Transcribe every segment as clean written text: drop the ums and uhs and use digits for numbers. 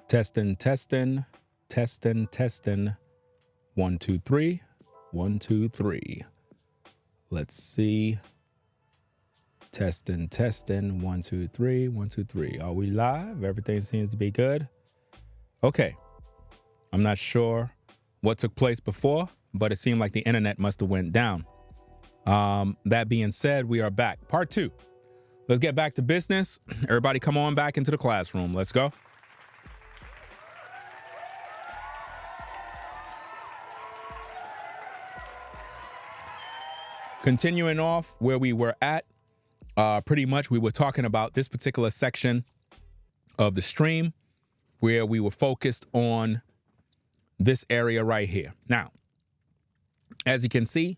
Testing, testing, testing, testing. 1, 2, 3. 1, 2, 3. Let's see. Testing, testing. 1, 2, 3. 1, 2, 3. Are we live? Everything seems to be good. Okay. I'm not sure what took place before, but it seemed like the internet must have went down. That being said, we are back. Part 2. Let's get back to business. Everybody come on back into the classroom. Let's go. Continuing off where we were at, pretty much we were talking about this particular section of the stream where we were focused on this area right here. Now, as you can see,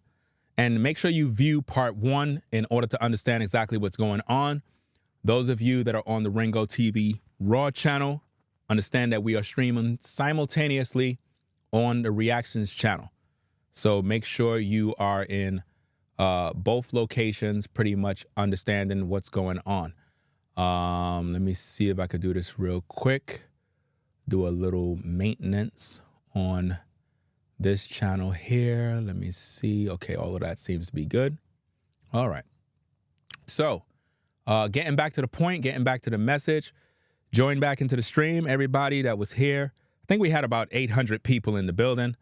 and make sure you view part 1 in order to understand exactly what's going on. Those of you that are on the RINGOTV Raw channel, understand that we are streaming simultaneously on the Reactions channel. So make sure you are in both locations, pretty much understanding what's going on. Let me see if I could do this real quick. Do a little maintenance on this channel here. Let me see. Okay, all of that seems to be good. All right. So getting back to the point, getting back to the message, join back into the stream, everybody that was here. I think we had about 800 people in the building.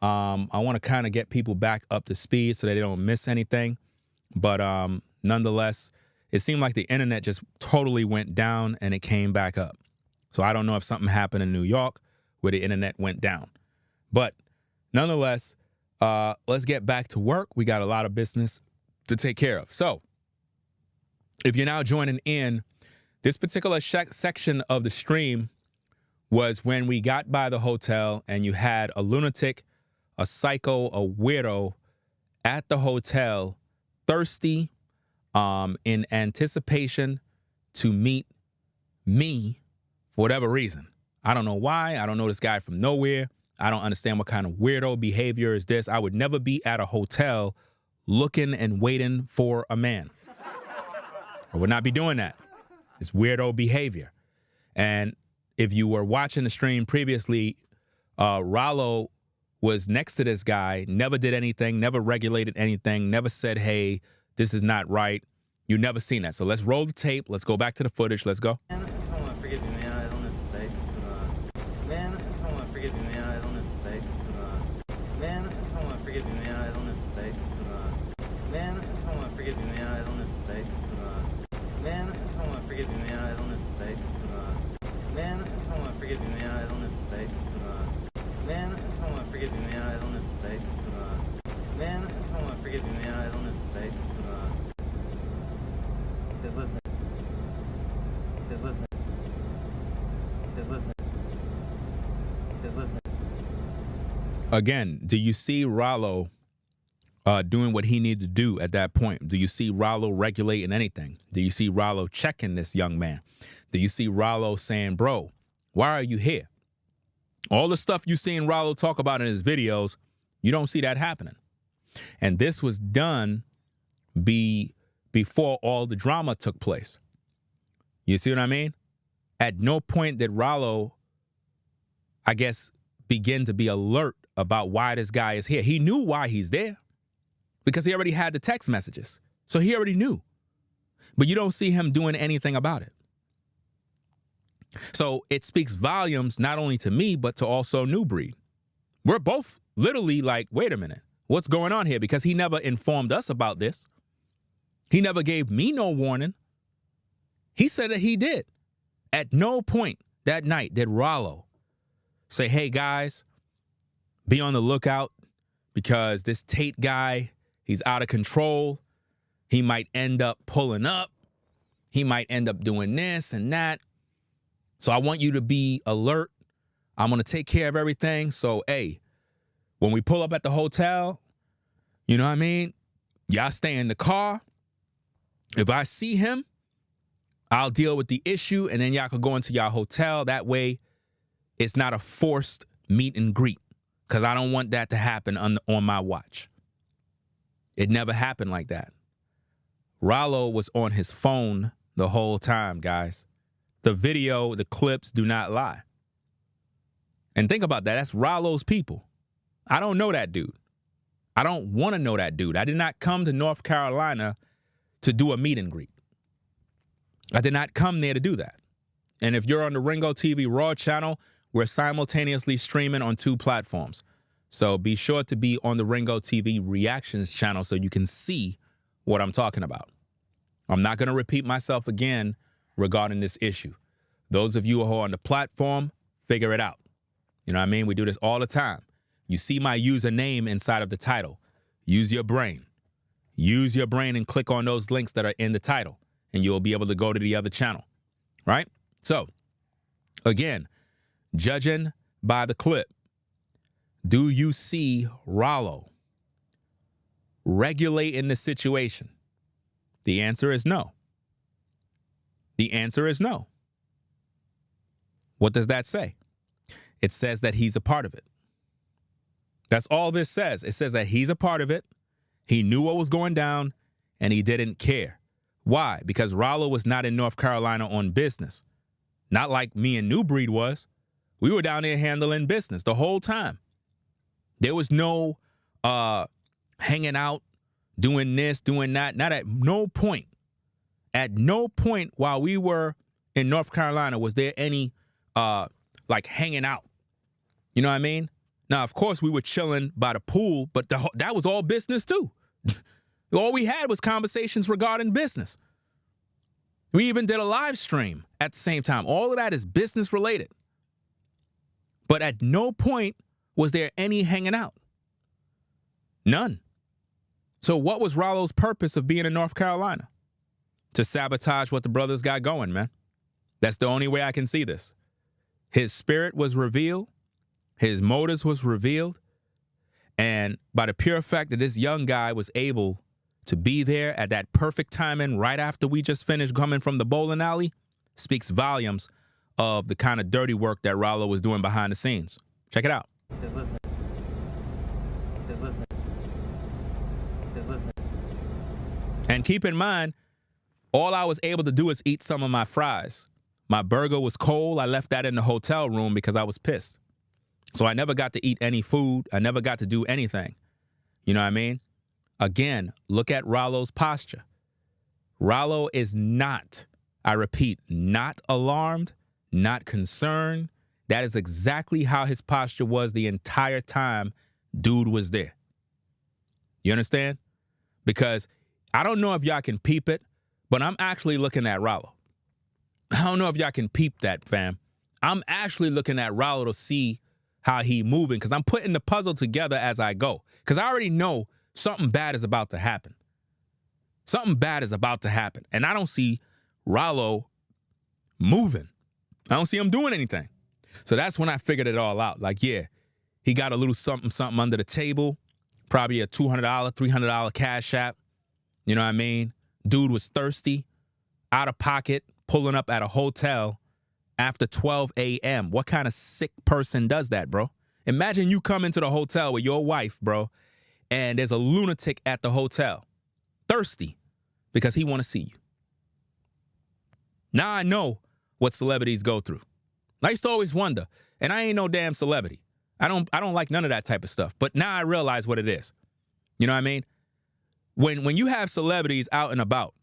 I want to kind of get people back up to speed so that they don't miss anything. But nonetheless, it seemed like the internet just totally went down and it came back up. So I don't know if something happened in New York where the internet went down. But nonetheless, let's get back to work. We got a lot of business to take care of. So if you're now joining in, this particular section of the stream was when we got by the hotel and you had a lunatic, a psycho, a weirdo at the hotel, thirsty, in anticipation to meet me for whatever reason. I don't know why. I don't know this guy from nowhere. I don't understand what kind of weirdo behavior is this. I would never be at a hotel looking and waiting for a man. I would not be doing that. It's weirdo behavior. And if you were watching the stream previously, Ralo was next to this guy, never did anything, never regulated anything, never said, hey, this is not right. You never seen that. So let's roll the tape. Let's go back to the footage. Let's go. Man, I don't want to forgive you, man. I don't know what to say. Man, I don't want to forgive you, man. I don't know what to say. Man, I don't want to forgive you, man. I don't know what to say. Man, I don't want to forgive you, man. I don't know what to say. Man, I don't want to forgive you, man. I don't know what to say. Man, I don't want to forgive you, man. I don't know what to say. Man, I don't want to forgive you, man. I don't know what to say. Man, I don't want to forgive you, man. I don't know what to say. Just listen. Just listen. Just listen. Just listen. Again, do you see Ralo doing what he needed to do at that point? Do you see Ralo regulating anything? Do you see Ralo checking this young man? Do you see Ralo saying, bro, why are you here? All the stuff you seen Ralo talk about in his videos, you don't see that happening. And this was done before all the drama took place. You see what I mean? At no point did Ralo, I guess, begin to be alert about why this guy is here. He knew why he's there because he already had the text messages. So he already knew. But you don't see him doing anything about it. So it speaks volumes not only to me, but to also Nubreed. We're both literally like, wait a minute, what's going on here? Because he never informed us about this. He never gave me no warning. He said that he did. At no point that night did Ralo say, hey, guys, be on the lookout because this Tate guy, he's out of control. He might end up pulling up. He might end up doing this and that. So I want you to be alert. I'm going to take care of everything. So, hey, when we pull up at the hotel, you know what I mean? Y'all stay in the car. If I see him, I'll deal with the issue, and then y'all could go into y'all hotel. That way, it's not a forced meet and greet, because I don't want that to happen on my watch. It never happened like that. Ralo was on his phone the whole time, guys. The video, the clips do not lie. And think about that. That's Ralo's people. I don't know that dude. I don't want to know that dude. I did not come to North Carolina to do a meet and greet. I did not come there to do that. And if you're on the Ringo TV Raw channel, we're simultaneously streaming on 2 platforms. So be sure to be on the Ringo TV Reactions channel so you can see what I'm talking about. I'm not going to repeat myself again regarding this issue. Those of you who are on the platform, figure it out. You know what I mean? We do this all the time. You see my username inside of the title. Use your brain. Use your brain and click on those links that are in the title, and you'll be able to go to the other channel, right? So, again, judging by the clip, do you see Ralo regulating the situation? The answer is no. The answer is no. What does that say? It says that he's a part of it. That's all this says. It says that he's a part of it. He knew what was going down, and he didn't care. Why? Because Ralo was not in North Carolina on business. Not like me and Nubreed was. We were down there handling business the whole time. There was no hanging out, doing this, doing that. Not at no point. At no point while we were in North Carolina was there any like hanging out. You know what I mean? Now, of course, we were chilling by the pool, but that was all business too. All we had was conversations regarding business. We even did a live stream at the same time. All of that is business related. But at no point was there any hanging out. None. So what was Ralo's purpose of being in North Carolina? To sabotage what the brothers got going, man. That's the only way I can see this. His spirit was revealed. His motives was revealed. And by the pure fact that this young guy was able to be there at that perfect timing right after we just finished coming from the bowling alley speaks volumes of the kind of dirty work that Ralo was doing behind the scenes. Check it out. Just listen. Just listen. Just listen. And keep in mind, all I was able to do is eat some of my fries. My burger was cold. I left that in the hotel room because I was pissed. So I never got to eat any food. I never got to do anything. You know what I mean? Again, look at Ralo's posture. Ralo is not, I repeat, not alarmed, not concerned. That is exactly how his posture was the entire time dude was there. You understand? Because I don't know if y'all can peep it, but I'm actually looking at Ralo. I don't know if y'all can peep that, fam. I'm actually looking at Ralo to see how he moving, because I'm putting the puzzle together as I go. Because I already know something bad is about to happen. Something bad is about to happen. And I don't see Ralo moving. I don't see him doing anything. So that's when I figured it all out. Like, yeah, he got a little something under the table, probably a $200, $300 cash app. You know what I mean? Dude was thirsty, out of pocket, pulling up at a hotel after 12 a.m. What kind of sick person does that, bro? Imagine you come into the hotel with your wife, bro, and there's a lunatic at the hotel, thirsty because he want to see you. Now I know what celebrities go through. I used to always wonder, and I ain't no damn celebrity. I don't like none of that type of stuff. But now I realize what it is. You know what I mean? When you have celebrities out and about,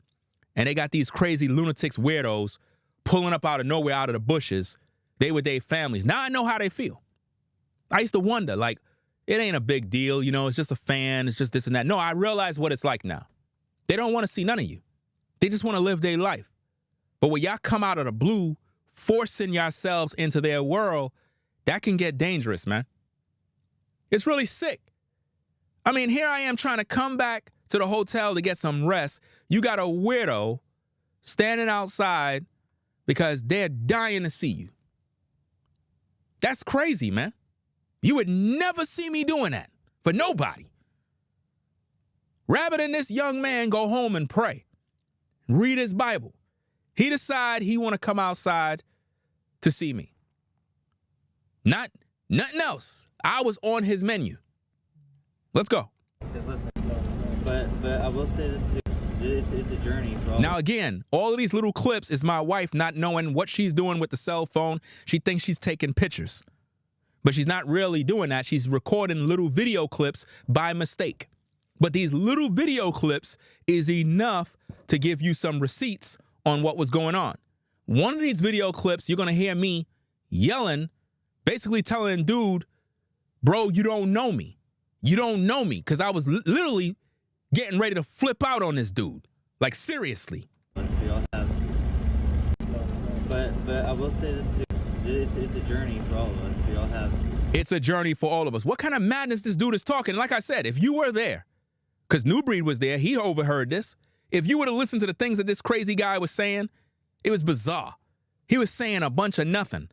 and they got these crazy lunatics, weirdos, pulling up out of nowhere, out of the bushes, they with their families. Now I know how they feel. I used to wonder, like, it ain't a big deal, you know, it's just a fan, it's just this and that. No, I realize what it's like now. They don't want to see none of you. They just want to live their life. But when y'all come out of the blue, forcing yourselves into their world, that can get dangerous, man. It's really sick. I mean, here I am trying to come back to the hotel to get some rest. You got a weirdo standing outside because they're dying to see you. That's crazy, man. You would never see me doing that for nobody. Rather than this young man go home and pray, read his Bible, he decide he want to come outside to see me. Not nothing else. I was on his menu. Let's go. Just listen. But I will say this too. It's a journey, bro. Now again, all of these little clips is my wife not knowing what she's doing with the cell phone. She thinks she's taking pictures. But she's not really doing that. She's recording little video clips by mistake. But these little video clips is enough to give you some receipts on what was going on. One of these video clips, you're going to hear me yelling, basically telling dude, bro, you don't know me. You don't know me. Because I was literally getting ready to flip out on this dude. Like, seriously. We all have. But I will say this too. It's a journey for all of us. We all have. It's a journey for all of us. What kind of madness this dude is talking? Like I said, if you were there, because Nubreed was there, he overheard this. If you would have listened to the things that this crazy guy was saying, it was bizarre. He was saying a bunch of nothing.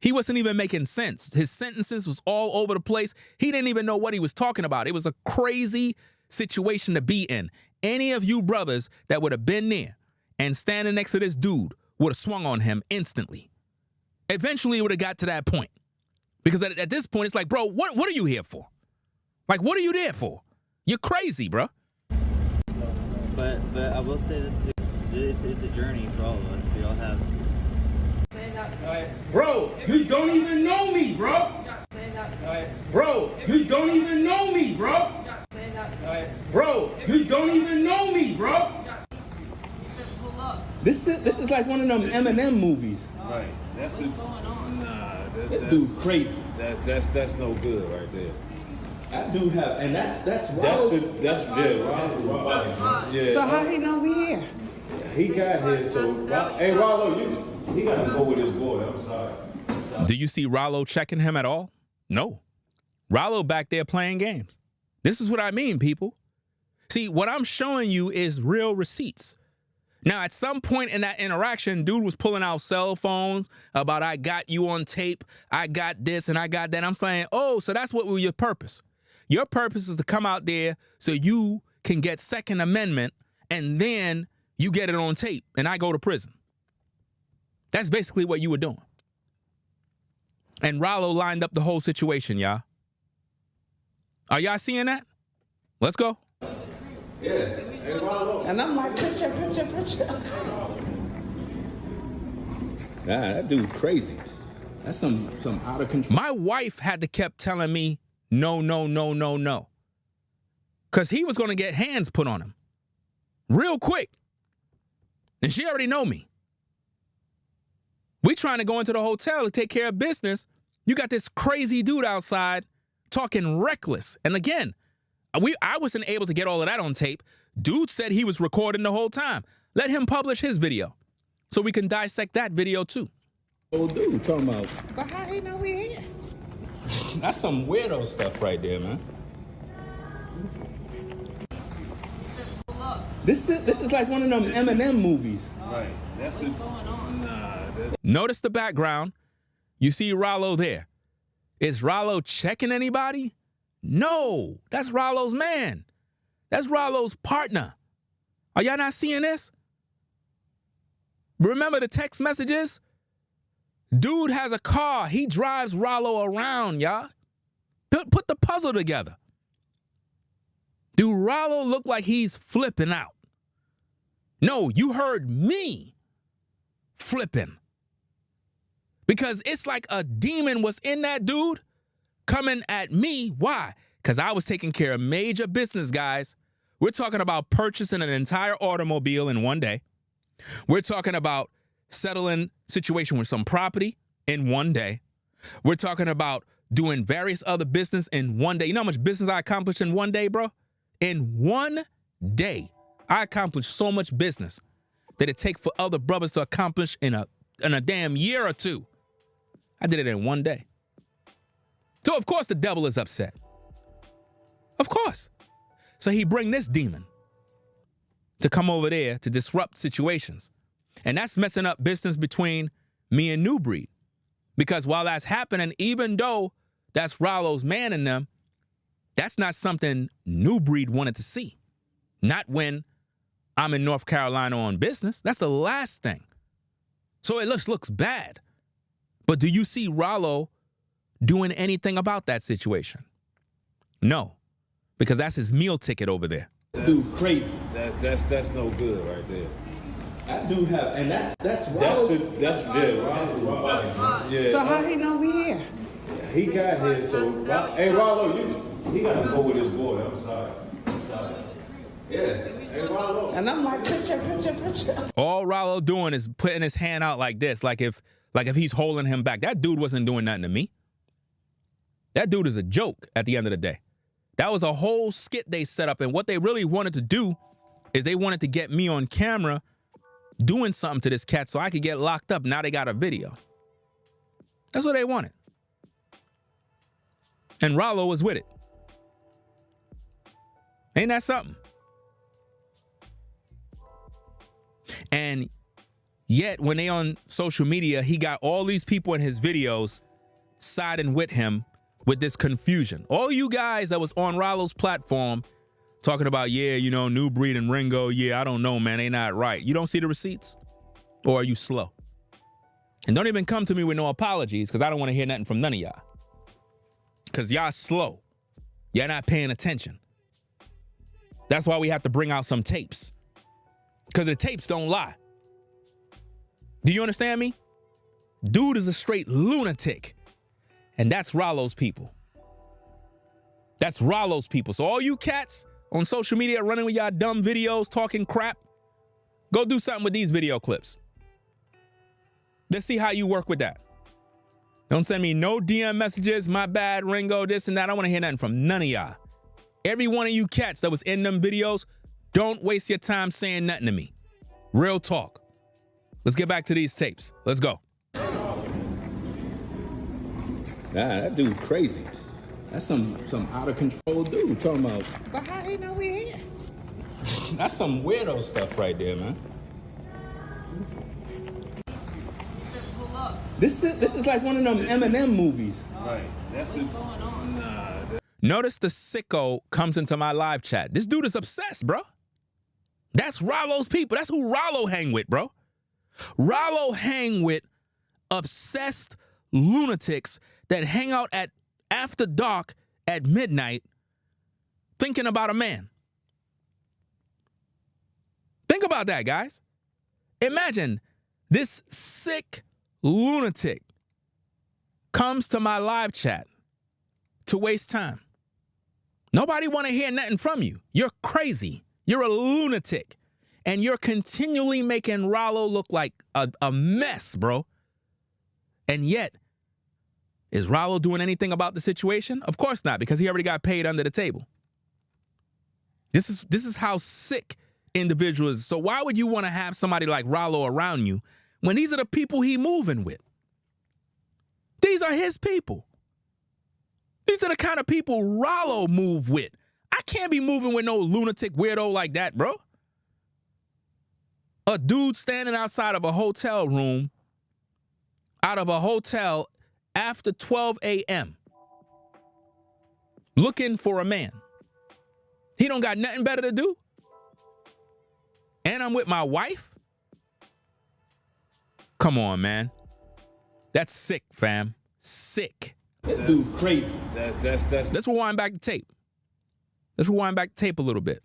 He wasn't even making sense. His sentences was all over the place. He didn't even know what he was talking about. It was a crazy situation to be in. Any of you brothers that would have been there and standing next to this dude would have swung on him instantly. Eventually, it would have got to that point. Because at this point, it's like, bro, what are you here for? Like, what are you there for? You're crazy, bro. But I will say this too. It's a journey for all of us. We all have. Bro, you don't even know me, bro. Bro, you don't even know me, bro. Bro, you don't even know me, bro. This is like one of them Eminem movies. Right. That's the. Nah, This dude's crazy. That's no good right there. That dude have, and that's Ralo. That's Ralo. Yeah. So how he know we here? He got here. So hey, Ralo, he got to go with his boy. I'm sorry. Do you see Ralo checking him at all? No. Ralo back there playing games. This is what I mean, people. See, what I'm showing you is real receipts. Now, at some point in that interaction, dude was pulling out cell phones about, I got you on tape, I got this and I got that. I'm saying, oh, so that's what was your purpose. Your purpose is to come out there so you can get Second Amendment and then you get it on tape and I go to prison. That's basically what you were doing. And Ralo lined up the whole situation, y'all. Are y'all seeing that? Let's go. Yeah. Hey, Ralo. And I'm like, picture. Nah, that dude crazy. That's some out of control. My wife had to kept telling me, no. Because he was going to get hands put on him. Real quick. And she already know me. We trying to go into the hotel to take care of business. You got this crazy dude outside talking reckless. And again, I wasn't able to get all of that on tape. Dude said he was recording the whole time. Let him publish his video so we can dissect that video too. Old dude talking about. But how he know we here? That's some weirdo stuff right there, man. This is like one of them Eminem movies. Right. That's the. Notice the background. You see Ralo there. Is Ralo checking anybody? No, that's Ralo's man. That's Ralo's partner. Are y'all not seeing this? Remember the text messages? Dude has a car. He drives Ralo around, y'all. Put the puzzle together. Do Ralo look like he's flipping out? No, you heard me flipping. Because it's like a demon was in that dude coming at me. Why? Because I was taking care of major business, guys. We're talking about purchasing an entire automobile in one day. We're talking about settling situation with some property in one day. We're talking about doing various other business in one day. You know how much business I accomplished in one day, bro? In one day, I accomplished so much business that it take for other brothers to accomplish in a damn year or two. I did it in one day. So, of course, the devil is upset. Of course. So he bring this demon to come over there to disrupt situations. And that's messing up business between me and Nubreed. Because while that's happening, even though that's Ralo's man in them, that's not something Nubreed wanted to see. Not when I'm in North Carolina on business. That's the last thing. So it looks bad. But do you see Ralo doing anything about that situation? No, because that's his meal ticket over there. Dude, crazy. That's no good right there. That dude have, and that's Ralo. Yeah. So how he know we here? He got here, so hey, Ralo, he got to go with his boy. I'm sorry. Yeah. Hey, Ralo. And I'm like, picture. All Ralo doing is putting his hand out like this, like if he's holding him back. That dude wasn't doing nothing to me. That dude is a joke at the end of the day. That was a whole skit they set up, and what they really wanted to do is they wanted to get me on camera doing something to this cat so I could get locked up. Now they got a video. That's what they wanted. And Ralo was with it. Ain't that something? And yet, when they on social media, he got all these people in his videos siding with him with this confusion. All you guys that was on Ralo's platform talking about, yeah, you know, Nubreed and Ringo, yeah, I don't know, man, they not right. You don't see the receipts? Or are you slow? And don't even come to me with no apologies, because I don't want to hear nothing from none of y'all. Because y'all slow. Y'all not paying attention. That's why we have to bring out some tapes. Because the tapes don't lie. Do you understand me? Dude is a straight lunatic. And that's Ralo's people. That's Ralo's people. So all you cats on social media running with y'all dumb videos, talking crap, go do something with these video clips. Let's see how you work with that. Don't send me no DM messages, my bad, Ringo, this and that. I don't want to hear nothing from none of y'all. Every one of you cats that was in them videos, don't waste your time saying nothing to me. Real talk. Let's get back to these tapes. Let's go. Nah, that dude crazy. That's some out of control dude talking about. But how he know we here? That's some weirdo stuff right there, man. This is like one of them Eminem movies. Right. That's the. Notice the sicko comes into my live chat. This dude is obsessed, bro. That's Ralo's people. That's who Ralo hang with, bro. Ralo hang with obsessed lunatics that hang out at after dark at midnight thinking about a man. Think about that, guys. Imagine this sick lunatic comes to my live chat to waste time. Nobody want to hear nothing from you. You're crazy. You're a lunatic. And you're continually making Ralo look like a mess, bro. And yet, is Ralo doing anything about the situation? Of course not, because he already got paid under the table. This is how sick individuals. So why would you want to have somebody like Ralo around you when these are the people he moving with? These are his people. These are the kind of people Ralo move with. I can't be moving with no lunatic weirdo like that, bro. A dude standing outside of a hotel room, out of a hotel after 12 a.m. looking for a man. He don't got nothing better to do. And I'm with my wife? Come on, man. That's sick, fam. Sick. This dude's crazy. That's. Let's rewind back to tape. Let's rewind back to tape a little bit.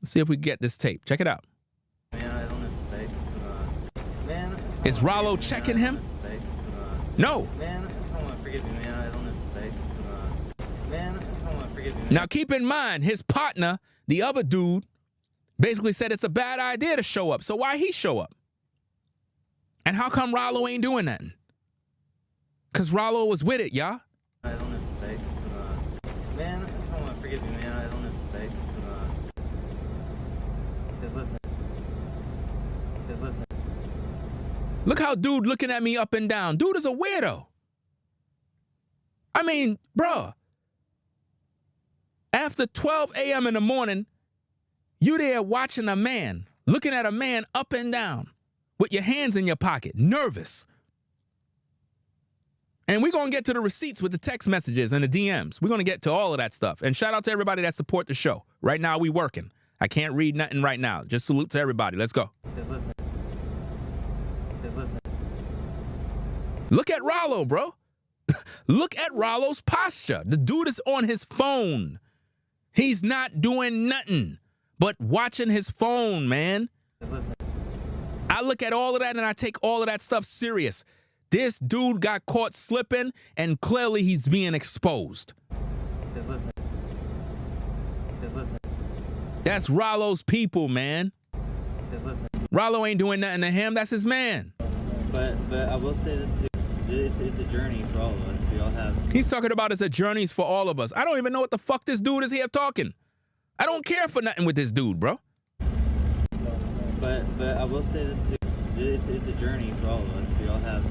Let's see if we get this tape. Check it out. Man, I don't know what to say. Man, Is Ralo checking him? No. Man, I don't want to forgive you, man. I don't know what to say. Man, I don't want to forgive you. Now keep in mind, his partner, the other dude, basically said it's a bad idea to show up. So why he show up? And how come Ralo ain't doing nothing? Because Ralo was with it, y'all. I don't know what to say. Man, I don't want to forgive you, man. I don't know what to say. Just listen. Just listen. Look how dude looking at me up and down. Dude is a weirdo. I mean, bruh. After 12 a.m. in the morning, you there watching a man, looking at a man up and down with your hands in your pocket, nervous. And we're going to get to the receipts with the text messages and the DMs. We're going to get to all of that stuff. And shout out to everybody that support the show. Right now, we working. I can't read nothing right now. Just salute to everybody. Let's go. Just listen. Just listen. Look at Ralo, bro. Look at Ralo's posture. The dude is on his phone. He's not doing nothing but watching his phone, man. Just listen. I look at all of that and I take all of that stuff serious. This dude got caught slipping, and clearly he's being exposed. Just listen. Just listen. That's Ralo's people, man. Just listen. Ralo ain't doing nothing to him. That's his man. But I will say this too. It's a journey for all of us. We all have. He's talking about it's a journey for all of us. I don't even know what the fuck this dude is here talking. I don't care for nothing with this dude, bro. But I will say this too. It's a journey for all of us. We all have.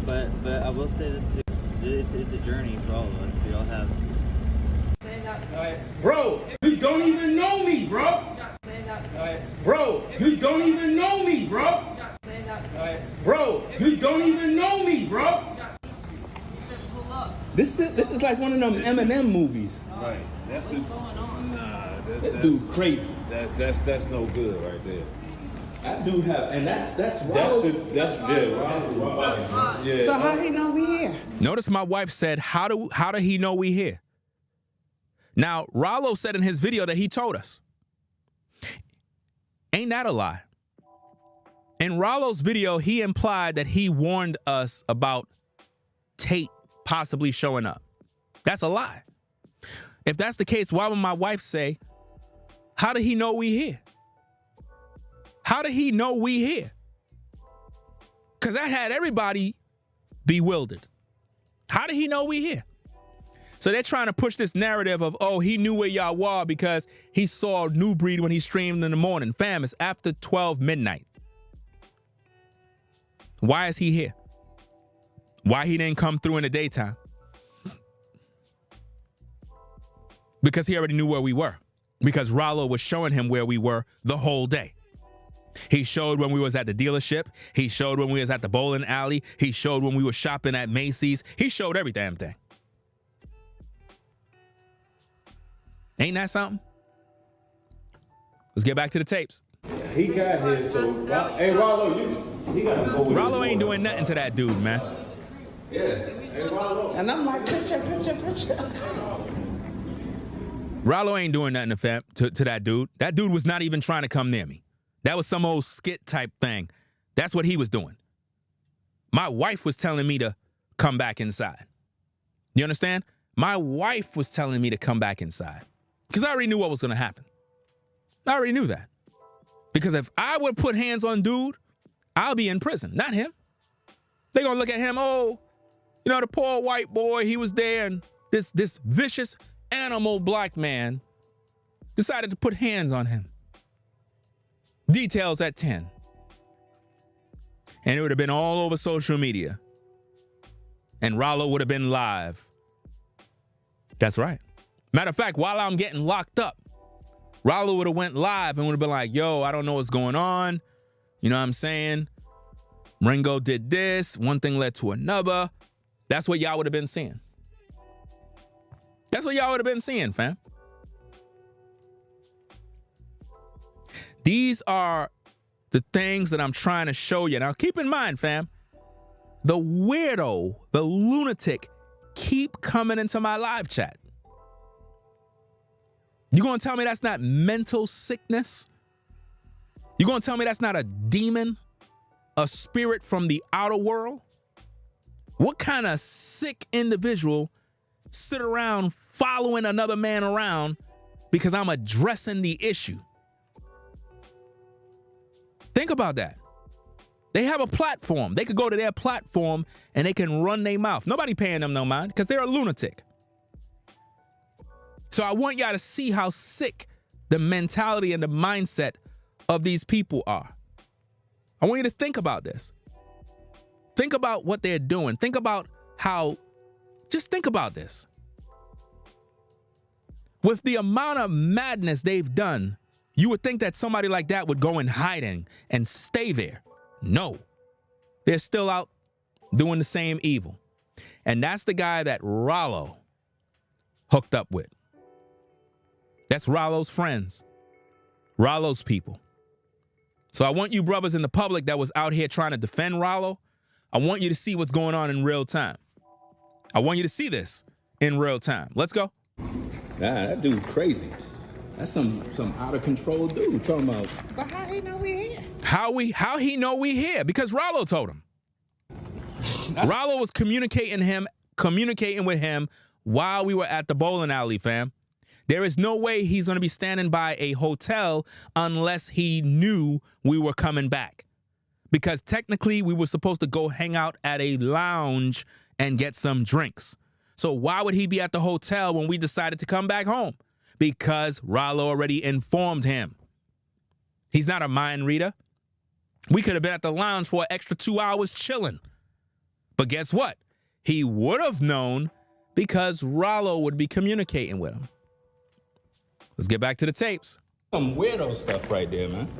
But I will say this too. It's a journey for all of us. We all have. Bro, you don't even know me, bro. Bro, you don't even know me, bro. Bro, you don't even know me, bro. This is like one of them Eminem movies. Right. That's the. Nah, This dude's crazy. That's no good right there. That dude have, and that's yeah. So how he know we here? Notice my wife said, how do he know we here? Now, Ralo said in his video that he told us. Ain't that a lie? In Ralo's video, he implied that he warned us about Tate possibly showing up. That's a lie. If that's the case, why would my wife say, how did he know we here? How did he know we here? Because that had everybody bewildered. How did he know we here? So they're trying to push this narrative of, oh, he knew where y'all were because he saw Nubreed when he streamed in the morning. Fam, it's after 12 midnight. Why is he here? Why he didn't come through in the daytime? Because he already knew where we were. Because Ralo was showing him where we were the whole day. He showed when we was at the dealership. He showed when we was at the bowling alley. He showed when we were shopping at Macy's. He showed every damn thing. Ain't that something? Let's get back to the tapes. He got here, so hey Ralo, he got to go with Ralo ain't doing nothing to that dude, man. Yeah. Hey Ralo. And I'm like, picture. Ralo ain't doing nothing to that dude. That dude was not even trying to come near me. That was some old skit type thing. That's what he was doing. My wife was telling me to come back inside. You understand? My wife was telling me to come back inside because I already knew what was going to happen. I already knew that. Because if I would put hands on dude, I'll be in prison, not him. They're going to look at him, oh, you know, the poor white boy, he was there, and this vicious animal black man decided to put hands on him. Details at 10. And it would have been all over social media. And Ralo would have been live. That's right. Matter of fact, while I'm getting locked up, Ralo would have went live and would have been like, yo, I don't know what's going on. You know what I'm saying? Ringo did this. One thing led to another. That's what y'all would have been seeing. That's what y'all would have been seeing, fam. These are the things that I'm trying to show you. Now, keep in mind, fam, the weirdo, the lunatic, keep coming into my live chat. You gonna tell me that's not mental sickness? You gonna tell me that's not a demon, a spirit from the outer world? What kind of sick individual sit around following another man around because I'm addressing the issue? Think about that. They have a platform. They could go to their platform and they can run their mouth. Nobody paying them no mind because they're a lunatic. So I want y'all to see how sick the mentality and the mindset of these people are. I want you to think about this. Think about what they're doing. Think about how, just think about this. With the amount of madness they've done, you would think that somebody like that would go in hiding and stay there. No, they're still out doing the same evil. And that's the guy that Ralo hooked up with. That's Ralo's friends, Ralo's people. So I want you brothers in the public that was out here trying to defend Ralo, I want you to see what's going on in real time. I want you to see this in real time. Let's go. Nah, that dude's crazy. That's some out of control dude talking about. But how he know we here? How he know we here? Because Ralo told him. Ralo was communicating with him while we were at the bowling alley, fam. There is no way he's going to be standing by a hotel unless he knew we were coming back. Because technically we were supposed to go hang out at a lounge and get some drinks. So why would he be at the hotel when we decided to come back home? Because Ralo already informed him. He's not a mind reader. We could have been at the lounge for an extra 2 hours chilling. But guess what? He would have known because Ralo would be communicating with him. Let's get back to the tapes. Some weirdo stuff right there, man.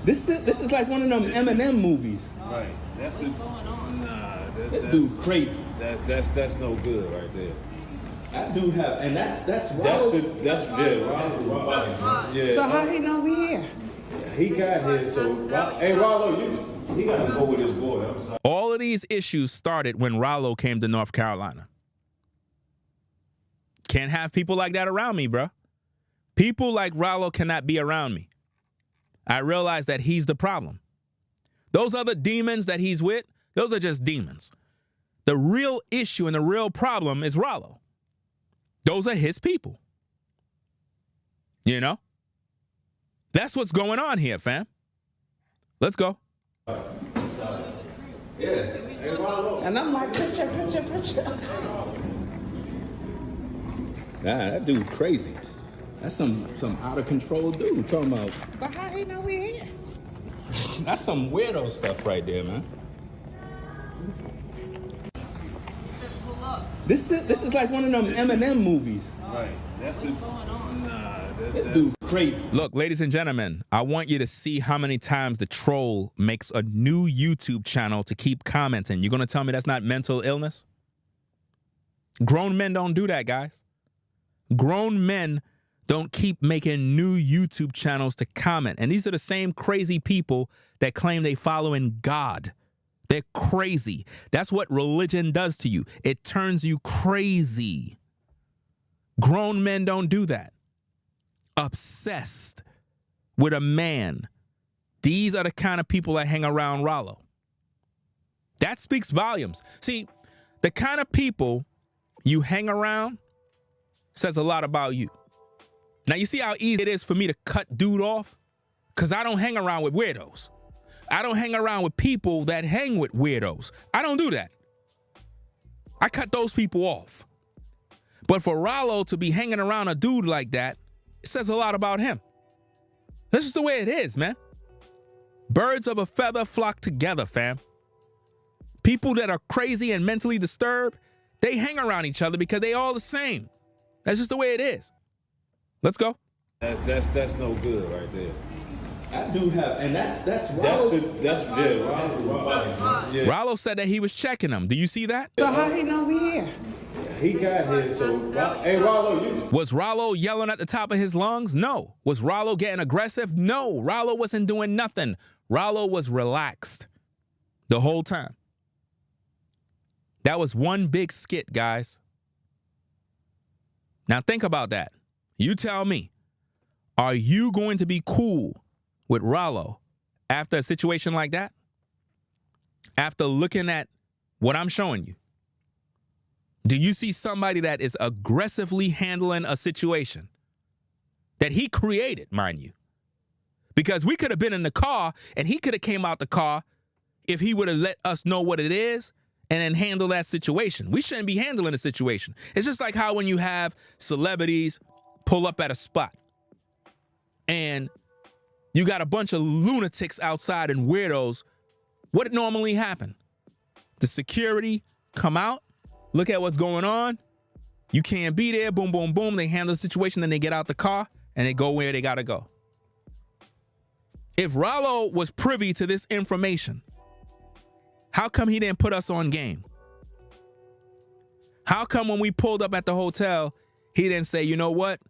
This is like one of them Eminem movies. Right. That's the. Nah. This dude's crazy. That's no good right there. That dude have, and that's Ralo. Ralo. Yeah. So how he know we here? He got here. So hey, Ralo, he got to go with his boy. I'm sorry. All of these issues started when Ralo came to North Carolina. Can't have people like that around me, bro. People like Ralo cannot be around me. I realize that he's the problem. Those other demons that he's with, those are just demons. The real issue and the real problem is Ralo. Those are his people. You know? That's what's going on here, fam. Let's go. Yeah. Hey, Ralo. And I'm like, picture. Nah, that dude crazy. That's some out of control dude talking about. But how he know we here? That's some weirdo stuff right there, man. This is like one of them Eminem movies. Right. That's the. Nah. This dude's crazy. Look, ladies and gentlemen, I want you to see how many times the troll makes a new YouTube channel to keep commenting. You're going to tell me that's not mental illness? Grown men don't do that, guys. Grown men don't keep making new YouTube channels to comment. And these are the same crazy people that claim they following God. They're crazy. That's what religion does to you. It turns you crazy. Grown men don't do that. Obsessed with a man. These are the kind of people that hang around Ralo. That speaks volumes. See, the kind of people you hang around says a lot about you. Now, you see how easy it is for me to cut dude off? Because I don't hang around with weirdos. I don't hang around with people that hang with weirdos. I don't do that. I cut those people off. But for Ralo to be hanging around a dude like that, it says a lot about him. That's just the way it is, man. Birds of a feather flock together, fam. People that are crazy and mentally disturbed, they hang around each other because they all the same. That's just the way it is. Let's go. That's no good right there. That dude have, and that's Ralo. Yeah. Ralo said that he was checking him. Do you see that? So how he know we here? He got here. So hey, Ralo, Was Ralo yelling at the top of his lungs? No. Was Ralo getting aggressive? No. Ralo wasn't doing nothing. Ralo was relaxed the whole time. That was one big skit, guys. Now think about that. You tell me, are you going to be cool with Ralo after a situation like that? After looking at what I'm showing you? Do you see somebody that is aggressively handling a situation that he created, mind you? Because we could have been in the car and he could have came out the car if he would have let us know what it is and then handle that situation. We shouldn't be handling a situation. It's just like how when you have celebrities pull up at a spot and you got a bunch of lunatics outside and weirdos, what normally happen? The security come out, look at what's going on. You can't be there. Boom, boom, boom. They handle the situation, then they get out the car and they go where they gotta go. If Ralo was privy to this information, how come he didn't put us on game? How come when we pulled up at the hotel, he didn't say, you know what?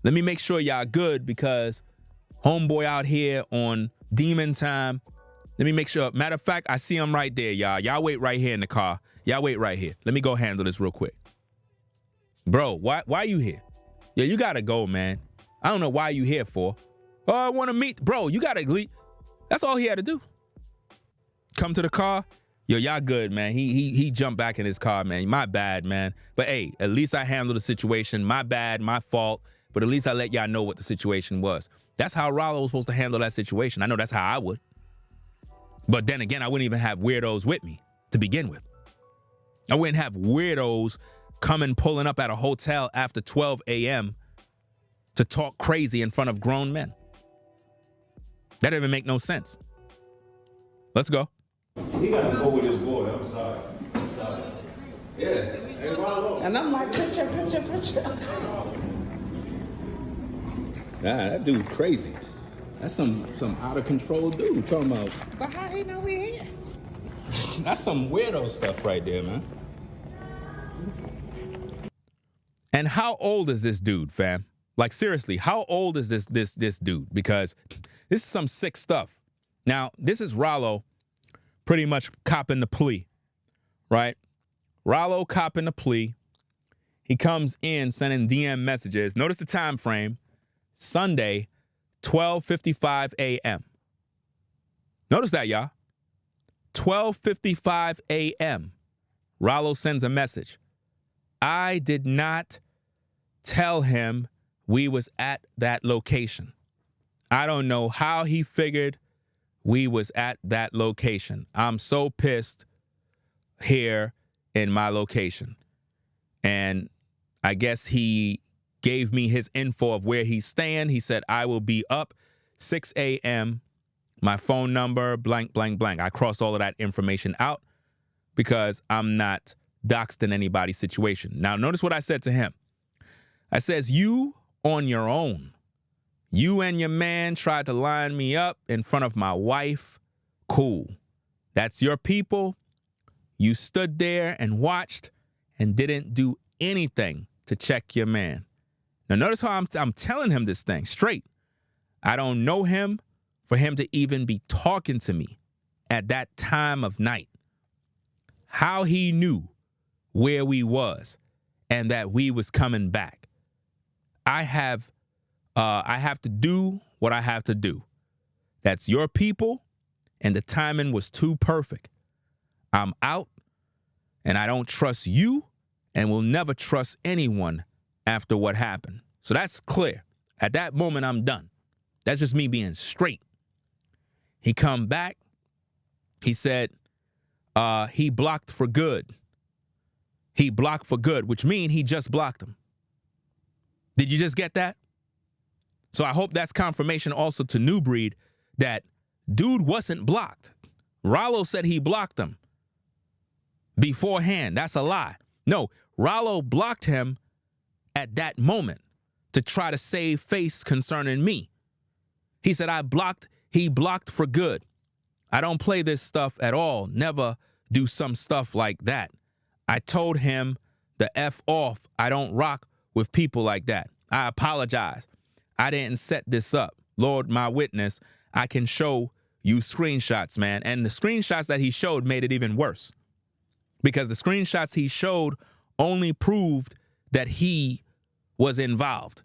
Let me make sure y'all good because homeboy out here on demon time. Let me make sure. Matter of fact, I see him right there, y'all. Y'all wait right here in the car. Y'all wait right here. Let me go handle this real quick. Bro, why are you here? Yeah, you gotta go, man. I don't know why you here for. Oh, I want to meet. Bro, you gotta leave. That's all he had to do. Come to the car. Yo, y'all good, man. He jumped back in his car, man. My bad, man. But hey, at least I handled the situation. My bad, my fault. But at least I let y'all know what the situation was. That's how Ralo was supposed to handle that situation. I know that's how I would. But then again, I wouldn't even have weirdos with me to begin with. I wouldn't have weirdos coming pulling up at a hotel after 12 a.m. to talk crazy in front of grown men. That didn't even make no sense. Let's go. He got to go with his boy. I'm sorry. Yeah. Hey, Ralo. And I'm like, picture. Nah, that dude crazy. That's some out of control dude talking about. But how he know we here? That's some weirdo stuff right there, man. And how old is this dude, fam? Like seriously, how old is this dude? Because this is some sick stuff. Now, this is Ralo pretty much copping the plea, right? Ralo copping the plea. He comes in sending DM messages. Notice the time frame. Sunday, 12:55 a.m. Notice that, y'all. 12:55 a.m. Ralo sends a message. I did not tell him we was at that location. I don't know how he figured we was at that location. I'm so pissed here in my location. And I guess he gave me his info of where he's staying. He said, I will be up 6 a.m. My phone number, blank, blank, blank. I crossed all of that information out because I'm not doxed in anybody's situation. Now, notice what I said to him. I says, you on your own. You and your man tried to line me up in front of my wife. Cool. That's your people. You stood there and watched and didn't do anything to check your man. Now, notice how I'm telling him this thing straight. I don't know him for him to even be talking to me at that time of night. How he knew where we was and that we was coming back. I have to do what I have to do. That's your people, and the timing was too perfect. I'm out, and I don't trust you, and will never trust anyone after what happened. So that's clear. At that moment, I'm done. That's just me being straight. He come back. He said he blocked for good. He blocked for good, which means he just blocked him. Did you just get that? So I hope that's confirmation also to Nubreed that dude wasn't blocked. Ralo said he blocked him beforehand. That's a lie. No, Ralo blocked him at that moment to try to save face concerning me. He said he blocked for good. I don't play this stuff at all. Never do some stuff like that. I told him the F off. I don't rock with people like that. I apologize. I didn't set this up. Lord, my witness, I can show you screenshots, man. And the screenshots that he showed made it even worse. Because the screenshots he showed only proved that he was involved.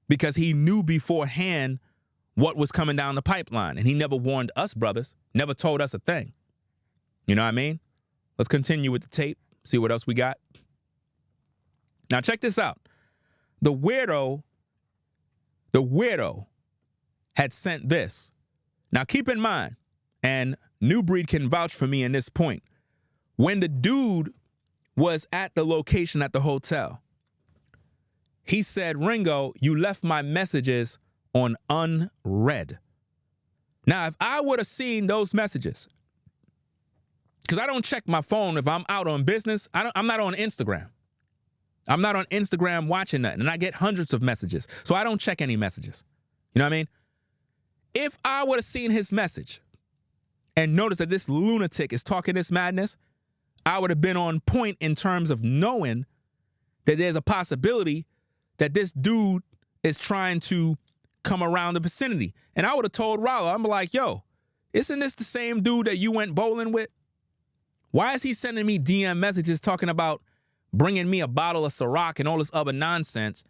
Because he knew beforehand what was coming down the pipeline. And he never warned us, brothers. Never told us a thing. You know what I mean? Let's continue with the tape. See what else we got. Now check this out. The weirdo had sent this. Now keep in mind, and Nubreed can vouch for me in this point, when the dude was at the location at the hotel, he said, Ringo, you left my messages on unread. Now, if I would have seen those messages, because I don't check my phone if I'm out on business, I'm not on Instagram. I'm not on Instagram watching nothing, and I get hundreds of messages, so I don't check any messages. You know what I mean? If I would have seen his message and noticed that this lunatic is talking this madness, I would have been on point in terms of knowing that there's a possibility that this dude is trying to come around the vicinity. And I would have told Ralo, I'm like, yo, isn't this the same dude that you went bowling with? Why is he sending me DM messages talking about bringing me a bottle of Ciroc and all this other nonsense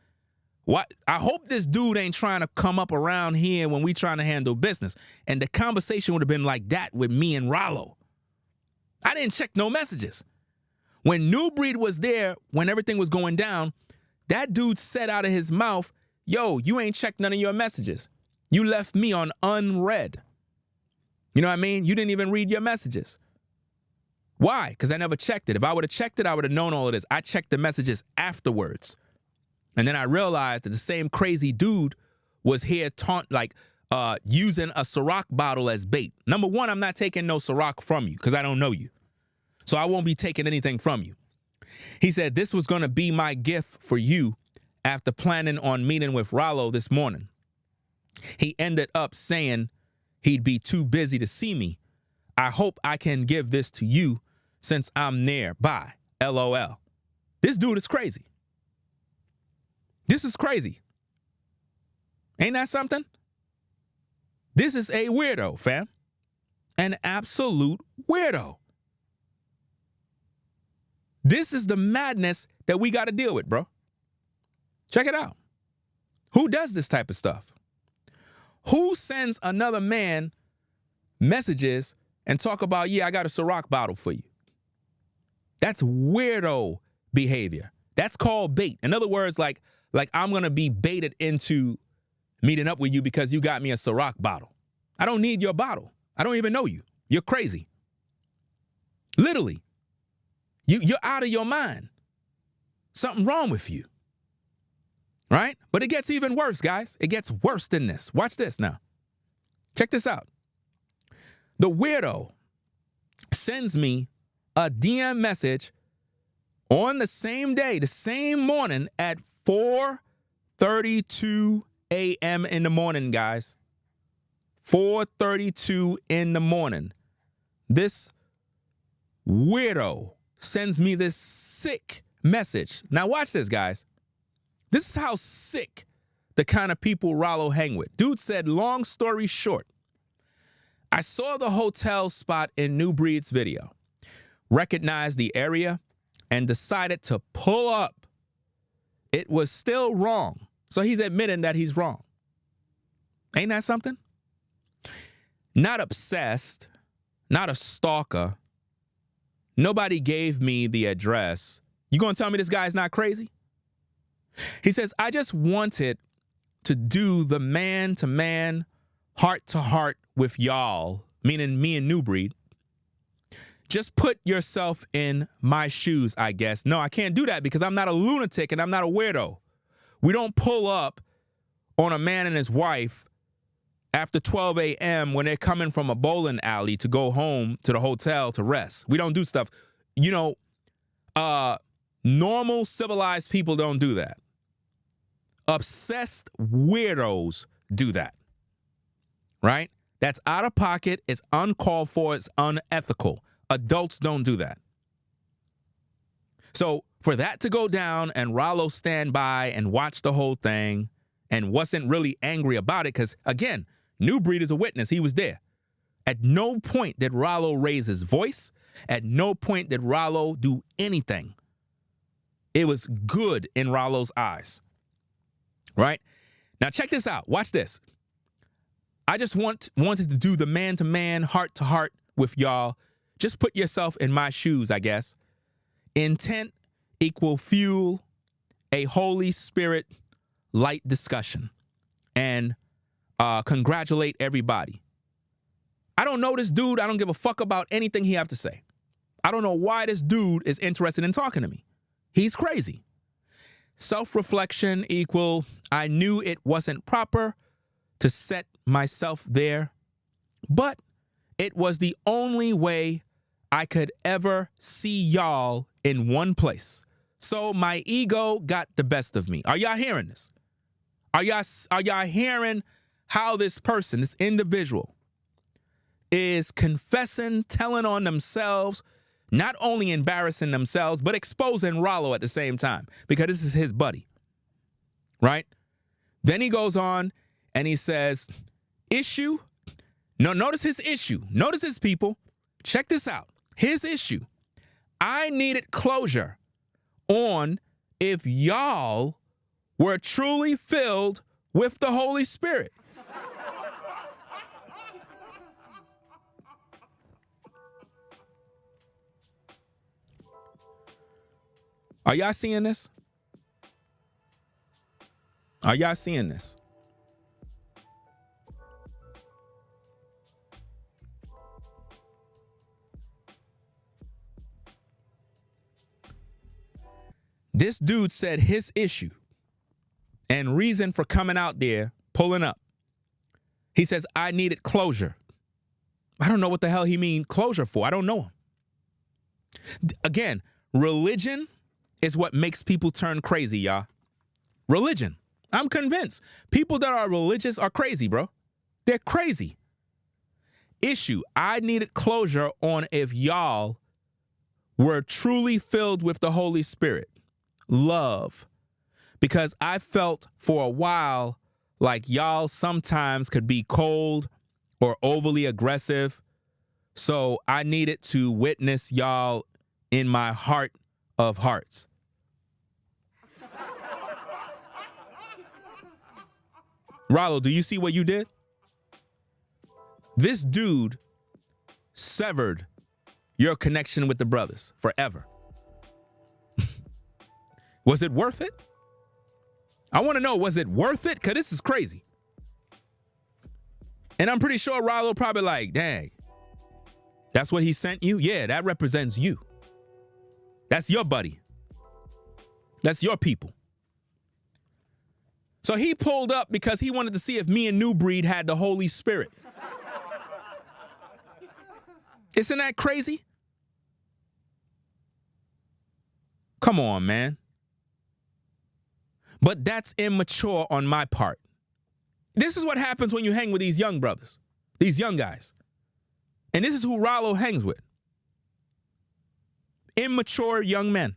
What? I hope this dude ain't trying to come up around here when we trying to handle business. And the conversation would have been like that with me and Ralo. I didn't check no messages. When Nubreed was there, when everything was going down, that dude said out of his mouth, yo, you ain't checked none of your messages. You left me on unread. You know what I mean? You didn't even read your messages. Why? Because I never checked it. If I would have checked it, I would have known all of this. I checked the messages afterwards. And then I realized that the same crazy dude was here using a Ciroc bottle as bait. Number one, I'm not taking no Ciroc from you because I don't know you. So I won't be taking anything from you. He said this was going to be my gift for you after planning on meeting with Ralo this morning. He ended up saying he'd be too busy to see me. I hope I can give this to you since I'm nearby. LOL. This dude is crazy. This is crazy. Ain't that something? This is a weirdo, fam. An absolute weirdo. This is the madness that we got to deal with, bro. Check it out. Who does this type of stuff? Who sends another man messages and talk about, yeah, I got a Ciroc bottle for you? That's weirdo behavior. That's called bait. In other words, like I'm going to be baited into meeting up with you because you got me a Ciroc bottle. I don't need your bottle. I don't even know you. You're crazy. Literally. You're out of your mind. Something wrong with you. Right? But it gets even worse, guys. It gets worse than this. Watch this now. Check this out. The weirdo sends me a DM message on the same day, the same morning at 4:32 a.m. in the morning, guys. 4:32 in the morning. This weirdo sends me this sick message. Now watch this, guys. This is how sick the kind of people Ralo hang with. Dude said, long story short, I saw the hotel spot in Nubreed's video, recognized the area, and decided to pull up. It was still wrong. So he's admitting that he's wrong. Ain't that something? Not obsessed, not a stalker. Nobody gave me the address. You gonna tell me this guy's not crazy? He says, I just wanted to do the man-to-man, heart-to-heart with y'all, meaning me and Nubreed. Just put yourself in my shoes, I guess. No, I can't do that because I'm not a lunatic and I'm not a weirdo. We don't pull up on a man and his wife after 12 a.m. when they're coming from a bowling alley to go home to the hotel to rest. We don't do stuff. You know, normal civilized people don't do that. Obsessed weirdos do that. Right? That's out of pocket. It's uncalled for. It's unethical. Adults don't do that. So for that to go down and Ralo stand by and watch the whole thing and wasn't really angry about it, because again, Nubreed is a witness. He was there. At no point did Ralo raise his voice. At no point did Ralo do anything. It was good in Ralo's eyes. Right? Now check this out. Watch this. I just wanted to do the man-to-man, heart-to-heart with y'all. Just put yourself in my shoes, I guess. Intent equal fuel, a Holy Spirit light discussion. And congratulate everybody. I don't know this dude. I don't give a fuck about anything he have to say. I don't know why this dude is interested in talking to me. He's crazy. Self-reflection equal, I knew it wasn't proper to set myself there, but it was the only way I could ever see y'all in one place. So my ego got the best of me. Are y'all hearing this? Are y'all hearing how this person, this individual, is confessing, telling on themselves, not only embarrassing themselves, but exposing Ralo at the same time, because this is his buddy, right? Then he goes on and he says, issue. No, notice his issue. Notice his people. Check this out. His issue. I needed closure on if y'all were truly filled with the Holy Spirit. Are y'all seeing this? Are y'all seeing this? This dude said his issue and reason for coming out there, pulling up. He says, I needed closure. I don't know what the hell he mean closure for. I don't know him. Again, religion is what makes people turn crazy, y'all. Religion. I'm convinced. People that are religious are crazy, bro. They're crazy. Issue. I needed closure on if y'all were truly filled with the Holy Spirit. Love. Because I felt for a while like y'all sometimes could be cold or overly aggressive. So I needed to witness y'all in my heart of hearts. Ralo, do you see what you did? This dude severed your connection with the brothers forever. Was it worth it? I want to know, was it worth it? Because this is crazy. And I'm pretty sure Ralo probably like, dang, that's what he sent you? Yeah, that represents you. That's your buddy. That's your people. So he pulled up because he wanted to see if me and Nubreed had the Holy Spirit. Isn't that crazy? Come on, man. But that's immature on my part. This is what happens when you hang with these young brothers, these young guys. And this is who Ralo hangs with. Immature young men.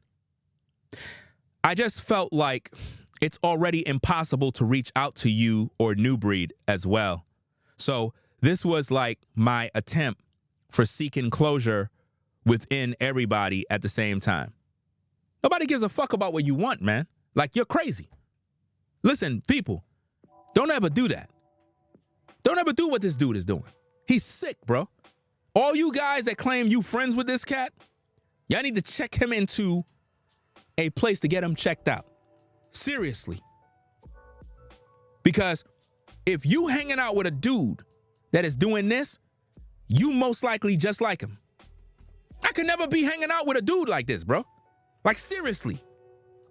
I just felt like it's already impossible to reach out to you or Nubreed as well. So this was like my attempt for seeking closure within everybody at the same time. Nobody gives a fuck about what you want, man. Like, you're crazy. Listen, people, don't ever do that. Don't ever do what this dude is doing. He's sick, bro. All you guys that claim you friends with this cat, y'all need to check him into a place to get him checked out. Seriously. Because if you hanging out with a dude that is doing this, you most likely just like him. I could never be hanging out with a dude like this, bro. Like, seriously.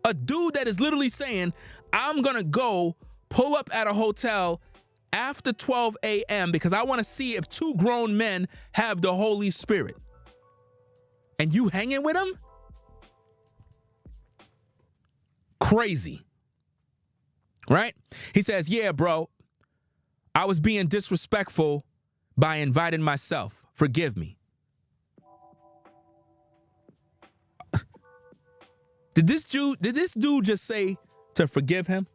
A dude that is literally saying, I'm going to go pull up at a hotel after 12 a.m. because I want to see if two grown men have the Holy Spirit. And you hanging with him? Crazy. Right? He says, yeah, bro, I was being disrespectful by inviting myself. Forgive me. Did this dude just say to forgive him?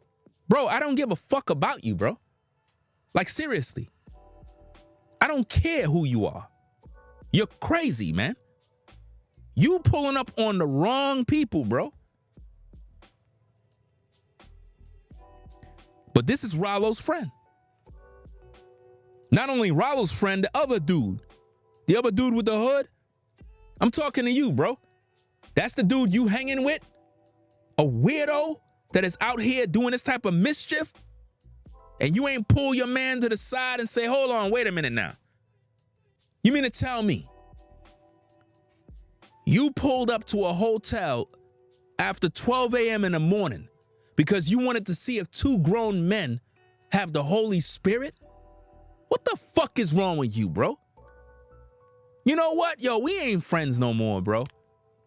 Bro, I don't give a fuck about you, bro. Like, seriously. I don't care who you are. You're crazy, man. You pulling up on the wrong people, bro. But this is Ralo's friend. Not only Ralo's friend, the other dude with the hood. I'm talking to you, bro. That's the dude you hanging with? A weirdo that is out here doing this type of mischief? And you ain't pull your man to the side and say, hold on, wait a minute now. You mean to tell me you pulled up to a hotel after 12 a.m. in the morning because you wanted to see if two grown men have the Holy Spirit? What the fuck is wrong with you, bro? You know what? Yo, we ain't friends no more, bro.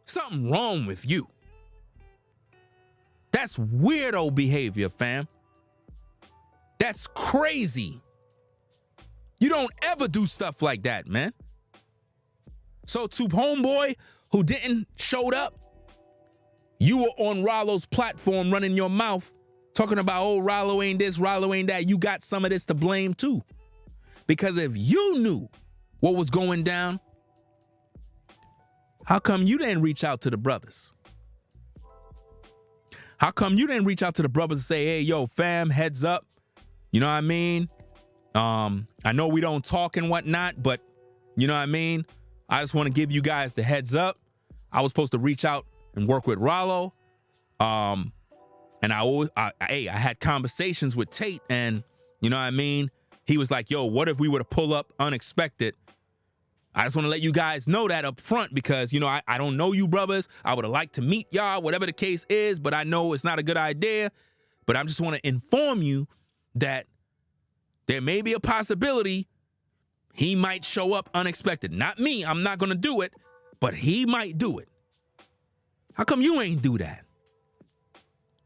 Something wrong with you. That's weirdo behavior, fam. That's crazy. You don't ever do stuff like that, man. So to homeboy who didn't showed up, you were on Ralo's platform running your mouth, talking about, oh, Ralo ain't this, Ralo ain't that. You got some of this to blame too. Because if you knew what was going down, how come you didn't reach out to the brothers? How come you didn't reach out to the brothers and say, hey, yo, fam, heads up? You know what I mean? I know we don't talk and whatnot, but you know what I mean? I just want to give you guys the heads up. I was supposed to reach out and work with Ralo. And I had conversations with Tate, and you know what I mean? He was like, yo, what if we were to pull up unexpected? I just want to let you guys know that up front because, you know, I don't know you brothers. I would have liked to meet y'all, whatever the case is, but I know it's not a good idea. But I just want to inform you that there may be a possibility he might show up unexpected. Not me. I'm not going to do it, but he might do it. How come you ain't do that?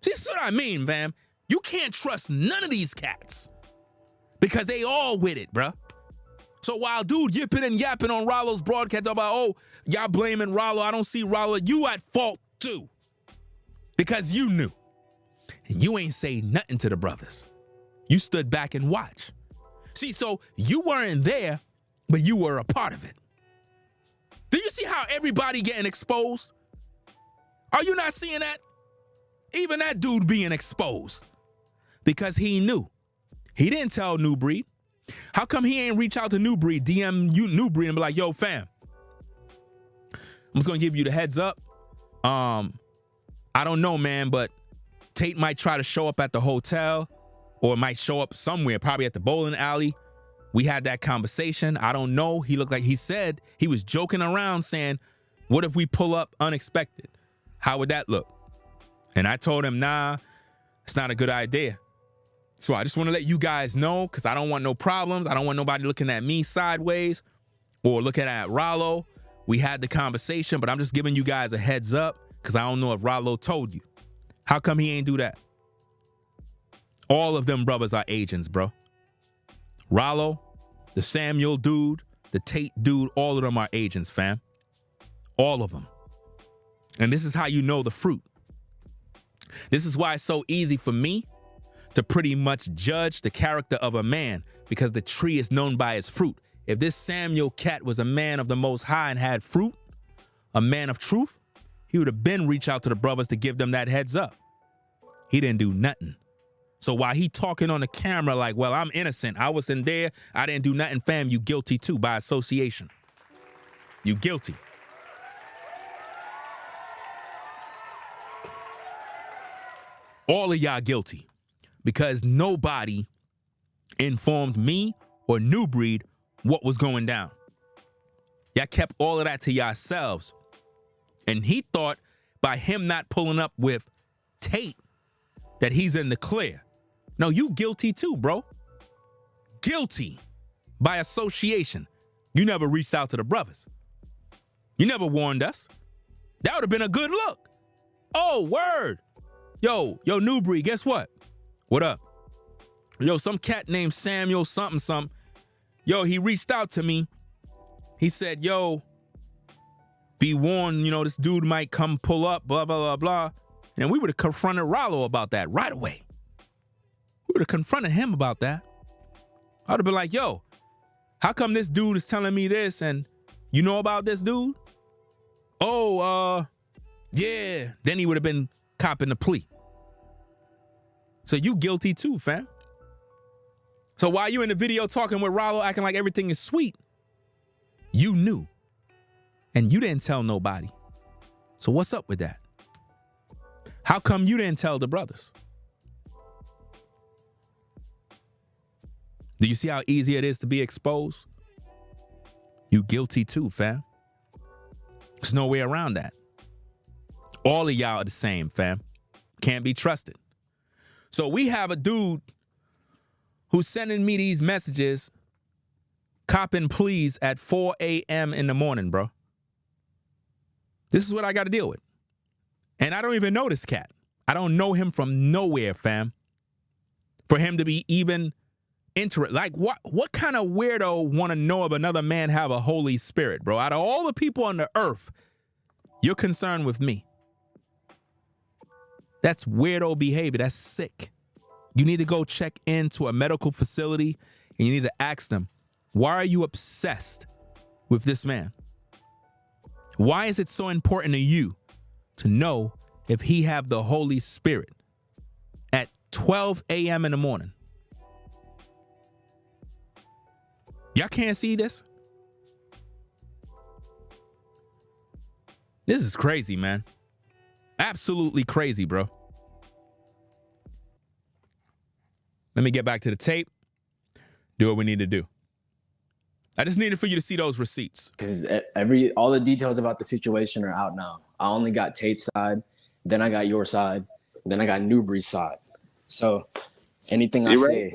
See, this is what I mean, fam. You can't trust none of these cats because they all with it, bruh. So while dude yipping and yapping on Ralo's broadcast about, oh, y'all blaming Ralo, I don't see Ralo, you at fault too. Because you knew. And you ain't say nothing to the brothers. You stood back and watched. See, so you weren't there, but you were a part of it. Do you see how everybody getting exposed? Are you not seeing that? Even that dude being exposed. Because he knew. He didn't tell Nubreed. How come he ain't reach out to Nubreed, DM you Nubreed and be like, yo, fam, I'm just gonna give you the heads up. I don't know, man, but Tate might try to show up at the hotel or might show up somewhere, probably at the bowling alley. We had that conversation. I don't know. He looked like he said he was joking around saying, what if we pull up unexpected? How would that look? And I told him, nah, it's not a good idea. So I just want to let you guys know because I don't want no problems. I don't want nobody looking at me sideways or looking at Ralo. We had the conversation, but I'm just giving you guys a heads up because I don't know if Ralo told you. How come he ain't do that? All of them brothers are agents, bro. Ralo, the Samuel dude, the Tate dude, all of them are agents, fam. All of them. And this is how you know the fruit. This is why it's so easy for me to pretty much judge the character of a man because the tree is known by its fruit. If this Samuel cat was a man of the Most High and had fruit, a man of truth, he would have been reach out to the brothers to give them that heads up. He didn't do nothing. So while he talking on the camera like, well, I'm innocent, I wasn't there, I didn't do nothing, fam, you guilty too by association. You guilty. All of y'all guilty. Because nobody informed me or Nubreed what was going down. Y'all kept all of that to yourselves. And he thought by him not pulling up with Tate that he's in the clear. No, you guilty too, bro. Guilty by association. You never reached out to the brothers. You never warned us. That would have been a good look. Oh, word. Yo, Nubreed, guess what? What up? Yo, some cat named Samuel something. Yo, he reached out to me. He said, yo, be warned, you know, this dude might come pull up, blah, blah, blah, blah. And we would have confronted Ralo about that right away. We would have confronted him about that. I would have been like, yo, how come this dude is telling me this and you know about this dude? Oh, yeah. Then he would have been copping the plea. So you guilty too, fam. So while you in the video talking with Ralo, acting like everything is sweet, you knew. And you didn't tell nobody. So what's up with that? How come you didn't tell the brothers? Do you see how easy it is to be exposed? You guilty too, fam. There's no way around that. All of y'all are the same, fam. Can't be trusted. So we have a dude who's sending me these messages, copping pleas at 4 a.m. in the morning, bro. This is what I got to deal with. And I don't even know this cat. I don't know him from nowhere, fam. For him to be even interested. Like, what kind of weirdo want to know if another man have a Holy Spirit, bro? Out of all the people on the earth, you're concerned with me. That's weirdo behavior. That's sick. You need to go check into a medical facility and you need to ask them, why are you obsessed with this man? Why is it so important to you to know if he have the Holy Spirit at 12 a.m. in the morning? Y'all can't see this? This is crazy, man. Absolutely crazy, bro. Let me get back to the tape. Do what we need to do. I just needed for you to see those receipts. Because all the details about the situation are out now. I only got Tate's side, then I got your side, then I got Nubreed's side. So anything I say,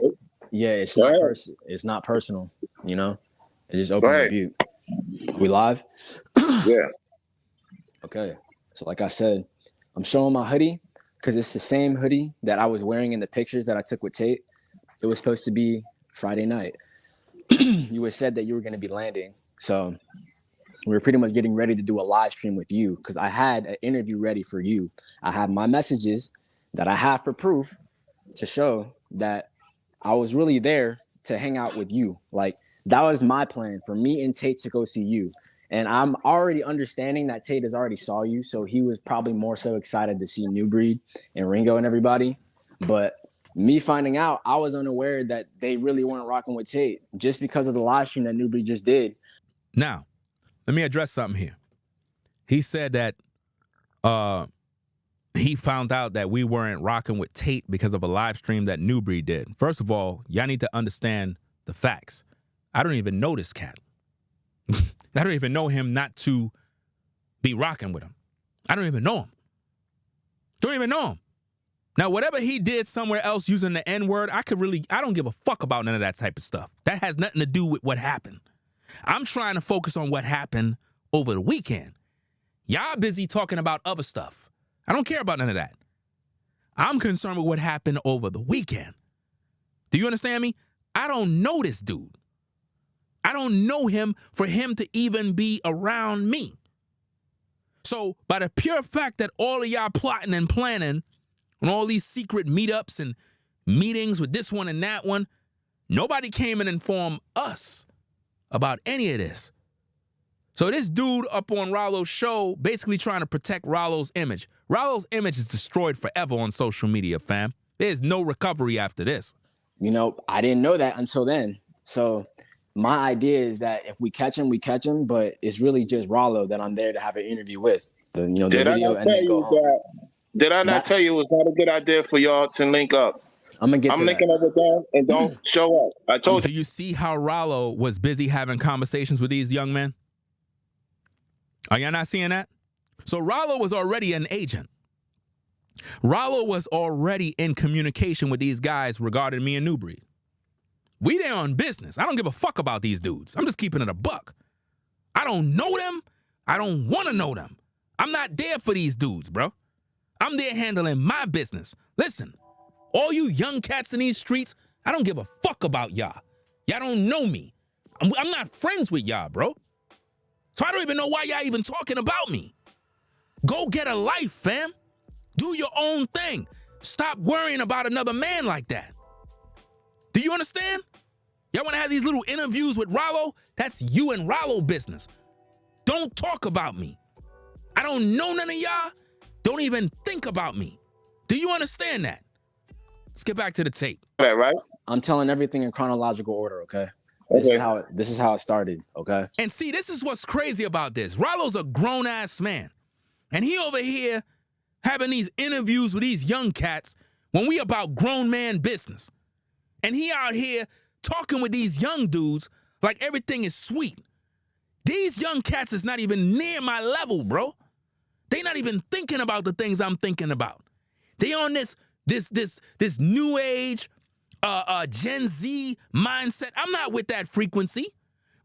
yeah, it's not it's not personal, you know? It's just open rebuke. We live? Yeah. Okay. So like I said, I'm showing my hoodie because it's the same hoodie that I was wearing in the pictures that I took with Tate. It was supposed to be Friday night. You had said that you were going to be landing. So we were pretty much getting ready to do a live stream with you because I had an interview ready for you. I have my messages that I have for proof to show that I was really there to hang out with you. Like, that was my plan, for me and Tate to go see you. And I'm already understanding that Tate has already saw you, so he was probably more so excited to see Nubreed and Ringo and everybody. But me finding out, I was unaware that they really weren't rocking with Tate just because of the live stream that Nubreed just did. Now, let me address something here. He said that he found out that we weren't rocking with Tate because of a live stream that Nubreed did. First of all, y'all need to understand the facts. I don't even know this cat. I don't even know him not to be rocking with him. I don't even know him. Don't even know him. Now, whatever he did somewhere else using the N-word, I don't give a fuck about none of that type of stuff. That has nothing to do with what happened. I'm trying to focus on what happened over the weekend. Y'all busy talking about other stuff. I don't care about none of that. I'm concerned with what happened over the weekend. Do you understand me? I don't know this dude. I don't know him for him to even be around me. So by the pure fact that all of y'all plotting and planning on all these secret meetups and meetings with this one and that one, nobody came and informed us about any of this. So this dude up on Ralo's show basically trying to protect Ralo's image. Ralo's image is destroyed forever on social media, fam. There's no recovery after this. You know, I didn't know that until then. So my idea is that if we catch him, we catch him, but it's really just Ralo that I'm there to have an interview with. The video and then go home. Did I not tell you it was not a good idea for y'all to link up? I'm linking up with them and don't show up. I told you. So you see how Ralo was busy having conversations with these young men? Are y'all not seeing that? So Ralo was already an agent. Ralo was already in communication with these guys regarding me and Nubreed. We there on business. I don't give a fuck about these dudes. I'm just keeping it a buck. I don't know them. I don't want to know them. I'm not there for these dudes, bro. I'm there handling my business. Listen, all you young cats in these streets, I don't give a fuck about y'all. Y'all don't know me. I'm not friends with y'all, bro. So I don't even know why y'all even talking about me. Go get a life, fam. Do your own thing. Stop worrying about another man like that. Do you understand? Y'all want to have these little interviews with Ralo? That's you and Ralo business. Don't talk about me. I don't know none of y'all. Don't even think about me. Do you understand that? Let's get back to the tape. Right? I'm telling everything in chronological order, okay? This is how it started, okay? And see, this is what's crazy about this. Ralo's a grown-ass man. And he over here having these interviews with these young cats when we about grown man business. And he out here talking with these young dudes like everything is sweet. These young cats is not even near my level, bro. They not even thinking about the things I'm thinking about. They on this new age, Gen Z mindset. I'm not with that frequency.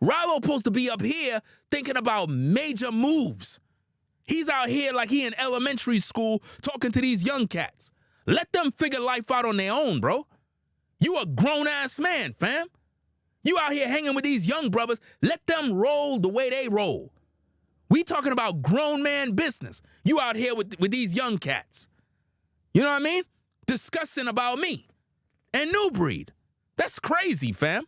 Ralo supposed to be up here thinking about major moves. He's out here like he in elementary school talking to these young cats. Let them figure life out on their own, bro. You a grown-ass man, fam. You out here hanging with these young brothers. Let them roll the way they roll. We talking about grown man business. You out here with these young cats. You know what I mean? Discussing about me and Nubreed. That's crazy, fam.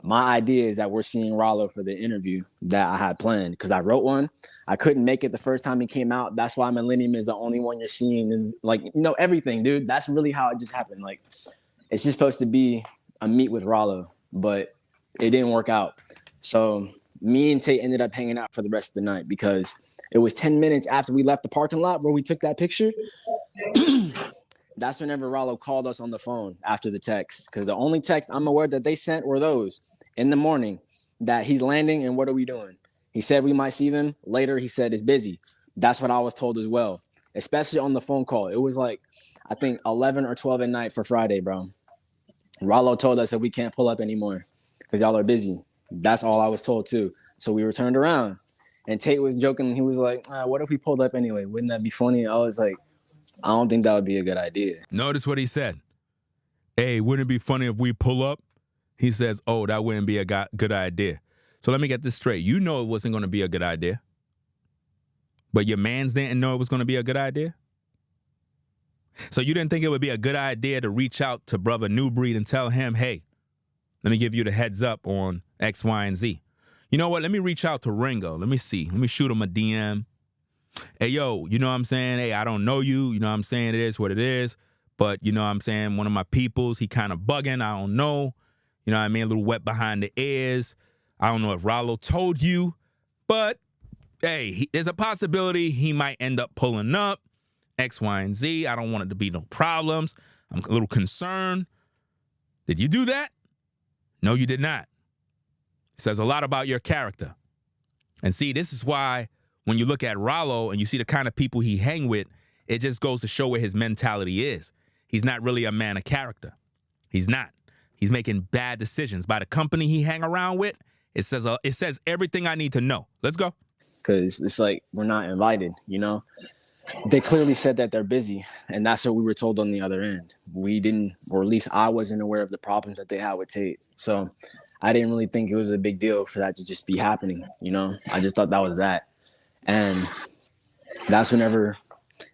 My idea is that we're seeing Ralo for the interview that I had planned because I wrote one. I couldn't make it the first time he came out. That's why Millennium is the only one you're seeing. And like, you know, everything, dude. That's really how it just happened. Like, it's just supposed to be a meet with Ralo, but it didn't work out. So me and Tate ended up hanging out for the rest of the night because it was 10 minutes after we left the parking lot where we took that picture. That's whenever Ralo called us on the phone after the text. Because the only text I'm aware that they sent were those in the morning that he's landing and what are we doing? He said we might see them. Later, he said it's busy. That's what I was told as well, especially on the phone call. It was like, I think 11 or 12 at night for Friday, bro. Ralo told us that we can't pull up anymore because y'all are busy. That's all I was told too. So we returned around and Tate was joking. He was like, what if we pulled up anyway? Wouldn't that be funny? I was like, I don't think that would be a good idea. Notice what he said. Hey, wouldn't it be funny if we pull up? He says, oh, that wouldn't be a good idea. So let me get this straight. You know it wasn't going to be a good idea. But your mans didn't know it was going to be a good idea? So you didn't think it would be a good idea to reach out to brother Nubreed and tell him, hey, let me give you the heads up on X, Y, and Z. You know what? Let me reach out to Ringo. Let me see. Let me shoot him a DM. Hey, yo, you know what I'm saying? Hey, I don't know you. You know what I'm saying? It is what it is. But, you know what I'm saying? One of my peoples, he kind of bugging. I don't know. You know what I mean? A little wet behind the ears. I don't know if Ralo told you. But, hey, there's a possibility he might end up pulling up. X, Y, and Z. I don't want it to be no problems. I'm a little concerned. Did you do that? No, you did not. It says a lot about your character. And see, this is why when you look at Ralo and you see the kind of people he hang with, it just goes to show where his mentality is. He's not really a man of character. He's not. He's making bad decisions. By the company he hang around with, it says everything I need to know. Let's go. Because it's like we're not invited, you know? They clearly said that they're busy, and that's what we were told on the other end. We didn't, or at least I wasn't aware of the problems that they had with Tate. So I didn't really think it was a big deal for that to just be happening, you know? I just thought that was that. And that's whenever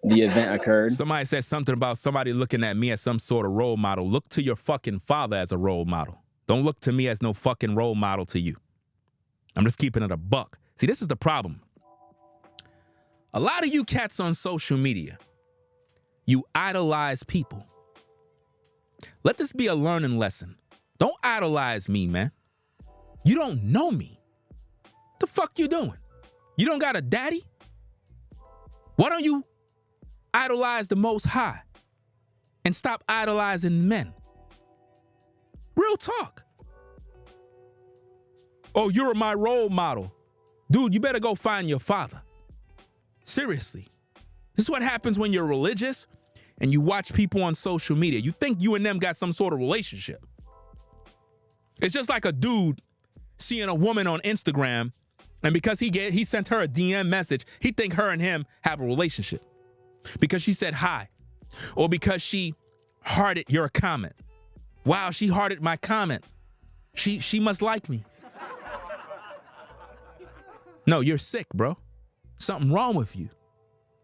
the event occurred. Somebody said something about somebody looking at me as some sort of role model. Look to your fucking father as a role model. Don't look to me as no fucking role model to you. I'm just keeping it a buck. See, this is the problem. A lot of you cats on social media, you idolize people. Let this be a learning lesson. Don't idolize me, man. You don't know me. What the fuck you doing? You don't got a daddy? Why don't you idolize the Most High and stop idolizing men? Real talk. Oh, you're my role model. Dude, you better go find your father. Seriously. This is what happens when you're religious and you watch people on social media. You think you and them got some sort of relationship. It's just like a dude seeing a woman on Instagram, and because he sent her a DM message, he think her and him have a relationship. Because she said hi. Or because she hearted your comment. Wow, she hearted my comment. She must like me. No, you're sick, bro. Something wrong with you.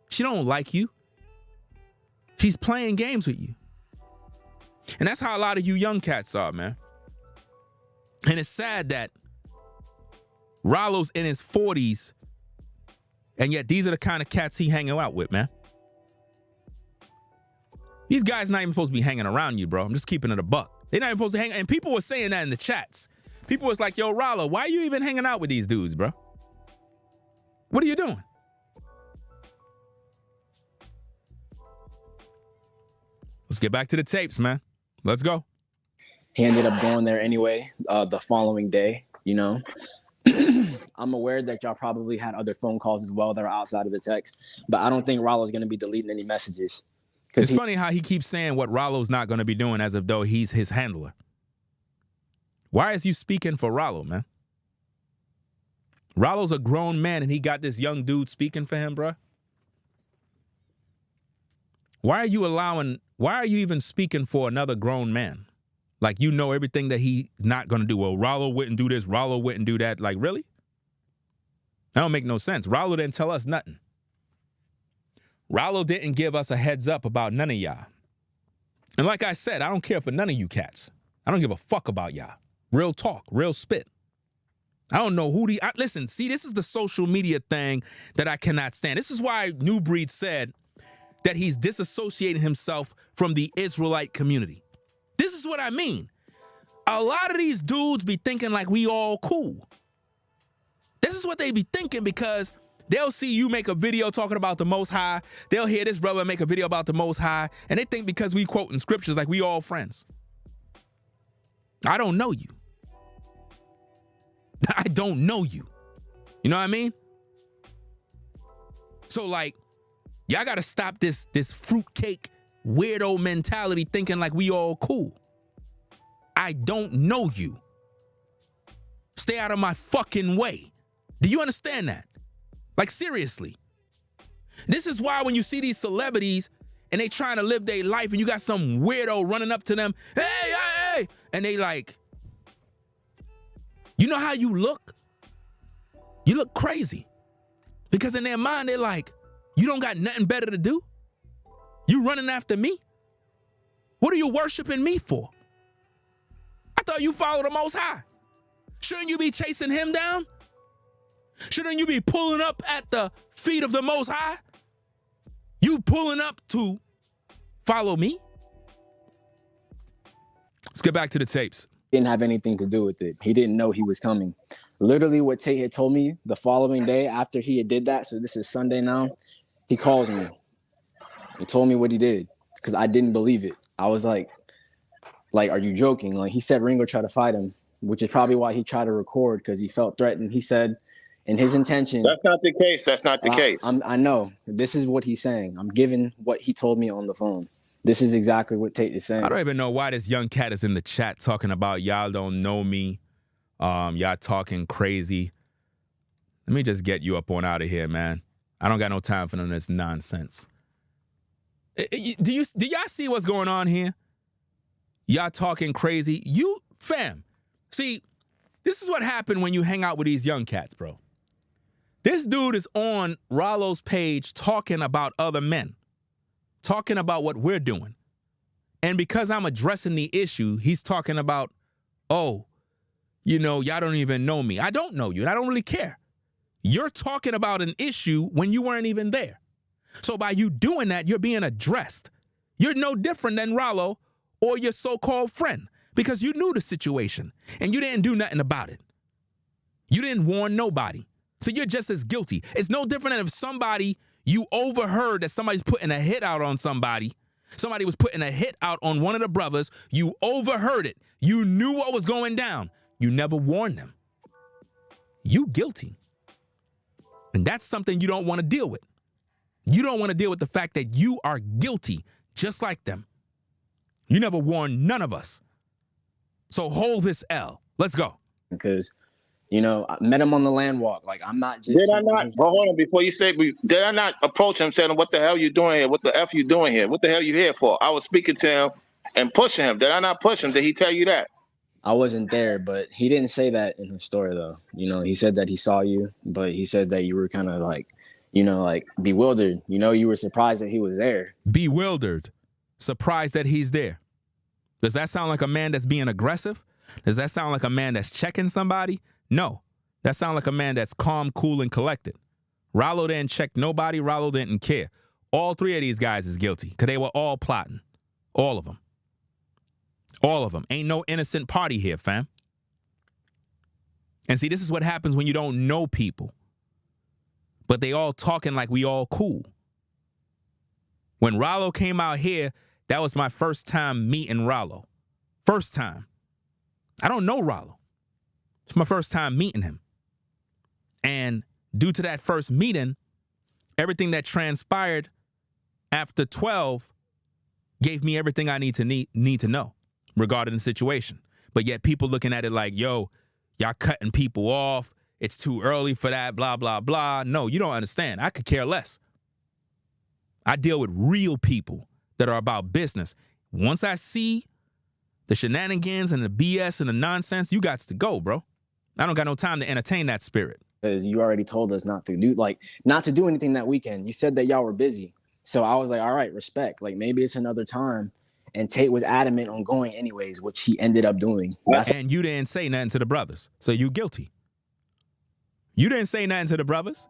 She don't like you. She's playing games with you. And that's how a lot of you young cats are, man. And it's sad that Ralo's in his 40s, and yet these are the kind of cats he hanging out with, man. These guys not even supposed to be hanging around you, bro. I'm just keeping it a buck. They're not even supposed to hang. And people were saying that in the chats. People was like, yo, Ralo, why are you even hanging out with these dudes, bro? What are you doing? Let's get back to the tapes, man. Let's go. He ended up going there anyway the following day, you know. I'm aware that y'all probably had other phone calls as well that are outside of the text, but I don't think Ralo's going to be deleting any messages. It's funny how he keeps saying what Ralo's not going to be doing as if though he's his handler. Why is you speaking for Ralo, man? Ralo's a grown man and he got this young dude speaking for him, bro. Why are you even speaking for another grown man? Like, you know everything that he's not going to do. Well, Ralo wouldn't do this. Ralo wouldn't do that. Like, really? That don't make no sense. Ralo didn't tell us nothing. Ralo didn't give us a heads up about none of y'all. And like I said, I don't care for none of you cats. I don't give a fuck about y'all. Real talk, real spit. I don't know who listen, see, this is the social media thing that I cannot stand. This is why Nubreed said that he's disassociating himself from the Israelite community. This is what I mean. A lot of these dudes be thinking like we all cool. This is what they be thinking, because they'll see you make a video talking about the Most High. They'll hear this brother make a video about the Most High, and they think because we quoting scriptures like we all friends. I don't know you. I don't know you. You know what I mean? So like, y'all gotta stop this fruitcake weirdo mentality thinking like we all cool. I don't know you. Stay out of my fucking way. Do you understand that? Like, seriously. This is why when you see these celebrities and they trying to live their life and you got some weirdo running up to them, hey, hey, hey, and they like, you know how you look? You look crazy. Because in their mind, they're like, you don't got nothing better to do? You running after me? What are you worshiping me for? I thought you followed the Most High. Shouldn't you be chasing him down? Shouldn't you be pulling up at the feet of the Most High? You pulling up to follow me? Let's get back to the tapes. Didn't have anything to do with it. He didn't know he was coming. Literally what Tate had told me the following day after he had did that, so this is Sunday now, he calls me. He told me what he did because I didn't believe it. I was like, are you joking? Like, he said Ringo tried to fight him, which is probably why he tried to record, because he felt threatened. He said in his intention. That's not the case. That's not the case. I know. This is what he's saying. I'm giving what he told me on the phone. This is exactly what Tate is saying. I don't even know why this young cat is in the chat talking about y'all don't know me. Y'all talking crazy. Let me just get you up on out of here, man. I don't got no time for none of this nonsense. Do y'all see what's going on here? Y'all talking crazy. You, fam. See, this is what happened when you hang out with these young cats, bro. This dude is on Ralo's page talking about other men. Talking about what we're doing. And because I'm addressing the issue, he's talking about, oh, you know, y'all don't even know me. I don't know you, and I don't really care. You're talking about an issue when you weren't even there. So by you doing that, you're being addressed. You're no different than Ralo or your so-called friend, because you knew the situation and you didn't do nothing about it. You didn't warn nobody. So you're just as guilty. It's no different than if somebody, you overheard that somebody's putting a hit out on somebody. Somebody was putting a hit out on one of the brothers. You overheard it. You knew what was going down. You never warned them. You guilty. And that's something you don't want to deal with. You don't want to deal with the fact that you are guilty, just like them. You never warned none of us. So hold this L. Let's go. Because, you know, I met him on the land walk. Like, I'm not just... Did I not, hold on, before you say, did I not approach him saying, what the hell you doing here? What the F you doing here? What the hell you here for? I was speaking to him and pushing him. Did I not push him? Did he tell you that? I wasn't there, but he didn't say that in his story, though. You know, he said that he saw you, but he said that you were kind of like, you know, like bewildered. You know, you were surprised that he was there. Bewildered. Surprised that he's there. Does that sound like a man that's being aggressive? Does that sound like a man that's checking somebody? No. That sounds like a man that's calm, cool, and collected. Ralo didn't check nobody. Ralo didn't care. All three of these guys is guilty because they were all plotting. All of them. All of them. Ain't no innocent party here, fam. And see, this is what happens when you don't know people. But they all talking like we all cool. When Ralo came out here, that was my first time meeting Ralo. First time. I don't know Ralo. It's my first time meeting him. And due to that first meeting, everything that transpired after 12 gave me everything I need to know regarding the situation. But yet people looking at it like, yo, y'all cutting people off. It's too early for that, blah, blah, blah. No, you don't understand. I could care less. I deal with real people that are about business. Once I see the shenanigans and the BS and the nonsense, you got to go, bro. I don't got no time to entertain that spirit. Because you already told us not to do anything that weekend. You said that y'all were busy. So I was like, all right, respect. Like, maybe it's another time. And Tate was adamant on going anyways, which he ended up doing. And you didn't say nothing to the brothers, so you guilty. You didn't say nothing to the brothers.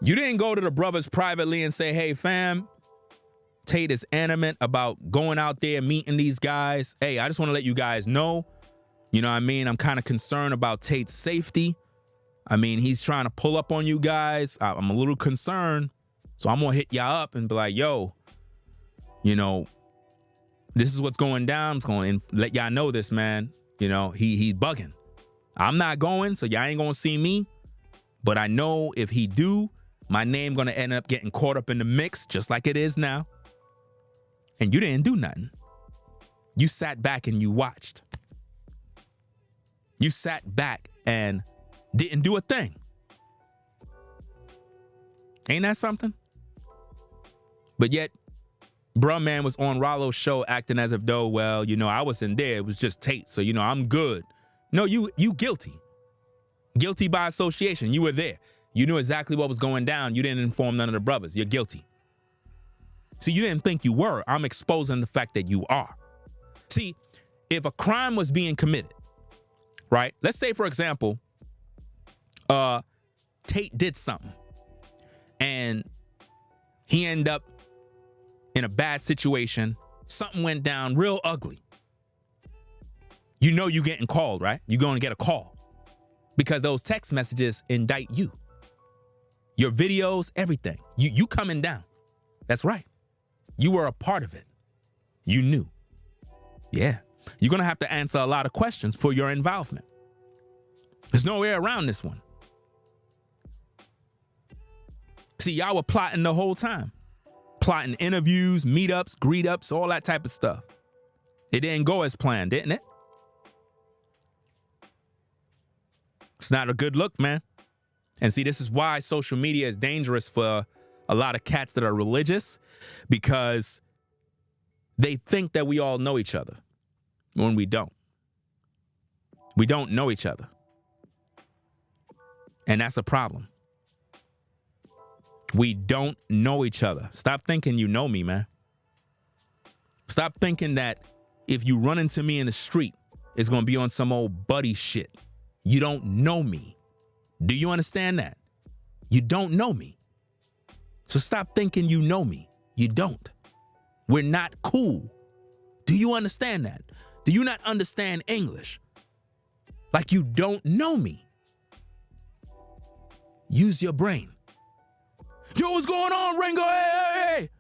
You didn't go to the brothers privately and say, hey, fam, Tate is adamant about going out there, meeting these guys. Hey, I just want to let you guys know, you know what I mean? I'm kind of concerned about Tate's safety. I mean, he's trying to pull up on you guys. I'm a little concerned. So I'm going to hit y'all up and be like, yo, you know, this is what's going down. I'm going to let y'all know this, man. You know, he's bugging. I'm not going, so y'all ain't going to see me. But I know if he do, my name going to end up getting caught up in the mix, just like it is now. And you didn't do nothing. You sat back and you watched. You sat back and didn't do a thing. Ain't that something? But yet, bruh man was on Ralo's show acting as if though, well, you know, I wasn't there. It was just Tate. So, you know, I'm good. No, you guilty. Guilty by association. You were there. You knew exactly what was going down. You didn't inform none of the brothers. You're guilty. See, you didn't think you were. I'm exposing the fact that you are. See, if a crime was being committed, right? Let's say, for example, Tate did something and he ended up in a bad situation. Something went down real ugly. You know you're getting called, right? You're going to get a call because those text messages indict you. Your videos, everything. You coming down. That's right. You were a part of it. You knew. Yeah. You're going to have to answer a lot of questions for your involvement. There's no way around this one. See, y'all were plotting the whole time. Plotting interviews, meetups, greet-ups, all that type of stuff. It didn't go as planned, didn't it? It's not a good look, man. And see, this is why social media is dangerous for a lot of cats that are religious, because they think that we all know each other when we don't. We don't know each other. And that's a problem. We don't know each other. Stop thinking you know me, man. Stop thinking that if you run into me in the street, it's going to be on some old buddy shit. You don't know me. Do you understand that? You don't know me. So stop thinking you know me. You don't. We're not cool. Do you understand that? Do you not understand English? Like you don't know me. Use your brain. Yo, what's going on, Ringo? Hey.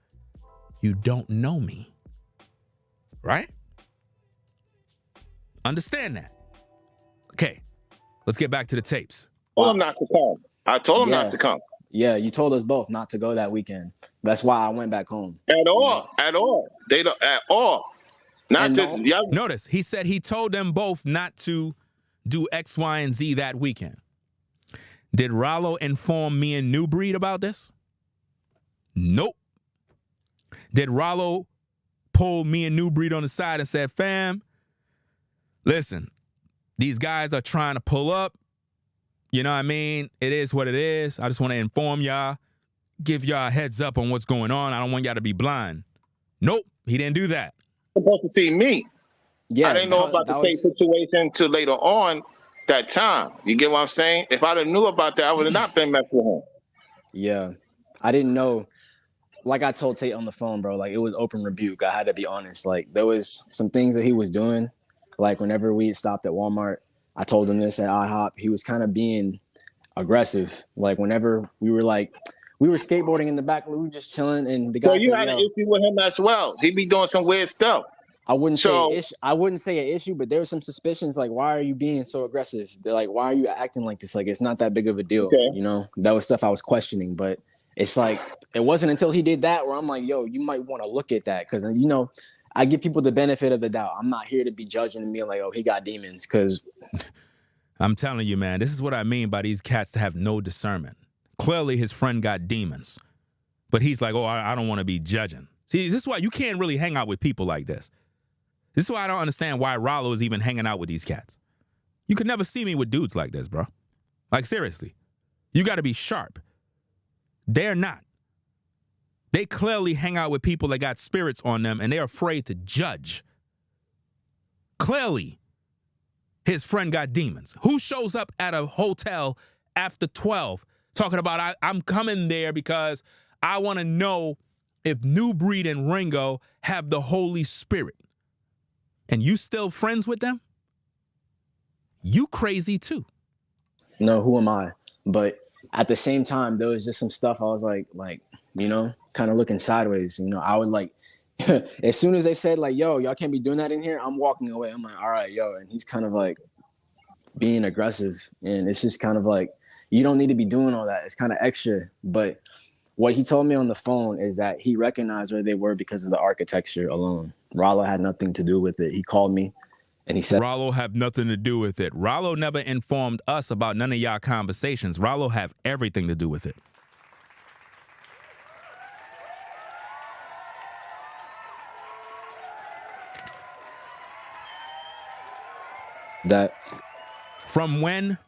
You don't know me. Right? Understand that. Okay. Let's get back to the tapes. I told him not to come. I told him not to come. Yeah, you told us both not to go that weekend. That's why I went back home. At all. At all. They don't at all. Not And just no. Notice, he said he told them both not to do X, Y, and Z that weekend. Did Ralo inform me and Nubreed about this? Nope. Did Ralo pull me and Nubreed on the side and said, fam, listen, these guys are trying to pull up. You know what I mean? It is what it is. I just want to inform y'all, give y'all a heads up on what's going on. I don't want y'all to be blind. Nope, he didn't do that. Supposed to see me. Yeah, I didn't know about the Tate situation until later on that time. You get what I'm saying? If I'd have knew about that, I would have not been messing with him. Yeah, I didn't know. Like I told Tate on the phone, bro, like it was open rebuke. I had to be honest. Like there was some things that he was doing. Like whenever we stopped at Walmart, I told him this at IHOP. He was kind of being aggressive. Like whenever we were skateboarding in the back, we were just chilling, and the guy. So you said, had an issue with him as well. He be doing some weird stuff. I wouldn't say an issue, but there were some suspicions. Like, why are you being so aggressive? They're like, why are you acting like this? Like, it's not that big of a deal. Okay. You know, that was stuff I was questioning. But it's like it wasn't until he did that where I'm like, yo, you might want to look at that, because you know, I give people the benefit of the doubt. I'm not here to be judging and being like, oh, he got demons, because I'm telling you, man, this is what I mean by these cats to have no discernment. Clearly, his friend got demons, but he's like, oh, I don't want to be judging. See, this is why you can't really hang out with people like this. This is why I don't understand why Ralo is even hanging out with these cats. You could never see me with dudes like this, bro. Like, seriously. You got to be sharp. They're not. They clearly hang out with people that got spirits on them and they're afraid to judge. Clearly, his friend got demons. Who shows up at a hotel after 12 talking about, I'm coming there because I want to know if Nubreed and Ringo have the Holy Spirit? And you still friends with them? You crazy too. No, who am I? But at the same time, there was just some stuff I was like, you know, kind of looking sideways. You know, I would like, as soon as they said like, yo, y'all can't be doing that in here, I'm walking away. I'm like, all right, yo. And he's kind of like being aggressive. And it's just kind of like, you don't need to be doing all that. It's kind of extra. But what he told me on the phone is that he recognized where they were because of the architecture alone. Ralo had nothing to do with it. He called me and he said, Ralo have nothing to do with it. Ralo never informed us about none of y'all conversations. Ralo have everything to do with it. that. From when,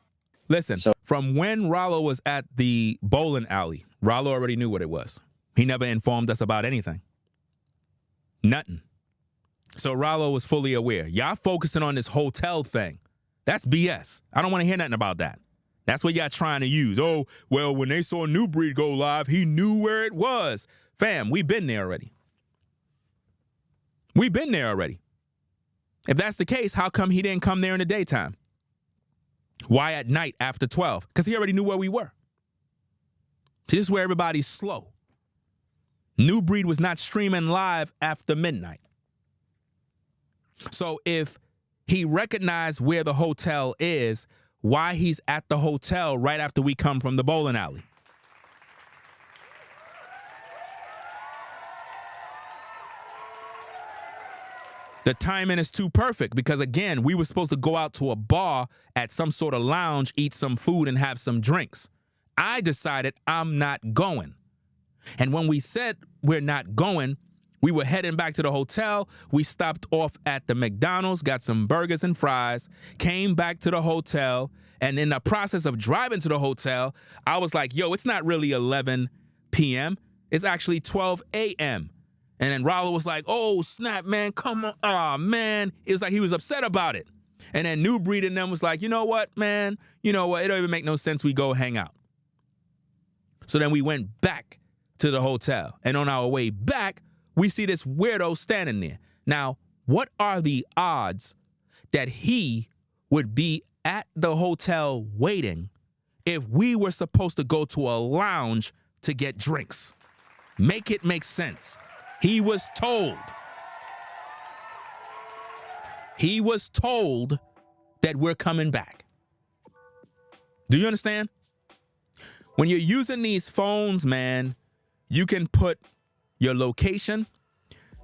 listen, from when Ralo was at the bowling alley, Ralo already knew what it was. He never informed us about anything. Nothing. So Ralo was fully aware. Y'all focusing on this hotel thing. That's BS. I don't want to hear nothing about that. That's what y'all trying to use. Oh, well, when they saw Nubreed go live, he knew where it was. Fam, we've been there already. We've been there already. If that's the case, how come he didn't come there in the daytime? Why at night after 12? Because he already knew where we were. See, this is where everybody's slow. Nubreed was not streaming live after midnight. So if he recognized where the hotel is, why he's at the hotel right after we come from the bowling alley? The timing is too perfect because, again, we were supposed to go out to a bar at some sort of lounge, eat some food, and have some drinks. I decided I'm not going. And when we said we're not going, we were heading back to the hotel. We stopped off at the McDonald's, got some burgers and fries, came back to the hotel. And in the process of driving to the hotel, I was like, yo, it's not really 11 p.m. It's actually 12 a.m. And then Ralo was like, oh, snap, man, come on. Aw, man. It was like he was upset about it. And then Nubreed and them was like, you know what, man? You know what? It don't even make no sense. We go hang out. So then we went back to the hotel. And on our way back, we see this weirdo standing there. Now, what are the odds that he would be at the hotel waiting if we were supposed to go to a lounge to get drinks? Make it make sense. He was told. He was told that we're coming back. Do you understand? When you're using these phones, man, you can put your location,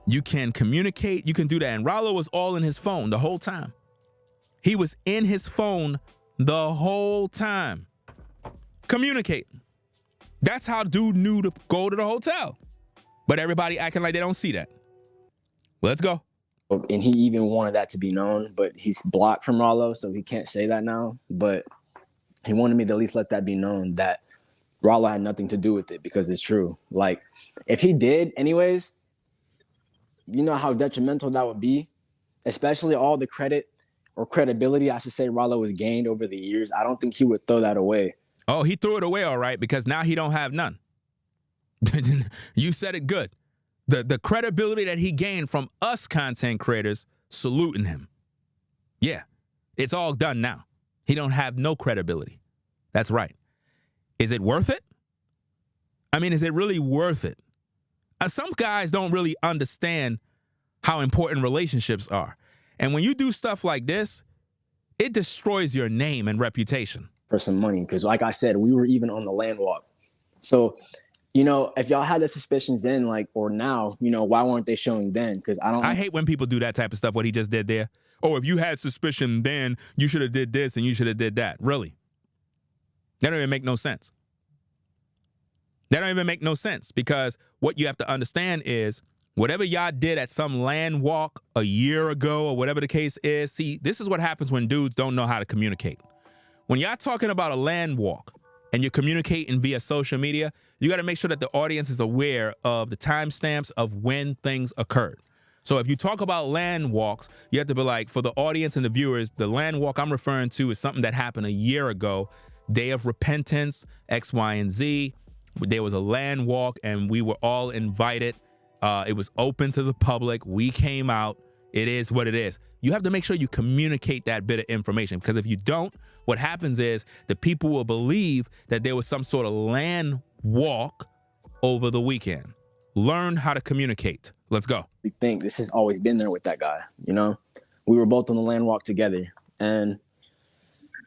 you can communicate, you can do that. And Ralo was all in his phone the whole time. He was in his phone the whole time, communicating. That's how dude knew to go to the hotel. But everybody acting like they don't see that. Let's go. And he even wanted that to be known, but he's blocked from Ralo, so he can't say that now. But he wanted me to at least let that be known that Ralo had nothing to do with it because it's true. Like, if he did anyways, you know how detrimental that would be, especially all the credit or credibility, I should say, Ralo has gained over the years. I don't think he would throw that away. Oh, he threw it away, all right, because now he don't have none. You said it good. The credibility that he gained from us content creators saluting him. Yeah, it's all done now. He don't have no credibility. That's right. Is it worth it? I mean, is it really worth it? Some guys don't really understand how important relationships are. And when you do stuff like this, it destroys your name and reputation. For some money, because like I said, we were even on the land walk. So, you know, if y'all had the suspicions then, like, or now, you know, why weren't they showing then? Because I hate when people do that type of stuff, what he just did there. Oh, if you had suspicion then, you should have did this and you should have did that. Really? That don't even make no sense. That don't even make no sense, because what you have to understand is whatever y'all did at some land walk a year ago or whatever the case is, see, this is what happens when dudes don't know how to communicate. When y'all talking about a land walk and you're communicating via social media, You got to make sure that the audience is aware of the timestamps of when things occurred. So if you talk about land walks, you have to be like, for the audience and the viewers, the land walk I'm referring to is something that happened a year ago. Day of repentance, X, Y, and Z. There was a land walk and we were all invited. It was open to the public. We came out. It is what it is. You have to make sure you communicate that bit of information, because if you don't, what happens is the people will believe that there was some sort of land walk over the weekend. Learn how to communicate. Let's go. We think this has always been there with that guy. You know, we were both on the land walk together, and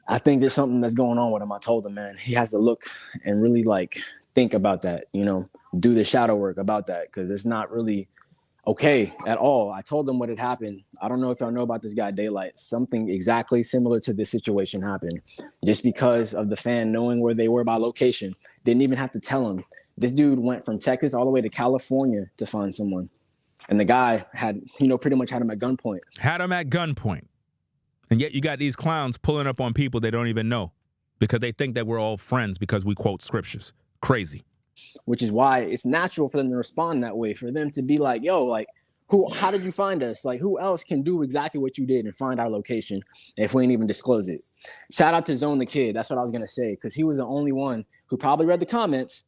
I think there's something that's going on with him. I told him, man, he has to look and really like think about that, you know, do the shadow work about that, because it's not really okay at all. I told him what had happened. I don't know if y'all know about this guy, Daylight. Something exactly similar to this situation happened. Just because of the fan knowing where they were by location, didn't even have to tell him. This dude went from Texas all the way to California to find someone. And the guy had, you know, pretty much had him at gunpoint. Had him at gunpoint. And yet you got these clowns pulling up on people they don't even know because they think that we're all friends because we quote scriptures. Crazy. Which is why it's natural for them to respond that way, for them to be like, yo, like, how did you find us? Like, who else can do exactly what you did and find our location if we ain't even disclose it? Shout out to Zone the Kid. That's what I was going to say, because he was the only one who probably read the comments.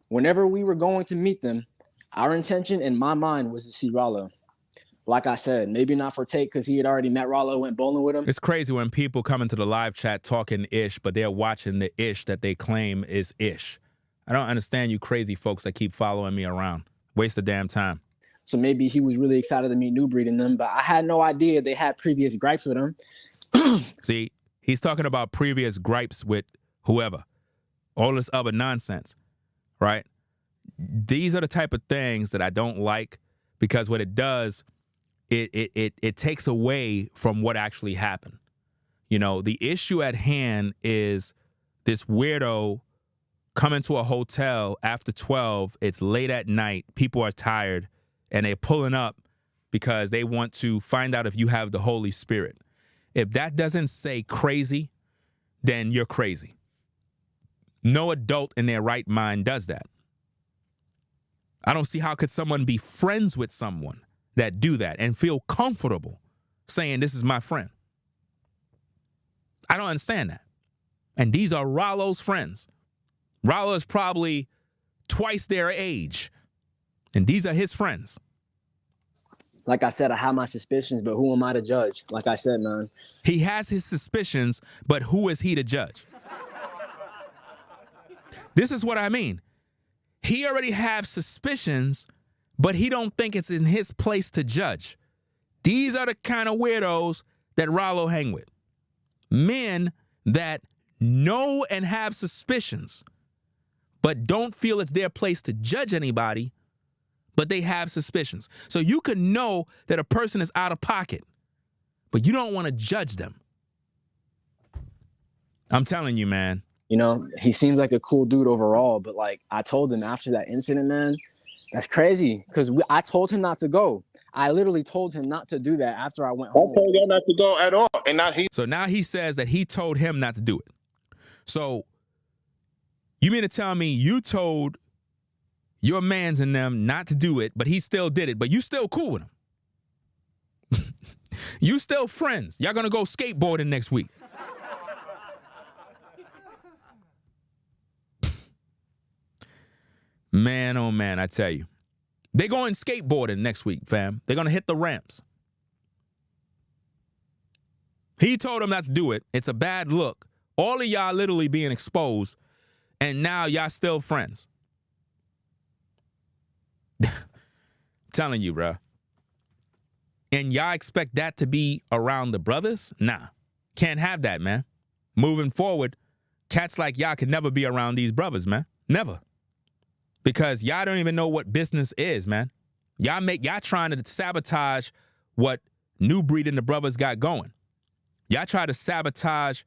Whenever we were going to meet them, our intention in my mind was to see Ralo. Like I said, maybe not for Tate because he had already met Ralo, went bowling with him. It's crazy when people come into the live chat talking ish, but they're watching the ish that they claim is ish. I don't understand you crazy folks that keep following me around. Waste of damn time. So maybe he was really excited to meet Nubreed and them, but I had no idea they had previous gripes with him. See, he's talking about previous gripes with whoever. All this other nonsense, right? These are the type of things that I don't like, because what it does, it takes away from what actually happened. You know, the issue at hand is this weirdo coming to a hotel after 12. It's late at night. People are tired and they're pulling up because they want to find out if you have the Holy Spirit. If that doesn't say crazy, then you're crazy. No adult in their right mind does that. I don't see how could someone be friends with someone that do that and feel comfortable saying this is my friend. I don't understand that. And these are Ralo's friends. Ralo is probably twice their age, and these are his friends. Like I said, I have my suspicions, but who am I to judge? Like I said, man. He has his suspicions, but who is he to judge? This is what I mean. He already has suspicions, but he don't think it's in his place to judge. These are the kind of weirdos that Ralo hang with. Men that know and have suspicions, but don't feel it's their place to judge anybody, but they have suspicions. So you can know that a person is out of pocket, but you don't want to judge them. I'm telling you, man. You know, he seems like a cool dude overall, but like I told him after that incident, man, that's crazy, because I told him not to go. I literally told him not to do that after I went home. I told him not to go at all, and now he. So now he says that he told him not to do it. So you mean to tell me you told your mans and them not to do it, but he still did it, but you still cool with him? You still friends. Y'all gonna go skateboarding next week. Man, oh man, I tell you. They're going skateboarding next week, fam. They're gonna hit the ramps. He told him not to do it. It's a bad look. All of y'all literally being exposed, and now y'all still friends. Telling you, bro. And y'all expect that to be around the brothers? Nah. Can't have that, man. Moving forward, cats like y'all can never be around these brothers, man. Never. Because y'all don't even know what business is, man. Y'all trying to sabotage what Nubreed and the brothers got going. Y'all try to sabotage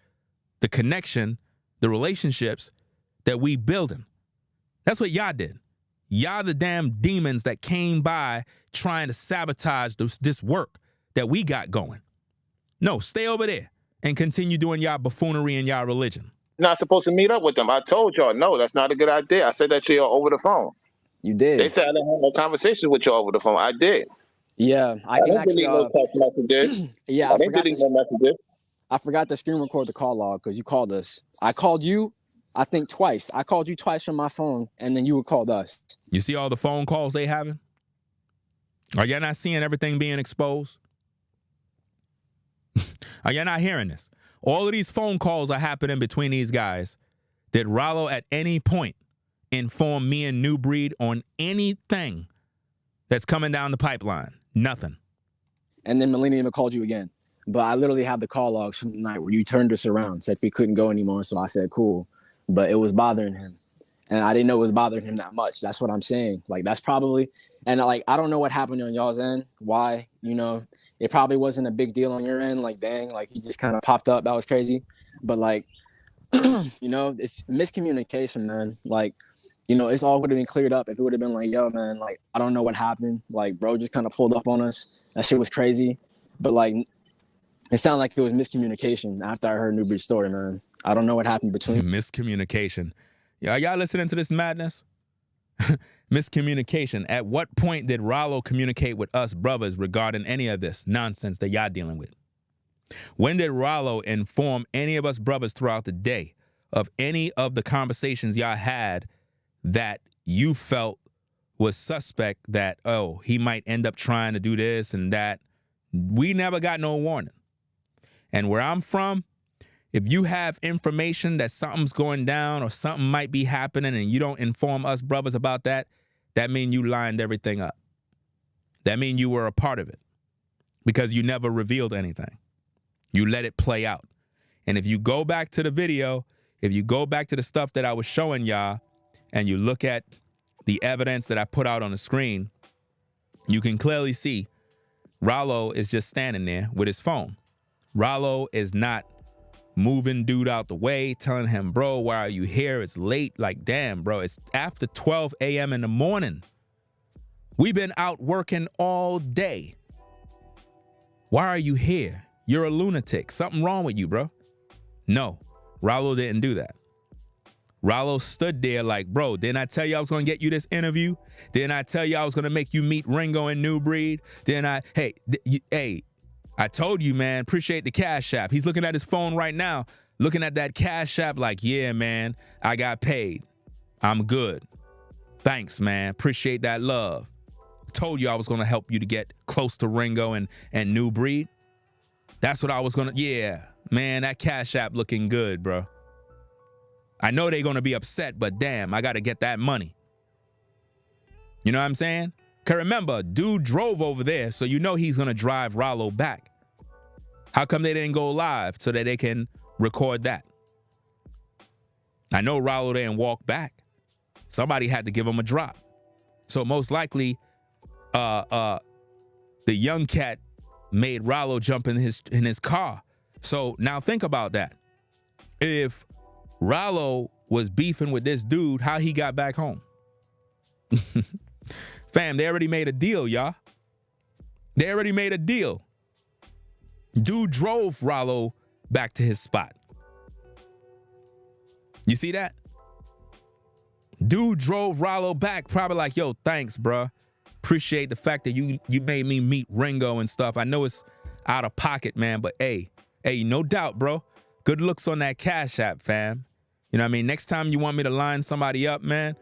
the connection, the relationships that we building. That's what y'all did. Y'all the damn demons that came by trying to sabotage this work that we got going. No, stay over there and continue doing y'all buffoonery and y'all religion. not supposed to meet up with them. I told y'all, no, that's not a good idea. I said that to y'all over the phone. You did. They said I didn't have no conversation with y'all over the phone. I did. Yeah, I can didn't actually. delete no text messages. Yeah, I didn't delete no messages. I forgot to screen record the call log because you called us. I called you, I think twice. I called you twice from my phone, and then you called us. You see all the phone calls they having? Are y'all not seeing everything being exposed? Are y'all not hearing this? All of these phone calls are happening between these guys. Did Ralo at any point inform me and Nubreed on anything that's coming down the pipeline? Nothing. And then Millennium called you again. But I literally have the call logs from the night where you turned us around, said we couldn't go anymore. So I said, cool. But it was bothering him. And I didn't know it was bothering him that much. That's what I'm saying. Like, that's probably, and like, I don't know what happened on y'all's end. Why, you know, it probably wasn't a big deal on your end. Like, dang, like he just kind of popped up. That was crazy. But like, you know, it's miscommunication, man. Like, you know, it's all would have been cleared up if it would have been like, yo, man, like, I don't know what happened. Like, bro just kind of pulled up on us. That shit was crazy. But like, it sounded like it was miscommunication after I heard Nubreed's story, man. I don't know what happened between. Miscommunication. Yeah, y'all listening to this madness? Miscommunication. At what point did Ralo communicate with us brothers regarding any of this nonsense that y'all dealing with? When did Ralo inform any of us brothers throughout the day of any of the conversations y'all had that you felt was suspect that, oh, he might end up trying to do this and that? We never got no warning. And where I'm from, if you have information that something's going down or something might be happening and you don't inform us brothers about that, that means you lined everything up. That means you were a part of it because you never revealed anything. You let it play out. And if you go back to the video, if you go back to the stuff that I was showing y'all and you look at the evidence that I put out on the screen, you can clearly see Ralo is just standing there with his phone. Ralo is not moving dude out the way, telling him, bro, why are you here? It's late. Like, damn, bro, it's after 12 a.m. in the morning. We've been out working all day. Why are you here? You're a lunatic. Something wrong with you, bro. No, Ralo didn't do that. Ralo stood there like, bro, didn't I tell you I was going to get you this interview? Didn't I tell you I was going to make you meet Ringo and Nubreed? Didn't I? Hey, I told you, man, appreciate the Cash App. He's looking at his phone right now, looking at that Cash App like, yeah, man, I got paid. I'm good. Thanks, man. Appreciate that love. Told you I was going to help you to get close to Ringo and Nubreed. That's what I was going to, yeah, man, that Cash App looking good, bro. I know they're going to be upset, but damn, I got to get that money. You know what I'm saying? Because remember, dude drove over there, so you know he's going to drive Ralo back. How come they didn't go live so that they can record that? I know Ralo didn't walk back. Somebody had to give him a drop. So most likely, the young cat made Ralo jump in his car. So now think about that. If Ralo was beefing with this dude, how he got back home? Fam, they already made a deal, y'all. They already made a deal. Dude drove Ralo back to his spot. You see that? Dude drove Ralo back, probably like, yo, thanks, bruh. Appreciate the fact that you made me meet Ringo and stuff. I know it's out of pocket, man, but hey, no doubt, bro. Good looks on that Cash App, fam. You know what I mean? Next time you want me to line somebody up, man,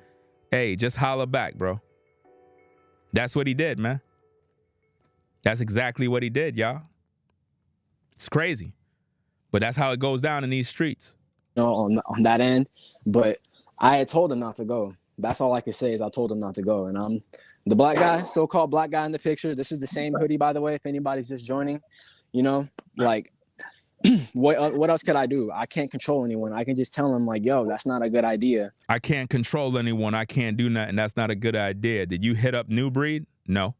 hey, just holler back, bro. That's what he did, man. That's exactly what he did, y'all. It's crazy. But that's how it goes down in these streets. No, on that end. But I had told him not to go. That's all I could say is I told him not to go. And I'm the black guy, so-called black guy in the picture. This is the same hoodie, by the way, if anybody's just joining. You know, like, what else could I do? I can't control anyone. I can just tell them, like, yo, that's not a good idea. I can't control anyone. I can't do nothing. That's not a good idea. Did you hit up Nubreed? No.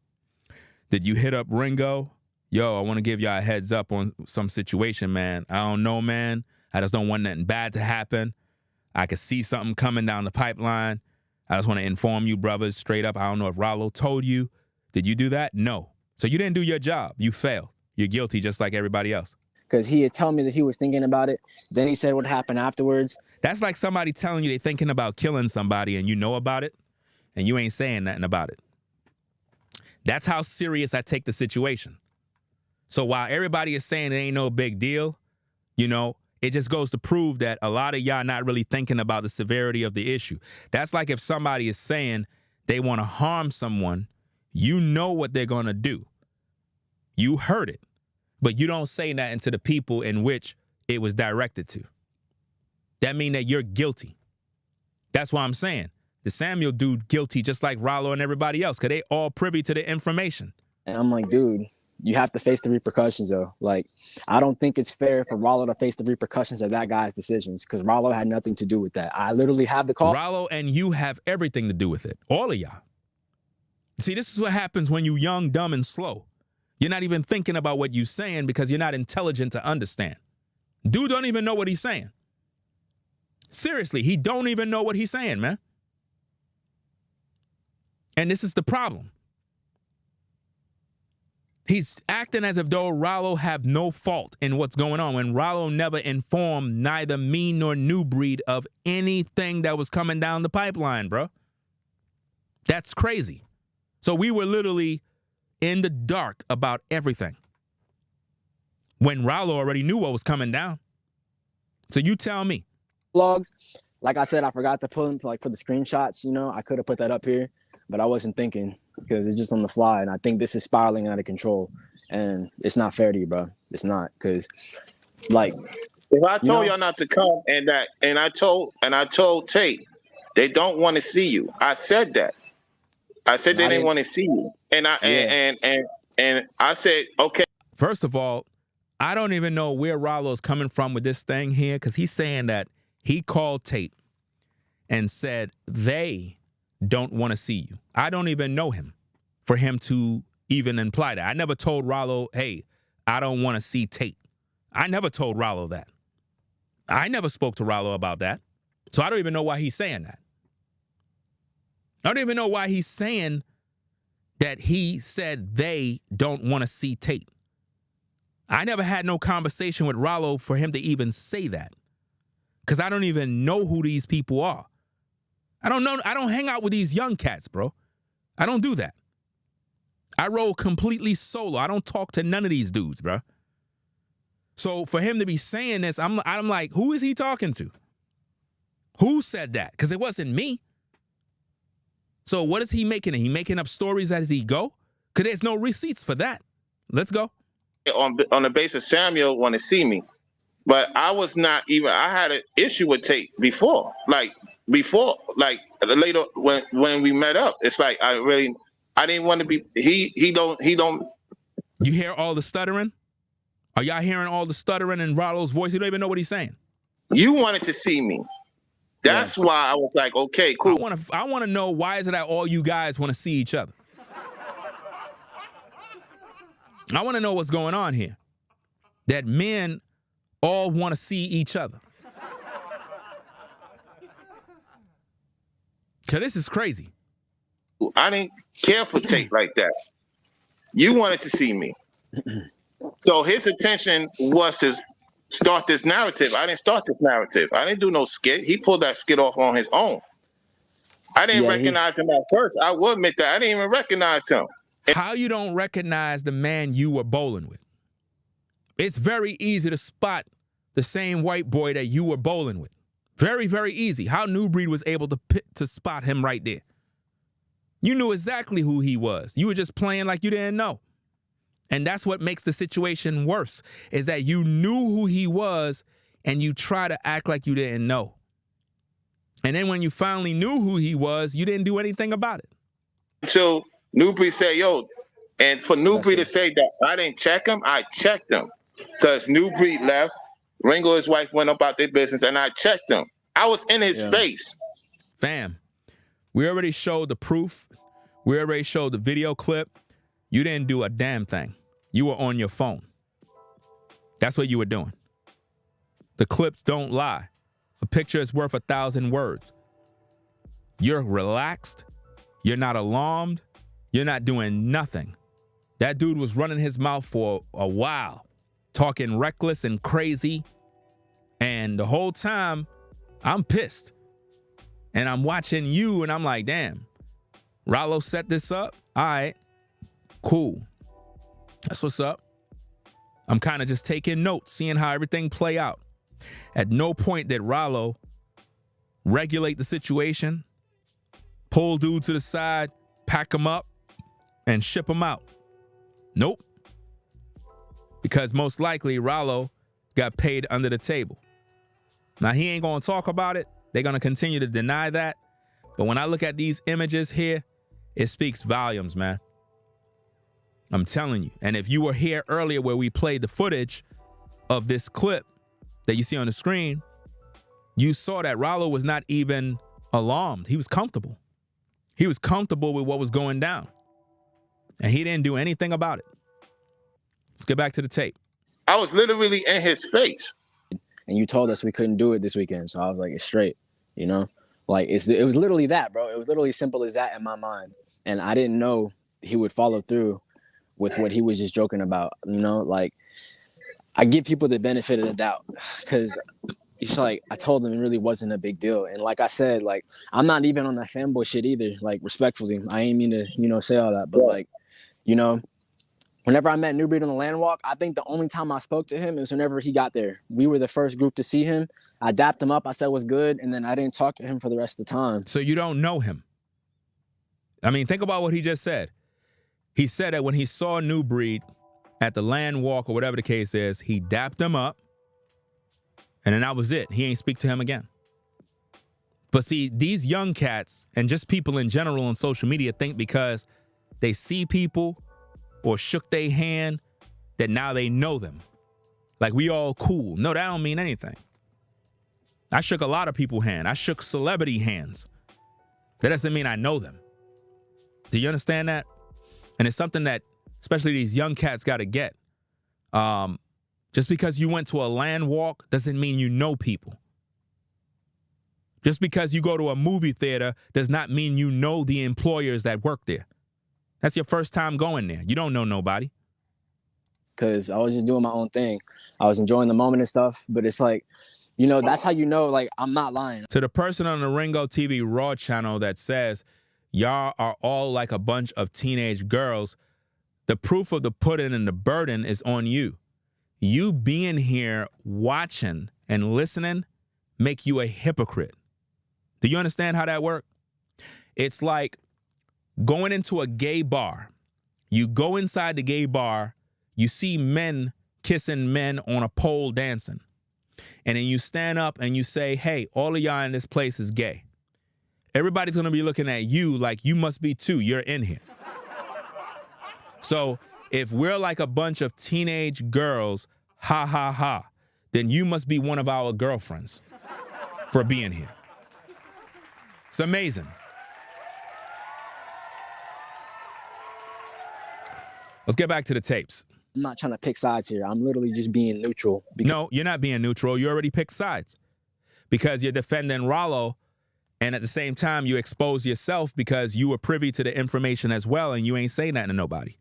Did you hit up Ringo? Yo, I want to give y'all a heads up on some situation, man. I don't know, man. I just don't want nothing bad to happen. I could see something coming down the pipeline. I just want to inform you, brothers, straight up. I don't know if Ralo told you. Did you do that? No. So you didn't do your job. You failed. You're guilty just like everybody else. because he had told me that he was thinking about it. Then he said what happened afterwards. That's like somebody telling you they're thinking about killing somebody and you know about it and you ain't saying nothing about it. That's how serious I take the situation. So while everybody is saying it ain't no big deal, you know, it just goes to prove that a lot of y'all not really thinking about the severity of the issue. That's like if somebody is saying they want to harm someone, you know what they're going to do. You heard it, but you don't say nothing to the people in which it was directed to. That means that you're guilty. That's why I'm saying the Samuel dude guilty just like Ralo and everybody else because they all privy to the information. And I'm like, dude, you have to face the repercussions, though. Like, I don't think it's fair for Ralo to face the repercussions of that guy's decisions because Ralo had nothing to do with that. I literally have the call. Ralo and you have everything to do with it. All of y'all. See, this is what happens when you young, dumb, and slow. You're not even thinking about what you're saying because you're not intelligent to understand. Dude don't even know what he's saying. Seriously, he don't even know what he's saying, man. And this is the problem. He's acting as if though Ralo have no fault in what's going on when Ralo never informed neither me nor Nubreed of anything that was coming down the pipeline, bro. That's crazy. So we were literally in the dark about everything when Ralo already knew what was coming down. So you tell me. Logs, like I said, I forgot to put them like for the screenshots. You know, I could have put that up here, but I wasn't thinking because it's just on the fly. And I think this is spiraling out of control, and it's not fair to you, bro. It's not because, like, if I told y'all not to come, and I told Tate, they don't want to see you. I said that. I said they didn't want to see you, and I said, okay. First of all, I don't even know where Ralo's coming from with this thing here because he's saying that he called Tate and said they don't want to see you. I don't even know him for him to even imply that. I never told Ralo, hey, I don't want to see Tate. I never told Ralo that. I never spoke to Ralo about that. So I don't even know why he's saying that. I don't even know why he's saying that he said they don't want to see Tate. I never had no conversation with Ralo for him to even say that. Because I don't even know who these people are. I don't know. I don't hang out with these young cats, bro. I don't do that. I roll completely solo. I don't talk to none of these dudes, bro. So for him to be saying this, I'm like, who is he talking to? Who said that? Because it wasn't me. So what is he making? He making up stories as he go? Because there's no receipts for that. Let's go. On the basis Samuel want to see me. But I was not even, I had an issue with Tate before, like later when we met up. It's like, I didn't want to be, he don't. You hear all the stuttering? Are y'all hearing all the stuttering in Ralo's voice? You don't even know what he's saying. You wanted to see me. That's why I was like, okay, cool. I want to know why is it that all you guys want to see each other? I want to know what's going on here. That men all want to see each other. Cause this is crazy. I didn't care for Tate like that. You wanted to see me. So his intention was to start this narrative. I didn't start this narrative. I didn't do no skit. He pulled that skit off on his own. I didn't recognize him at first. I will admit that. I didn't even recognize him. How you don't recognize the man you were bowling with? It's very easy to spot the same white boy that you were bowling with. Very, very easy. How Nubreed was able to spot him right there. You knew exactly who he was. You were just playing like you didn't know. And that's what makes the situation worse, is that you knew who he was and you try to act like you didn't know. And then when you finally knew who he was, you didn't do anything about it. Until Nubreed said, yo, and for Nubreed to say that I didn't check him, I checked him. Because Nubreed left, Ringo and his wife went about their business, and I checked him. I was in his face. Fam, we already showed the proof. We already showed the video clip. You didn't do a damn thing. You were on your phone. That's what you were doing. The clips don't lie. A picture is worth 1,000 words. You're relaxed. You're not alarmed. You're not doing nothing. That dude was running his mouth for a while. talking reckless and crazy. And the whole time, I'm pissed. And I'm watching you, and I'm like, damn, Ralo set this up? All right, cool. That's what's up. I'm kind of just taking notes, seeing how everything play out. At no point did Ralo regulate the situation, pull dude to the side, pack him up, and ship him out. Nope. Because most likely Ralo got paid under the table. Now, he ain't going to talk about it. They're going to continue to deny that. But when I look at these images here, it speaks volumes, man. I'm telling you. And if you were here earlier where we played the footage of this clip that you see on the screen, you saw that Ralo was not even alarmed. He was comfortable. He was comfortable with what was going down. And he didn't do anything about it. Let's get back to the tape. I was literally in his face. And you told us we couldn't do it this weekend. So I was like, it's straight, you know? Like, it was literally that, bro. It was literally simple as that in my mind. And I didn't know he would follow through with what he was just joking about, you know? Like, I give people the benefit of the doubt because it's like I told them it really wasn't a big deal. And like I said, like, I'm not even on that fanboy shit either, like, respectfully. I ain't mean to, you know, say all that. But, like, you know, whenever I met Nubreed on the land walk, I think the only time I spoke to him is whenever he got there. We were the first group to see him. I dapped him up. I said what's good. And then I didn't talk to him for the rest of the time. So you don't know him. I mean, think about what he just said. He said that when he saw Nubreed at the land walk or whatever the case is, he dapped him up. And then that was it. He ain't speak to him again. But see, these young cats and just people in general on social media think because they see people or shook their hand that now they know them. Like we all cool. No, that don't mean anything. I shook a lot of people's hand. I shook celebrity hands. That doesn't mean I know them. Do you understand that? And it's something that especially these young cats got to get. Just because you went to a land walk doesn't mean you know people. Just because you go to a movie theater does not mean you know the employers that work there. That's your first time going there. You don't know nobody. Because I was just doing my own thing. I was enjoying the moment and stuff. But it's like, you know, that's how you know, like, I'm not lying. To the person on the RINGOTV Raw channel that says, y'all are all like a bunch of teenage girls, the proof of the pudding and the burden is on you. You being here watching and listening make you a hypocrite. Do you understand how that works? It's like going into a gay bar. You go inside the gay bar, you see men kissing men on a pole dancing. And then you stand up and you say, hey, all of y'all in this place is gay. Everybody's going to be looking at you like you must be too. You're in here. So if we're like a bunch of teenage girls, ha, ha, ha, then you must be one of our girlfriends for being here. It's amazing. Let's get back to the tapes. I'm not trying to pick sides here. I'm literally just being neutral. No, you're not being neutral. You already picked sides because you're defending Ralo. And at the same time, you expose yourself because you were privy to the information as well. And you ain't say nothing to nobody.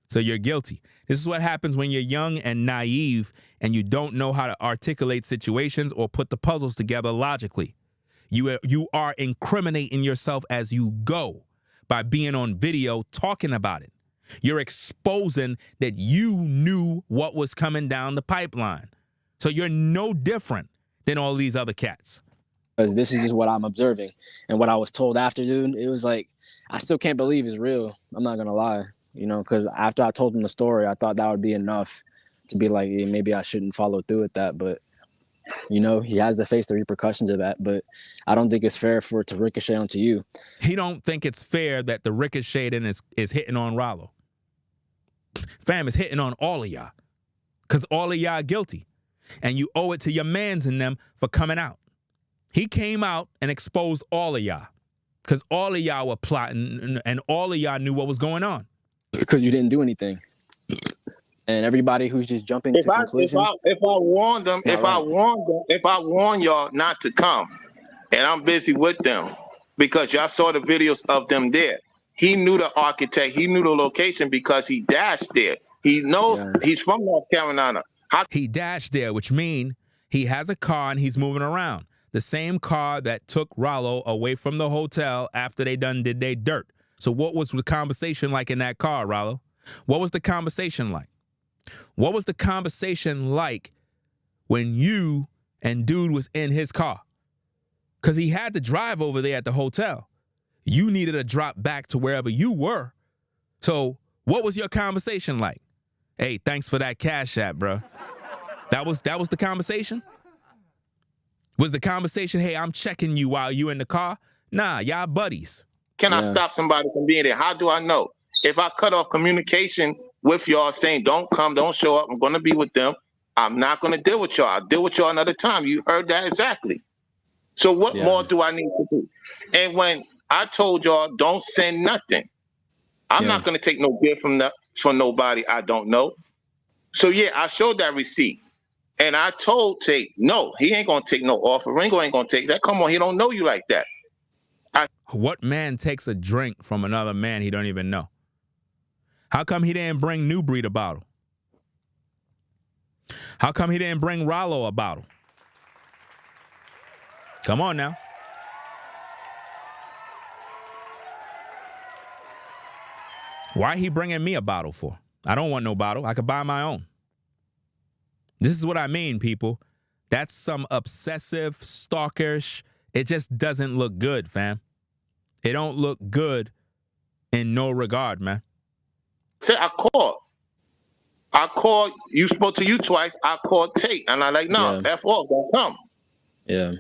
So you're guilty. This is what happens when you're young and naive and you don't know how to articulate situations or put the puzzles together logically. You are incriminating yourself as you go by being on video talking about it. You're exposing that you knew what was coming down the pipeline. So you're no different than all these other cats. Because this is just what I'm observing. And what I was told after, dude, it was like, I still can't believe it's real. I'm not going to lie, you know, because after I told him the story, I thought that would be enough to be like, yeah, maybe I shouldn't follow through with that. But, you know, he has to face the repercussions of that. But I don't think it's fair for it to ricochet onto you. He don't think it's fair that the ricocheting is hitting on Ralo. Fam is hitting on all of y'all because all of y'all are guilty. And you owe it to your mans and them for coming out. He came out and exposed all of y'all because all of y'all were plotting and all of y'all knew what was going on. Because you didn't do anything. And everybody who's just jumping to conclusions. If I warned them, if I warned y'all not to come, and I'm busy with them because y'all saw the videos of them there. He knew the architect. He knew the location because he dashed there. He knows he's from North Carolina. He dashed there, which means he has a car and he's moving around. The same car that took Ralo away from the hotel after they did their dirt. So what was the conversation like in that car, Ralo? What was the conversation like? What was the conversation like when you and dude was in his car? Because he had to drive over there at the hotel. You needed to drop back to wherever you were. So what was your conversation like? Hey, thanks for that Cash App, bro. That was the conversation? Was the conversation, hey, I'm checking you while you in the car? Nah, y'all buddies. Can I stop somebody from being there? How do I know? If I cut off communication with y'all saying, don't come, don't show up, I'm going to be with them, I'm not going to deal with y'all. I'll deal with y'all another time. You heard that exactly. So what more do I need to do? And when I told y'all, don't send nothing, I'm not going to take no gift from nobody I don't know. So, yeah, I showed that receipt. And I told Tate, no, he ain't going to take no offer. Ringo ain't going to take that. Come on, he don't know you like that. What man takes a drink from another man he don't even know? How come he didn't bring Nubreed a bottle? How come he didn't bring Ralo a bottle? Come on now. Why he bringing me a bottle for? I don't want no bottle. I could buy my own. This is what I mean, people. That's some obsessive, stalkerish. It just doesn't look good, fam. It don't look good in no regard, man. Say, I called, you spoke to you twice. I called Tate, and I like, no, F off, don't come. Yeah.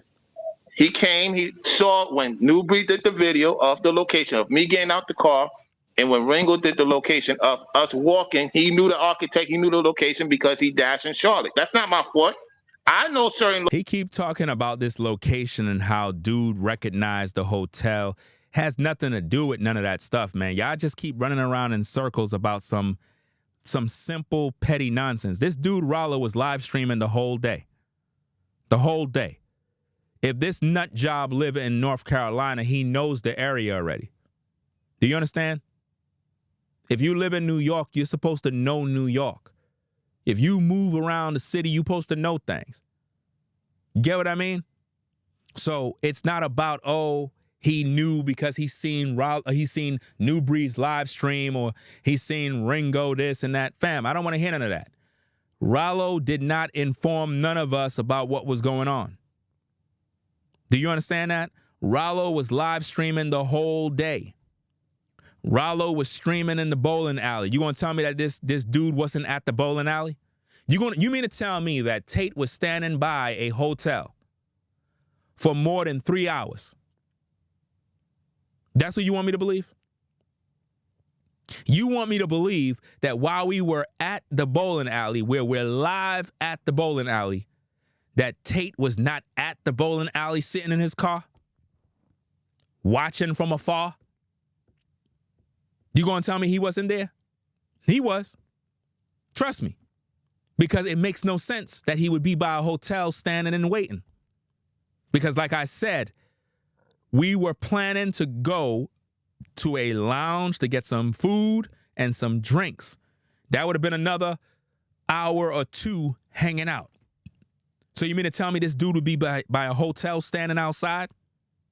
He came, he saw when Nubreed did the video of the location of me getting out the car, and when Ringo did the location of us walking, he knew the architect, he knew the location because he dashed in Charlotte. That's not my fault. I know certain... He keep talking about this location and how dude recognized the hotel. Has nothing to do with none of that stuff, man. Y'all just keep running around in circles about some simple, petty nonsense. This dude, Ralo, was live streaming the whole day. The whole day. If this nut job live in North Carolina, he knows the area already. Do you understand? If you live in New York, you're supposed to know New York. If you move around the city, you're supposed to know things. Get what I mean? So it's not about, oh, he knew because he's seen Nubreed's live stream or he's seen Ringo this and that. Fam, I don't want to hear none of that. Ralo did not inform none of us about what was going on. Do you understand that? Ralo was live streaming the whole day. Ralo was streaming in the bowling alley. You gonna tell me that this dude wasn't at the bowling alley? You mean to tell me that Tate was standing by a hotel for more than 3 hours? That's what you want me to believe? You want me to believe that while we were at the bowling alley, where we're live at the bowling alley, that Tate was not at the bowling alley sitting in his car, watching from afar? You gonna tell me he wasn't there? He was. Trust me. Because it makes no sense that he would be by a hotel standing and waiting. Because like I said, we were planning to go to a lounge to get some food and some drinks. That would have been another hour or two hanging out. So you mean to tell me this dude would be by a hotel standing outside?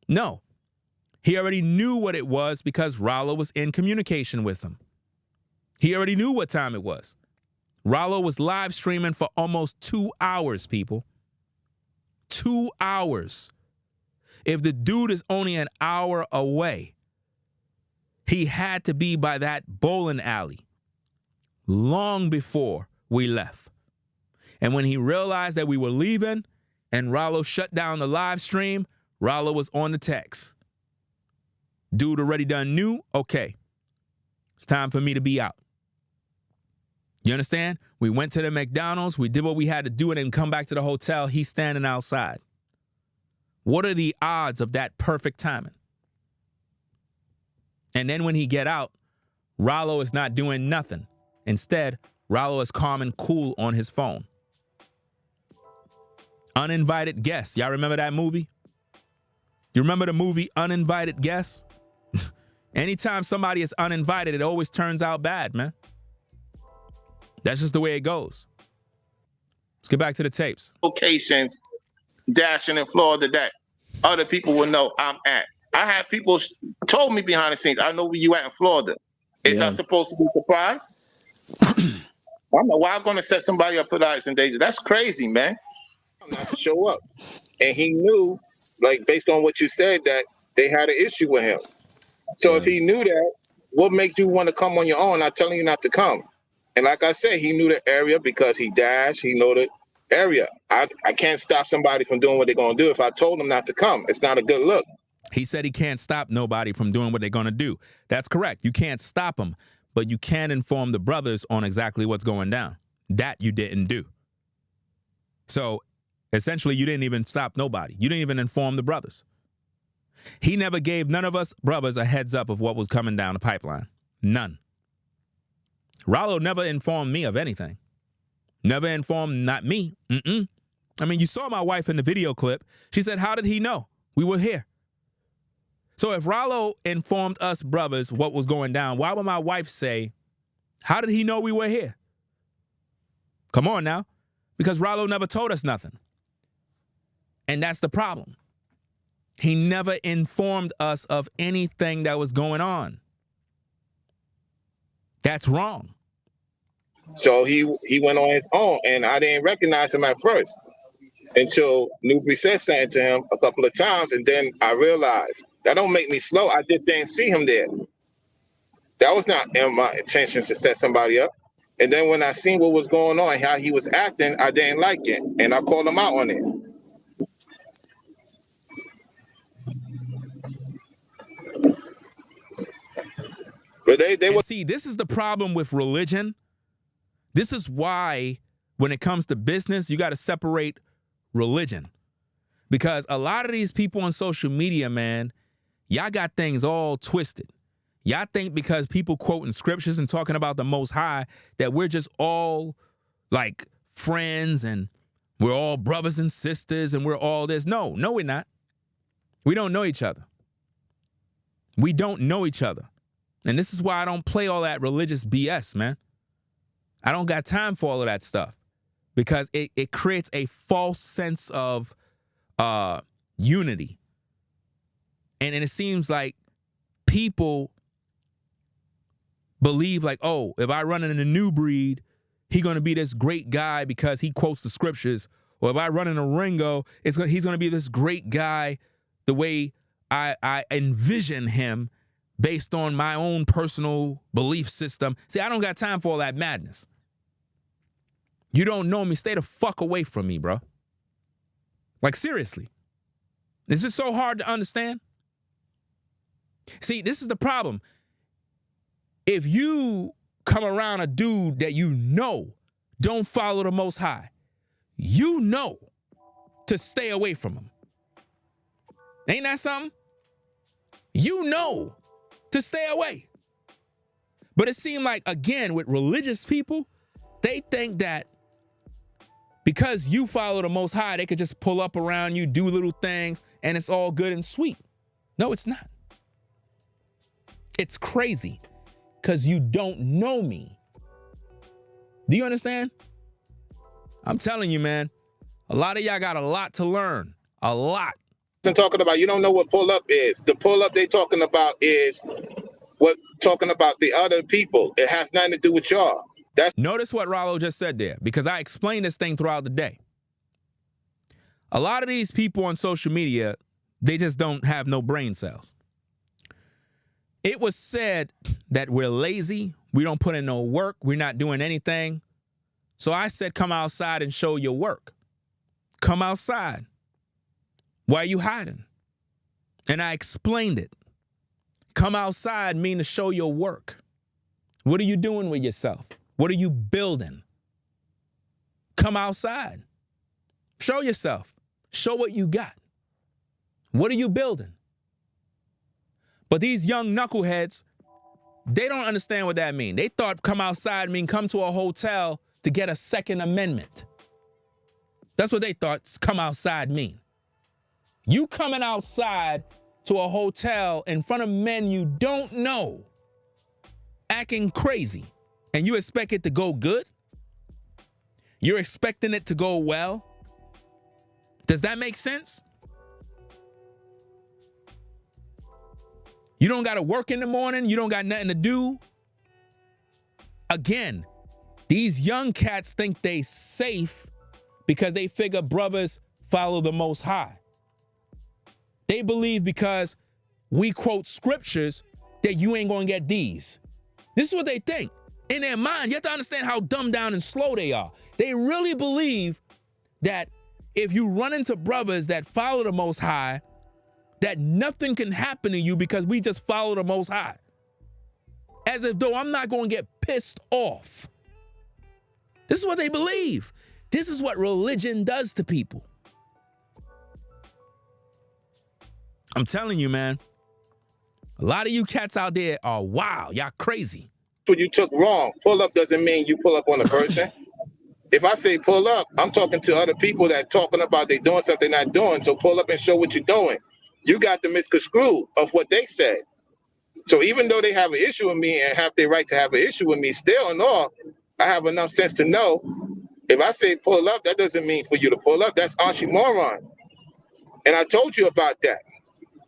No. He already knew what it was because Ralo was in communication with him. He already knew what time it was. Ralo was live streaming for almost 2 hours, people. 2 hours. If the dude is only an hour away, he had to be by that bowling alley long before we left. And when he realized that we were leaving and Ralo shut down the live stream, Ralo was on the text. Dude already done knew, okay, it's time for me to be out. You understand? We went to the McDonald's, we did what we had to do, and then come back to the hotel. He's standing outside. What are the odds of that perfect timing? And then when he get out, Ralo is not doing nothing. Instead, Ralo is calm and cool on his phone. Uninvited Guests. Y'all remember that movie? You remember the movie Uninvited Guests? Anytime somebody is uninvited, it always turns out bad, man. That's just the way it goes. Let's get back to the tapes. Locations dashing in Florida that other people will know I'm at. I had people told me behind the scenes, I know where you at in Florida. Is I supposed to be surprised? I don't know why I'm going to set somebody up for that in danger. That's crazy, man. Not to show up. And he knew, like, based on what you said, that they had an issue with him. So if he knew that, what makes you want to come on your own? I'm telling you not to come. And like I said, he knew the area because he dashed. He knew the area. I can't stop somebody from doing what they're going to do. If I told them not to come, it's not a good look. He said he can't stop nobody from doing what they're going to do. That's correct. You can't stop them, but you can inform the brothers on exactly what's going down. That you didn't do. So essentially, you didn't even stop nobody. You didn't even inform the brothers. He never gave none of us brothers a heads up of what was coming down the pipeline. None. Ralo never informed me of anything. Never informed, not me. I mean, you saw my wife in the video clip. She said, how did he know? We were here. So if Ralo informed us brothers what was going down, why would my wife say, how did he know we were here? Come on now. Because Ralo never told us nothing. And that's the problem. He never informed us of anything that was going on. That's wrong. So he went on his own, and I didn't recognize him at first until Nubreed said something to him a couple of times, and then I realized that don't make me slow. I just didn't see him there. That was not in my intentions to set somebody up. And then when I seen what was going on, how he was acting, I didn't like it, and I called him out on it. But they were. See, this is the problem with religion. This is why when it comes to business, you got to separate religion. Because a lot of these people on social media, man, y'all got things all twisted. Y'all think because people quoting scriptures and talking about the Most High that we're just all like friends and we're all brothers and sisters and we're all this. No, we're not. We don't know each other. We don't know each other. And this is why I don't play all that religious BS, man. I don't got time for all of that stuff because it creates a false sense of unity. And it seems like people believe like, oh, if I run in a Nubreed, he's going to be this great guy because he quotes the scriptures. Or if I run in a Ringo, he's going to be this great guy the way I envision him based on my own personal belief system. See, I don't got time for all that madness. You don't know me. Stay the fuck away from me, bro. Like, seriously. Is this so hard to understand? See, this is the problem. If you come around a dude that you know don't follow the Most High, you know to stay away from him. Ain't that something? You know to stay away. But it seemed like, again, with religious people, they think that because you follow the Most High, they could just pull up around you, do little things, and it's all good and sweet. No, it's not. It's crazy because you don't know me. Do you understand? I'm telling you, man, a lot of y'all got a lot to learn. A lot. Talking about, you don't know what pull up is. The pull up they talking about is what talking about the other people. It has nothing to do with y'all. Notice what Ralo just said there, because I explained this thing throughout the day. A lot of these people on social media, they just don't have no brain cells. It was said that we're lazy, we don't put in no work, we're not doing anything. So I said, come outside and show your work. Come outside. Why are you hiding? And I explained it. Come outside mean to show your work. What are you doing with yourself? What are you building? Come outside. Show yourself. Show what you got. What are you building? But these young knuckleheads, they don't understand what that means. They thought come outside mean come to a hotel to get a Second Amendment. That's what they thought come outside mean. You coming outside to a hotel in front of men you don't know, acting crazy, and you expect it to go good? You're expecting it to go well. Does that make sense? You don't got to work in the morning. You don't got nothing to do. Again, these young cats think they safe because they figure brothers follow the Most High. They believe because we quote scriptures that you ain't going to get these. This is what they think. In their mind, you have to understand how dumbed down and slow they are. They really believe that if you run into brothers that follow the Most High, that nothing can happen to you because we just follow the Most High. As if though I'm not going to get pissed off. This is what they believe. This is what religion does to people. I'm telling you, man, a lot of you cats out there are wild. Y'all crazy. What you took wrong. Pull up doesn't mean you pull up on a person. If I say pull up, I'm talking to other people that talking about they doing something they're not doing. So pull up and show what you're doing. You got the misconstrued of what they said. So even though they have an issue with me and have their right to have an issue with me, still and all, I have enough sense to know if I say pull up, that doesn't mean for you to pull up. That's oxymoron. And I told you about that.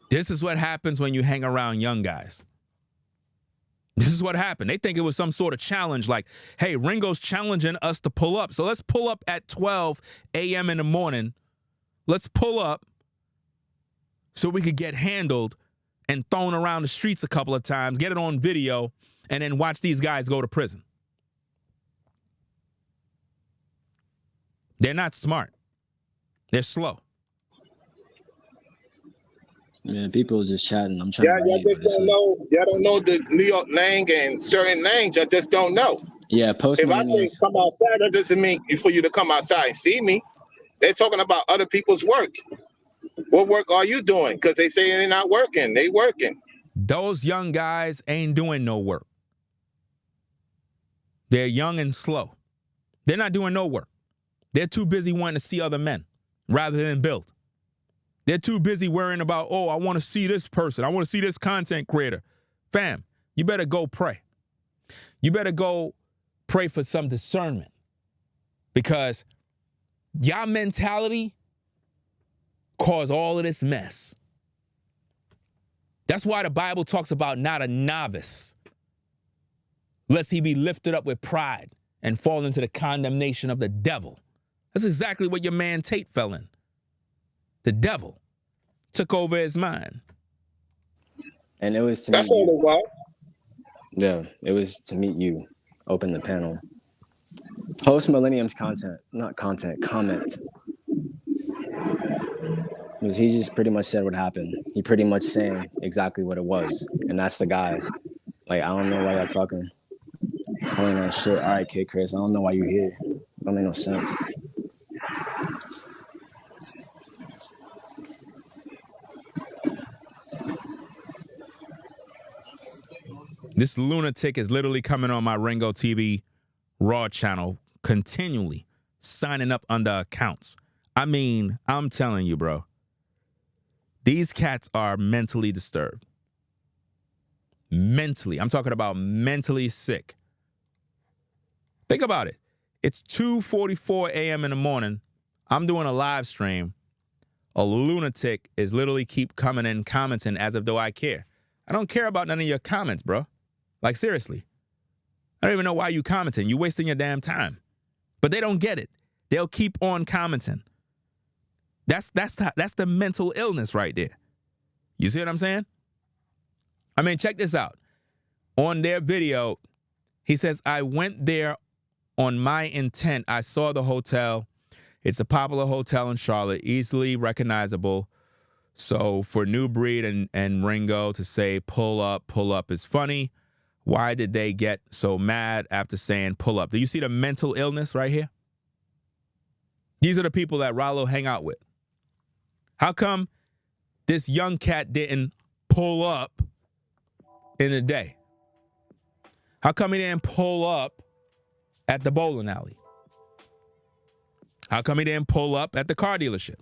This is what happens when you hang around young guys. This is what happened. They think it was some sort of challenge like, hey, Ringo's challenging us to pull up. So let's pull up at 12 a.m. in the morning. Let's pull up so we could get handled and thrown around the streets a couple of times, get it on video, and then watch these guys go to prison. They're not smart. They're slow. Man, people are just chatting. I'm trying Yeah, to y'all read, just don't know. Y'all don't know the New York lang and certain lanes. Y'all just don't know. Yeah, post If I say millennials. come outside, that doesn't mean for you to come outside and see me. They're talking about other people's work. What work are you doing? Because they say they're not working. They working. Those young guys ain't doing no work. They're young and slow. They're not doing no work. They're too busy wanting to see other men rather than build. They're too busy worrying about, oh, I want to see this person. I want to see this content creator. Fam, you better go pray. You better go pray for some discernment. Because y'all mentality caused all of this mess. That's why the Bible talks about not a novice, lest he be lifted up with pride and fall into the condemnation of the devil. That's exactly what your man Tate fell in. The devil took over his mind. And it was to That's meet all you. it was. Yeah, it was to meet you. Open the panel. Post millennium's content, not content, comment. Because he just pretty much said what happened. He pretty much saying exactly what it was. And that's the guy. Like, I don't know why y'all talking. I don't know shit. All right, Kid Chris, I don't know why you here. Don't make no sense. This lunatic is literally coming on my RINGOTV Raw channel continually, signing up under accounts. I mean, I'm telling you, bro. These cats are mentally disturbed. Mentally. I'm talking about mentally sick. Think about it. It's 2:44 a.m. in the morning. I'm doing a live stream. A lunatic is literally keep coming in commenting as if though I care. I don't care about none of your comments, bro. Like, seriously. I don't even know why you commenting. You wasting your damn time. But they don't get it. They'll keep on commenting. That's the mental illness right there. You see what I'm saying? I mean, check this out. On their video, he says, I went there on my intent. I saw the hotel. It's a popular hotel in Charlotte, easily recognizable. So for Nubreed and Ringo to say pull up is funny. Why did they get so mad after saying pull up? Do you see the mental illness right here? These are the people that Ralo hang out with. How come this young cat didn't pull up in the day? How come he didn't pull up at the bowling alley? How come he didn't pull up at the car dealership?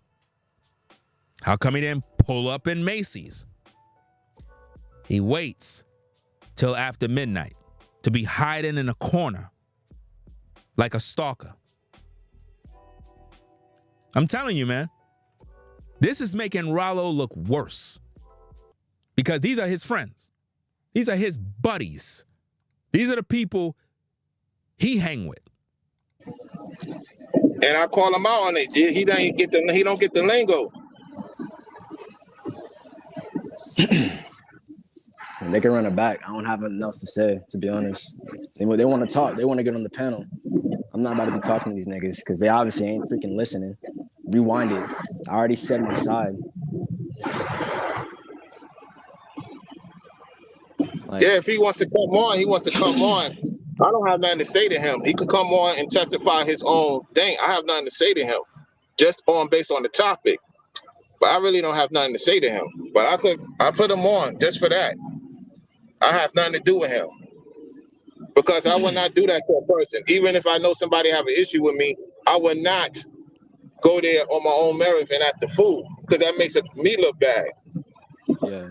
How come he didn't pull up in Macy's? He waits till after midnight to be hiding in a corner like a stalker. I'm telling you, man. This is making Ralo look worse. Because these are his friends. These are his buddies. These are the people he hang with. And I call him out on it. He don't get the lingo. And they can run it back. I don't have nothing else to say, to be honest. They want to talk. They want to get on the panel. I'm not about to be talking to these niggas because they obviously ain't freaking listening. Rewind it. I already said my side. Like, Yeah, if he wants to come on, he wants to come on. I don't have nothing to say to him. He could come on and testify his own thing. I have nothing to say to him, just based on the topic. But I really don't have nothing to say to him. But I put him on just for that. I have nothing to do with him because I would not do that to a person. Even if I know somebody have an issue with me, I would not go there on my own merit and act the fool because that makes me look bad. yeah.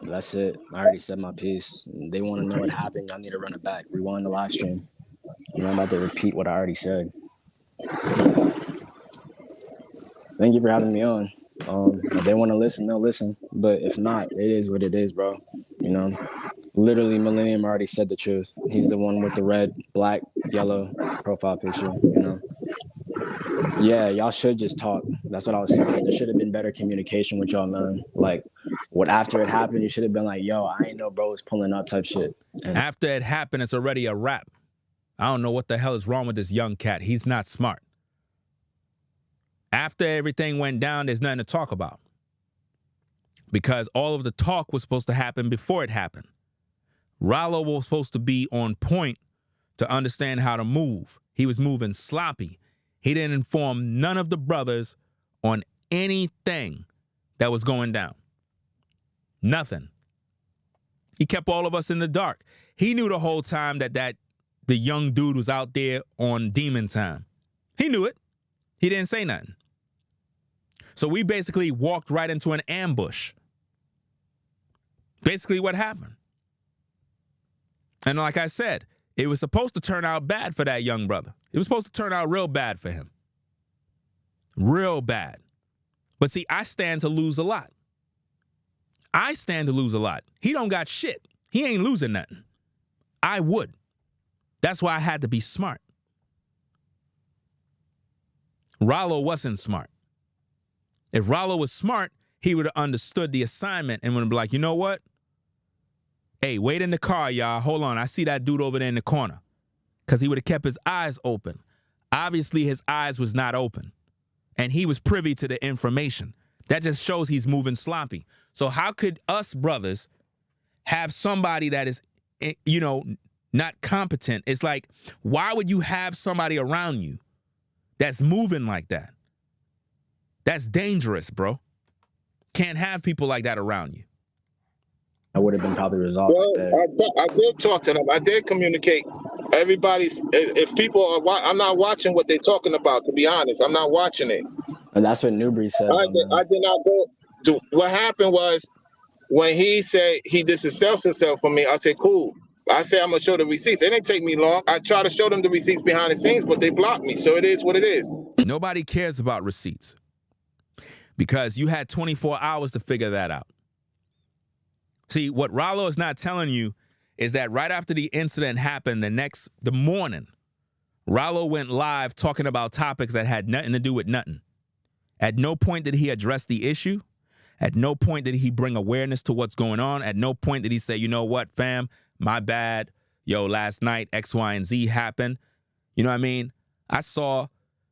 That's it. I already said my piece. They want to know what happened. Y'all need to run it back. Rewind the live stream. I'm not about to repeat what I already said. Thank you for having me on. If they want to listen, they'll listen. But if not, it is what it is, bro. You know, literally, Millennium already said the truth. He's the one with the red, black, yellow profile picture, you know. Yeah, y'all should just talk. That's what I was saying. There should have been better communication with y'all, man. Like, what after it happened, you should have been like, yo, I ain't know bro was pulling up type shit. And After it happened, it's already a wrap. I don't know what the hell is wrong with this young cat. He's not smart. After everything went down, there's nothing to talk about. Because all of the talk was supposed to happen before it happened. Ralo was supposed to be on point to understand how to move. He was moving sloppy. He didn't inform none of the brothers on anything that was going down. Nothing. He kept all of us in the dark. He knew the whole time that the young dude was out there on demon time. He knew it. He didn't say nothing. So we basically walked right into an ambush. Basically what happened. And like I said, it was supposed to turn out bad for that young brother. It was supposed to turn out real bad for him. Real bad. But see, I stand to lose a lot. I stand to lose a lot. He don't got shit. He ain't losing nothing. I would. That's why I had to be smart. Ralo wasn't smart. If Ralo was smart, he would have understood the assignment and would have been like, you know what? Hey, wait in the car, y'all. Hold on. I see that dude over there in the corner. Because he would have kept his eyes open. Obviously, his eyes was not open. And he was privy to the information. That just shows he's moving sloppy. So how could us brothers have somebody that is, you know, not competent? It's like, why would you have somebody around you that's moving like that? That's dangerous, bro. Can't have people like that around you. I would have been probably resolved Well, there. I did talk to them. I did communicate. Everybody's, if people are, I'm not watching what they're talking about, to be honest. I'm not watching it. And that's what Nubreed said. I did not go to, what happened was when he said he disassessed himself from me, I said, cool. I said, I'm going to show the receipts. It didn't take me long. I tried to show them the receipts behind the scenes, but they blocked me. So it is what it is. Nobody cares about receipts because you had 24 hours to figure that out. See, what Ralo is not telling you is that right after the incident happened, the morning, Ralo went live talking about topics that had nothing to do with nothing. At no point did he address the issue. At no point did he bring awareness to what's going on. At no point did he say, you know what, fam, my bad. Yo, last night, X, Y, and Z happened. You know what I mean? I saw,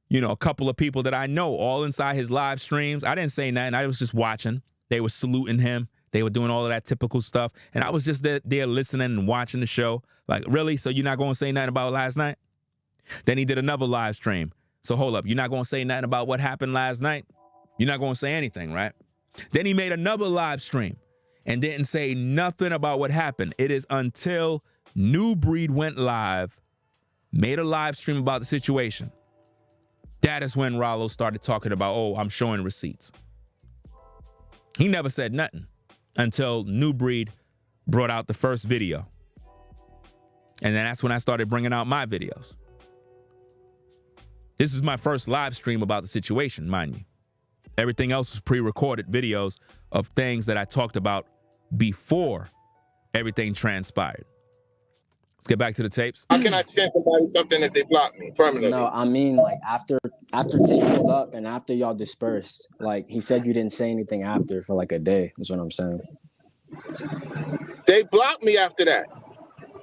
you know, a couple of people that I know all inside his live streams. I didn't say nothing. I was just watching. They were saluting him. They were doing all of that typical stuff. And I was just there listening and watching the show. Like, really? So you're not going to say nothing about last night? Then he did another live stream. So hold up. You're not going to say nothing about what happened last night? You're not going to say anything, right? Then he made another live stream and didn't say nothing about what happened. It is until Nubreed went live, made a live stream about the situation. That is when Ralo started talking about, oh, I'm showing receipts. He never said nothing until Nubreed brought out the first video. And then that's when I started bringing out my videos. This is my first live stream about the situation, mind you. Everything else was pre-recorded videos of things that I talked about before everything transpired. Let's get back to the tapes. How can I send somebody something if they block me permanently? No, I mean, like, after Tate pulled up and after y'all dispersed, like, he said you didn't say anything after for like a day, is what I'm saying. They blocked me after that.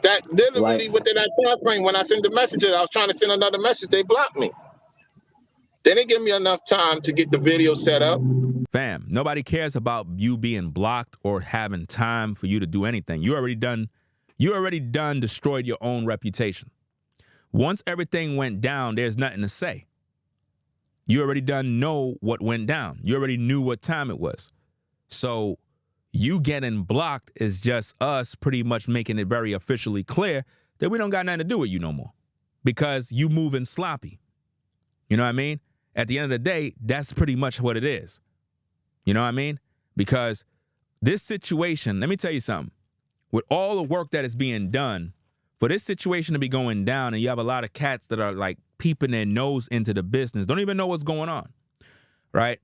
That literally Like- within that time frame, when I sent the messages, I was trying to send another message, they blocked me. They didn't give me enough time to get the video set up. Fam, nobody cares about you being blocked or having time for you to do anything. You already done destroyed your own reputation. Once everything went down, there's nothing to say. You already done know what went down. You already knew what time it was. So you getting blocked is just us pretty much making it very officially clear that we don't got nothing to do with you no more because you moving sloppy. You know what I mean? At the end of the day, that's pretty much what it is. You know what I mean? Because this situation, let me tell you something. With all the work that is being done, for this situation to be going down and you have a lot of cats that are like peeping their nose into the business, don't even know what's going on, right?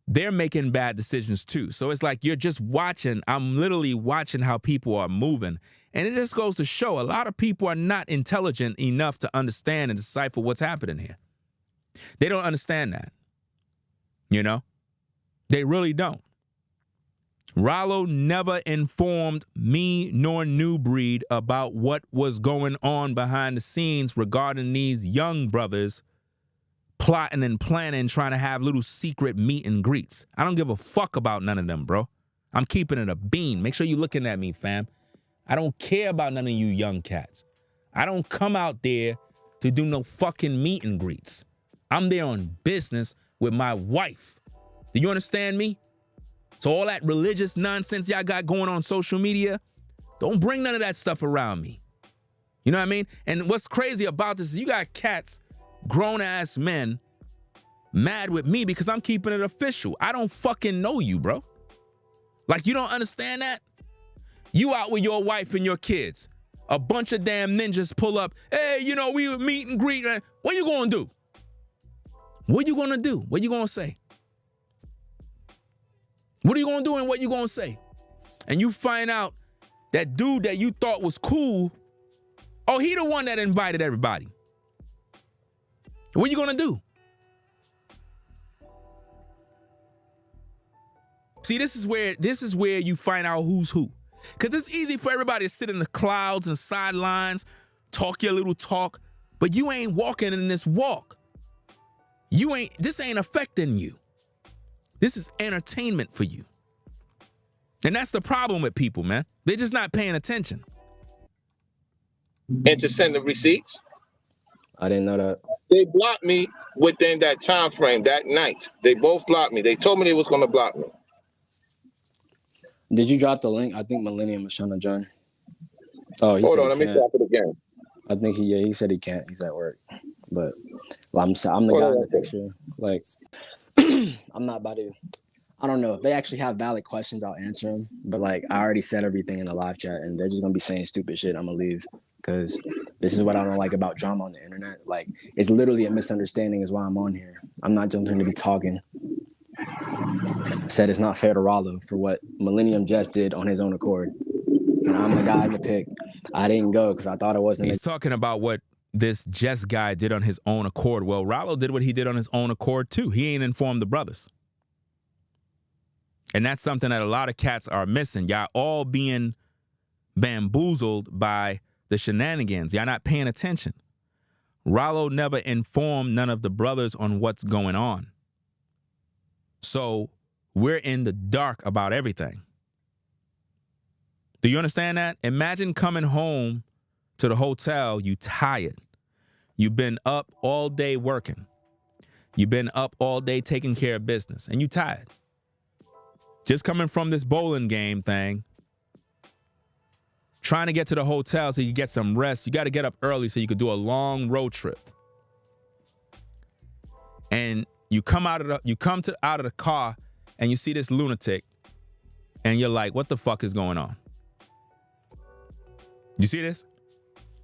They're making bad decisions too. So it's like you're just watching. I'm literally watching how people are moving. And it just goes to show a lot of people are not intelligent enough to understand and decipher what's happening here. They don't understand that. You know? They really don't. Ralo never informed me nor Nubreed about what was going on behind the scenes regarding these young brothers plotting and planning, trying to have little secret meet and greets. I don't give a fuck about none of them, bro. I'm keeping it a bean. Make sure you're looking at me, fam. I don't care about none of you young cats. I don't come out there to do no fucking meet and greets. I'm there on business with my wife. Do you understand me? So all that religious nonsense y'all got going on social media, don't bring none of that stuff around me. You know what I mean? And what's crazy about this is you got cats, grown-ass men, mad with me because I'm keeping it official. I don't fucking know you, bro. Like, you don't understand that? You out with your wife and your kids. A bunch of damn ninjas pull up. Hey, you know, we would meet and greet. What you gonna do? What you gonna do? What you gonna say? What are you gonna do and what you gonna say? And you find out that dude that you thought was cool, oh, he the one that invited everybody. What you gonna do? See, this is where you find out who's who. Because it's easy for everybody to sit in the clouds and sidelines, talk your little talk, but you ain't walking in this walk. This ain't affecting you. This is entertainment for you. And that's the problem with people, man. They're just not paying attention. And to send the receipts. I didn't know that. They blocked me within that time frame that night. They both blocked me. They told me they was going to block me. Did you drop the link? I think Millennium was trying to join. Oh, he Hold said on, let he me can't. drop it again. I think he said he can't. He's at work. But well, I'm the guy in the picture. Like, I'm not about to. I don't know if they actually have valid questions. I'll answer them. But like, I already said everything in the live chat, and they're just gonna be saying stupid shit. I'm gonna leave because this is what I don't like about drama on the internet. Like, it's literally a misunderstanding. Is why I'm on here. I'm not just going to be talking. Said it's not fair to Ralo for what Millennium just did on his own accord. And I'm the guy in the pick. I didn't go because I thought it wasn't. He's talking about what this Jess guy did on his own accord. Well, Ralo did what he did on his own accord too. He ain't informed the brothers. And that's something that a lot of cats are missing. Y'all all being bamboozled by the shenanigans. Y'all not paying attention. Ralo never informed none of the brothers on what's going on. So we're in the dark about everything. Do you understand that? Imagine coming home to the hotel, you tired. You've been up all day working. You've been up all day taking care of business, and you tired. Just coming from this bowling game thing, trying to get to the hotel so you get some rest. You got to get up early so you could do a long road trip. And you come out of the car and you see this lunatic and you're like, what the fuck is going on? You see this?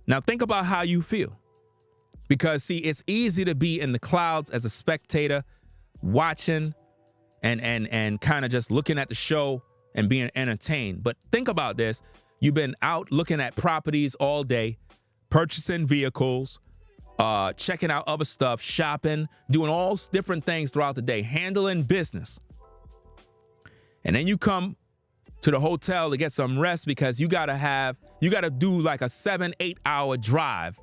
Now think about how you feel. Because see, it's easy to be in the clouds as a spectator, watching and kind of just looking at the show and being entertained. But think about this. You've been out looking at properties all day, purchasing vehicles, checking out other stuff, shopping, doing all different things throughout the day, handling business. And then you come to the hotel to get some rest because you gotta do like a 7-8 hour drive.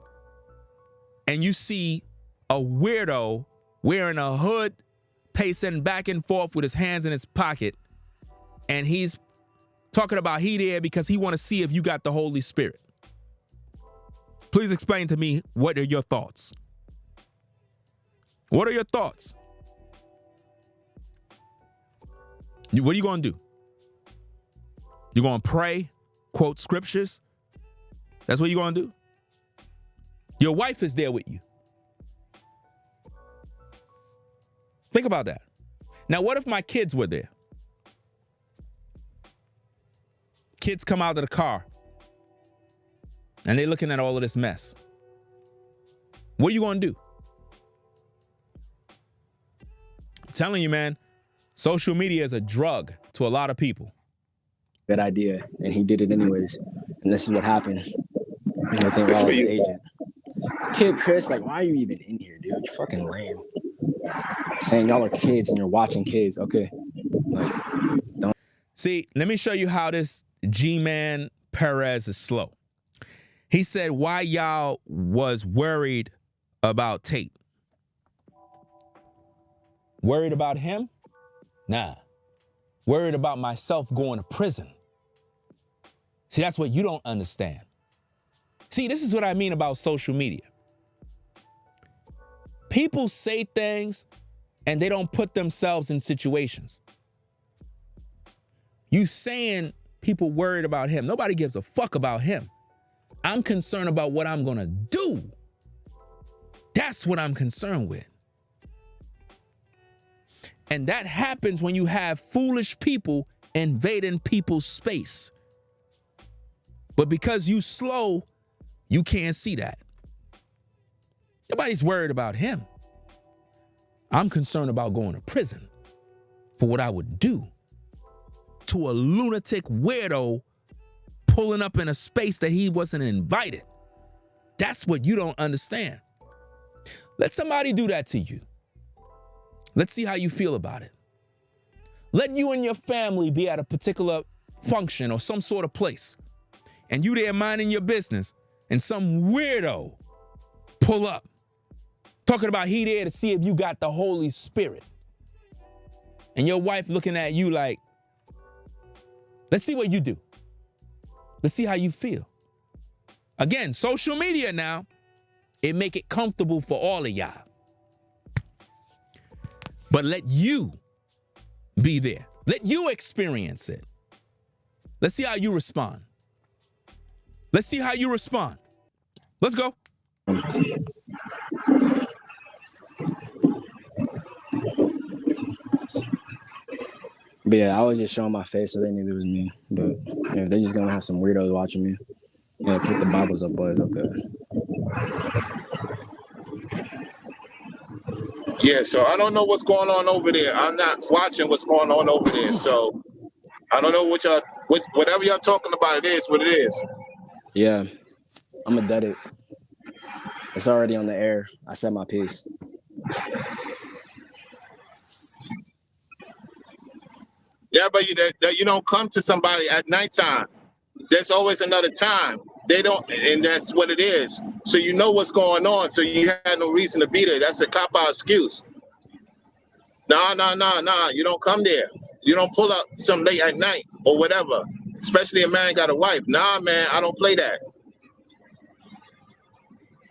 And you see a weirdo wearing a hood, pacing back and forth with his hands in his pocket. And he's talking about he there because he want to see if you got the Holy Spirit. Please explain to me, what are your thoughts? What are your thoughts? What are you going to do? You're going to pray, quote scriptures? That's what you're going to do? Your wife is there with you. Think about that. Now, what if my kids were there? Kids come out of the car and they're looking at all of this mess. What are you going to do? I'm telling you, man, social media is a drug to a lot of people. Good idea. And he did it anyways. And this is what happened. And I think Ralo was an agent. Kid Chris, like, why are you even in here, dude? You're fucking lame. Saying y'all are kids and you're watching kids. Okay. Like, don't. See, let me show you how this G-Man Perez is slow. He said why y'all was worried about Tate. Worried about him? Nah. Worried about myself going to prison. See, that's what you don't understand. See, this is what I mean about social media. People say things and they don't put themselves in situations. You saying people worried about him. Nobody gives a fuck about him. I'm concerned about what I'm going to do. That's what I'm concerned with. And that happens when you have foolish people invading people's space. But because you slow, you can't see that. Nobody's worried about him. I'm concerned about going to prison for what I would do to a lunatic weirdo pulling up in a space that he wasn't invited. That's what you don't understand. Let somebody do that to you. Let's see how you feel about it. Let you and your family be at a particular function or some sort of place, and you there minding your business, and some weirdo pull up, talking about he there to see if you got the Holy Spirit. And your wife looking at you like, let's see what you do. Let's see how you feel. Again, social media now, it make it comfortable for all of y'all. But let you be there. Let you experience it. Let's see how you respond. Let's see how you respond. Let's go. But yeah, I was just showing my face so they knew it was me. But if they're just gonna have some weirdos watching me, yeah, pick the Bibles up, boys. Okay. Yeah, so I don't know what's going on over there. I'm not watching what's going on over there. So I don't know whatever y'all talking about, it is what it is. Yeah, I'm a dead it. It's already on the air. I said my piece. Yeah, but you don't come to somebody at nighttime. There's always another time. They don't, and that's what it is. So you know what's going on. So you had no reason to be there. That's a cop-out excuse. Nah. You don't come there. You don't pull up some late at night or whatever. Especially a man got a wife. Nah, man, I don't play that.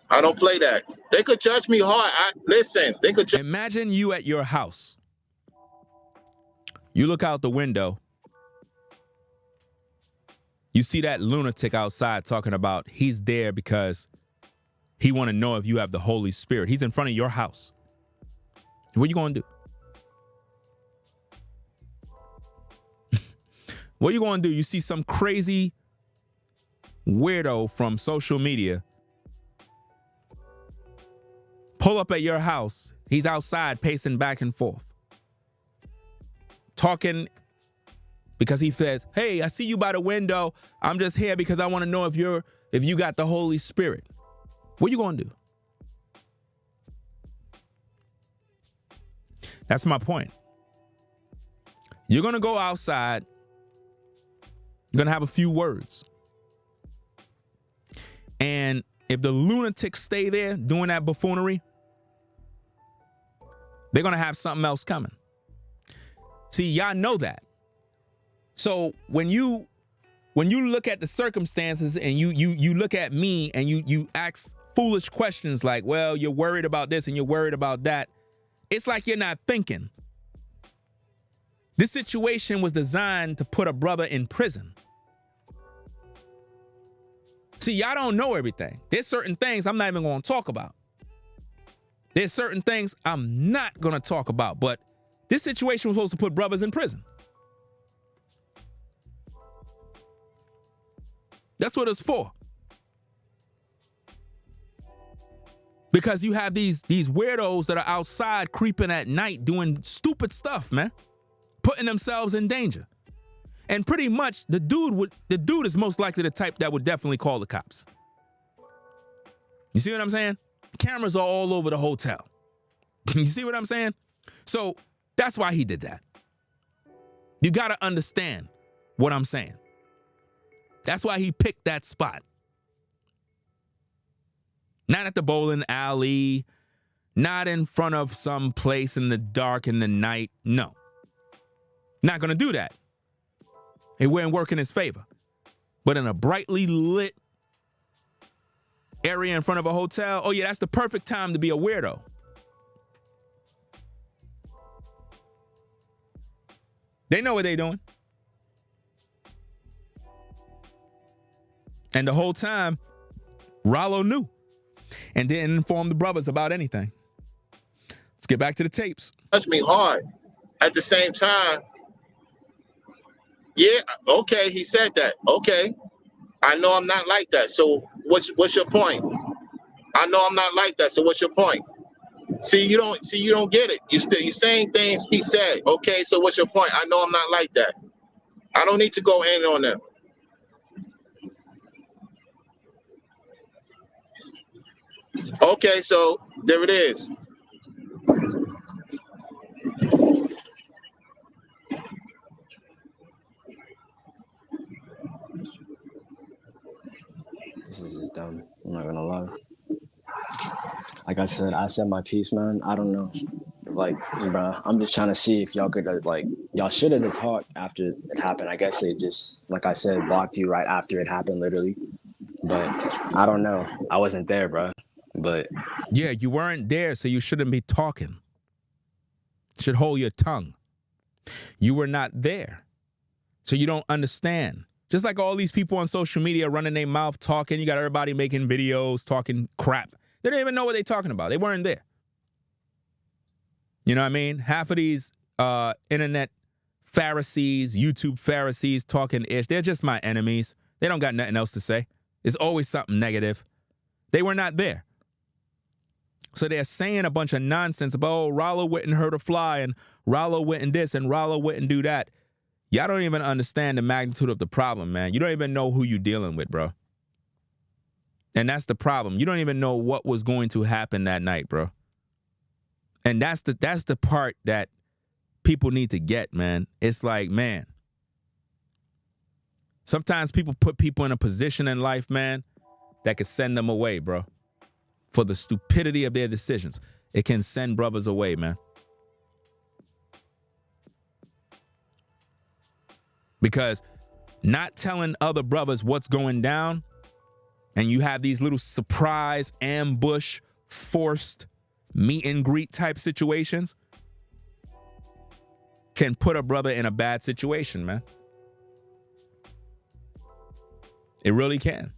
I don't play that. They could judge me hard. Listen, they could. Imagine you at your house. You look out the window. You see that lunatic outside talking about he's there because he want to know if you have the Holy Spirit. He's in front of your house. What are you going to do? What are you going to do? You see some crazy weirdo from social media pull up at your house. He's outside pacing back and forth, talking because he says, hey, I see you by the window. I'm just here because I want to know if you got the Holy Spirit. What you going to do? That's my point. You're going to go outside. You're going to have a few words. And if the lunatics stay there doing that buffoonery, they're going to have something else coming. See, y'all know that. So when you look at the circumstances and you look at me and you ask foolish questions like, well, you're worried about this and you're worried about that, it's like you're not thinking. This situation was designed to put a brother in prison. See, y'all don't know everything. There's certain things I'm not even going to talk about. There's certain things I'm not going to talk about, but this situation was supposed to put brothers in prison. That's what it's for. Because you have these weirdos that are outside creeping at night doing stupid stuff, man, putting themselves in danger. And pretty much the dude is most likely the type that would definitely call the cops. You see what I'm saying? Cameras are all over the hotel. You see what I'm saying? So that's why he did that. You got to understand what I'm saying. That's why he picked that spot. Not at the bowling alley, not in front of some place in the dark in the night. No. Not going to do that. It wouldn't work in his favor. But in a brightly lit area in front of a hotel, oh yeah, that's the perfect time to be a weirdo. They know what they're doing. And the whole time, Ralo knew and didn't inform the brothers about anything. Let's get back to the tapes. Touch me hard. At the same time, yeah, okay, he said that. Okay, I know I'm not like that. So what's your point? I know I'm not like that. So what's your point? See, you don't get it. You're saying things he said. Okay, so what's your point? I know I'm not like that. I don't need to go in on them. Okay, so there it is. This is just dumb. I'm not gonna lie. Like I said my piece, man. I don't know. Like, bro, I'm just trying to see if y'all could, y'all should have talked after it happened. I guess they just, like I said, blocked you right after it happened, literally. But I don't know. I wasn't there, bro. But yeah, you weren't there, so you shouldn't be talking. You should hold your tongue. You were not there, so you don't understand. Just like all these people on social media running their mouth talking, you got everybody making videos, talking crap. They don't even know what they're talking about. They weren't there. You know what I mean? Half of these internet Pharisees, YouTube Pharisees talking ish, they're just my enemies. They don't got nothing else to say. There's always something negative. They were not there. So they're saying a bunch of nonsense about, oh, Ralo wouldn't hurt a fly, and Ralo wouldn't this, and Ralo wouldn't do that. Y'all don't even understand the magnitude of the problem, man. You don't even know who you're dealing with, bro. And that's the problem. You don't even know what was going to happen that night, bro. And that's the part that people need to get, man. It's like, man, sometimes people put people in a position in life, man, that could send them away, bro. For the stupidity of their decisions. It can send brothers away, man. Because not telling other brothers what's going down, and you have these little surprise, ambush, forced meet and greet type situations, can put a brother in a bad situation, man. It really can.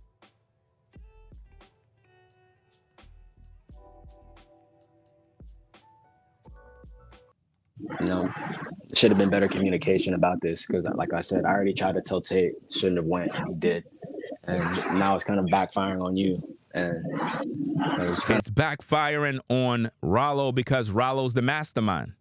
You know, should have been better communication about this because, like I said, I already tried to tell Tate shouldn't have went. He did. And now it's kind of backfiring on you. And it's backfiring on Ralo because Ralo's the mastermind.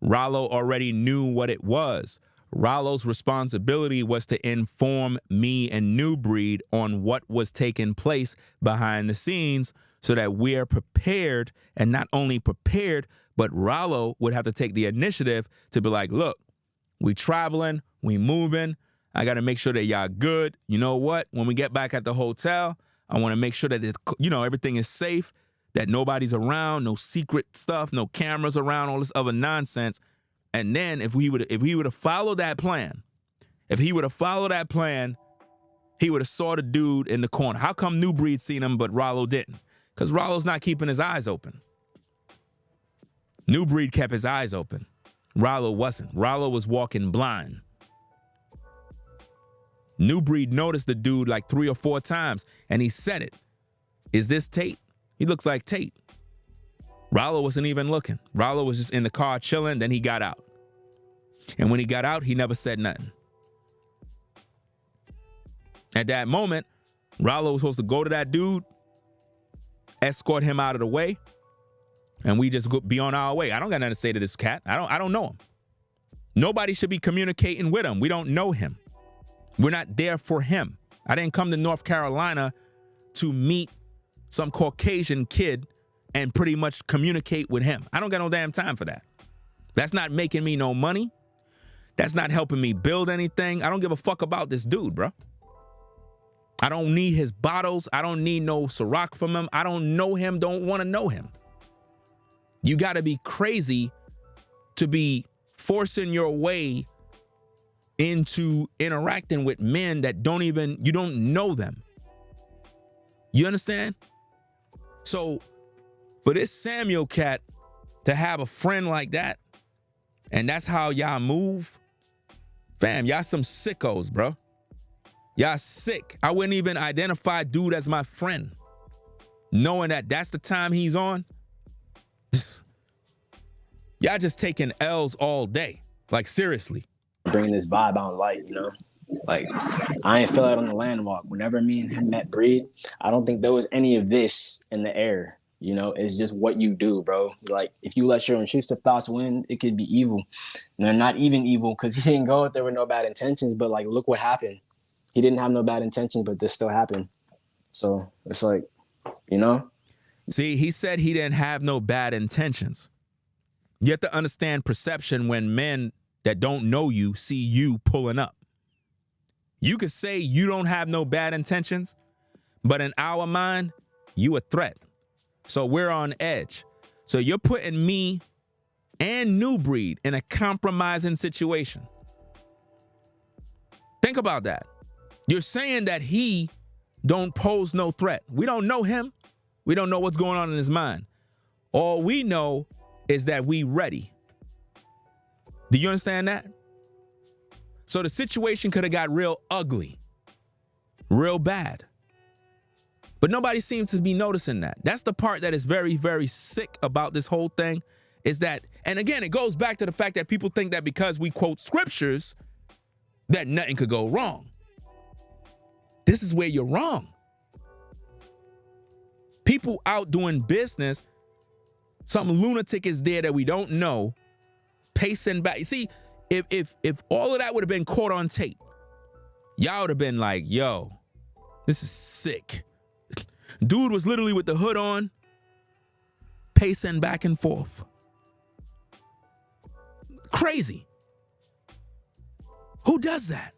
Ralo already knew what it was. Ralo's responsibility was to inform me and Nubreed on what was taking place behind the scenes so that we're prepared, and not only prepared, but Ralo would have to take the initiative to be like, look, we traveling, we moving. I got to make sure that y'all good. You know what? When we get back at the hotel, I want to make sure that, everything is safe, that nobody's around, no secret stuff, no cameras around, all this other nonsense. And then if he would have followed that plan, he would have saw the dude in the corner. How come Nubreed seen him, but Ralo didn't? Because Ralo's not keeping his eyes open. Nubreed kept his eyes open. Ralo wasn't. Ralo was walking blind. Nubreed noticed the dude like 3 or 4 times, and he said it. Is this Tate? He looks like Tate. Ralo wasn't even looking. Ralo was just in the car chilling, then he got out. And when he got out, he never said nothing. At that moment, Ralo was supposed to go to that dude, escort him out of the way, and we just be on our way. I don't got nothing to say to this cat. I don't know him. Nobody should be communicating with him. We don't know him. We're not there for him. I didn't come to North Carolina to meet some Caucasian kid and pretty much communicate with him. I don't got no damn time for that. That's not making me no money. That's not helping me build anything. I don't give a fuck about this dude, bro. I don't need his bottles. I don't need no Ciroc from him. I don't know him, don't want to know him. You got to be crazy to be forcing your way into interacting with men that you don't know them. You understand? So for this Samuel cat to have a friend like that, and that's how y'all move, fam, y'all some sickos, bro. Y'all sick. I wouldn't even identify dude as my friend, knowing that that's the time he's on. Y'all just taking L's all day. Like, seriously. Bringing this vibe on light, Like, I ain't feel it on the land walk. Whenever me and him met Breed, I don't think there was any of this in the air. It's just what you do, bro. Like, if you let your intrusive thoughts win, it could be evil. And they're not even evil because he didn't go if there were no bad intentions. But, like, look what happened. He didn't have no bad intentions, but this still happened. So it's like, See, he said he didn't have no bad intentions. You have to understand perception when men that don't know you see you pulling up. You could say you don't have no bad intentions, but in our mind, you a threat. So we're on edge. So you're putting me and Nubreed in a compromising situation. Think about that. You're saying that he don't pose no threat. We don't know him. We don't know what's going on in his mind. All we know is that we ready. Do you understand that? So the situation could have got real ugly, real bad. But nobody seems to be noticing that. That's the part that is very, very sick about this whole thing is that, and again, it goes back to the fact that people think that because we quote scriptures, that nothing could go wrong. This is where you're wrong. People out doing business, some lunatic is there that we don't know, pacing back. You see, if all of that would have been caught on tape, y'all would have been like, yo, this is sick. Dude was literally with the hood on, pacing back and forth. Crazy. Who does that?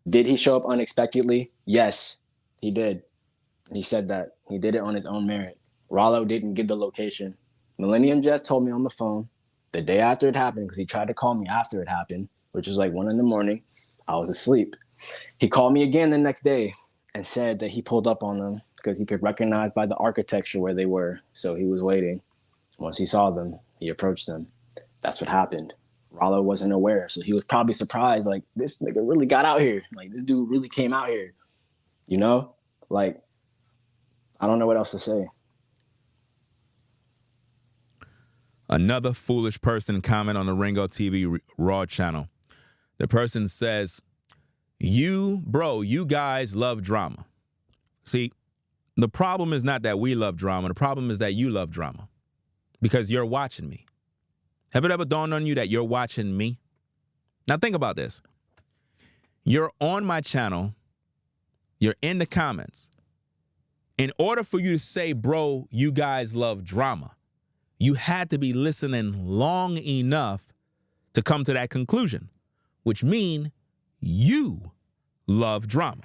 Did he show up unexpectedly? Yes, he did. He said that. He did it on his own merit. Ralo didn't give the location. Millennium just told me on the phone the day after it happened, because he tried to call me after it happened, which was like 1 a.m. I was asleep. He called me again the next day and said that he pulled up on them because he could recognize by the architecture where they were. So he was waiting. Once he saw them, he approached them. That's what happened. Ralo wasn't aware, so he was probably surprised, like, this nigga really got out here. Like, this dude really came out here. Like, I don't know what else to say. Another foolish person comment on the Ringo TV Raw channel. The person says, you guys love drama. See, the problem is not that we love drama. The problem is that you love drama because you're watching me. Have it ever dawned on you that you're watching me? Now think about this. You're on my channel. You're in the comments. In order for you to say, bro, you guys love drama, you had to be listening long enough to come to that conclusion, which means you love drama.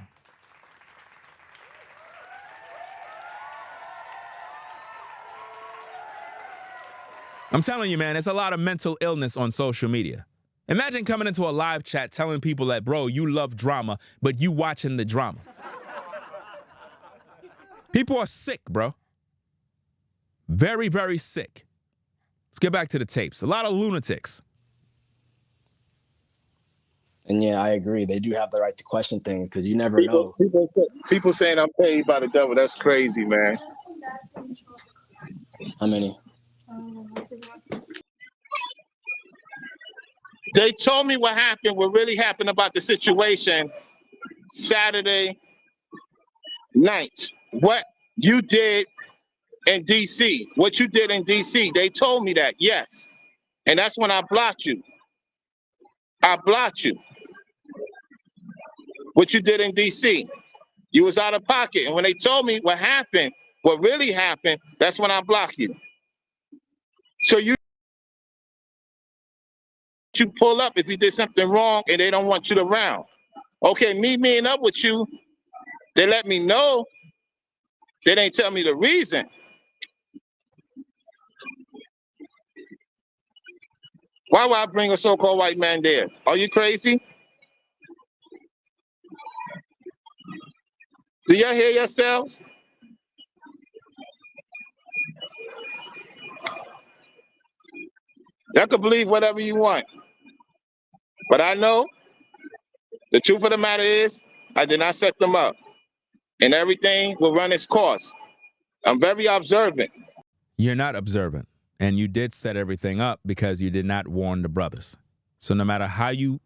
I'm telling you, man, it's a lot of mental illness on social media. Imagine coming into a live chat telling people that, bro, you love drama, but you watching the drama. People are sick, bro. Very, very sick. Let's get back to the tapes. A lot of lunatics. And yeah, I agree. They do have the right to question things because you never know. People saying I'm paid by the devil. That's crazy, man. How many? They told me what happened, what really happened about the situation Saturday night. What you did in D.C. What you did in D.C. They told me that, yes. And that's when I blocked you. I blocked you. What you did in D.C. You was out of pocket. And when they told me what happened, what really happened, that's when I blocked you. So you pull up if you did something wrong and they don't want you around. Okay, me meeting up with you, they let me know. They didn't tell me the reason. Why would I bring a so-called white man there? Are you crazy? Do y'all hear yourselves? Y'all can believe whatever you want. But I know the truth of the matter is I did not set them up. And everything will run its course. I'm very observant. You're not observant. And you did set everything up because you did not warn the brothers. So no matter how you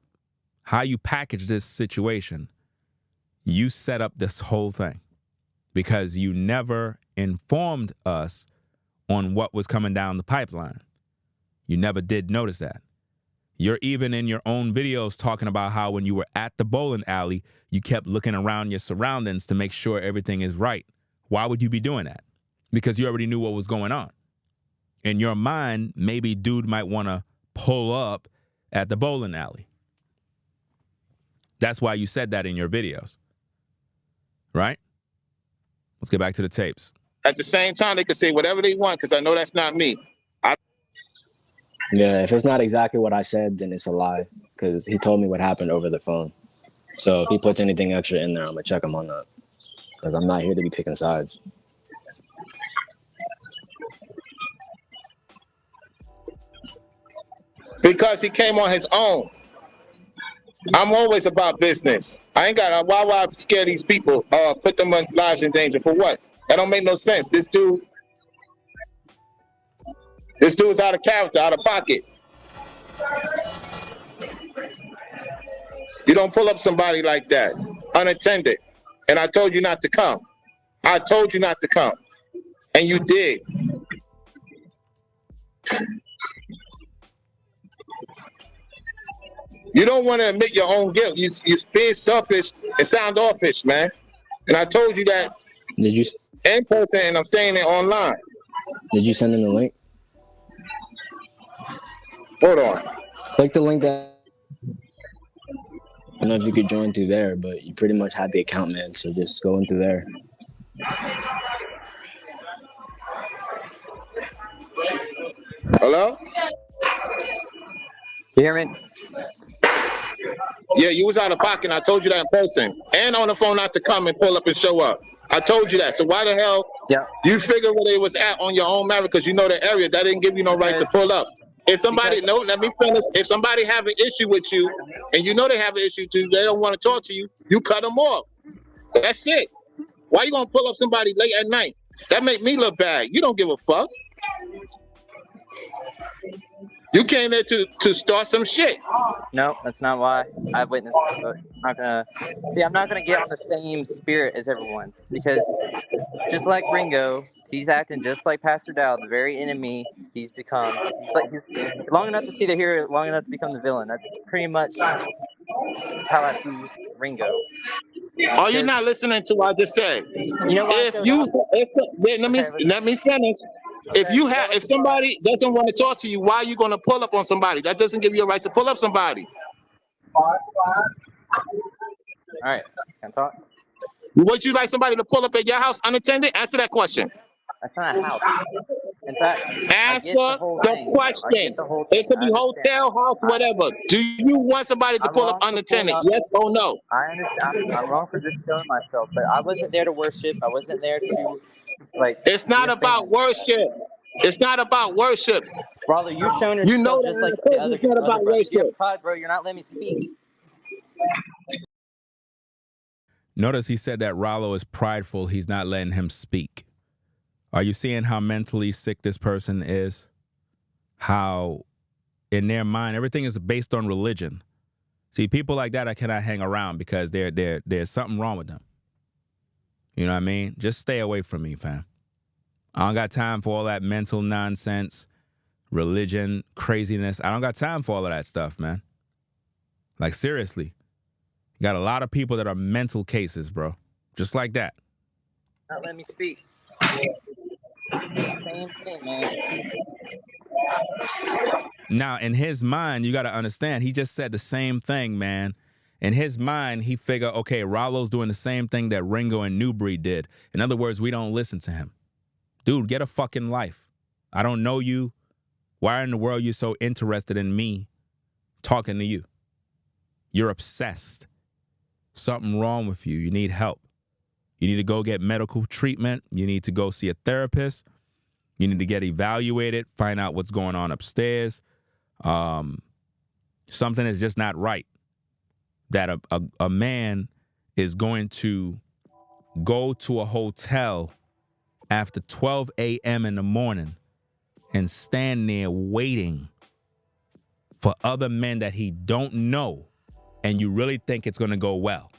package this situation, you set up this whole thing because you never informed us on what was coming down the pipeline. You never did notice that. You're even in your own videos talking about how when you were at the bowling alley, you kept looking around your surroundings to make sure everything is right. Why would you be doing that? Because you already knew what was going on. In your mind, maybe dude might want to pull up at the bowling alley. That's why you said that in your videos. Right? Let's get back to the tapes. At the same time, they could say whatever they want because I know that's not me. Yeah, if it's not exactly what I said, then it's a lie because he told me what happened over the phone. So if he puts anything extra in there, I'm going to check him on that because I'm not here to be picking sides. Because he came on his own. I'm always about business. I ain't got why would I scare these people, put them lives in danger for what? That don't make no sense. This dude is out of character, out of pocket. You don't pull up somebody like that, unattended. And I told you not to come. I told you not to come. And you did. You don't want to admit your own guilt. You're being selfish and sound offish, man. And I told you that in person, and I'm saying it online. Did you send him the link? Hold on. Click the link that. I don't know if you could join through there, but you pretty much had the account, man. So just go in through there. Hello? You hear me? Yeah, you was out of pocket. I told you that in person. And on the phone not to come and pull up and show up. I told you that. So why the hell you figure where they was at on your own matter because you know the area. That didn't give you no right to pull up. If somebody, let me finish. If somebody have an issue with you and you know they have an issue too, they don't want to talk to you, you cut them off. That's it. Why you gonna pull up somebody late at night? That make me look bad. You don't give a fuck. You came there to start some shit. No, that's not why I've witnessed this, but I'm not gonna get on the same spirit as everyone, because just like Ringo, he's acting just like Pastor Dow, the very enemy he's become. He's long enough to see the hero, long enough to become the villain. That's pretty much how I see Ringo. Are you not listening to what I just said? You know why? Let me finish. If somebody doesn't want to talk to you, why are you going to pull up on somebody? That doesn't give you a right to pull up somebody. All right, can I talk? Would you like somebody to pull up at your house unattended? Answer that question. That's not a house. In fact, answer the question. It could be hotel, house, whatever. Do you want somebody to pull up unattended? Yes or no? I understand. I'm wrong for just showing myself, but I wasn't there to worship. I wasn't there to It's not about worship. It's not about worship. Brother, you're showing yourself just like the other. It's not about worship. You have pride, bro. You're not letting me speak. Notice he said that Ralo is prideful. He's not letting him speak. Are you seeing how mentally sick this person is? How in their mind, everything is based on religion. See, people like that I cannot hang around because there's something wrong with them. You know what I mean? Just stay away from me, fam. I don't got time for all that mental nonsense, religion, craziness. I don't got time for all of that stuff, man. Like, seriously. You got a lot of people that are mental cases, bro. Just like that. Not letting me speak. Same thing, man. Now, in his mind, you got to understand, he just said the same thing, man. In his mind, he figured, okay, Ralo's doing the same thing that Ringo and Nubreed did. In other words, we don't listen to him. Dude, get a fucking life. I don't know you. Why in the world are you so interested in me talking to you? You're obsessed. Something wrong with you. You need help. You need to go get medical treatment. You need to go see a therapist. You need to get evaluated, find out what's going on upstairs. Something is just not right. That a man is going to go to a hotel after 12 a.m. in the morning and stand there waiting for other men that he don't know, and you really think it's going to go well.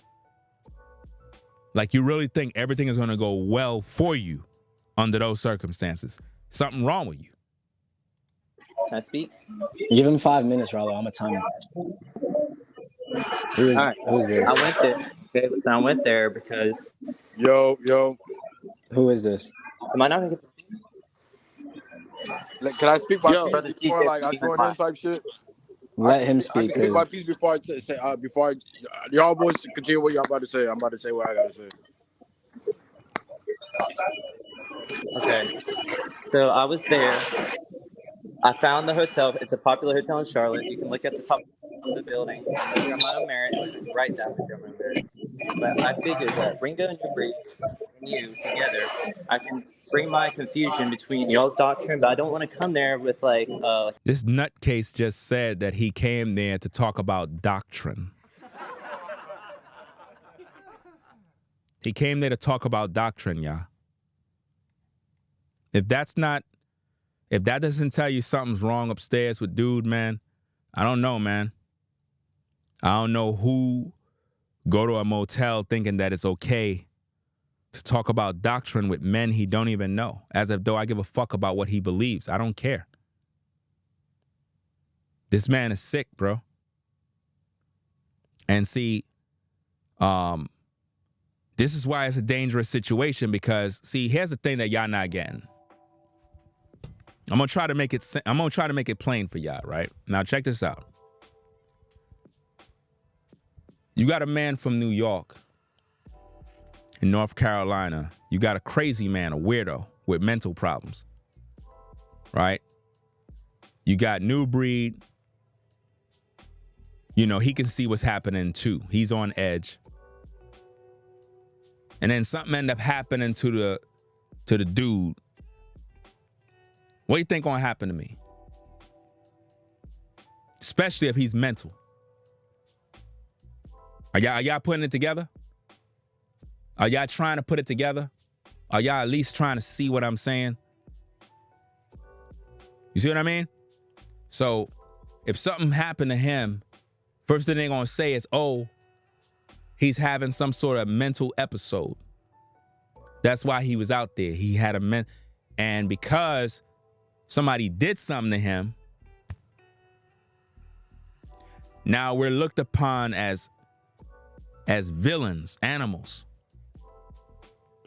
Like, you really think everything is going to go well for you under those circumstances. Something wrong with you. Can I speak? Give him 5 minutes, Ralo. I'm a timer. Who's this? I went there. Okay, listen, I went there because. Yo. Who is this? Am I not gonna get to speak? Can I speak my piece Brother before TJ, I join in type shit? Let him speak. I can speak my piece before y'all boys continue what y'all about to say. I'm about to say what I gotta say. Okay. So I was there. I found the hotel. It's a popular hotel in Charlotte. You can look at the top of the building. Jeremiah Merritt. It's right down to Jeremiah Merritt. But I figured that Ringo and Nubreed and you together, I can bring my confusion between y'all's doctrine, but I don't want to come there with like. This nutcase just said that he came there to talk about doctrine. He came there to talk about doctrine, y'all. If that doesn't tell you something's wrong upstairs with dude, man, I don't know, man. I don't know who go to a motel thinking that it's okay to talk about doctrine with men he don't even know, as if though I give a fuck about what he believes. I don't care. This man is sick, bro. And see, this is why it's a dangerous situation, because see, here's the thing that y'all not getting. I'm gonna try to make it plain for y'all, right? Now check this out. You got a man from New York, in North Carolina. You got a crazy man, a weirdo with mental problems, right? You got Nubreed. You know, he can see what's happening too. He's on edge. And then something end up happening to the dude. What do you think gonna happen to me? Especially if he's mental. Are y'all putting it together? Are y'all trying to put it together? Are y'all at least trying to see what I'm saying? You see what I mean? So if something happened to him, first thing they're going to say is, oh, he's having some sort of mental episode. That's why he was out there. He had and because somebody did something to him, now we're looked upon as villains, animals.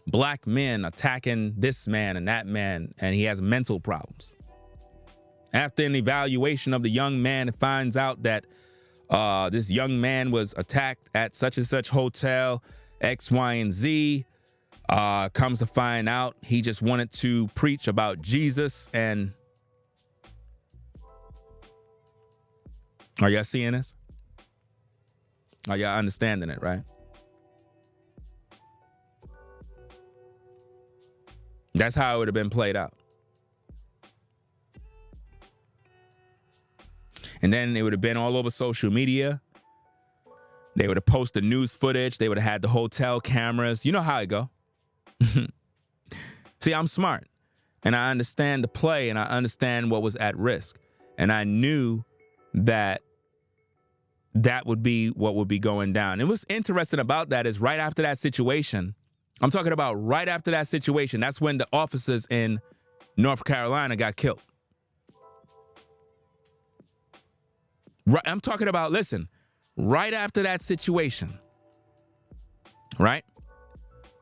Black men attacking this man and that man, and he has mental problems. After an evaluation of the young man, it finds out that this young man was attacked at such and such hotel, X, Y, and Z. Comes to find out he just wanted to preach about Jesus. And are y'all seeing this? Are y'all understanding it, right? That's how it would have been played out. And then it would have been all over social media. They would have posted news footage. They would have had the hotel cameras. You know how it go. See, I'm smart. And I understand the play, and I understand what was at risk. And I knew that that would be what would be going down. And what's interesting about that is right after that situation, I'm talking about right after that situation, that's when the officers in North Carolina got killed. Right, I'm talking about, listen, right after that situation, right?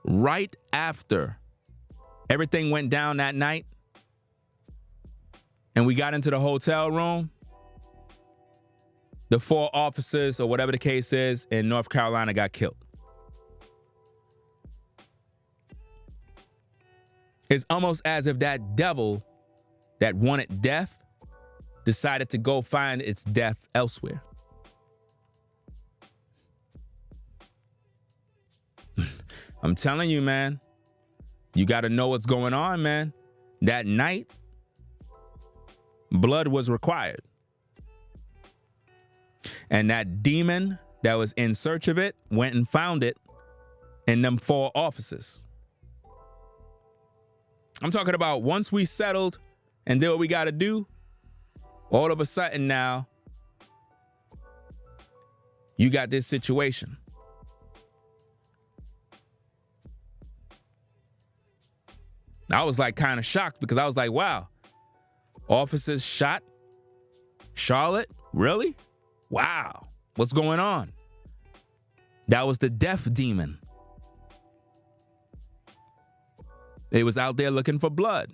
Right after everything went down that night and we got into the hotel room, the 4 officers or whatever the case is in North Carolina got killed. It's almost as if that devil that wanted death decided to go find its death elsewhere. I'm telling you, man, you got to know what's going on, man. That night, blood was required. And that demon that was in search of it went and found it in them 4 offices. I'm talking about once we settled and did what we got to do, all of a sudden now, you got this situation. I was like kind of shocked because I was like, wow, officers shot Charlotte? Really? Wow. What's going on? That was the death demon. It was out there looking for blood.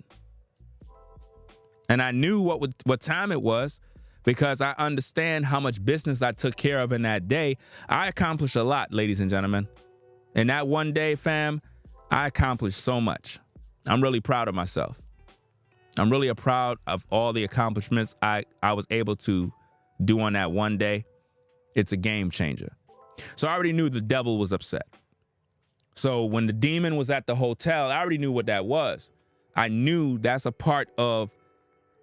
And I knew what time it was because I understand how much business I took care of in that day. I accomplished a lot, ladies and gentlemen. In that one day, fam, I accomplished so much. I'm really proud of myself. I'm really proud of all the accomplishments I was able to do on that one day. It's a game changer. So I already knew the devil was upset. So when the demon was at the hotel, I already knew what that was. I knew that's a part of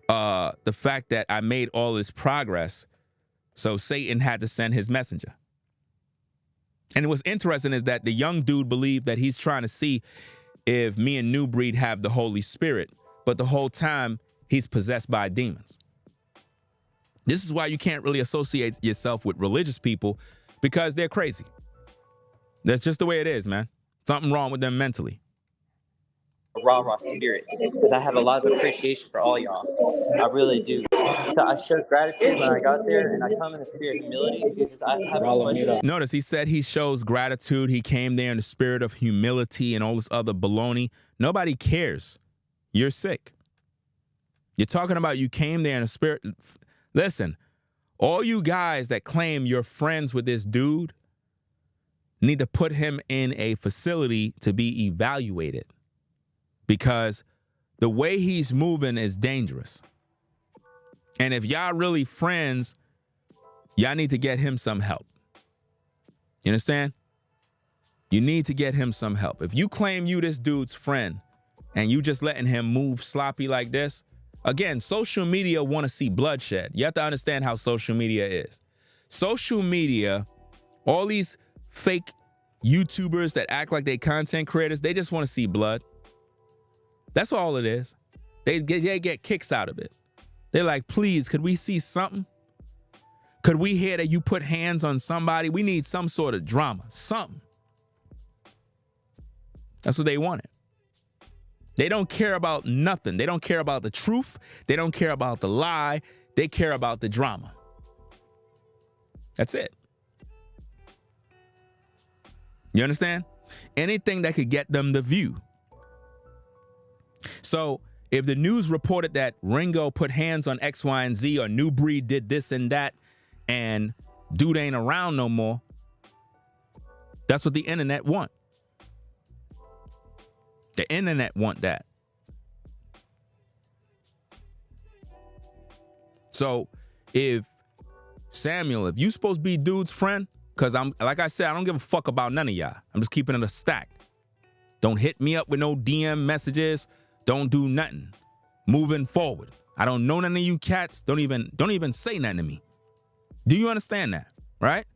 the fact that I made all this progress. So Satan had to send his messenger. And what's interesting is that the young dude believed that he's trying to see if me and Nubreed have the Holy Spirit, but the whole time he's possessed by demons. This is why you can't really associate yourself with religious people because they're crazy. That's just the way it is, man. Something wrong with them mentally. Raw spirit, because I have a lot of appreciation for all y'all. I really do. So I showed gratitude when I got there, and I come in a spirit of humility because I have a question. Notice he said he shows gratitude. He came there in the spirit of humility and all this other baloney. Nobody cares. You're sick. You're talking about you came there in a spirit. Listen, all you guys that claim you're friends with this dude need to put him in a facility to be evaluated. Because the way he's moving is dangerous. And if y'all really friends, y'all need to get him some help. You understand? You need to get him some help. If you claim you this dude's friend and you just letting him move sloppy like this, again, social media want to see bloodshed. You have to understand how social media is. Social media, all these fake YouTubers that act like they content creators, they just want to see blood. That's all it is. They get kicks out of it. They're like, please, could we see something? Could we hear that you put hands on somebody? We need some sort of drama, something. That's what they wanted. They don't care about nothing. They don't care about the truth. They don't care about the lie. They care about the drama. That's it. You understand? Anything that could get them the view. So if the news reported that Ringo put hands on X, Y, and Z, or Nubreed did this and that, and dude ain't around no more, that's what the internet want. The internet want that. So if Samuel, if you supposed to be dude's friend, because I'm, like I said, I don't give a fuck about none of y'all. I'm just keeping it a stack. Don't hit me up with no DM messages. Don't do nothing. Moving forward. I don't know none of you cats. Don't even say nothing to me. Do you understand that? Right?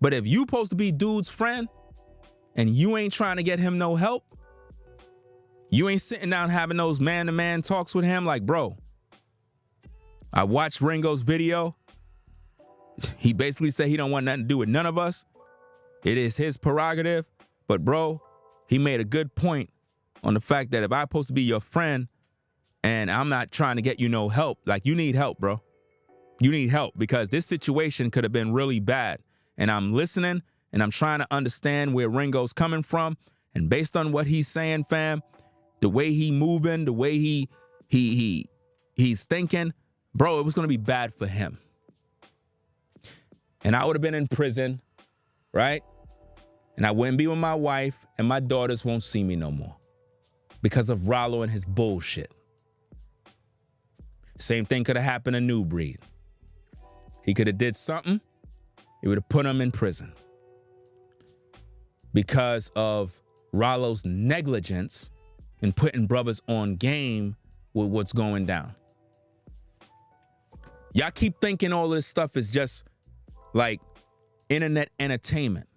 But if you supposed to be dude's friend and you ain't trying to get him no help, you ain't sitting down having those man-to-man talks with him like, bro, I watched Ringo's video. He basically said he don't want nothing to do with none of us. It is his prerogative. But bro, he made a good point on the fact that if I'm supposed to be your friend and I'm not trying to get you no help, like you need help, bro. You need help because this situation could have been really bad. And I'm listening and I'm trying to understand where Ringo's coming from. And based on what he's saying, fam, the way he moving, the way he's thinking, bro, it was going to be bad for him. And I would have been in prison, right? And I wouldn't be with my wife and my daughters won't see me no more because of Ralo and his bullshit. Same thing could have happened to Nubreed. He could have did something. It would have put him in prison because of Ralo's negligence in putting brothers on game with what's going down. Y'all keep thinking all this stuff is just like internet entertainment.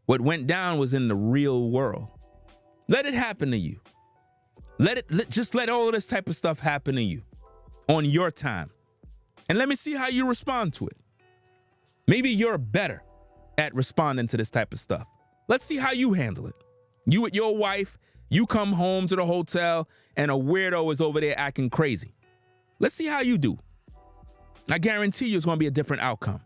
What went down was in the real world. Let it happen to you. Just let all of this type of stuff happen to you on your time. And let me see how you respond to it. Maybe you're better at responding to this type of stuff. Let's see how you handle it. You with your wife, you come home to the hotel and a weirdo is over there acting crazy. Let's see how you do. I guarantee you it's going to be a different outcome.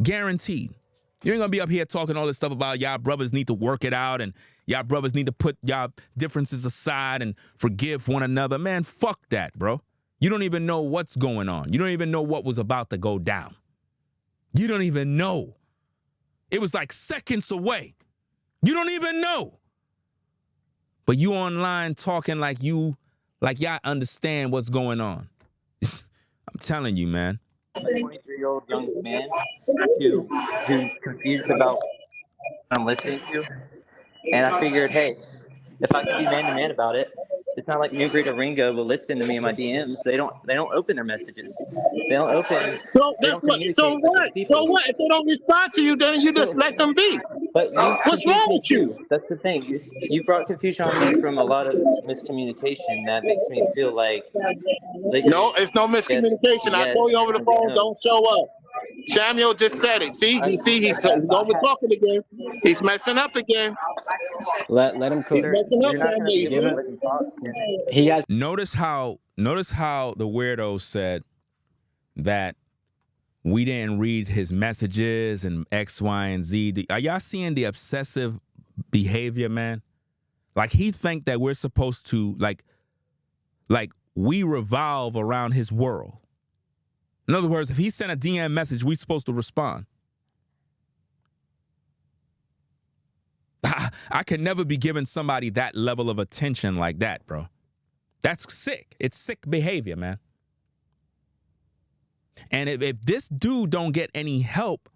Guaranteed. You ain't going to be up here talking all this stuff about y'all brothers need to work it out and y'all brothers need to put y'all differences aside and forgive one another. Man, fuck that, bro. You don't even know what's going on. You don't even know what was about to go down. You don't even know. It was like seconds away. You don't even know. But you online talking like y'all understand what's going on. I'm telling you, man. A 23-year-old young man who's confused about what I'm listening to. And I figured, hey, if I can be man-to-man about it, it's not like Nubreed or Ringo will listen to me in my DMs. They don't open their messages. They don't open. So they that's don't what. So communicate with what? other people. So what? If they don't respond to you, then you just let them be. But What's wrong with you? That's the thing. You brought confusion on me from a lot of miscommunication that makes me feel like No, it's no miscommunication. I Yes. told you over the phone, No. don't show up. Samuel just said it. See, he's over talking again. He's messing up again. Let him cook. He's messing up You're not again. gonna be Give able to it- let him talk. He has Notice how the weirdo said that we didn't read his messages and X, Y, and Z. Are y'all seeing the obsessive behavior, man? Like he think that we're supposed to like we revolve around his world. In other words, if he sent a DM message, we're supposed to respond. I could never be giving somebody that level of attention like that, bro. That's sick. It's sick behavior, man. And if this dude don't get any help,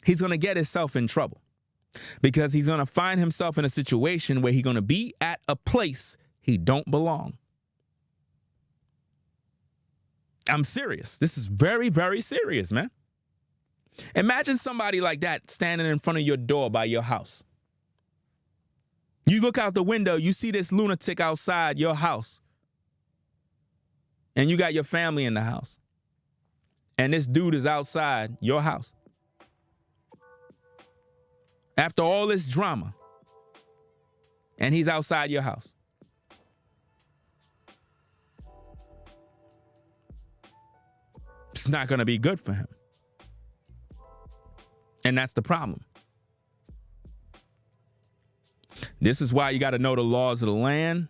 he's going to get himself in trouble because he's going to find himself in a situation where he's going to be at a place he don't belong. I'm serious. This is very, very serious, man. Imagine somebody like that standing in front of your door by your house. You look out the window, you see this lunatic outside your house. and you got your family in the house, and this dude is outside your house. After all this drama, and he's outside your house. It's not going to be good for him. And that's the problem. This is why you got to know the laws of the land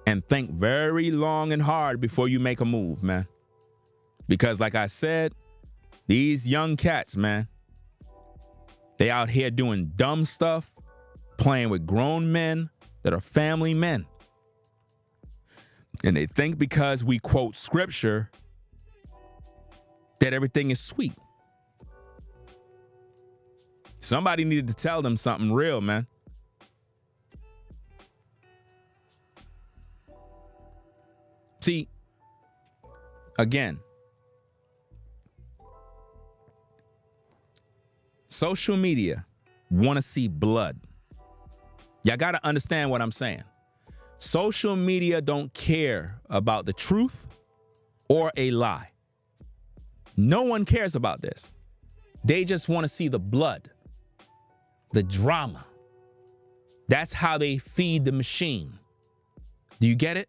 and think very long and hard before you make a move, man. Because like I said, these young cats, man, they out here doing dumb stuff, playing with grown men that are family men. And they think because we quote scripture that everything is sweet. Somebody needed to tell them something real, man. See, again, social media want to see blood. Y'all got to understand what I'm saying. Social media don't care about the truth or a lie. No one cares about this. They just want to see the blood, the drama. That's how they feed the machine. Do you get it?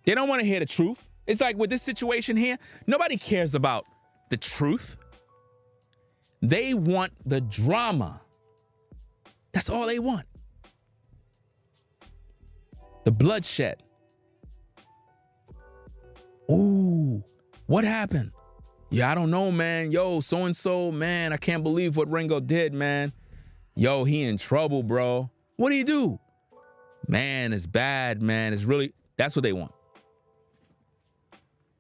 They don't want to hear the truth. It's like with this situation here, nobody cares about the truth. They want the drama. That's all they want. The bloodshed. Ooh, what happened? Yeah, I don't know, man. Yo, so-and-so, man, I can't believe what Ringo did, man. Yo, he in trouble, bro. What do you do? Man, it's bad, man. It's really, that's what they want.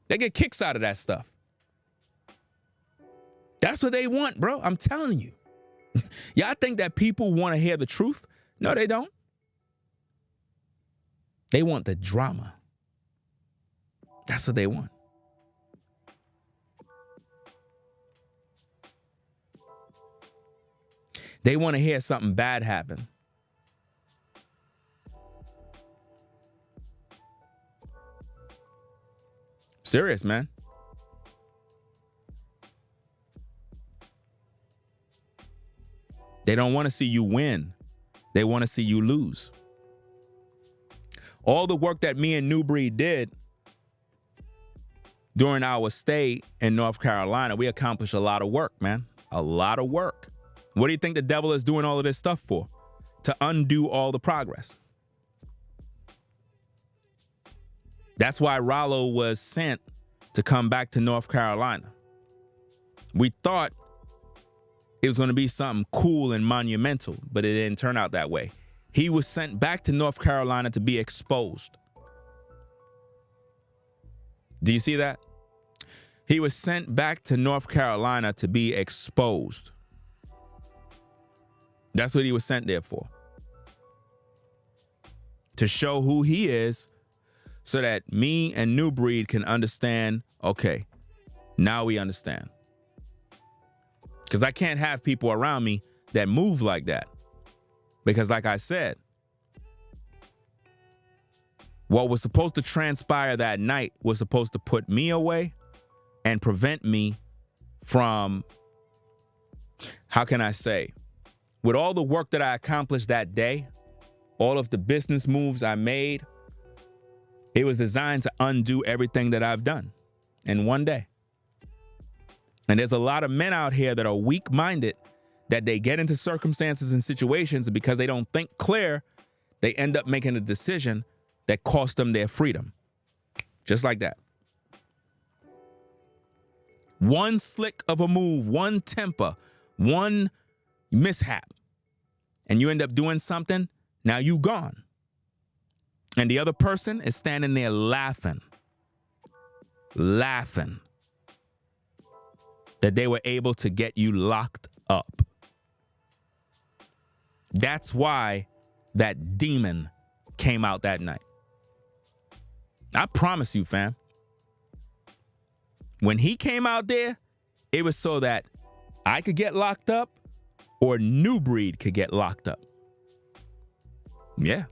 They get kicks out of that stuff. That's what they want, bro. I'm telling you. Y'all think that people want to hear the truth? No, they don't. They want the drama. That's what they want. They want to hear something bad happen. Serious, man. They don't want to see you win. They want to see you lose. All the work that me and Nubreed did during our stay in North Carolina, we accomplished a lot of work, man. A lot of work. What do you think the devil is doing all of this stuff for? To undo all the progress. That's why Ralo was sent to come back to North Carolina. We thought it was going to be something cool and monumental, but it didn't turn out that way. He was sent back to North Carolina to be exposed. Do you see that? He was sent back to North Carolina to be exposed. That's what he was sent there for. To show who he is, so that me and Nubreed can understand, okay, now we understand. Because I can't have people around me that move like that. Because like I said, what was supposed to transpire that night was supposed to put me away and prevent me from, how can I say, with all the work that I accomplished that day, all of the business moves I made, it was designed to undo everything that I've done in one day. And there's a lot of men out here that are weak-minded, that they get into circumstances and situations, and because they don't think clear, they end up making a decision that costs them their freedom. Just like that. One slick of a move, one temper, one mishap, and you end up doing something, now you gone. And the other person is standing there laughing that they were able to get you locked up. That's why that demon came out that night. I promise you, fam. When he came out there, it was so that I could get locked up or Nubreed could get locked up. Yeah.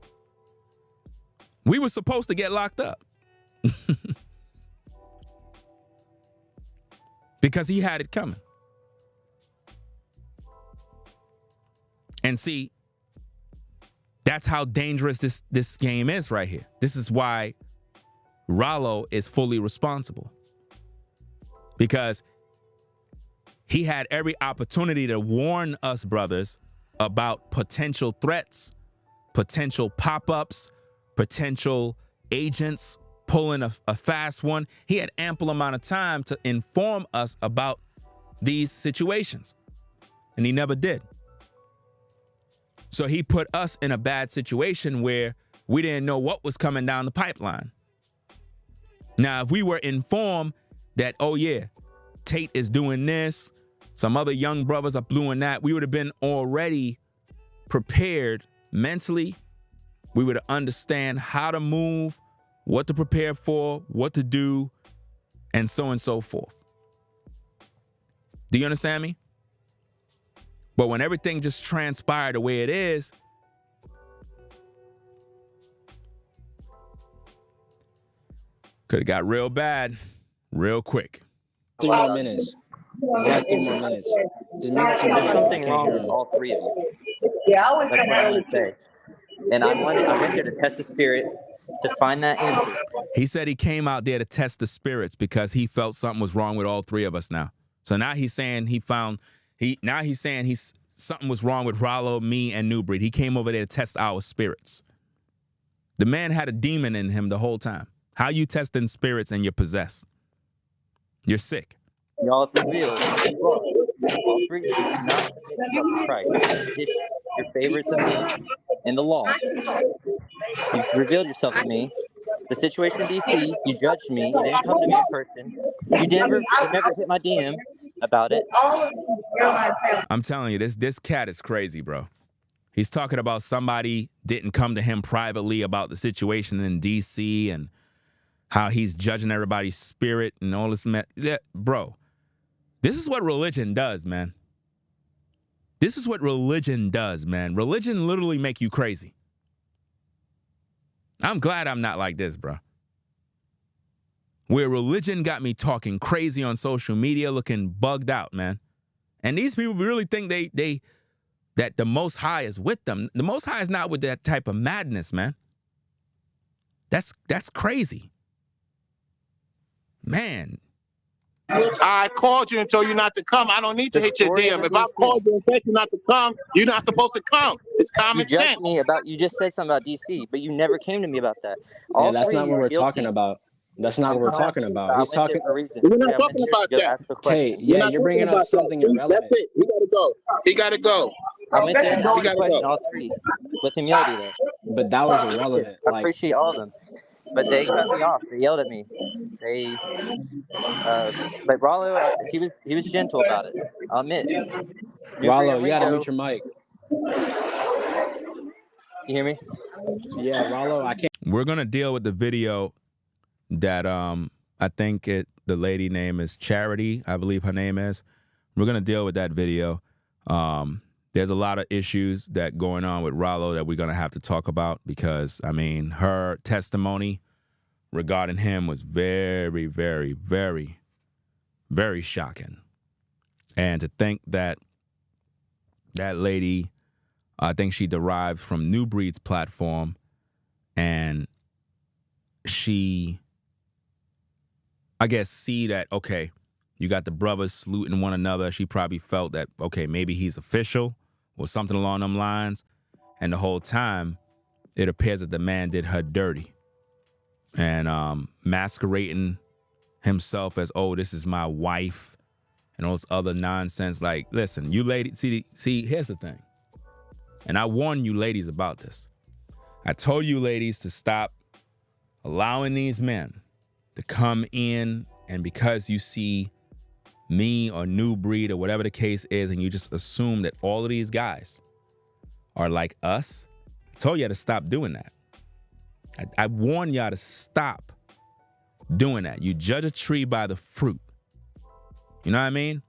We were supposed to get locked up. Because he had it coming. And see, that's how dangerous this game is right here. This is why Ralo is fully responsible. Because he had every opportunity to warn us brothers about potential threats, potential pop-ups, potential agents pulling a fast one. He had ample amount of time to inform us about these situations, and he never did. So he put us in a bad situation where we didn't know what was coming down the pipeline. Now, if we were informed that, oh yeah, Tate is doing this, some other young brothers are doing that, we would have been already prepared mentally. We would understand how to move, what to prepare for, what to do, and so forth. Do you understand me? But when everything just transpired the way it is, could have got real bad real quick. 3 more minutes. He has 3 more minutes. Just make it There's something wrong with all three of you. Yeah, I always That's what I want to say. And I went there to test the spirit to find that answer. He said he came out there to test the spirits because he felt something was wrong with all three of us now. So now he's saying something was wrong with Ralo, me, and Nubreed. He came over there to test our spirits. The man had a demon in him the whole time. How you testing spirits and you're possessed? You're sick. Y'all have revealed all three of you do not submit to Christ. You're favorites of me and the law. You've revealed yourself to me. The situation in DC, you judged me. You didn't come to me in person. You never hit my DM about it. I'm telling you, this cat is crazy, bro. He's talking about somebody didn't come to him privately about the situation in DC and how he's judging everybody's spirit and all this. Bro, this is what religion does, man. This is what religion does, man. Religion literally make you crazy. I'm glad I'm not like this, bro. Where religion got me talking crazy on social media, looking bugged out, man. And these people really think that the Most High is with them. The Most High is not with that type of madness, man. That's crazy. Man. I called you and told you not to come. I don't need to hit your DM. If I called you and said you not to come, you're not supposed to come. It's common You sense. judged me about, you just said something about DC, but you never came to me about that. Yeah, that's not what we're talking about. That's not what we're talking about. He's talking. We're not talking about that. Tate, yeah, you're bringing up something irrelevant. That's it. He gotta go. He gotta go. I meant to He ask a gotta question, go. all three, with humility though. But that was irrelevant. I appreciate all of them, but they cut me off. They yelled at me. But Ralo, he was gentle about it. I'll admit. Ralo, you gotta mute your mic. You hear me? Yeah, Ralo, I can't. We're gonna deal with the video that I think the lady name is Charity, I believe her name is. We're gonna deal with that video. There's a lot of issues that going on with Ralo that we're gonna have to talk about because I mean her testimony regarding him was very, very, very, very shocking. And to think that that lady, I think she derived from Nubreed's platform, and she, I guess, see that, okay, you got the brothers saluting one another. She probably felt that, okay, maybe he's official or something along them lines. And the whole time, it appears that the man did her dirty. And masquerading himself as, oh, this is my wife and all this other nonsense. Like, listen, you ladies, see, here's the thing. And I warned you ladies about this. I told you ladies to stop allowing these men to come in, and because you see me or Nubreed or whatever the case is, and you just assume that all of these guys are like us, I told you to stop doing that. I warn y'all to stop doing that. You judge a tree by the fruit. You know what I mean?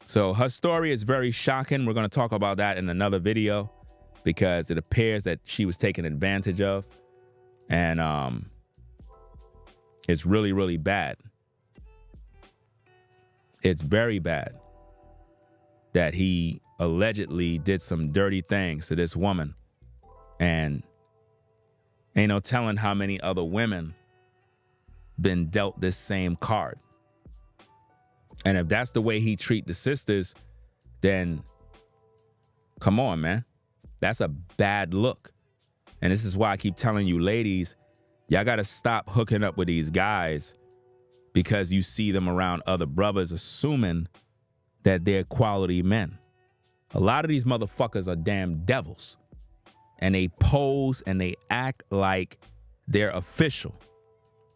So her story is very shocking. We're going to talk about that in another video because it appears that she was taken advantage of. And It's really, really bad. It's very bad that he allegedly did some dirty things to this woman. And ain't no telling how many other women been dealt this same card. And if that's the way he treat the sisters, then come on, man. That's a bad look. And this is why I keep telling you, ladies, y'all got to stop hooking up with these guys because you see them around other brothers assuming that they're quality men. A lot of these motherfuckers are damn devils. And they pose and they act like they're official.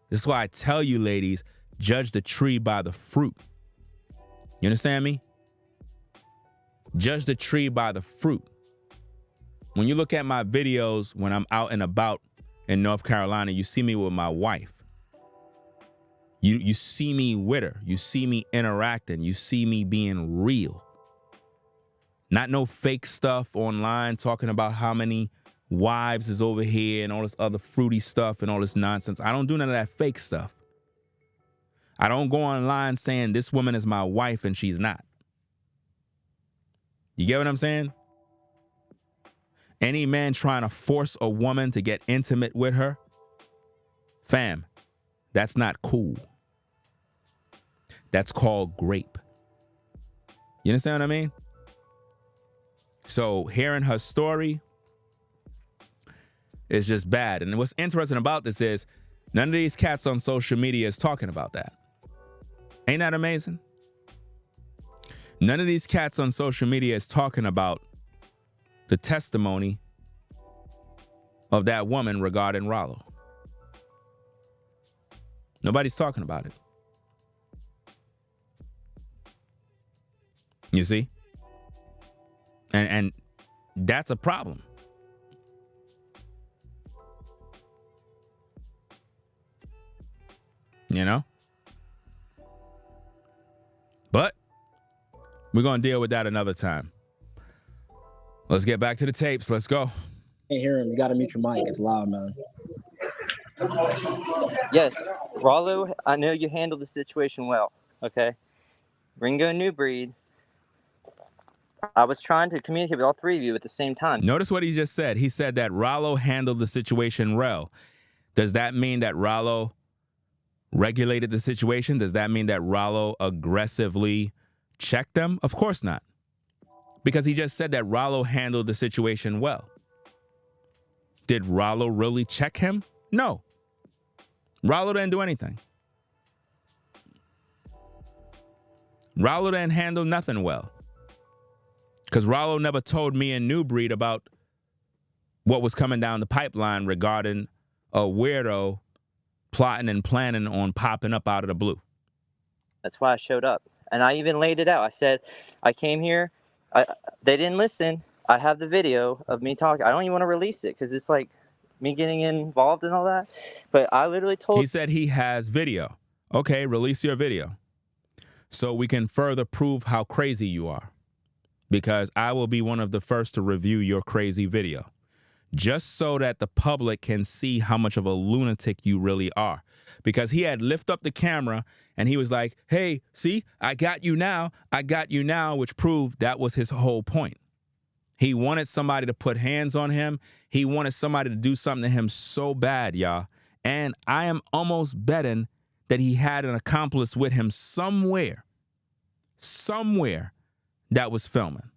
This is why I tell you, ladies, judge the tree by the fruit. You understand me? Judge the tree by the fruit. When you look at my videos when I'm out and about in North Carolina, you see me with my wife. You see me with her. You see me interacting. You see me being real. Not no fake stuff online talking about how many wives is over here and all this other fruity stuff and all this nonsense. I don't do none of that fake stuff. I don't go online saying this woman is my wife and she's not. You get what I'm saying? Any man trying to force a woman to get intimate with her, fam, that's not cool. That's called grape. You understand what I mean? So hearing her story is just bad. And what's interesting about this is none of these cats on social media is talking about that. Ain't that amazing? None of these cats on social media is talking about the testimony of that woman regarding Ralo. Nobody's talking about it. You see? And that's a problem. You know? But we're going to deal with that another time. Let's get back to the tapes. Let's go. Can't hear him. You got to mute your mic. It's loud, man. Yes, Ralo, I know you handled the situation well, okay? Ringo Nubreed, I was trying to communicate with all three of you at the same time. Notice what he just said. He said that Ralo handled the situation well. Does that mean that Ralo regulated the situation? Does that mean that Ralo aggressively checked them? Of course not. Because he just said that Ralo handled the situation well. Did Ralo really check him? No. Ralo didn't do anything. Ralo didn't handle nothing well. Because Ralo never told me and Nubreed about what was coming down the pipeline regarding a weirdo plotting and planning on popping up out of the blue. That's why I showed up. And I even laid it out. I said, I came here. They didn't listen. I have the video of me talking. I don't even want to release it because it's like me getting involved and all that. But I literally told... He said he has video. Okay, release your video. So we can further prove how crazy you are. Because I will be one of the first to review your crazy video. Just so that the public can see how much of a lunatic you really are. Because he had lifted up the camera and he was like, hey, see, I got you now, which proved that was his whole point. He wanted somebody to put hands on him. He wanted somebody to do something to him so bad, y'all. And I am almost betting that he had an accomplice with him somewhere that was filming.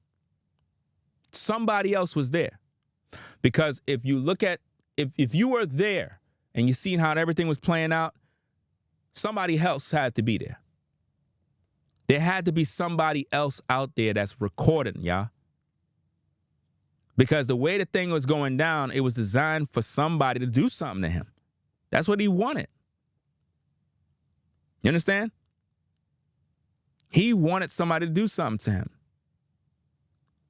Somebody else was there. Because if you look at, if you were there and you seen how everything was playing out, somebody else had to be there. There had to be somebody else out there that's recording, y'all. Because the way the thing was going down, it was designed for somebody to do something to him. That's what he wanted. You understand? He wanted somebody to do something to him.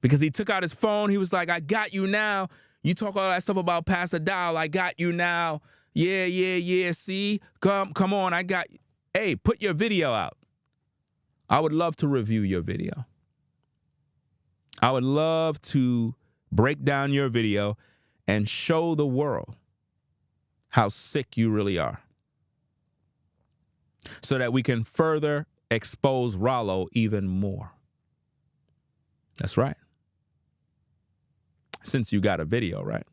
Because he took out his phone. He was like, I got you now. You talk all that stuff about Pastor Dial. I got you now. Yeah. See? Come on. I got you. Hey, put your video out. I would love to review your video. I would love to break down your video and show the world how sick you really are. so that we can further expose Ralo even more. That's right. Since you got a video, right?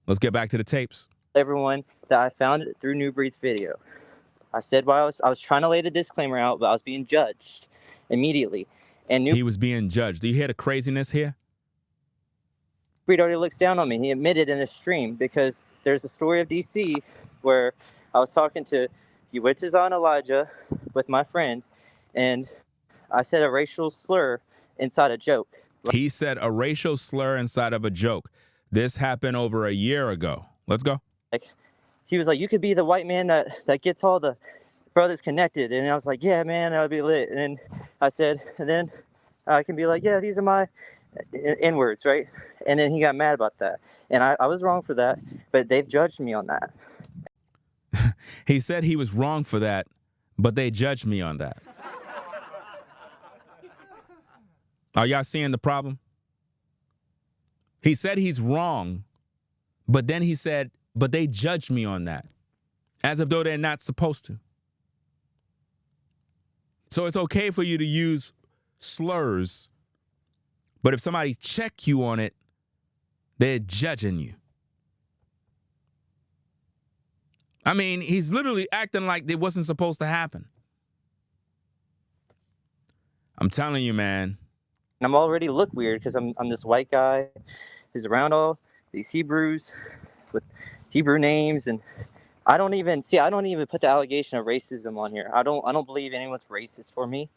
Let's get back to the tapes. Everyone that I found it through Nubreed's video. I said while I was trying to lay the disclaimer out, but I was being judged immediately. And He was being judged. Do you hear the craziness here? Nubreed already looks down on me. He admitted in a stream, because there's a story of DC where I was talking to, he went to on Elijah with my friend, and I said a racial slur inside a joke. He said a racial slur inside of a joke. This happened over a year ago. Let's go. Like, he was like, you could be the white man that gets all the brothers connected. And I was like, yeah, man, that would be lit. And then I said, and then I can be like, yeah, these are my N-words, right? And then he got mad about that. And I was wrong for that, but they've judged me on that. He said he was wrong for that, but they judged me on that. Are y'all seeing the problem? He said he's wrong, but then he said, but they judged me on that, as if though they're not supposed to. So it's okay for you to use slurs, but if somebody check you on it, they're judging you. I mean, he's literally acting like it wasn't supposed to happen. I'm telling you, man. And I'm already look weird because I'm this white guy who's around all these Hebrews with Hebrew names, and I don't even put the allegation of racism on here. I don't believe anyone's racist for me,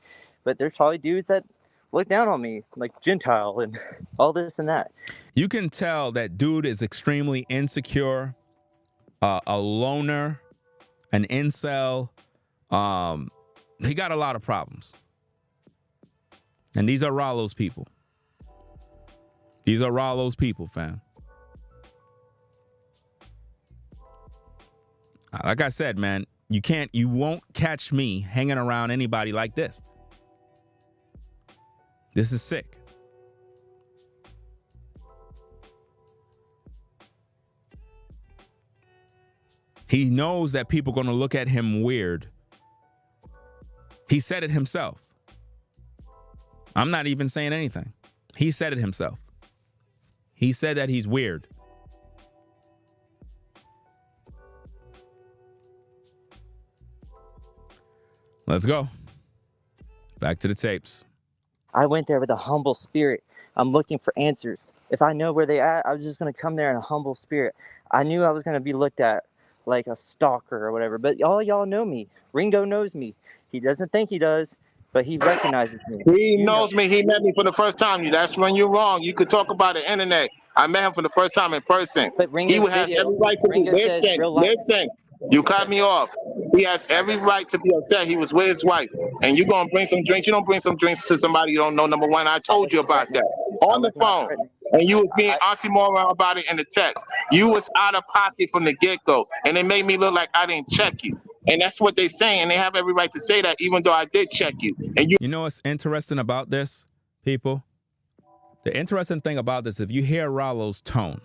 but there's probably dudes that look down on me like Gentile and all this and that. You can tell that dude is extremely insecure, a loner, an incel. He got a lot of problems. And these are Ralo's people. These are Ralo's people, fam. Like I said, man, you won't catch me hanging around anybody like this. This is sick. He knows that people are going to look at him weird. He said it himself. I'm not even saying anything. He said it himself. He said that he's weird. Let's go. Back to the tapes. I went there with a humble spirit. I'm looking for answers. If I know where they at, I was just going to come there in a humble spirit. I knew I was going to be looked at like a stalker or whatever, but all y'all know me. Ringo knows me. He doesn't think he does, but he recognizes me. He knows me. He met me for the first time. That's when you're wrong. You could talk about the internet. I met him for the first time in person. But He would have every right to be listen. You cut me off. He has every right to be upset. He was with his wife. And you're going to bring some drinks. You don't bring some drinks to somebody you don't know, number one. I told you about that on the phone. And you was being oxymoron about it in the text. You was out of pocket from the get-go. And it made me look like I didn't check you. And that's what they say. And they have every right to say that, even though I did check you. And you know what's interesting about this, people? The interesting thing about this, if you hear Ralo's tone,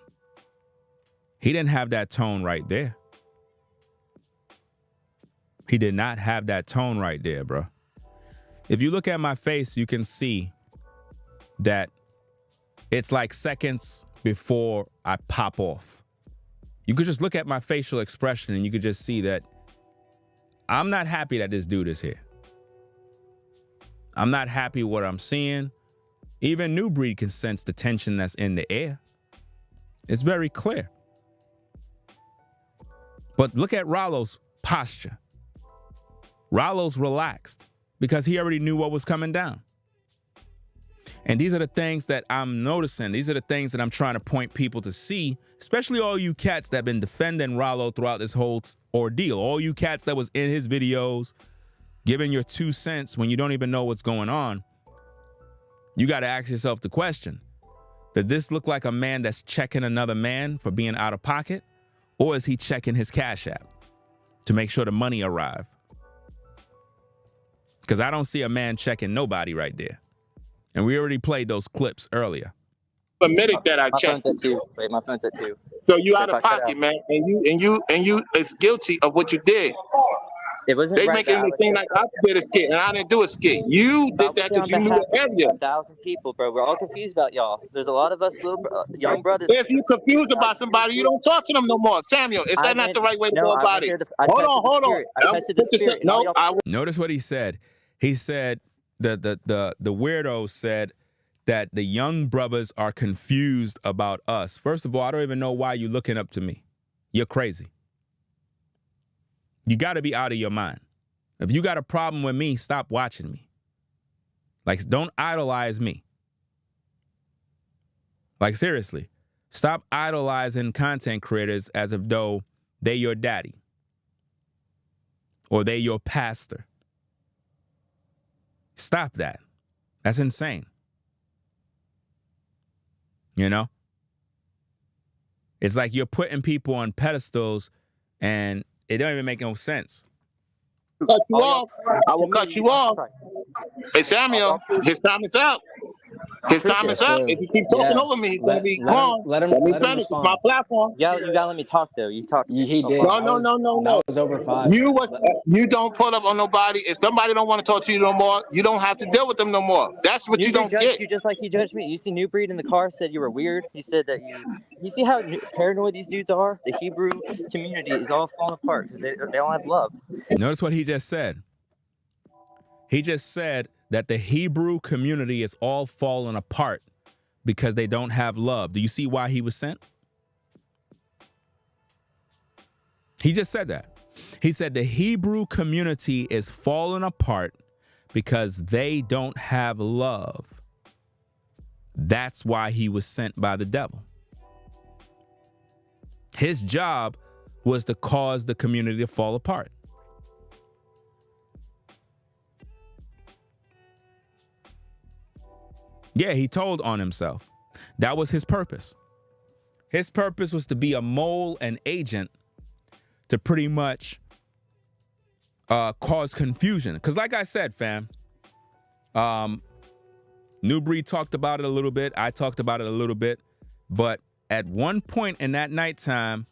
he didn't have that tone right there. He did not have that tone right there, bro. If you look at my face, you can see that it's like seconds before I pop off. You could just look at my facial expression and you could just see that I'm not happy that this dude is here. I'm not happy what I'm seeing. Even Nubreed can sense the tension that's in the air. It's very clear. But look at Ralo's posture. Ralo's relaxed because he already knew what was coming down. And these are the things that I'm noticing. These are the things that I'm trying to point people to see, especially all you cats that have been defending Ralo throughout this whole ordeal. All you cats that was in his videos, giving your 2 cents when you don't even know what's going on. You got to ask yourself the question, does this look like a man that's checking another man for being out of pocket? Or is he checking his Cash App to make sure the money arrive? Because I don't see a man checking nobody right there. And we already played those clips earlier. Admitted that I checked. My phone's at 2. Wait, my phone's at 2. So you out of pocket, man. And you is guilty of what you did. It wasn't They right making that I it was seem there. like I did a skit, and I didn't do a skit. You I did was that there because on you knew behalf the of area. 1,000 people, bro. We're all confused about y'all. There's a lot of us little young brothers. If you confused about somebody, you don't talk to them no more. Samuel, is that not the right way to go I about went it? there. I Hold tested on, the hold on. spirit. I tested the spirit. And all No, y'all I Notice what he said. He said the weirdo said that the young brothers are confused about us. First of all, I don't even know why you're looking up to me. You're crazy. You got to be out of your mind. If you got a problem with me, stop watching me. Like, don't idolize me. Like, seriously, stop idolizing content creators as if though they your daddy or they your pastor. Stop that. That's insane. You know? It's like you're putting people on pedestals and it don't even make no sense. cut you off. I will cut you off. Hey, Samuel, his time is up. His time Yes, is up. sir. If you keep talking Yeah. over me, he's going to be Let gone. him Let me finish. It's respond. my platform. Yeah, you gotta let me talk though. You talked. He did. No, That no. was over 5. You don't pull up on nobody. If somebody don't want to talk to you no more, you don't have to deal with them no more. That's what you Nubreed don't judged get. you just like he judged me. You see Nubreed in the car said you were weird. He said that you see how paranoid these dudes are? The Hebrew community is all falling apart because they don't have love. Notice what he just said. He just said that the Hebrew community is all falling apart because they don't have love. Do you see why he was sent? He just said that. He said the Hebrew community is falling apart because they don't have love. That's why he was sent by the devil. His job was to cause the community to fall apart. Yeah, he told on himself. That was his purpose. His purpose was to be a mole and agent to pretty much cause confusion. Because like I said, fam, Nubreed talked about it a little bit. I talked about it a little bit. But at one point in that nighttime,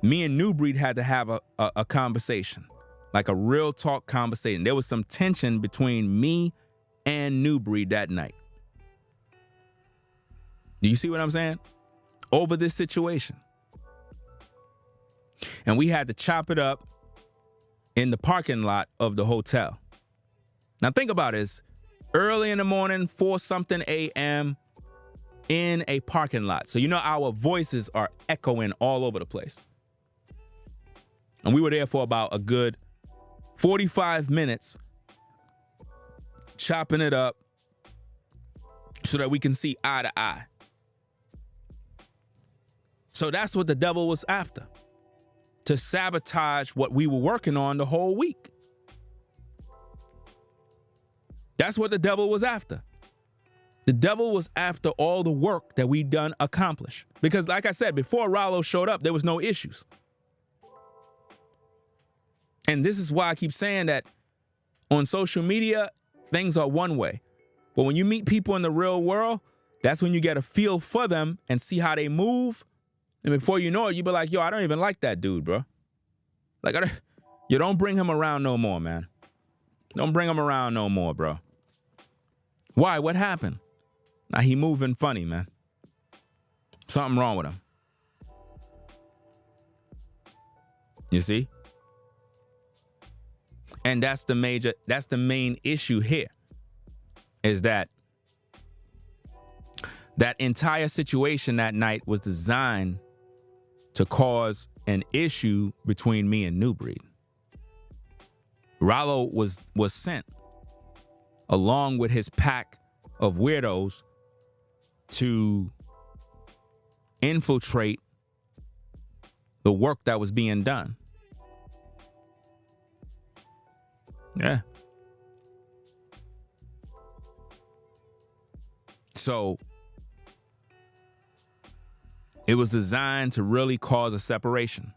me and Nubreed had to have a conversation, like a real talk conversation. There was some tension between me and Nubreed that night. Do you see what I'm saying? Over this situation. And we had to chop it up in the parking lot of the hotel. Now think about this. Early in the morning, 4-something a.m. in a parking lot. So you know our voices are echoing all over the place. And we were there for about a good 45 minutes chopping it up so that we can see eye to eye. So that's what the devil was after, to sabotage what we were working on the whole week. That's what the devil was after. The devil was after all the work that we done accomplish. Because like I said, before Ralo showed up, there was no issues. And this is why I keep saying that on social media, things are one way. But when you meet people in the real world, that's when you get a feel for them and see how they move. And before you know it, you be like, yo, I don't even like that dude, bro. Like, you don't bring him around no more, man. Don't bring him around no more, bro. Why? What happened? Now he moving funny, man. Something wrong with him. You see? And that's the main issue here, is that entire situation that night was designed to cause an issue between me and Nubreed. Ralo was sent along with his pack of weirdos to infiltrate the work that was being done. Yeah. So it was designed to really cause a separation.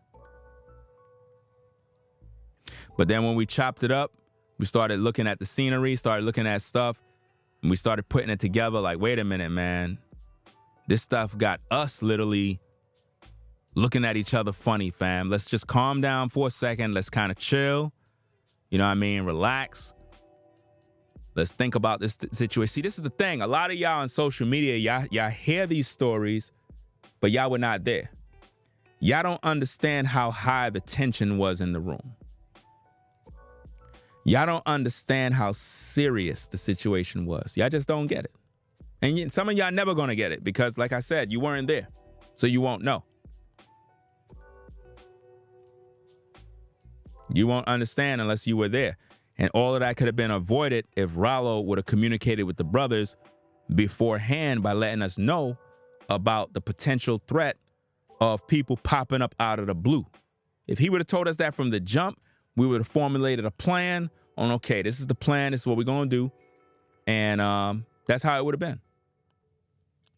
But then when we chopped it up, we started looking at the scenery, started looking at stuff, and we started putting it together like, wait a minute, man. This stuff got us literally looking at each other funny, fam. Let's just calm down for a second. Let's kind of chill. You know what I mean? Relax. Let's think about this situation. See, this is the thing. A lot of y'all on social media, y'all hear these stories, but y'all were not there. Y'all don't understand how high the tension was in the room. Y'all don't understand how serious the situation was. Y'all just don't get it. And some of y'all never going to get it because, like I said, you weren't there. So you won't know. You won't understand unless you were there. And all of that could have been avoided if Ralo would have communicated with the brothers beforehand by letting us know about the potential threat of people popping up out of the blue. If he would have told us that from the jump, we would have formulated a plan on, okay, this is the plan, this is what we're going to do. And that's how it would have been.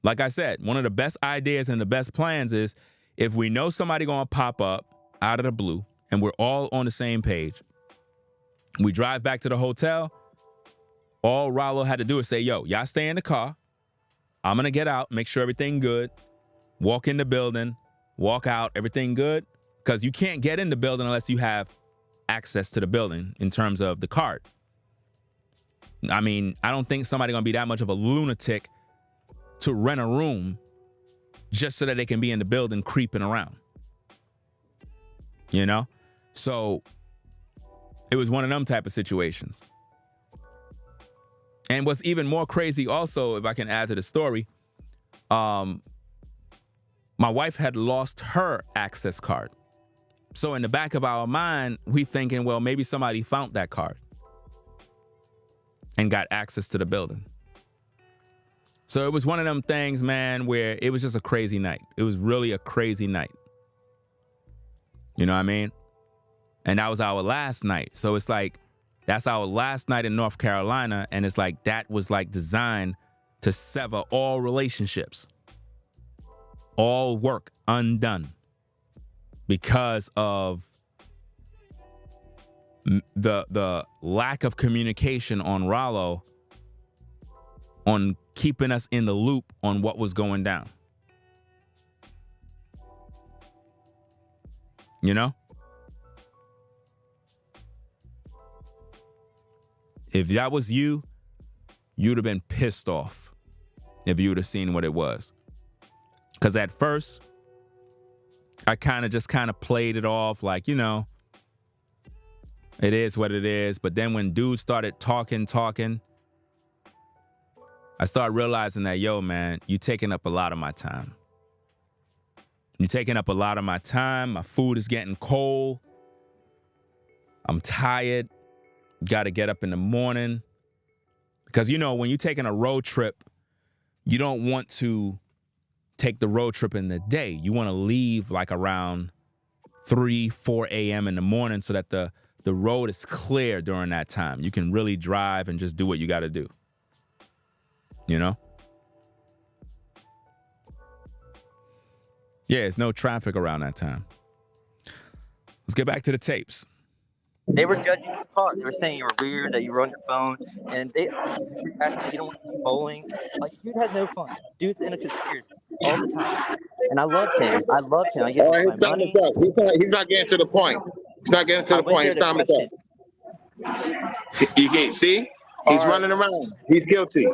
Like I said, one of the best ideas and the best plans is if we know somebody going to pop up out of the blue and we're all on the same page, we drive back to the hotel. All Ralo had to do is say, yo, y'all stay in the car. I'm going to get out, make sure everything good. Walk in the building, walk out, everything good. Because you can't get in the building unless you have access to the building in terms of the card. I mean, I don't think somebody's going to be that much of a lunatic to rent a room just so that they can be in the building creeping around. You know? So it was one of them type of situations. And what's even more crazy also, if I can add to the story, my wife had lost her access card. So in the back of our mind, we thinking, well, maybe somebody found that card and got access to the building. So it was one of them things, man, where it was just a crazy night. It was really a crazy night. You know what I mean? And that was our last night. So it's like, that's our last night in North Carolina. And it's like, that was like designed to sever all relationships, all work undone because of the lack of communication on Ralo on keeping us in the loop on what was going down. You know? If that was you, you'd have been pissed off if you would have seen what it was. Because at first, I kind of played it off like, you know, it is what it is. But then when dudes started talking, I started realizing that, yo, man, you taking up a lot of my time. You're taking up a lot of my time. My food is getting cold. I'm tired. Got to get up in the morning. Because, you know, when you're taking a road trip, you don't want to take the road trip in the day. You want to leave like around 3, 4 a.m. in the morning so that the road is clear during that time. You can really drive and just do what you got to do. You know? Yeah, there's no traffic around that time. Let's get back to the tapes. They were judging your car. They were saying you were weird, that you were on your phone, and they asked you don't want to keep bowling. Like, dude has no fun. Dude's in a conspiracy all the time. And I love him. I get All right, my his time money. is up. He's not getting to the point. He's not getting to the point. His time is up. You can't see? He's running around. He's guilty.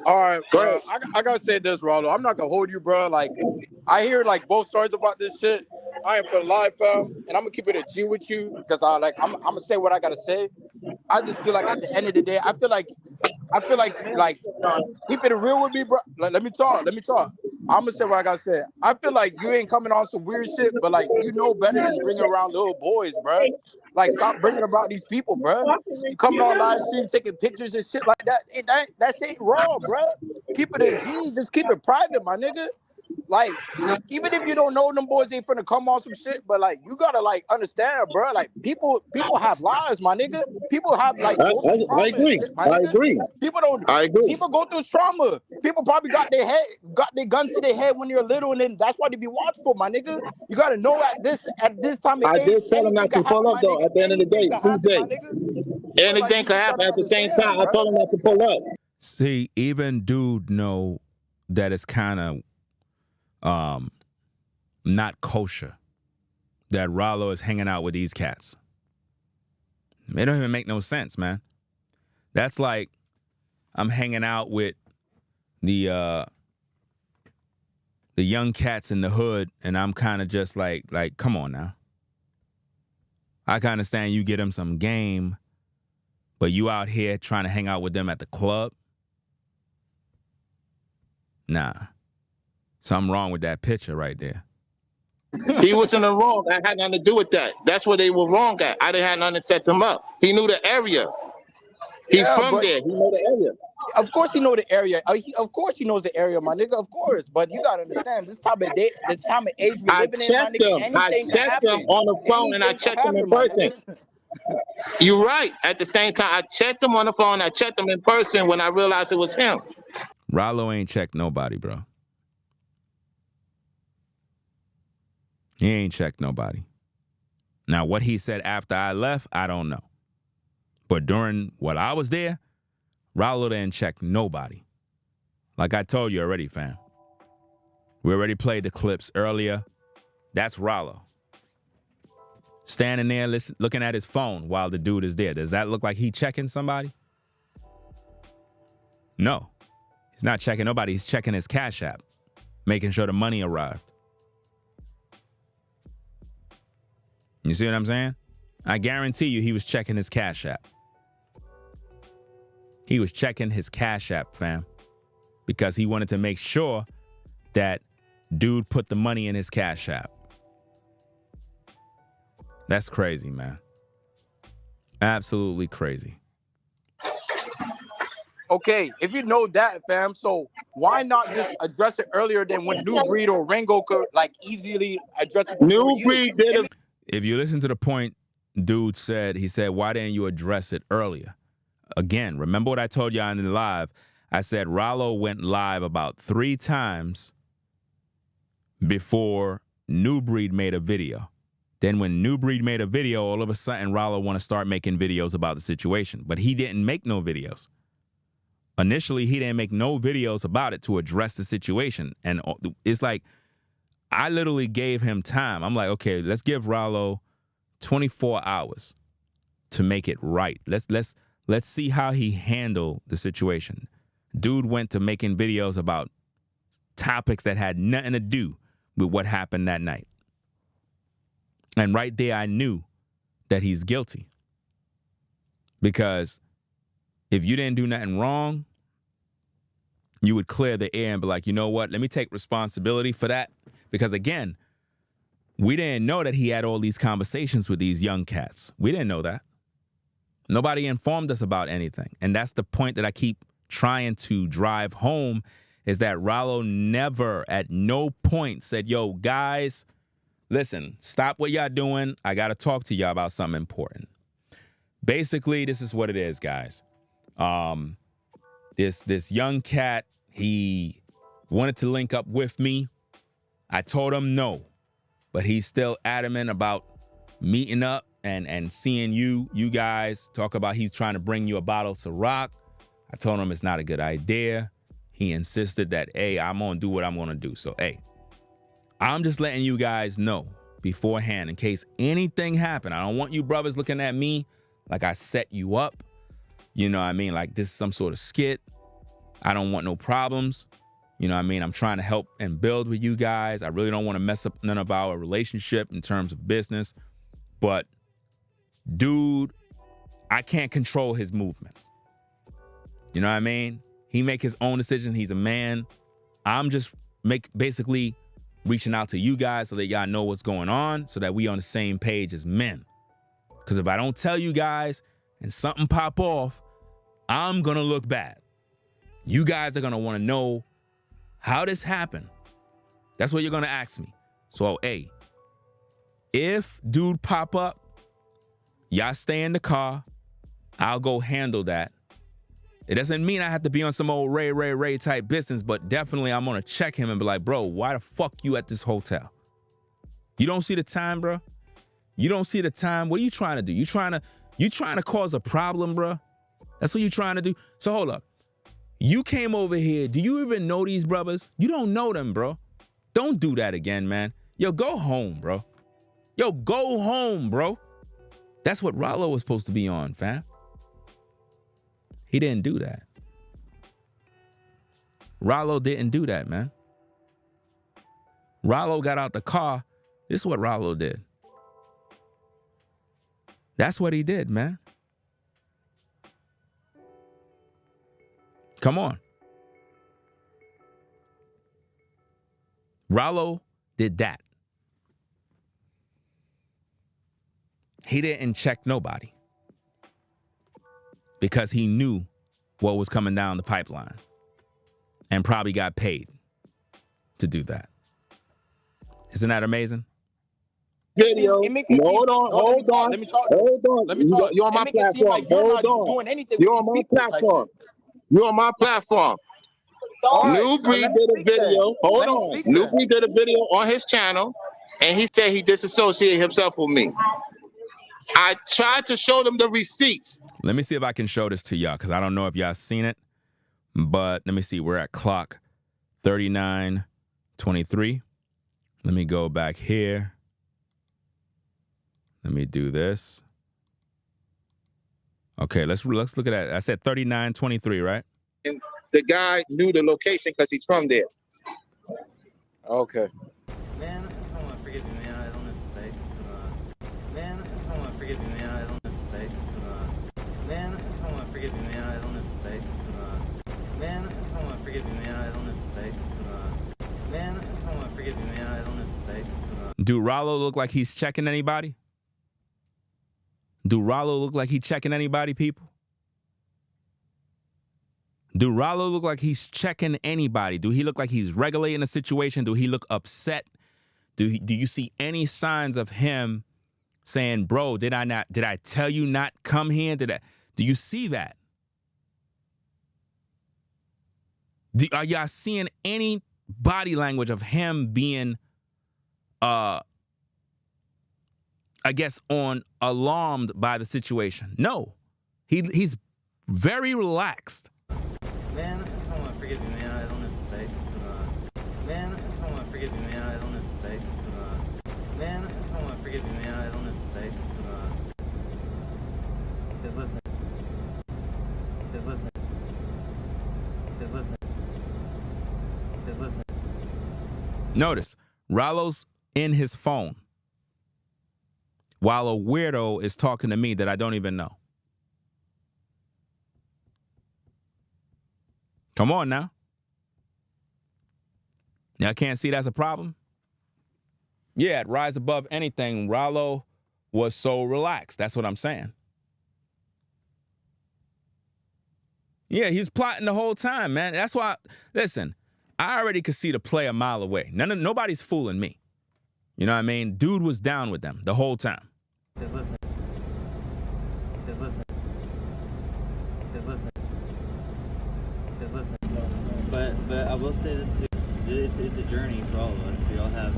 All right, Go bro. ahead. I gotta say this, Ralo. I'm not gonna hold you, bro. Like, I hear like both stories about this shit. I am for live, fam, and I'm gonna keep it a G with you because I'm gonna say what I gotta say. I just feel like at the end of the day, I feel like keep it real with me, bro. Like, let me talk. I'm gonna say what I gotta say. I feel like you ain't coming on some weird shit, but like you know better than bringing around little boys, bro. Like, stop bringing about these people, bro. You coming on live stream taking pictures and shit like that. That shit ain't raw, bro. Keep it a G. Just keep it private, my nigga. Like, even if you don't know them boys ain't finna come on some shit, but like you gotta like understand, bro. Like people have lives, my nigga. People have like I agree. shit, my I nigga. agree. I agree. People go through trauma. People probably got their guns to their head when you're little, and then that's why they be watchful, my nigga. You gotta know at this time of I age, did tell him not to pull up though. At the end of the day, CJ, anything could happen at the same time. I told him not to pull up. See, even dude know that it's kind of not kosher that Ralo is hanging out with these cats. It don't even make no sense, man. That's like I'm hanging out with the young cats in the hood, and I'm kind of just like, come on now. I can understand you get them some game, but you out here trying to hang out with them at the club? Nah. Something wrong with that picture right there. He was in the wrong. I had nothing to do with that. That's what they were wrong at. I didn't have nothing to set them up. He knew the area. He's from there. He knew the area. Of course he know the area. Of course he knows the area, my nigga. Of course. But you gotta understand this time of day, this time of age we living in, my nigga. I checked them on the phone and I checked them in person. You're right. At the same time, I checked them on the phone. I checked them in person when I realized it was him. Ralo ain't checked nobody, bro. He ain't checked nobody. Now, what he said after I left, I don't know. But during what I was there, Ralo didn't check nobody. Like I told you already, fam. We already played the clips earlier. That's Ralo. Standing there looking at his phone while the dude is there. Does that look like he checking somebody? No. He's not checking nobody. He's checking his Cash App, making sure the money arrived. You see what I'm saying? I guarantee you he was checking his Cash App. He was checking his Cash App, fam, because he wanted to make sure that dude put the money in his Cash App. That's crazy, man. Absolutely crazy. Okay, if you know that, fam, so why not just address it earlier than when Nubreed or Ringo could like easily address it? Nubreed did it. If you listen to the point dude said, he said, why didn't you address it earlier? Again, remember what I told y'all in the live? I said Ralo went live about 3 times before Nubreed made a video. Then when Nubreed made a video, all of a sudden Ralo want to start making videos about the situation. But he didn't make no videos. Initially, he didn't make no videos about it to address the situation. And it's like, I literally gave him time. I'm like, okay, let's give Ralo 24 hours to make it right. Let's see how he handled the situation. Dude went to making videos about topics that had nothing to do with what happened that night. And right there, I knew that he's guilty. Because if you didn't do nothing wrong, you would clear the air and be like, you know what? Let me take responsibility for that. Because again, we didn't know that he had all these conversations with these young cats. We didn't know that. Nobody informed us about anything. And that's the point that I keep trying to drive home, is that Ralo never at no point said, yo, guys, listen, stop what y'all doing. I got to talk to y'all about something important. Basically, this is what it is, guys. This young cat, he wanted to link up with me. I told him no, but he's still adamant about meeting up and seeing you guys talk about he's trying to bring you a bottle of Ciroc. I told him it's not a good idea. He insisted that, hey, I'm going to do what I'm going to do. So, hey, I'm just letting you guys know beforehand in case anything happened. I don't want you brothers looking at me like I set you up. You know what I mean? Like this is some sort of skit. I don't want no problems. You know what I mean? I'm trying to help and build with you guys. I really don't want to mess up none of our relationship in terms of business. But, dude, I can't control his movements. You know what I mean? He make his own decision. He's a man. I'm just basically reaching out to you guys so that y'all know what's going on, so that we on the same page as men. Because if I don't tell you guys and something pop off, I'm going to look bad. You guys are going to want to know how this happened. That's what you're going to ask me. So, hey, if dude pop up, y'all stay in the car. I'll go handle that. It doesn't mean I have to be on some old Ray type business, but definitely I'm going to check him and be like, bro, why the fuck you at this hotel? You don't see the time, bro? You don't see the time? What are you trying to do? You trying to cause a problem, bro? That's what you trying to do? So hold up. You came over here. Do you even know these brothers? You don't know them, bro. Don't do that again, man. Yo, go home, bro. Yo, go home, bro. That's what Ralo was supposed to be on, fam. He didn't do that. Ralo didn't do that, man. Ralo got out the car. This is what Ralo did. That's what he did, man. Come on. Ralo did that. He didn't check nobody because he knew what was coming down the pipeline and probably got paid to do that. Isn't that amazing? Video. Hold on. Let me talk. You're on my platform. Like you're not doing anything. You're on my platform. You're on my platform. Nubreed did a video. Hold on. Nubreed did a video on his channel, and he said he disassociated himself with me. I tried to show them the receipts. Let me see if I can show this to y'all, because I don't know if y'all seen it, but let me see. We're at clock 39:23. Let me go back here. Let me do this. Okay, let's look at that. I said 39:23, right? And the guy knew the location because he's from there. Okay. Man, I don't want to forgive you, man. I don't know what to say. Man, I don't want to forgive you, man. I don't know what to say. Man, I don't want to forgive you, man. I don't know what to say. Man, I don't want to forgive you, man. I don't know what to say. Man, I don't want to forgive you, man. I don't know what to say. Do Ralo look like he's checking anybody? Do Ralo look like he's checking anybody, people? Do Ralo look like he's checking anybody? Do he look like he's regulating the situation? Do he look upset? Do you see any signs of him saying, bro, did I tell you not come here? Do you see that? Are y'all seeing any body language of him being, I guess, alarmed by the situation? No, he's very relaxed. Man, I don't want to forgive you, man. I don't know what to say. Man, I don't want to forgive you, man. I don't know what to say. Man, I don't want to forgive you, man. I don't know what to say. Just listen. Just listen. Just listen. Just listen. Notice, Ralo's in his phone while a weirdo is talking to me that I don't even know. Come on now. Y'all can't see that's a problem? Yeah, at Rise Above Anything, Ralo was so relaxed. That's what I'm saying. Yeah, he's plotting the whole time, man. That's why, listen, I already could see the play a mile away. Nobody's fooling me. You know what I mean? Dude was down with them the whole time. Just listen. Just listen. Just listen. Just listen. But I will say this too. It's a journey for all of us. We all have.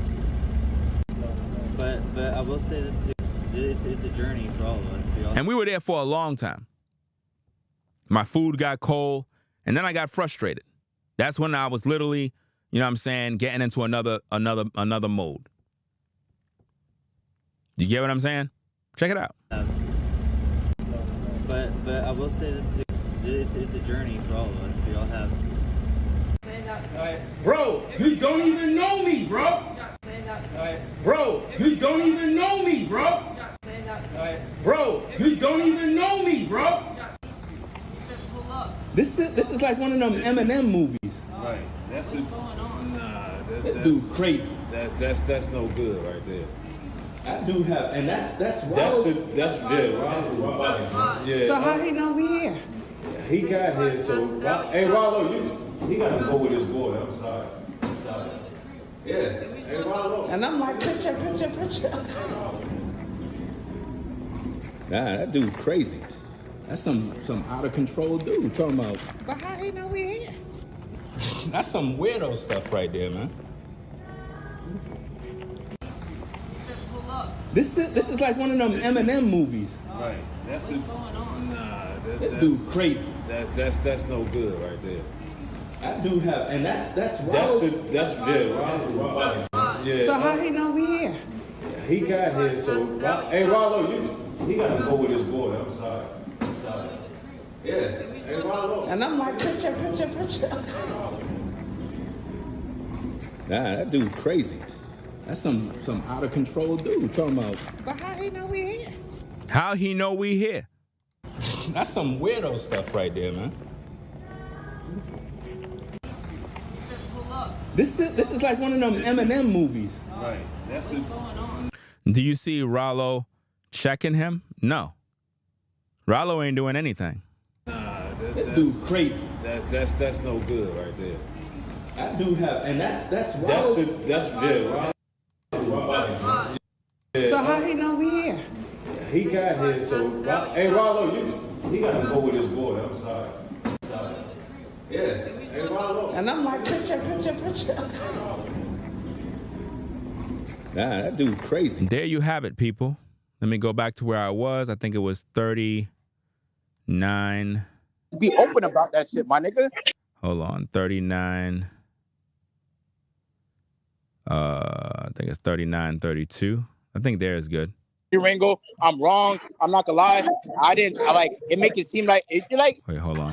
But I will say this too. It's a journey for all of us. And we were there for a long time. My food got cold, and then I got frustrated. That's when I was literally, you know what I'm saying, getting into another mode. You get what I'm saying? Check it out. But I will say this too. It's a journey for all of us. We all have. Bro, you don't even know me, bro. Bro, you don't even know me, bro. Bro, you don't even know me, bro. This is like one of them Eminem movies. Right. That's the. This dude's crazy. That's no good right there. That dude have, and that's Ralo. Yeah. So how he know we here? He got here, so hey Ralo, he got to go with his boy. I'm sorry. Yeah. Hey Ralo. And I'm like, picture. Nah, that dude crazy. That's some out of control dude talking about. But how he know we here? That's some weirdo stuff right there, man. This is like one of them Eminem movies. Right. That's the. This dude's crazy. That's no good right there. That dude have, and that's Ralo. Yeah. So how he know we here? He got here, so hey Ralo, he got to go with his boy. I'm sorry. Yeah. Hey Ralo. And I'm like, picture. Nah, that dude crazy. That's some out of control dude talking about. But how he know we here? How he know we here? That's some weirdo stuff right there, man. This is like one of them Eminem movies. Right. That's the. Do you see Ralo checking him? No. Ralo ain't doing anything. This dude crazy. That's no good right there. That dude have, and that's Ralo. So how he know we here? He got here, so hey Ralo, he got to go with his boy. I'm sorry. Yeah. Hey Ralo. And I'm like, picture. Nah, that dude crazy. There you have it, people. Let me go back to where I was. I think it was 39. Be open about that shit, my nigga. Hold on, 39. I think it's 39, 32. I think there is good. Ringo, I'm wrong. I'm not gonna lie. It make it seem like if you like. Wait, hold on.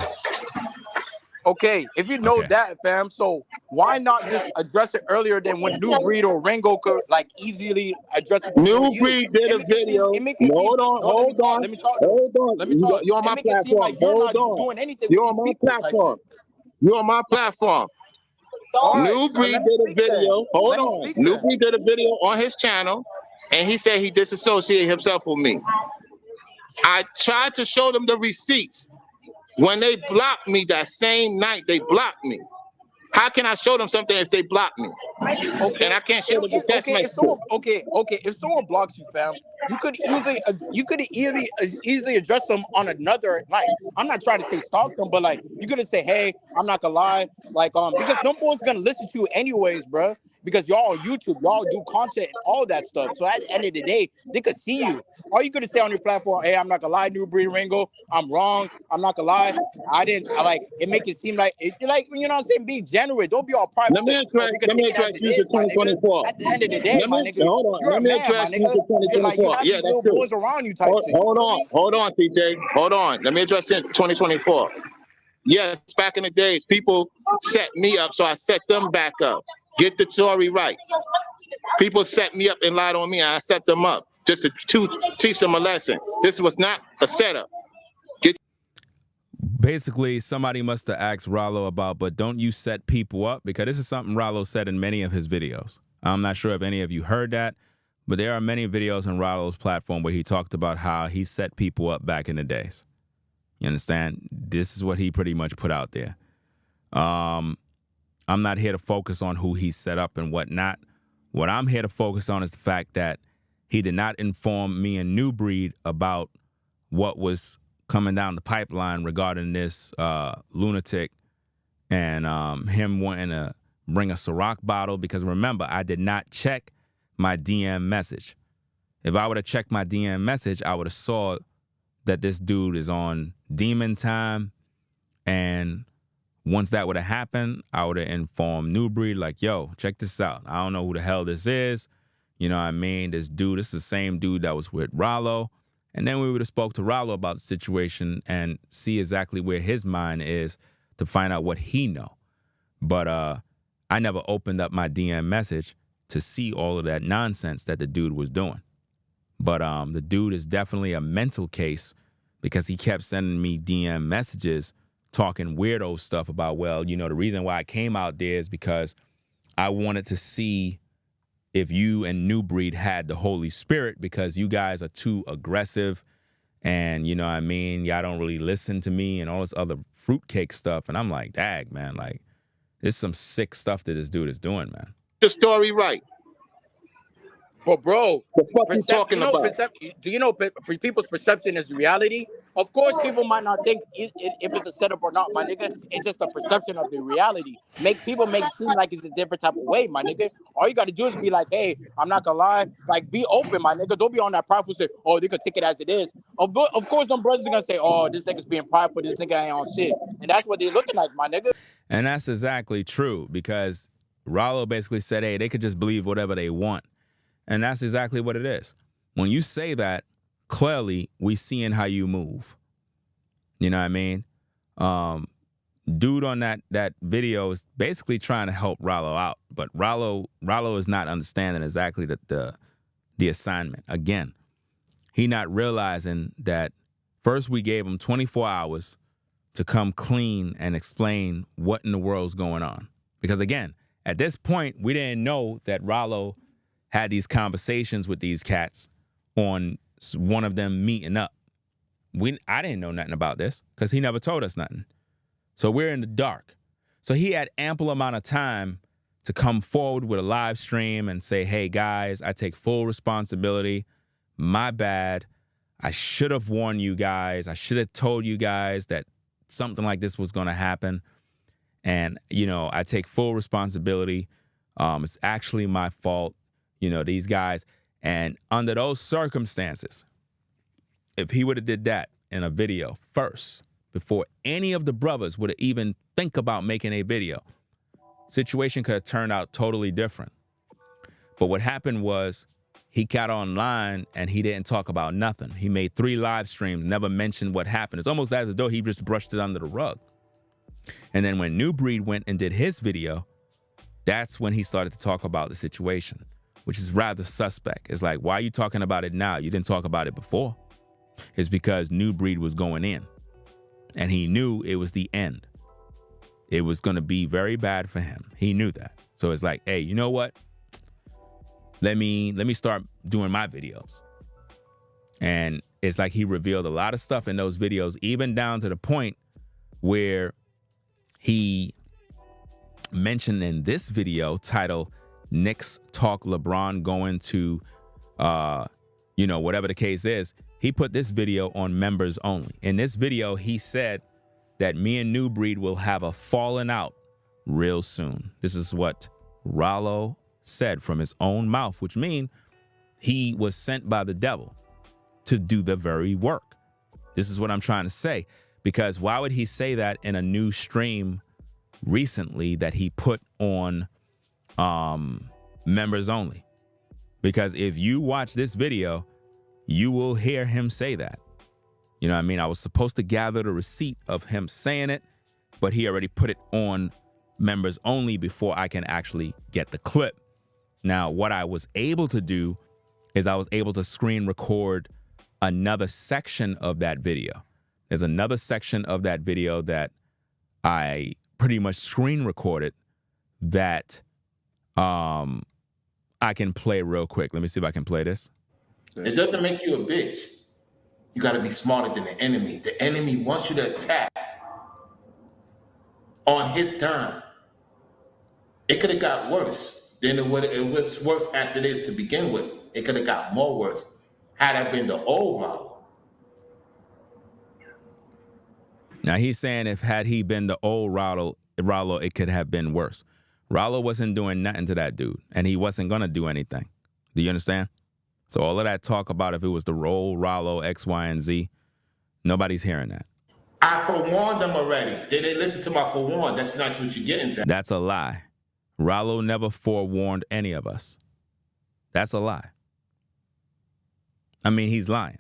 Okay, if you know that, fam, so why not just address it earlier than when Nubreed or Ringo could like easily address it? Nubreed did a video. Hold on. Let me talk. You're on my platform. Hold on. You're on my platform. You're on my platform. Nubreed did a video. Hold on. Nubreed did a video on his channel, and he said he disassociated himself with me. I tried to show them the receipts. When they blocked me that same night, they blocked me. How can I show them something if they block me? Okay. And I can't show them the text message. If someone blocks you, fam, you could easily address them on another night. I'm not trying to say stalk them, but like you could say, hey, I'm not gonna lie, like because no one's gonna listen to you anyways, bro. Because y'all on YouTube, y'all do content and all that stuff. So at the end of the day, they could see you. All you could say on your platform, hey, I'm not gonna lie, Nubreed Ringo, I'm wrong. I'm not gonna lie. It make it seem like you know what I'm saying, be genuine. Don't be all private. Let me address you to 2024. At the end of the day, my nigga, you're a man, my nigga. You're like, you have these little boys around you type shit. Hold on, CJ. Hold on. Let me address it 2024. Yes, back in the days, people set me up, so I set them back up. Get the story right. People set me up and lied on me, and I set them up just to teach them a lesson. This was not a setup. Basically, somebody must have asked Ralo about, but don't you set people up? Because this is something Ralo said in many of his videos. I'm not sure if any of you heard that, but there are many videos on Ralo's platform where he talked about how he set people up back in the days. You understand? This is what he pretty much put out there. I'm not here to focus on who he set up and whatnot. What I'm here to focus on is the fact that he did not inform me and Nubreed about what was coming down the pipeline regarding this lunatic and him wanting to bring a Ciroc bottle. Because remember, I did not check my DM message. If I would have checked my DM message, I would have saw that this dude is on demon time. And once that would have happened, I would have informed Nubreed, like, yo, check this out. I don't know who the hell this is. You know what I mean? This is the same dude that was with Ralo. And then we would have spoke to Ralo about the situation and see exactly where his mind is to find out what he know. But I never opened up my DM message to see all of that nonsense that the dude was doing. But the dude is definitely a mental case because he kept sending me DM messages talking weirdo stuff about, well, you know, the reason why I came out there is because I wanted to see if you and Nubreed had the Holy Spirit because you guys are too aggressive and, you know what I mean, y'all don't really listen to me and all this other fruitcake stuff. And I'm like, dag, man, like, there's some sick stuff that this dude is doing, man. The story right. But bro, the fuck you talking about? Do you know people's perception is reality? Of course, people might not think if it's a setup or not, my nigga. It's just a perception of the reality. People make it seem like it's a different type of way, my nigga. All you got to do is be like, hey, I'm not gonna lie. Like, be open, my nigga. Don't be on that prideful shit. Oh, they could take it as it is. Of course, them brothers are gonna say, oh, this nigga's being prideful. This nigga ain't on shit. And that's what they're looking like, my nigga. And that's exactly true because Ralo basically said, hey, they could just believe whatever they want. And that's exactly what it is. When you say that, clearly we seeing how you move. You know what I mean? Dude on that video is basically trying to help Ralo out, but Ralo is not understanding exactly the assignment. Again, he not realizing that first we gave him 24 hours to come clean and explain what in the world's going on. Because again, at this point, we didn't know that Ralo had these conversations with these cats on one of them meeting up. I didn't know nothing about this because he never told us nothing. So we're in the dark. So he had ample amount of time to come forward with a live stream and say, hey, guys, I take full responsibility. My bad. I should have warned you guys. I should have told you guys that something like this was going to happen. And, you know, I take full responsibility. It's actually my fault, you know, these guys. And under those circumstances, if he would have did that in a video first, before any of the brothers would even think about making a video, situation could have turned out totally different. But what happened was he got online and he didn't talk about nothing. He made 3 live streams, never mentioned what happened. It's almost as though he just brushed it under the rug. And then when Nubreed went and did his video, that's when he started to talk about the situation, which is rather suspect. It's like, why are you talking about it now? You didn't talk about it before. It's because Nubreed was going in. And he knew it was the end. It was going to be very bad for him. He knew that. So it's like, hey, you know what? Let me start doing my videos. And it's like he revealed a lot of stuff in those videos, even down to the point where he mentioned in this video titled Knicks Talk LeBron going to, you know, whatever the case is. He put this video on members only. In this video, he said that me and Nubreed will have a falling out real soon. This is what Ralo said from his own mouth, which means he was sent by the devil to do the very work. This is what I'm trying to say. Because why would he say that in a new stream recently that he put on members only? Because if you watch this video, you will hear him say that. You know what I mean? I was supposed to gather the receipt of him saying it, but he already put it on members only before I can actually get the clip. Now, what I was able to do is I was able to screen record another section of that video. There's another section of that video that I pretty much screen recorded that I can play real quick. Let me see if I can play this. It doesn't make you a bitch. You got to be smarter than the enemy. The enemy wants you to attack on his turn. It could have got worse than it was worse as it is to begin with. It could have got more worse had that been the old Ralo. Now he's saying had he been the old Ralo, it could have been worse. Ralo wasn't doing nothing to that dude, and he wasn't gonna do anything. Do you understand? So all of that talk about if it was the role, Ralo, X, Y, and Z, nobody's hearing that. I forewarned them already. They didn't listen to my forewarned. That's not what you're getting to. That's a lie. Ralo never forewarned any of us. That's a lie. I mean, he's lying.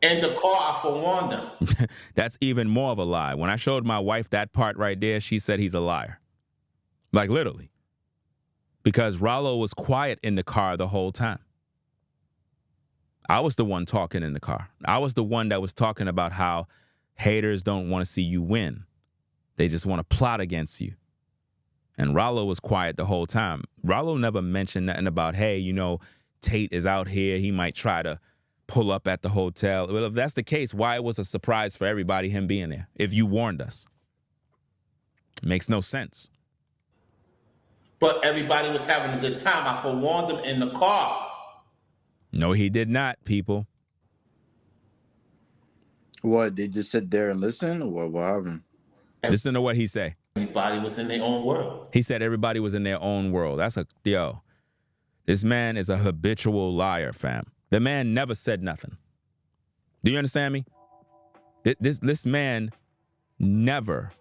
In the car, I forewarned them. That's even more of a lie. When I showed my wife that part right there, she said he's a liar. Like literally. Because Ralo was quiet in the car the whole time. I was the one talking in the car. I was the one that was talking about how haters don't want to see you win. They just want to plot against you. And Ralo was quiet the whole time. Ralo never mentioned nothing about, hey, you know, Tate is out here. He might try to pull up at the hotel. Well, if that's the case, why it was a surprise for everybody, him being there, if you warned us? It makes no sense. But everybody was having a good time. I forewarned them in the car. No, he did not, people. What, they just sit there and listen? Or what happened? Listen to what he say. Everybody was in their own world. He said everybody was in their own world. That's this man is a habitual liar, fam. The man never said nothing. Do you understand me? This man never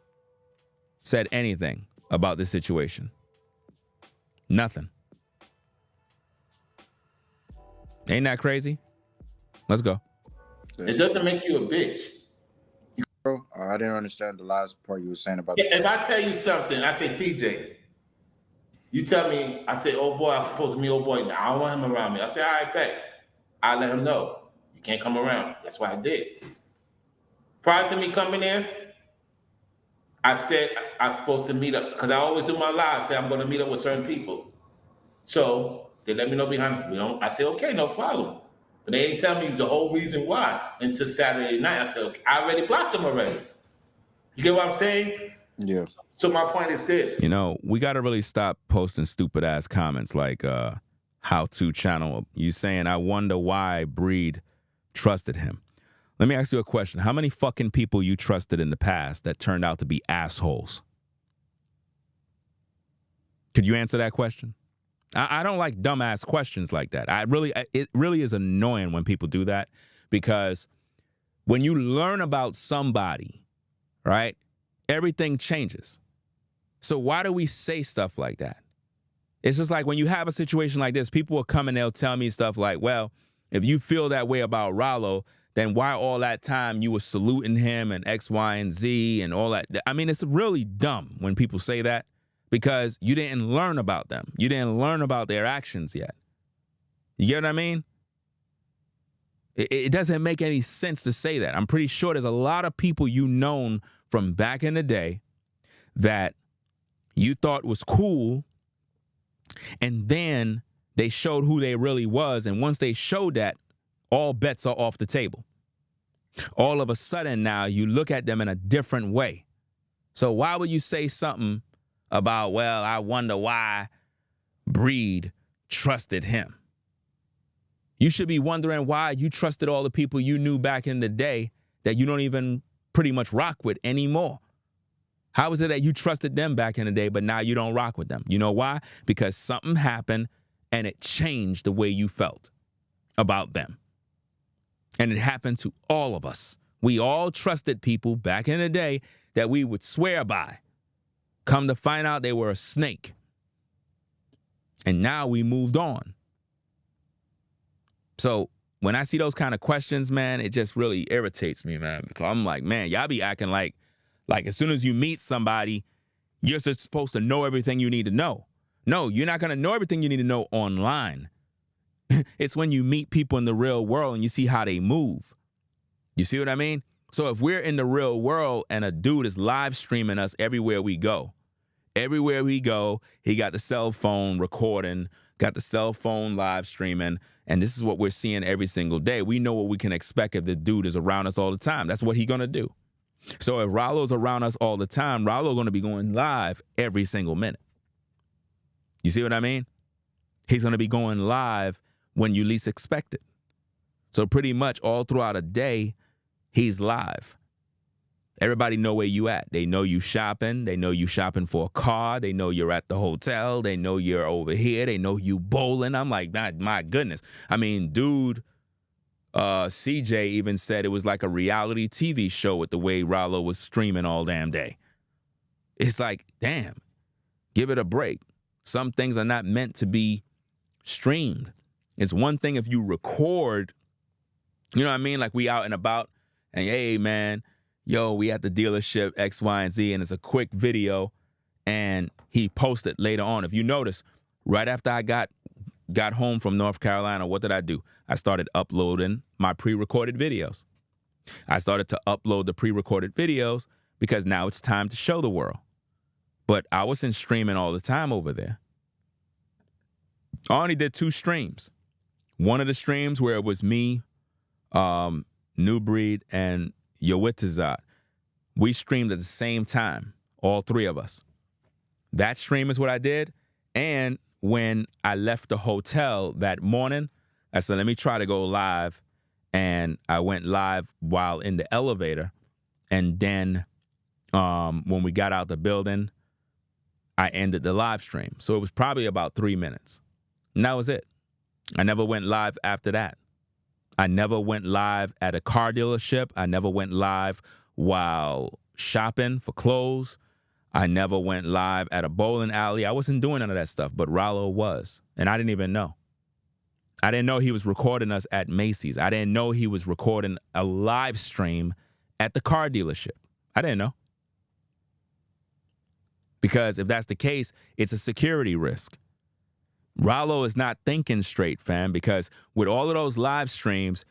said anything about this situation. Nothing. Ain't that crazy? Let's go. It doesn't make you a bitch. Bro, I didn't understand the last part you were saying about. If I tell you something, I say, CJ, you tell me, I say, oh boy, I'm supposed to meet old boy now. I don't want him around me. I say, all right, bet. I let him know. You can't come around. That's what I did. Prior to me coming in, I said I'm supposed to meet up, because I always do my live, say I'm going to meet up with certain people. So they let me know behind me. I said, okay, no problem. But they ain't tell me the whole reason why until Saturday night. I said, okay, I already blocked them already. You get what I'm saying? Yeah. So my point is this. You know, we got to really stop posting stupid ass comments like how to channel. You saying, I wonder why Breed trusted him. Let me ask you a question. How many fucking people you trusted in the past that turned out to be assholes? Could you answer that question? I don't like dumbass questions like that. It really is annoying when people do that, because when you learn about somebody, right, everything changes. So why do we say stuff like that? It's just like when you have a situation like this, people will come and they'll tell me stuff like, well, if you feel that way about Ralo, then why all that time you were saluting him and X, Y, and Z and all that? I mean, it's really dumb when people say that, because you didn't learn about them. You didn't learn about their actions yet. You get what I mean? It doesn't make any sense to say that. I'm pretty sure there's a lot of people you known from back in the day that you thought was cool, and then they showed who they really was, and once they showed that, all bets are off the table. All of a sudden now you look at them in a different way. So why would you say something about, well, I wonder why Breed trusted him? You should be wondering why you trusted all the people you knew back in the day that you don't even pretty much rock with anymore. How is it that you trusted them back in the day, but now you don't rock with them? You know why? Because something happened and it changed the way you felt about them. And it happened to all of us. We all trusted people back in the day that we would swear by. Come to find out they were a snake. And now we moved on. So when I see those kind of questions, man, it just really irritates me, man. Because I'm like, man, y'all be acting like as soon as you meet somebody, you're just supposed to know everything you need to know. No, you're not going to know everything you need to know online. It's when you meet people in the real world and you see how they move. You see what I mean? So if we're in the real world and a dude is live streaming us everywhere we go, he got the cell phone recording, got the cell phone live streaming, and this is what we're seeing every single day. We know what we can expect if the dude is around us all the time. That's what he's going to do. So if Ralo's around us all the time, Ralo's going to be going live every single minute. You see what I mean? He's going to be going live when you least expect it. So pretty much all throughout a day, he's live. Everybody know where you at. They know you shopping. They know you shopping for a car. They know you're at the hotel. They know you're over here. They know you bowling. I'm like, my goodness. I mean, dude, CJ even said it was like a reality TV show with the way Ralo was streaming all damn day. It's like, damn, give it a break. Some things are not meant to be streamed. It's one thing if you record, you know what I mean? Like we out and about and, hey, man, yo, we at the dealership X, Y, and Z, and it's a quick video, and he posted later on. If you notice, right after I got home from North Carolina, what did I do? I started uploading my pre-recorded videos. I started to upload the pre-recorded videos because now it's time to show the world. But I wasn't streaming all the time over there. I only did 2 streams. One of the streams where it was me, Nubreed, and Yowitazat. We streamed at the same time, all 3 of us. That stream is what I did. And when I left the hotel that morning, I said, let me try to go live. And I went live while in the elevator. And then when we got out the building, I ended the live stream. So it was probably about 3 minutes. And that was it. I never went live after that. I never went live at a car dealership. I never went live while shopping for clothes. I never went live at a bowling alley. I wasn't doing none of that stuff, but Ralo was. And I didn't even know. I didn't know he was recording us at Macy's. I didn't know he was recording a live stream at the car dealership. I didn't know. Because if that's the case, it's a security risk. Ralo is not thinking straight, fam, because with all of those live streams,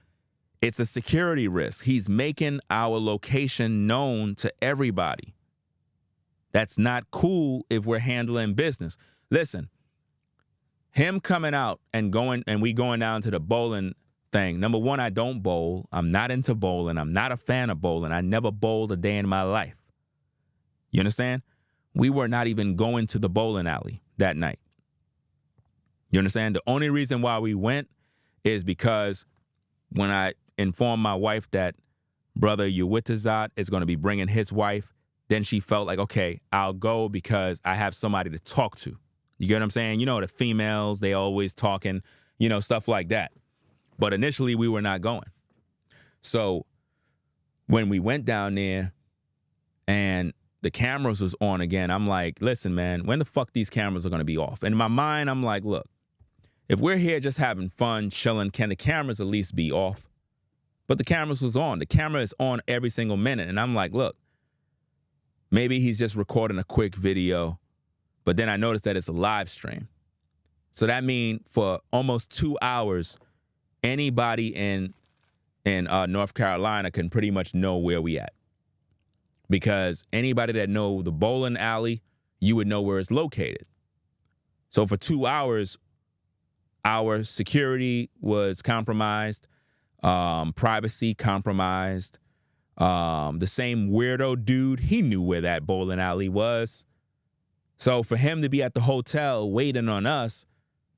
it's a security risk. He's making our location known to everybody. That's not cool if we're handling business. Listen, him coming out and we going down to the bowling thing. Number one, I don't bowl. I'm not into bowling. I'm not a fan of bowling. I never bowled a day in my life. You understand? We were not even going to the bowling alley that night. You understand? The only reason why we went is because when I informed my wife that brother Uwitazat is going to be bringing his wife, then she felt like, okay, I'll go because I have somebody to talk to. You get what I'm saying? You know, the females, they always talking, you know, stuff like that. But initially we were not going. So when we went down there and the cameras was on again, I'm like, listen, man, when the fuck these cameras are going to be off? And in my mind, I'm like, look, if we're here just having fun, chilling, can the cameras at least be off? But the cameras was on. The camera is on every single minute. And I'm like, look, maybe he's just recording a quick video. But then I noticed that it's a live stream. So that means for almost 2 hours, anybody in North Carolina can pretty much know where we at. Because anybody that know the bowling alley, you would know where it's located. So for 2 hours, our security was compromised, privacy compromised. The same weirdo dude, he knew where that bowling alley was. So for him to be at the hotel waiting on us,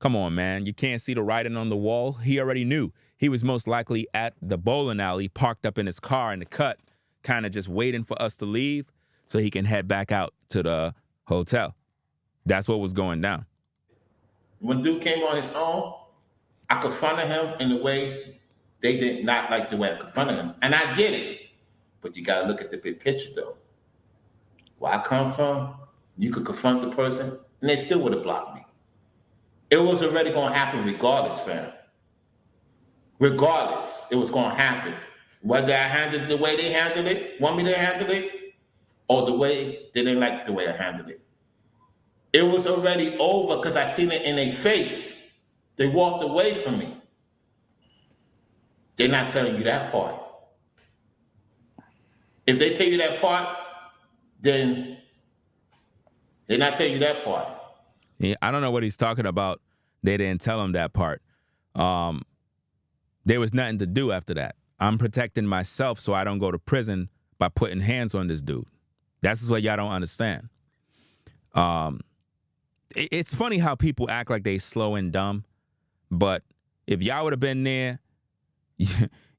come on, man, you can't see the writing on the wall. He already knew. He was most likely at the bowling alley, parked up in his car in the cut, kind of just waiting for us to leave so he can head back out to the hotel. That's what was going down. When dude came on his own, I confronted him in the way they did not like the way I confronted him. And I get it. But you got to look at the big picture, though. Where I come from, you could confront the person, and they still would have blocked me. It was already going to happen regardless, fam. Regardless, it was going to happen. Whether I handled it the way they handled it, want me to handle it, or the way they didn't like the way I handled it. It was already over because I seen it in their face. They walked away from me. They're not telling you that part. If they tell you that part, then they're not telling you that part. Yeah, I don't know what he's talking about. They didn't tell him that part. There was nothing to do after that. I'm protecting myself so I don't go to prison by putting hands on this dude. That's what y'all don't understand. It's funny how people act like they slow and dumb, but if y'all would have been there,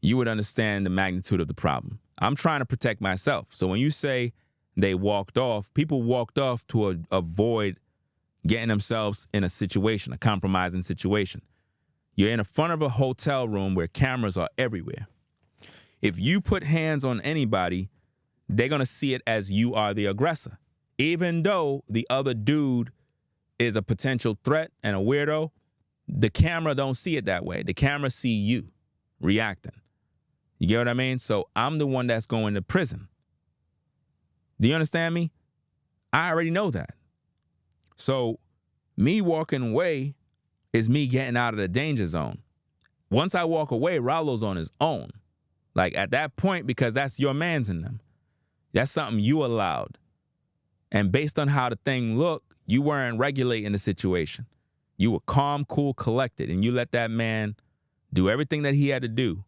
you would understand the magnitude of the problem. I'm trying to protect myself. So when you say they walked off, people walked off to avoid getting themselves in a situation, a compromising situation. You're in the front of a hotel room where cameras are everywhere. If you put hands on anybody, they're going to see it as you are the aggressor. Even though the other dude is a potential threat and a weirdo, the camera don't see it that way. The camera see you reacting. You get what I mean? So I'm the one that's going to prison. Do you understand me? I already know that. So me walking away is me getting out of the danger zone. Once I walk away, Ralo's on his own. Like at that point, because that's your man's in them. That's something you allowed. And based on how the thing looked, you weren't regulating the situation. You were calm, cool, collected, and you let that man do everything that he had to do.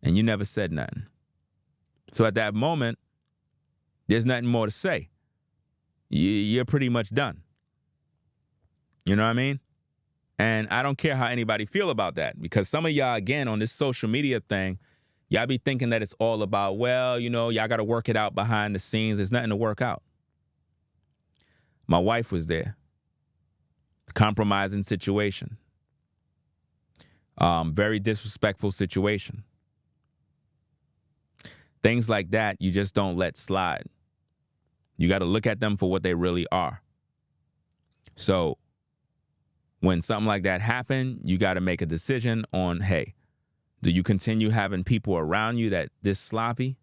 And you never said nothing. So at that moment, there's nothing more to say. You're pretty much done. You know what I mean? And I don't care how anybody feel about that, because some of y'all, again, on this social media thing, y'all be thinking that it's all about, well, you know, y'all got to work it out behind the scenes. There's nothing to work out. My wife was there. Compromising situation. Very disrespectful situation. Things like that, you just don't let slide. You got to look at them for what they really are. So when something like that happen, you got to make a decision on, hey, do you continue having people around you that this sloppy?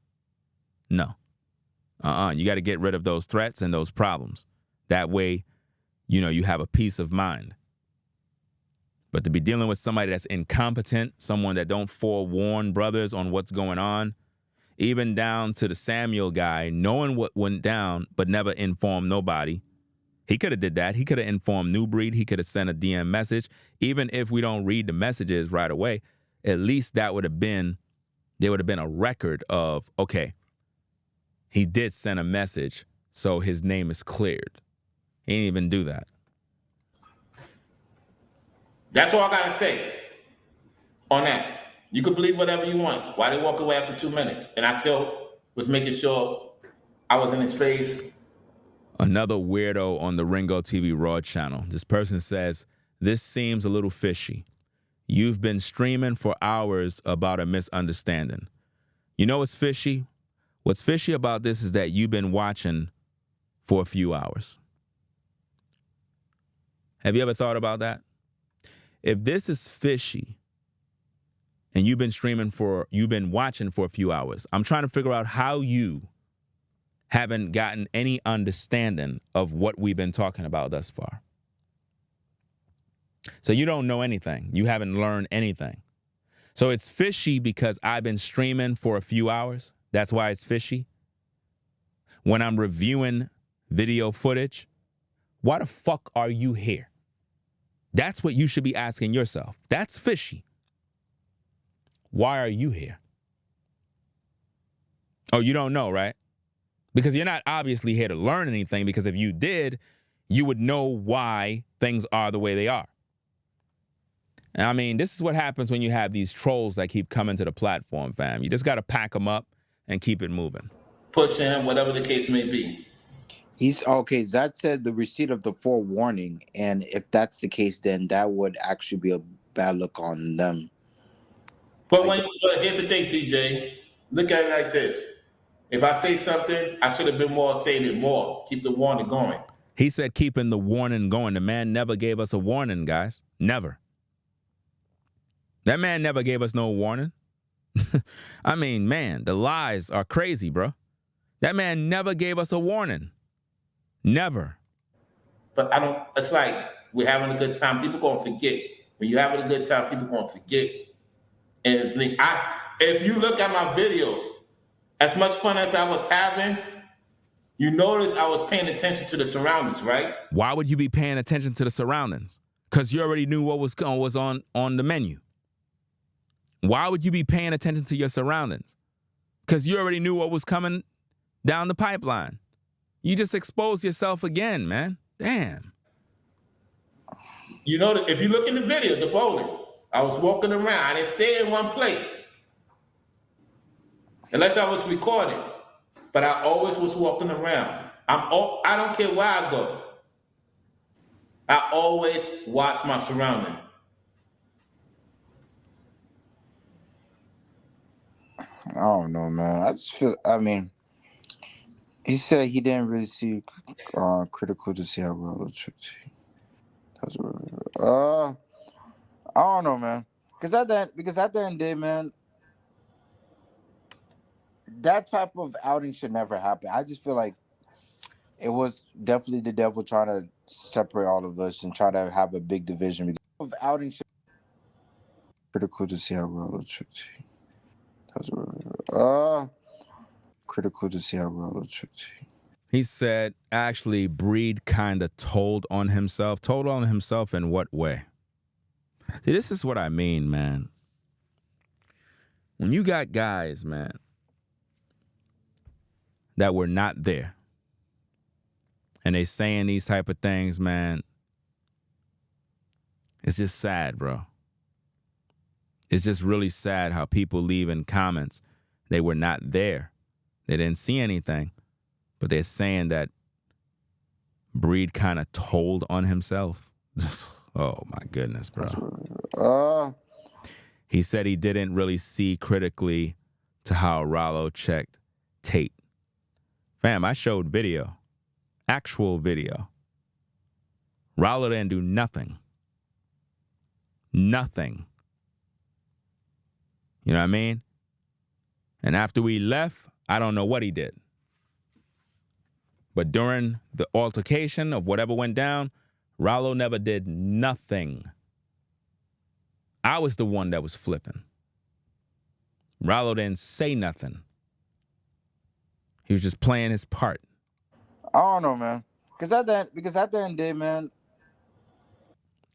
No. You got to get rid of those threats and those problems. That way, you have a peace of mind. But to be dealing with somebody that's incompetent, someone that don't forewarn brothers on what's going on, even down to the Samuel guy, knowing what went down, but never informed nobody. He could have did that. He could have informed Nubreed. He could have sent a DM message. Even if we don't read the messages right away, at least there would have been a record of, okay, he did send a message, so his name is cleared. He didn't even do that. That's all I gotta say on that. You could believe whatever you want. Why they walk away after 2 minutes? And I still was making sure I was in his face. Another weirdo on the RINGOTV Raw channel. This person says, this seems a little fishy. You've been streaming for hours about a misunderstanding. You know what's fishy? What's fishy about this is that you've been watching for a few hours. Have you ever thought about that? If this is fishy and you've been watching for a few hours, I'm trying to figure out how you haven't gotten any understanding of what we've been talking about thus far. So you don't know anything. You haven't learned anything. So it's fishy because I've been streaming for a few hours. That's why it's fishy. When I'm reviewing video footage, why the fuck are you here? That's what you should be asking yourself. That's fishy. Why are you here? Oh, you don't know, right? Because you're not obviously here to learn anything, because if you did, you would know why things are the way they are. And I mean, this is what happens when you have these trolls that keep coming to the platform, fam. You just got to pack them up and keep it moving. Pushing him, whatever the case may be. He's okay. Zach said the receipt of the forewarning, and if that's the case, then that would actually be a bad look on them. But here's the thing, CJ. Look at it like this. If I say something, I should have been saying it more. Keep the warning going. He said keeping the warning going. The man never gave us a warning, guys. Never. That man never gave us no warning. I mean, man, the lies are crazy, bro. That man never gave us a warning. Never. But it's like we're having a good time. People gonna forget. When you're having a good time, people gonna forget. And it's like, if you look at my video, as much fun as I was having, you notice I was paying attention to the surroundings, right? Why would you be paying attention to the surroundings? Because you already knew what was on the menu. Why would you be paying attention to your surroundings? Because you already knew what was coming down the pipeline. You just exposed yourself again, man. Damn. You know, if you look in the video, the bowling, I was walking around. I didn't stay in one place. Unless I was recording. But I always was walking around. I don't care where I go. I always watch my surroundings. I don't know, man. I just feel, I mean, he said he didn't really see critical to see how Ralo tricked you. That's what, I don't know, man. Because at the end of the day, man, that type of outing should never happen. I just feel like it was definitely the devil trying to separate all of us and try to have a big division. Because of outing should critical to see how Ralo tricked you. That's what, critical to see how Ralo tricked you. He said, actually, Breed kind of told on himself. Told on himself in what way? See, this is what I mean, man. When you got guys, man, that were not there, and they saying these type of things, man, it's just sad, bro. It's just really sad how people leave in comments. They were not there. They didn't see anything. But they're saying that Breed kind of told on himself. Oh, my goodness, bro. He said he didn't really see critically to how Ralo checked Tate. Fam, I showed video. Actual video. Ralo didn't do nothing. nothing. You know what I mean? And after we left, I don't know what he did. But during the altercation of whatever went down, Ralo never did nothing. I was the one that was flipping. Ralo didn't say nothing. He was just playing his part. I don't know, man. Because at the end of the day, man.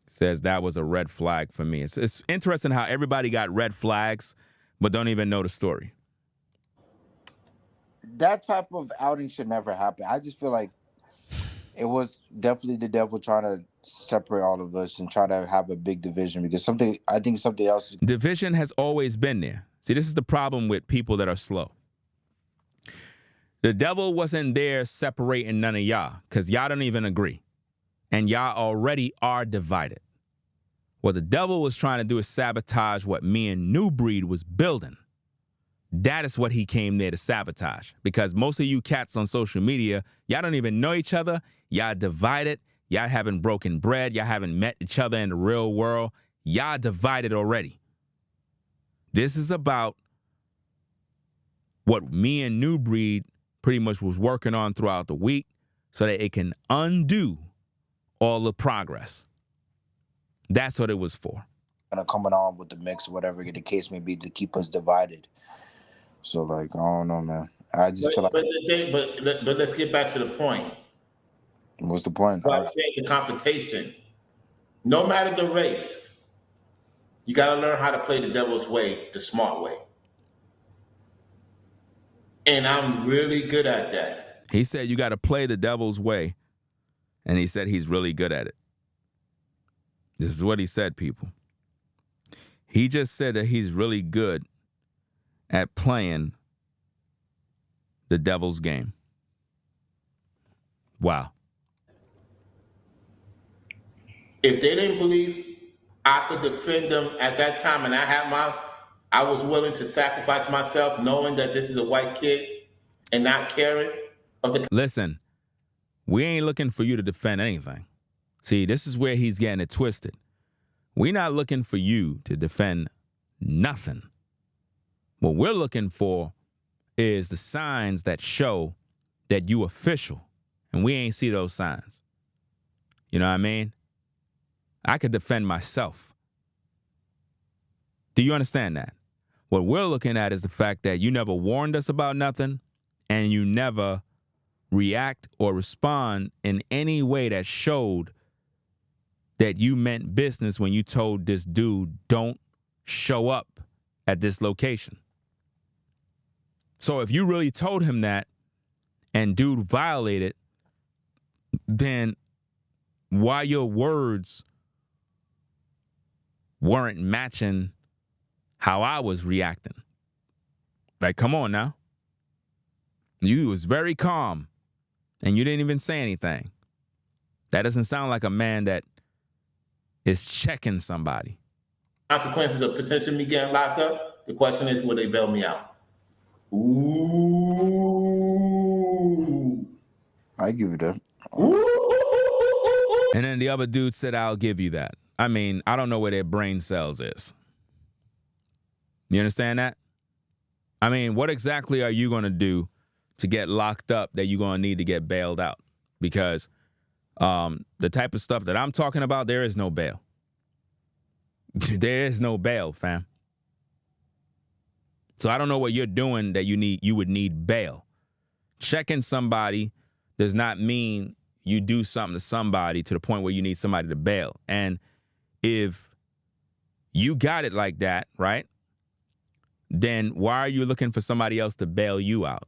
Says that was a red flag for me. It's interesting how everybody got red flags, but don't even know the story. That type of outing should never happen. I just feel like it was definitely the devil trying to separate all of us and try to have a big division, because I think something else. Division has always been there. See, this is the problem with people that are slow. The devil wasn't there separating none of y'all, because y'all don't even agree. And y'all already are divided. What the devil was trying to do is sabotage what me and Nubreed was building. That is what he came there to sabotage, because most of you cats on social media, y'all don't even know each other. Y'all divided. Y'all haven't broken bread. Y'all haven't met each other in the real world. Y'all divided already. This is about what me and Nubreed pretty much was working on throughout the week so that it can undo all the progress. That's what it was for. Coming on with the mix, whatever the case may be, to keep us divided. So, like, I don't know, man. I just feel like. But let's get back to the point. What's the point? I'm saying the confrontation. No matter the race, you got to learn how to play the devil's way, the smart way. And I'm really good at that. He said you got to play the devil's way. And he said he's really good at it. This is what he said, people. He just said that he's really good at playing the devil's game. Wow. If they didn't believe I could defend them at that time, and I was willing to sacrifice myself knowing that this is a white kid and not caring of the. Listen, we ain't looking for you to defend anything. See, this is where he's getting it twisted. We're not looking for you to defend nothing. What we're looking for is the signs that show that you official, and we ain't see those signs. You know what I mean? I could defend myself. Do you understand that? What we're looking at is the fact that you never warned us about nothing, and you never react or respond in any way that showed that you meant business when you told this dude, don't show up at this location. So if you really told him that and dude violated, then why your words weren't matching how I was reacting? Like, come on now. You was very calm and you didn't even say anything. That doesn't sound like a man that is checking somebody. Consequences of potentially me getting locked up, the question is, will they bail me out? Ooh. I give you that. Ooh. And then the other dude said, I'll give you that. I mean, I don't know where their brain cells is. You understand that? I mean, what exactly are you going to do to get locked up that you're going to need to get bailed out? Because the type of stuff that I'm talking about, there is no bail. There is no bail, fam. So I don't know what you're doing that you would need bail. Checking somebody does not mean you do something to somebody to the point where you need somebody to bail. And if you got it like that, right, then why are you looking for somebody else to bail you out?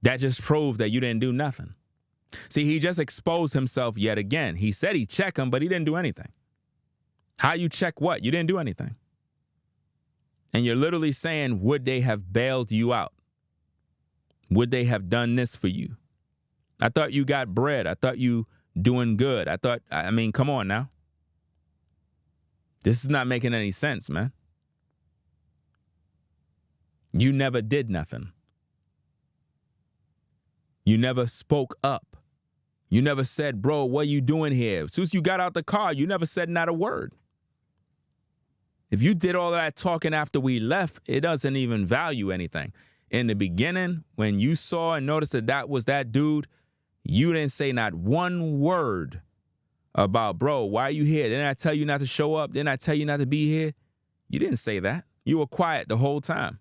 That just proved that you didn't do nothing. See, he just exposed himself yet again. He said he checked him, but he didn't do anything. How you check what? You didn't do anything. And you're literally saying, would they have bailed you out? Would they have done this for you? I thought you got bread. I thought you doing good. I mean, come on now. This is not making any sense, man. You never did nothing. You never spoke up. You never said, bro, what are you doing here? As soon as you got out the car, you never said not a word. If you did all that talking after we left, it doesn't even value anything. In the beginning, when you saw and noticed that that was that dude, you didn't say not one word about, bro, why are you here? Didn't I tell you not to show up? Didn't I tell you not to be here? You didn't say that. You were quiet the whole time.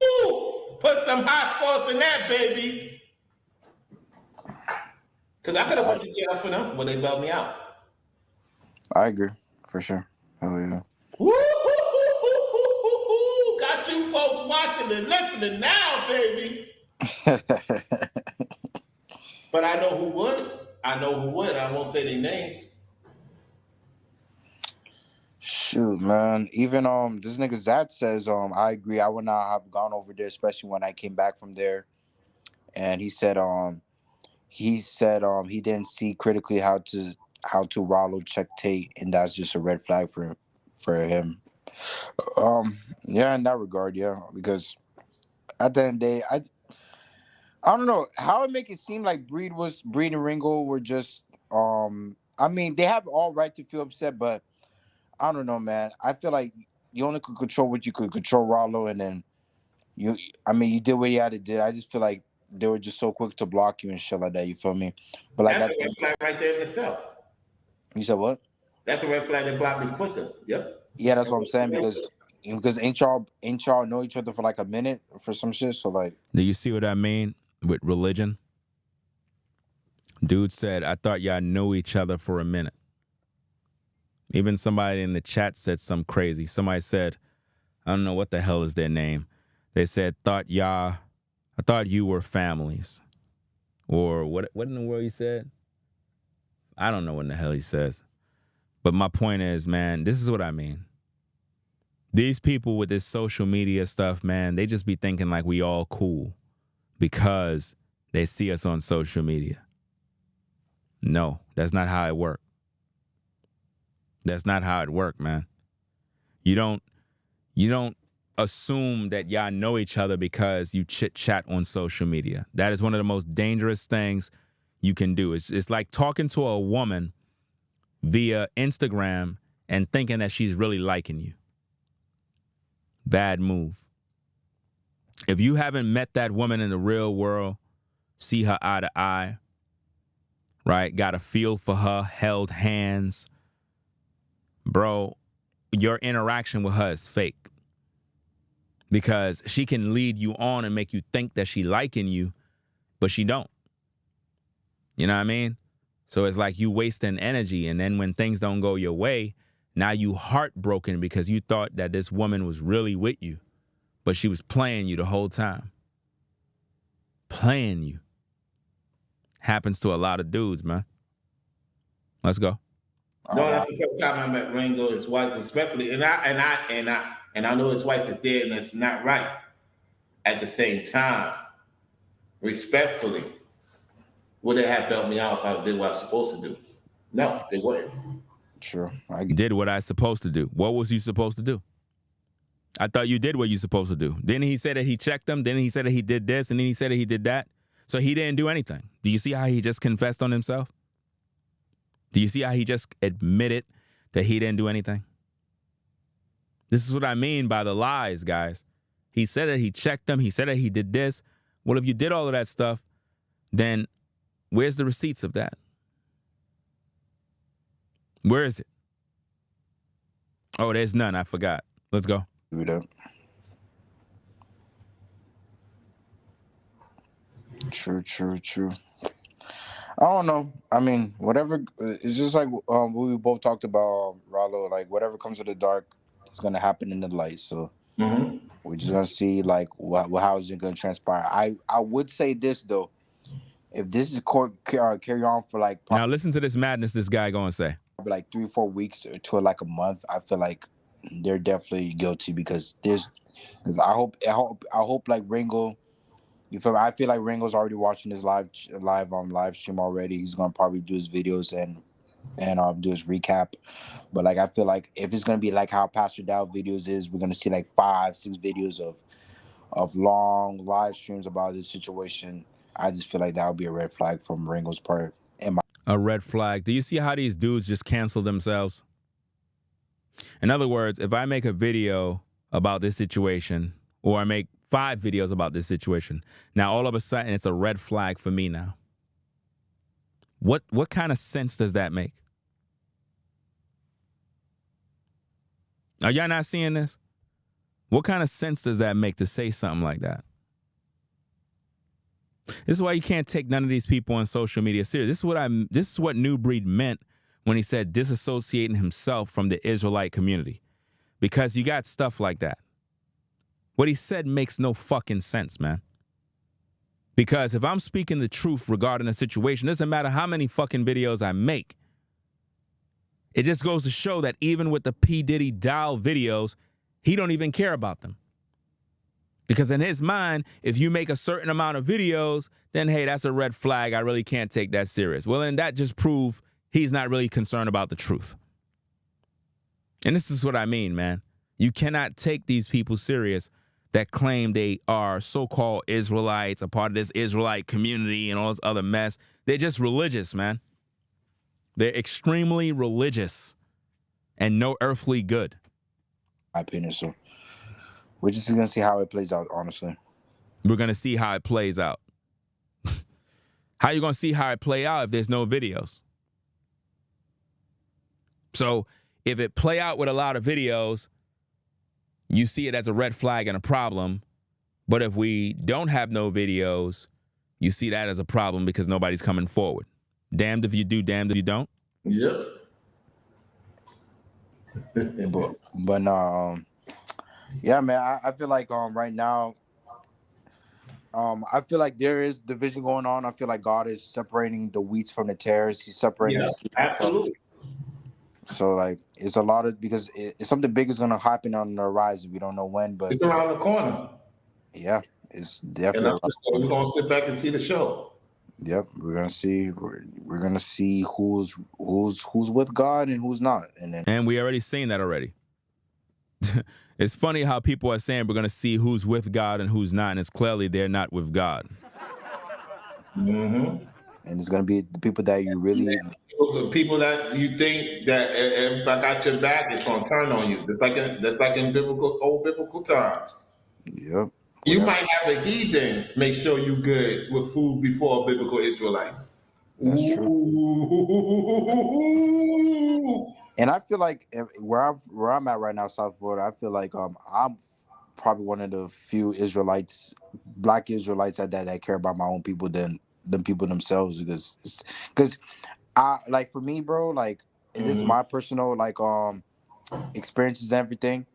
Ooh, put some hot sauce in that, baby. Because I could have went to jail for them when they bailed me out. I agree, for sure. Oh yeah. Woo, got you folks watching and listening now, baby. But I know who would. I know who would. I won't say their names. Shoot, man. Even this nigga Zach says I agree. I would not have gone over there, especially when I came back from there. And he said he didn't see critically how to Ralo check Tate, and that's just a red flag for him. Yeah, in that regard, yeah, because at the end of the day, I don't know how it make it seem like Breed and Ringo were just I mean, they have all right to feel upset, but I don't know, man. I feel like you only could control what you could control, Ralo, and then you did what you had to do. I just feel like they were just so quick to block you and shit like that. You feel me? But like that's a red flag right there in itself. You said what? That's a red flag that blocked me quicker. Yep. Yeah, that's what I'm saying because ain't y'all know each other for like a minute for some shit? So like, do you see what I mean with religion? Dude said, I thought y'all knew each other for a minute. Even somebody in the chat said something crazy. Somebody said, I don't know what the hell is their name. They said, I thought you were families. Or what in the world he said? I don't know what in the hell he says. But my point is, man, this is what I mean. These people with this social media stuff, man, they just be thinking like we all cool because they see us on social media. No, that's not how it works. That's not how it works, man. You don't assume that y'all know each other because you chit-chat on social media. That is one of the most dangerous things you can do. It's like talking to a woman via Instagram and thinking that she's really liking you. Bad move. If you haven't met that woman in the real world, see her eye to eye, right? Got a feel for her, held hands, bro, your interaction with her is fake. Because she can lead you on and make you think that she liking you, but she don't. You know what I mean? So it's like you wasting energy, and then when things don't go your way, now you heartbroken because you thought that this woman was really with you, but she was playing you the whole time. Playing you. Happens to a lot of dudes, man. Let's go. No, that's the first time I met Ringo, his wife, respectfully, and I know his wife is dead, and it's not right. At the same time, respectfully, would they have bailed me out if I did what I was supposed to do? No, they wouldn't. Sure. I did what I was supposed to do. What was you supposed to do? I thought you did what you supposed to do. Then he said that he checked them. Then he said that he did this. And then he said that he did that. So he didn't do anything. Do you see how he just confessed on himself? Do you see how he just admitted that he didn't do anything? This is what I mean by the lies, guys. He said that he checked them. He said that he did this. Well, if you did all of that stuff, then where's the receipts of that? Where is it? Oh, there's none. I forgot. Let's go. Do it up. True. I don't know. I mean, whatever. It's just like what we both talked about, Ralo. Like whatever comes to the dark is gonna happen in the light. So we're just gonna see like how is it gonna transpire. I would say this though. If this is carry on for like now, listen to this madness this guy gonna say. Like 3-4 weeks to like a month, I feel like they're definitely guilty because I hope like Ringo. You feel me? I feel like Ringo's already watching this live stream already. He's gonna probably do his videos and do his recap. But like I feel like if it's gonna be like how Pastor Dow videos is, we're gonna see like 5-6 videos of long live streams about this situation. I just feel like that would be a red flag from Ringo's part. A red flag. Do you see how these dudes just cancel themselves? In other words, if I make a video about this situation, or I make 5 videos about this situation, now all of a sudden it's a red flag for me now. What kind of sense does that make? Are y'all not seeing this? What kind of sense does that make to say something like that? This is why you can't take none of these people on social media serious. This is what Nubreed meant when he said disassociating himself from the Israelite community. Because you got stuff like that. What he said makes no fucking sense, man. Because if I'm speaking the truth regarding a situation, it doesn't matter how many fucking videos I make. It just goes to show that even with the P.Diddy doll videos, he don't even care about them. Because in his mind, if you make a certain amount of videos, then, hey, that's a red flag. I really can't take that serious. Well, then that just proves he's not really concerned about the truth. And this is what I mean, man. You cannot take these people serious that claim they are so-called Israelites, a part of this Israelite community and all this other mess. They're just religious, man. They're extremely religious and no earthly good. My opinion, so we're just gonna see how it plays out, honestly. We're gonna see how it plays out. How you gonna see how it play out if there's no videos? So if it play out with a lot of videos, you see it as a red flag and a problem. But if we don't have no videos, you see that as a problem because nobody's coming forward. Damned if you do, damned if you don't. Yep. but yeah, man, I feel like right now, I feel like there is division going on. I feel like God is separating the wheats from the tares. He's separating. Yeah, absolutely. So like, it's a lot of, because it's something big is gonna happen on the horizon. We don't know when, but it's around the corner. Yeah, it's definitely. And we're gonna sit back and see the show. Yep, we're gonna see. We're gonna see who's with God and who's not, and we already seen that already. It's funny how people are saying we're gonna see who's with God and who's not, and it's clearly they're not with God. Mm-hmm. And it's gonna be the people that you really. The people that you think that if I got your back, it's gonna turn on you. That's like in old biblical times. Yep. You might have a heathen make sure you good with food before a biblical Israelite. That's true. And I feel like where I'm at right now, South Florida, I feel like I'm probably one of the few Israelites, Black Israelites that care about my own people than people themselves, because like for me, bro, like this is my personal like experiences and everything.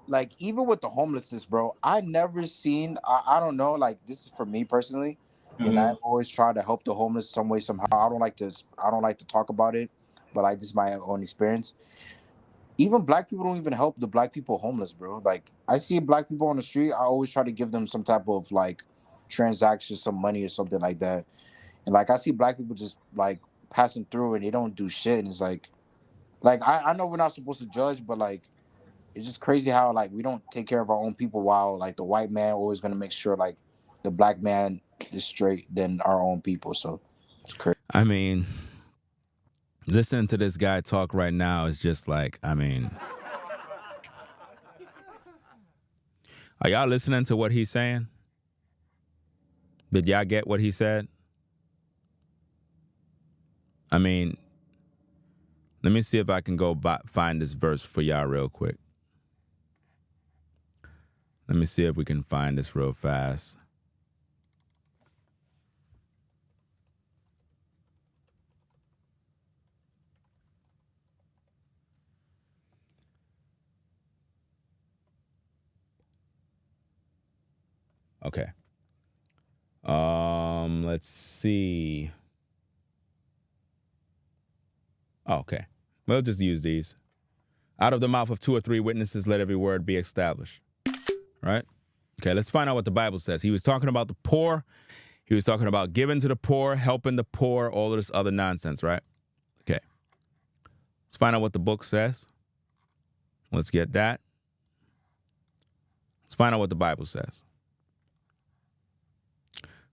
Like even with the homelessness, bro, I never seen. I don't know. Like this is for me personally, and I always try to help the homeless some way somehow. I don't like to talk about it, but this is my own experience. Even Black people don't even help the Black people homeless, bro. Like I see Black people on the street, I always try to give them some type of like transaction, some money or something like that. And like I see Black people just like passing through and they don't do shit, and it's like I know we're not supposed to judge, but like. It's just crazy how like we don't take care of our own people while like the white man always gonna make sure like the Black man is straight than our own people. So it's crazy. I mean, listening to this guy talk right now is just like, I mean, are y'all listening to what he's saying? Did y'all get what he said? I mean, let me see if I can go find this verse for y'all real quick. Let me see if we can find this real fast. Okay. Let's see. Oh, okay. We'll just use these. Out of the mouth of 2 or 3 witnesses, let every word be established. Right? Okay, let's find out what the Bible says. He was talking about the poor. He was talking about giving to the poor, helping the poor, all of this other nonsense, right? Okay. Let's find out what the book says. Let's get that. Let's find out what the Bible says.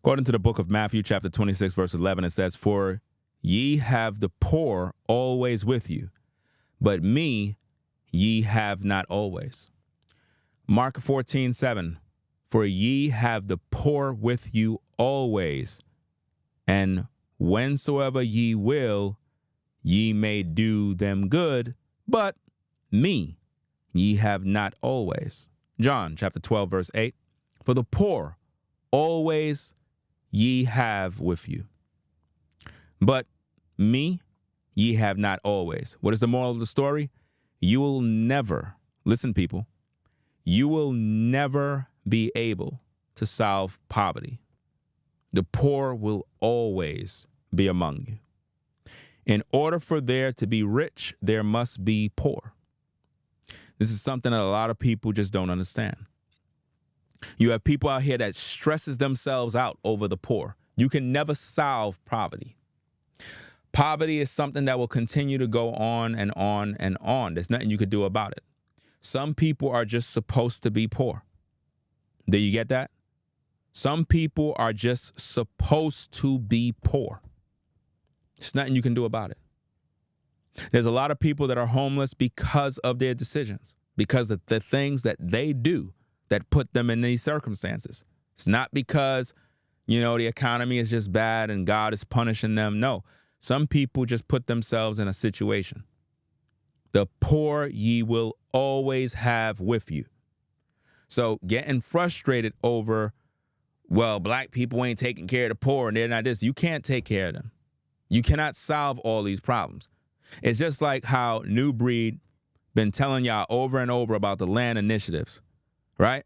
According to the book of Matthew, chapter 26, verse 11, it says, "For ye have the poor always with you, but me ye have not always. Mark 14:7, for ye have the poor with you always, and whensoever ye will, ye may do them good, but me ye have not always. John chapter 12, verse 8, for the poor always ye have with you, but me ye have not always. What is the moral of the story? You will never, listen people, you will never be able to solve poverty. The poor will always be among you. In order for there to be rich, there must be poor. This is something that a lot of people just don't understand. You have people out here that stresses themselves out over the poor. You can never solve poverty. Poverty is something that will continue to go on and on and on. There's nothing you could do about it. Some people are just supposed to be poor. Do you get that? Some people are just supposed to be poor. There's nothing you can do about it. There's a lot of people that are homeless because of their decisions, because of the things that they do that put them in these circumstances. It's not because, the economy is just bad and God is punishing them. No, some people just put themselves in a situation. The poor ye will always have with you. So getting frustrated over, well, black people ain't taking care of the poor and they're not this. You can't take care of them. You cannot solve all these problems. It's just like how Nubreed been telling y'all over and over about the land initiatives, right?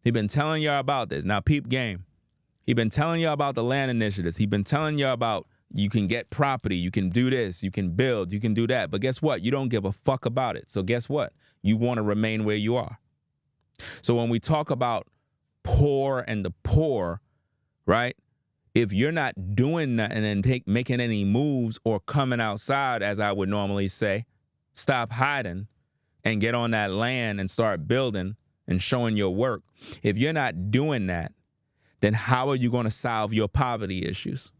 He been telling y'all about this. Now, peep game. He been telling y'all about the land initiatives. He been telling y'all about you can get property, you can do this, you can build, you can do that. But guess what? You don't give a fuck about it. So guess what? You want to remain where you are. So when we talk about poor and the poor, right? If you're not doing nothing and making any moves or coming outside, as I would normally say, stop hiding and get on that land and start building and showing your work. If you're not doing that, then how are you going to solve your poverty issues?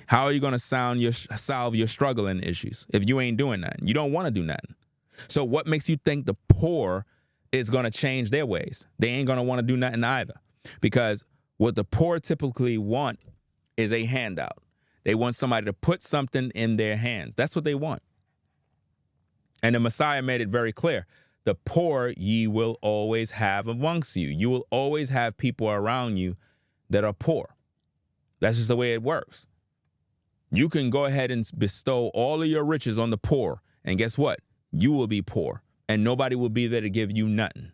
How are you going to solve your struggling issues if you ain't doing nothing? You don't want to do nothing. So what makes you think the poor is going to change their ways? They ain't going to want to do nothing either, because what the poor typically want is a handout. They want somebody to put something in their hands. That's what they want. And the Messiah made it very clear. The poor ye will always have amongst you. You will always have people around you that are poor. That's just the way it works. You can go ahead and bestow all of your riches on the poor, and guess what? You will be poor, and nobody will be there to give you nothing.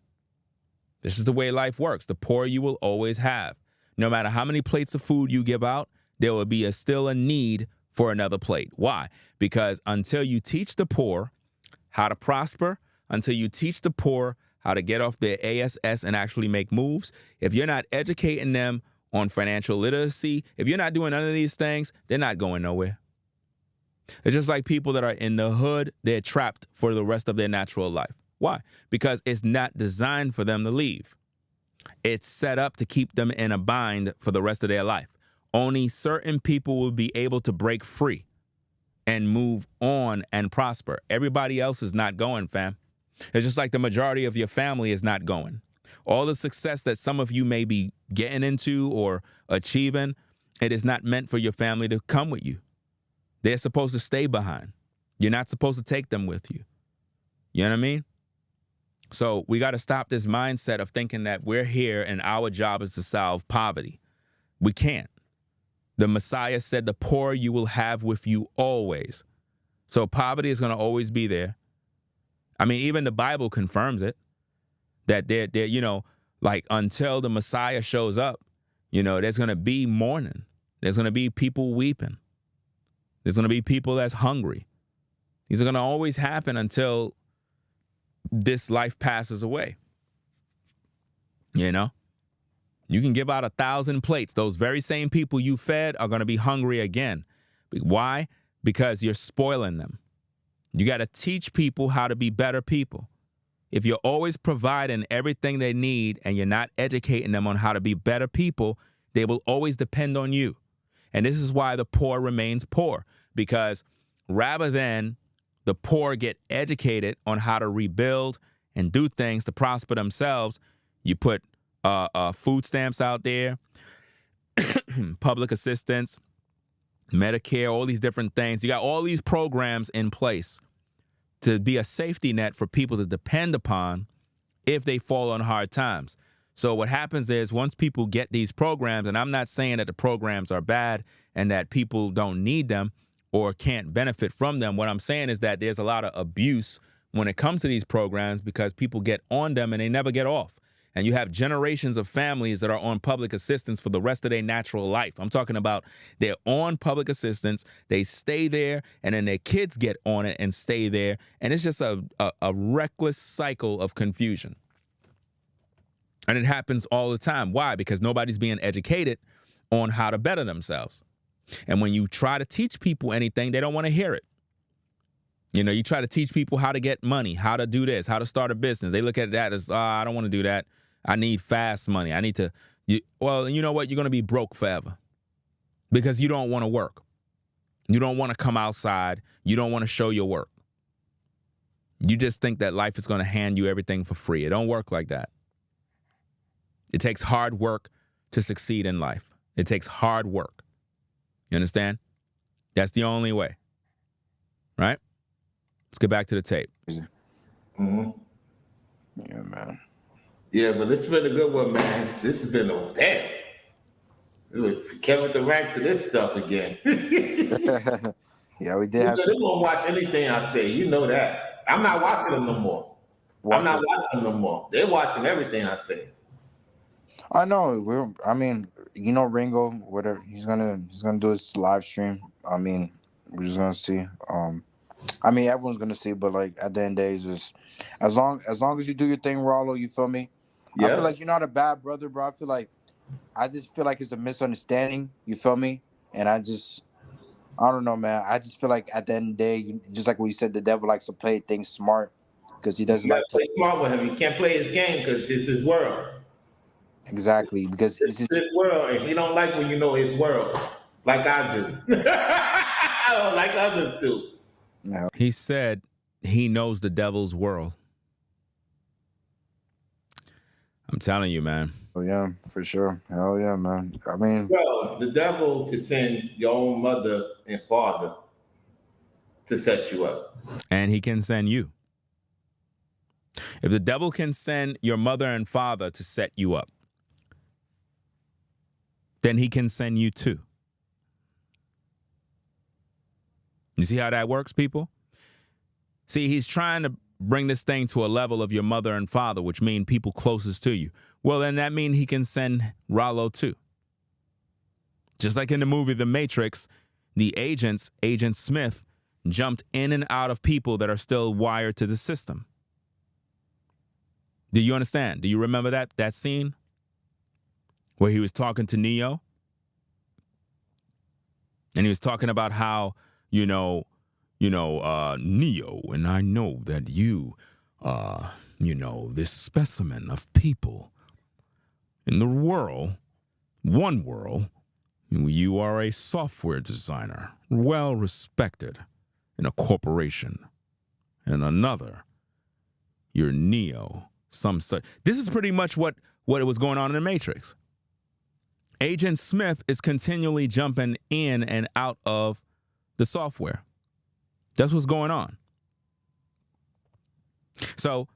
This is the way life works. The poor you will always have. No matter how many plates of food you give out, there will be still a need for another plate. Why? Because until you teach the poor how to prosper, until you teach the poor how to get off their ASS and actually make moves, if you're not educating them on financial literacy, if you're not doing none of these things, they're not going nowhere. It's just like people that are in the hood, they're trapped for the rest of their natural life. Why? Because it's not designed for them to leave. It's set up to keep them in a bind for the rest of their life. Only certain people will be able to break free and move on and prosper. Everybody else is not going, fam. It's just like the majority of your family is not going. All the success that some of you may be getting into or achieving, it is not meant for your family to come with you. They're supposed to stay behind. You're not supposed to take them with you. You know what I mean? So we got to stop this mindset of thinking that we're here and our job is to solve poverty. We can't. The Messiah said the poor you will have with you always. So poverty is going to always be there. I mean, even the Bible confirms it, that they're like until the Messiah shows up, there's going to be mourning. There's going to be people weeping. There's going to be people that's hungry. These are going to always happen until this life passes away. You can give out 1,000 plates. Those very same people you fed are going to be hungry again. Why? Because you're spoiling them. You got to teach people how to be better people. If you're always providing everything they need and you're not educating them on how to be better people, they will always depend on you. And this is why the poor remains poor, because rather than the poor get educated on how to rebuild and do things to prosper themselves, you put food stamps out there, public assistance, Medicare, all these different things. You got all these programs in place to be a safety net for people to depend upon if they fall on hard times. So what happens is once people get these programs, and I'm not saying that the programs are bad and that people don't need them or can't benefit from them. What I'm saying is that there's a lot of abuse when it comes to these programs because people get on them and they never get off. And you have generations of families that are on public assistance for the rest of their natural life. I'm talking about they're on public assistance, they stay there, and then their kids get on it and stay there. And it's just a reckless cycle of confusion. And it happens all the time. Why? Because nobody's being educated on how to better themselves. And when you try to teach people anything, they don't want to hear it. You know, you try to teach people how to get money, how to do this, how to start a business. They look at that as, I don't want to do that. I need fast money. I need to, well, you know what? You're going to be broke forever because you don't want to work. You don't want to come outside. You don't want to show your work. You just think that life is going to hand you everything for free. It don't work like that. It takes hard work to succeed in life. It takes hard work. You understand? That's the only way. Right? Let's get back to the tape. Mm-hmm. Yeah, man. Yeah, but this has been a good one, man. This has been a damn. Kevin Durant to this stuff again. Yeah, we did. They won't watch anything I say. You know that. I'm not watching them no more. I'm not watching them no more. They're watching everything I say. I know. I mean, you know, Ringo, whatever. He's gonna do his live stream. I mean, we're just gonna see. I mean, everyone's gonna see, but like at the end of the day, it's just as long as you do your thing, Ralo. You feel me? Yeah. I feel like you're not a bad brother, bro. I just feel like it's a misunderstanding. You feel me? And I don't know, man. I just feel like at the end of the day, just like what you said, the devil likes to play things smart because he doesn't like to play smart with him. He can't play his game because it's his world. Exactly, because it's his world, and he don't like when you know his world, like I do. I don't like others do. No. He said he knows the devil's world. I'm telling you, man. Oh yeah, for sure. Hell yeah, man. I mean, well, the devil can send your own mother and father to set you up, and he can send you. If the devil can send your mother and father to set you up, then he can send you too. You see how that works, people? See, he's trying to bring this thing to a level of your mother and father, which mean people closest to you. Well, then that means he can send Ralo too. Just like in the movie The Matrix, the agents, Agent Smith, jumped in and out of people that are still wired to the system. Do you understand? Do you remember that scene? Where he was talking to Neo. And he was talking about how, Neo, and I know that you, this specimen of people in the world, one world, you are a software designer, well respected in a corporation. And another, you're Neo, some such. This is pretty much what was going on in the Matrix. Agent Smith is continually jumping in and out of the software. That's what's going on. So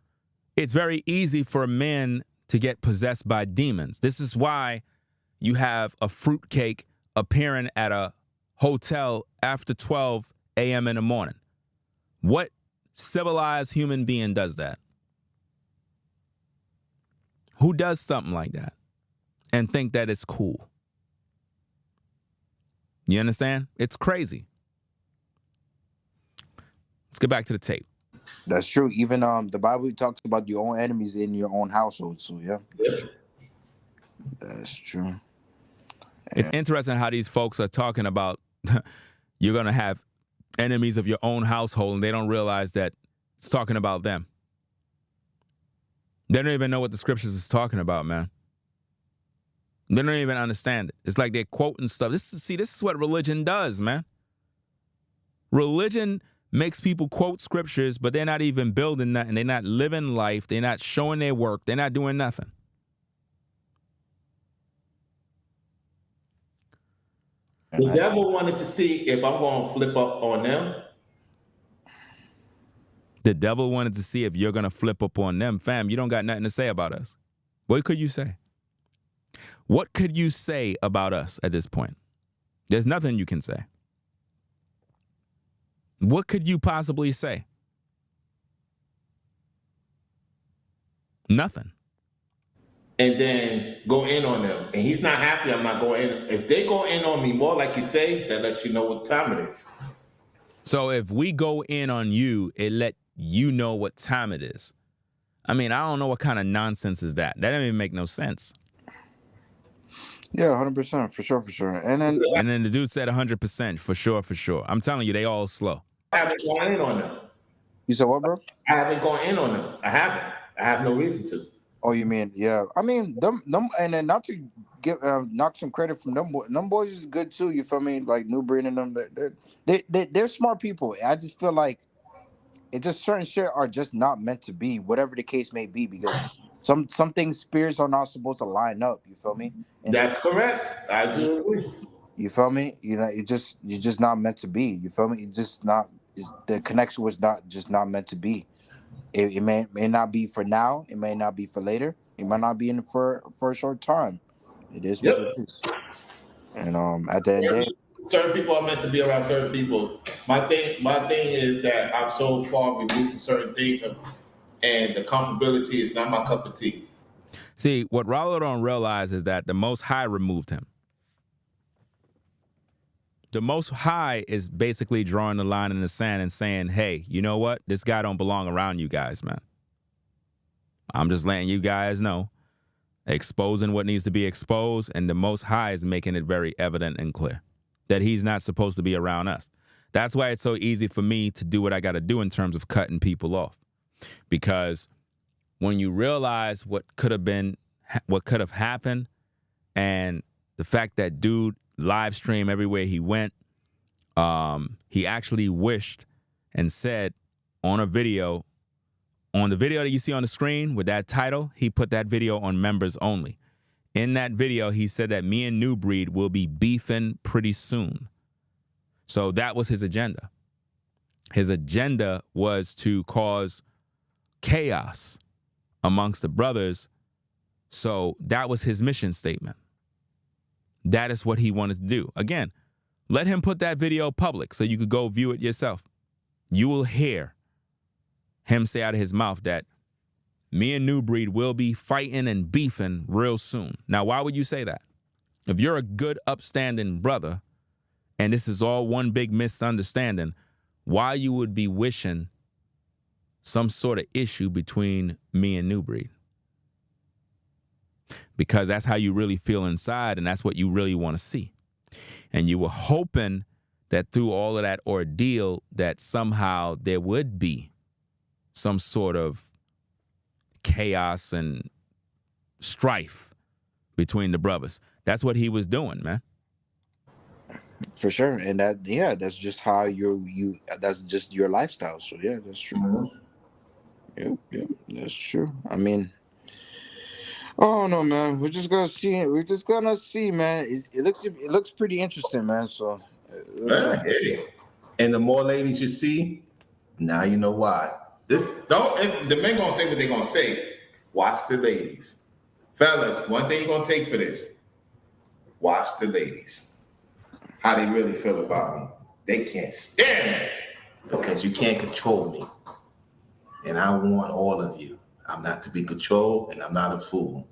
it's very easy for men to get possessed by demons. This is why you have a fruitcake appearing at a hotel after 12 a.m. in the morning. What civilized human being does that? Who does something like that and think that it's cool? You understand? It's crazy. Let's get back to the tape. That's true. Even the Bible talks about your own enemies in your own household. So yeah. That's true. It's interesting how these folks are talking about you're going to have enemies of your own household, and they don't realize that it's talking about them. They don't even know what the scriptures is talking about, man. They don't even understand it. It's like they're quoting stuff. This is what religion does, man. Religion makes people quote scriptures, but they're not even building nothing. They're not living life. They're not showing their work. They're not doing nothing. The devil wanted to see if I'm going to flip up on them. The devil wanted to see if you're going to flip up on them. Fam, you don't got nothing to say about us. What could you say? What could you say about us at this point? There's nothing you can say. What could you possibly say? Nothing. And then go in on them. And he's not happy I'm not going in. If they go in on me more, like you say, that lets you know what time it is. So if we go in on you, it let you know what time it is. I mean, I don't know what kind of nonsense is that. That doesn't even make no sense. Yeah, 100%, for sure. And then the dude said 100%, for sure. I'm telling you, they all slow. I haven't gone in on them. You said what, bro? I haven't gone in on them. I haven't. I have no reason to. Oh, you mean, yeah. I mean, them, and then not to give knock some credit from them. Them boys is good too. You feel me? Like Nubreed and them. They're smart people. I just feel like it just certain shit are just not meant to be, whatever the case may be, because some things spirits are not supposed to line up. You feel me? And that's correct. I do agree. You feel me? You know, you're just not meant to be. You feel me? It's just not. The connection was not meant to be. It may not be for now. It may not be for later. It might not be in for a short time. It is what it is. And at the end of the day, certain people are meant to be around certain people. My thing is that I'm so far removed from certain things, and the comfortability is not my cup of tea. See, what Ralo don't realize is that the Most High removed him. The Most High is basically drawing the line in the sand and saying, hey, you know what? This guy don't belong around you guys, man. I'm just letting you guys know, exposing what needs to be exposed, and the Most High is making it very evident and clear that he's not supposed to be around us. That's why it's so easy for me to do what I got to do in terms of cutting people off. Because when you realize what could have happened, and the fact that dude live stream everywhere he went, he actually wished and said on the video that you see on the screen with that title, he put that video on members only. In that video, he said that me and Nubreed will be beefing pretty soon. So that was his agenda. His agenda was to cause chaos amongst the brothers. So that was his mission statement. That is what he wanted to do. Again, let him put that video public so you could go view it yourself. You will hear him say out of his mouth that me and Nubreed will be fighting and beefing real soon. Now, why would you say that? If you're a good, upstanding brother, and this is all one big misunderstanding, why you would be wishing some sort of issue between me and Nubreed? Because that's how you really feel inside, and that's what you really want to see. And you were hoping that through all of that ordeal that somehow there would be some sort of chaos and strife between the brothers. That's what he was doing, man. for sure. And that's just how that's just your lifestyle. So yeah, that's true. Yeah, that's true. I mean, oh no, man. We're just gonna see. We're just gonna see, man. It looks pretty interesting, man. So, hey. And the more ladies you see, now you know why. The men gonna say what they gonna say. Watch the ladies, fellas. One thing you're gonna take for this: watch the ladies. How they really feel about me. They can't stand me because you can't control me, and I want all of you. I'm not to be controlled, and I'm not a fool.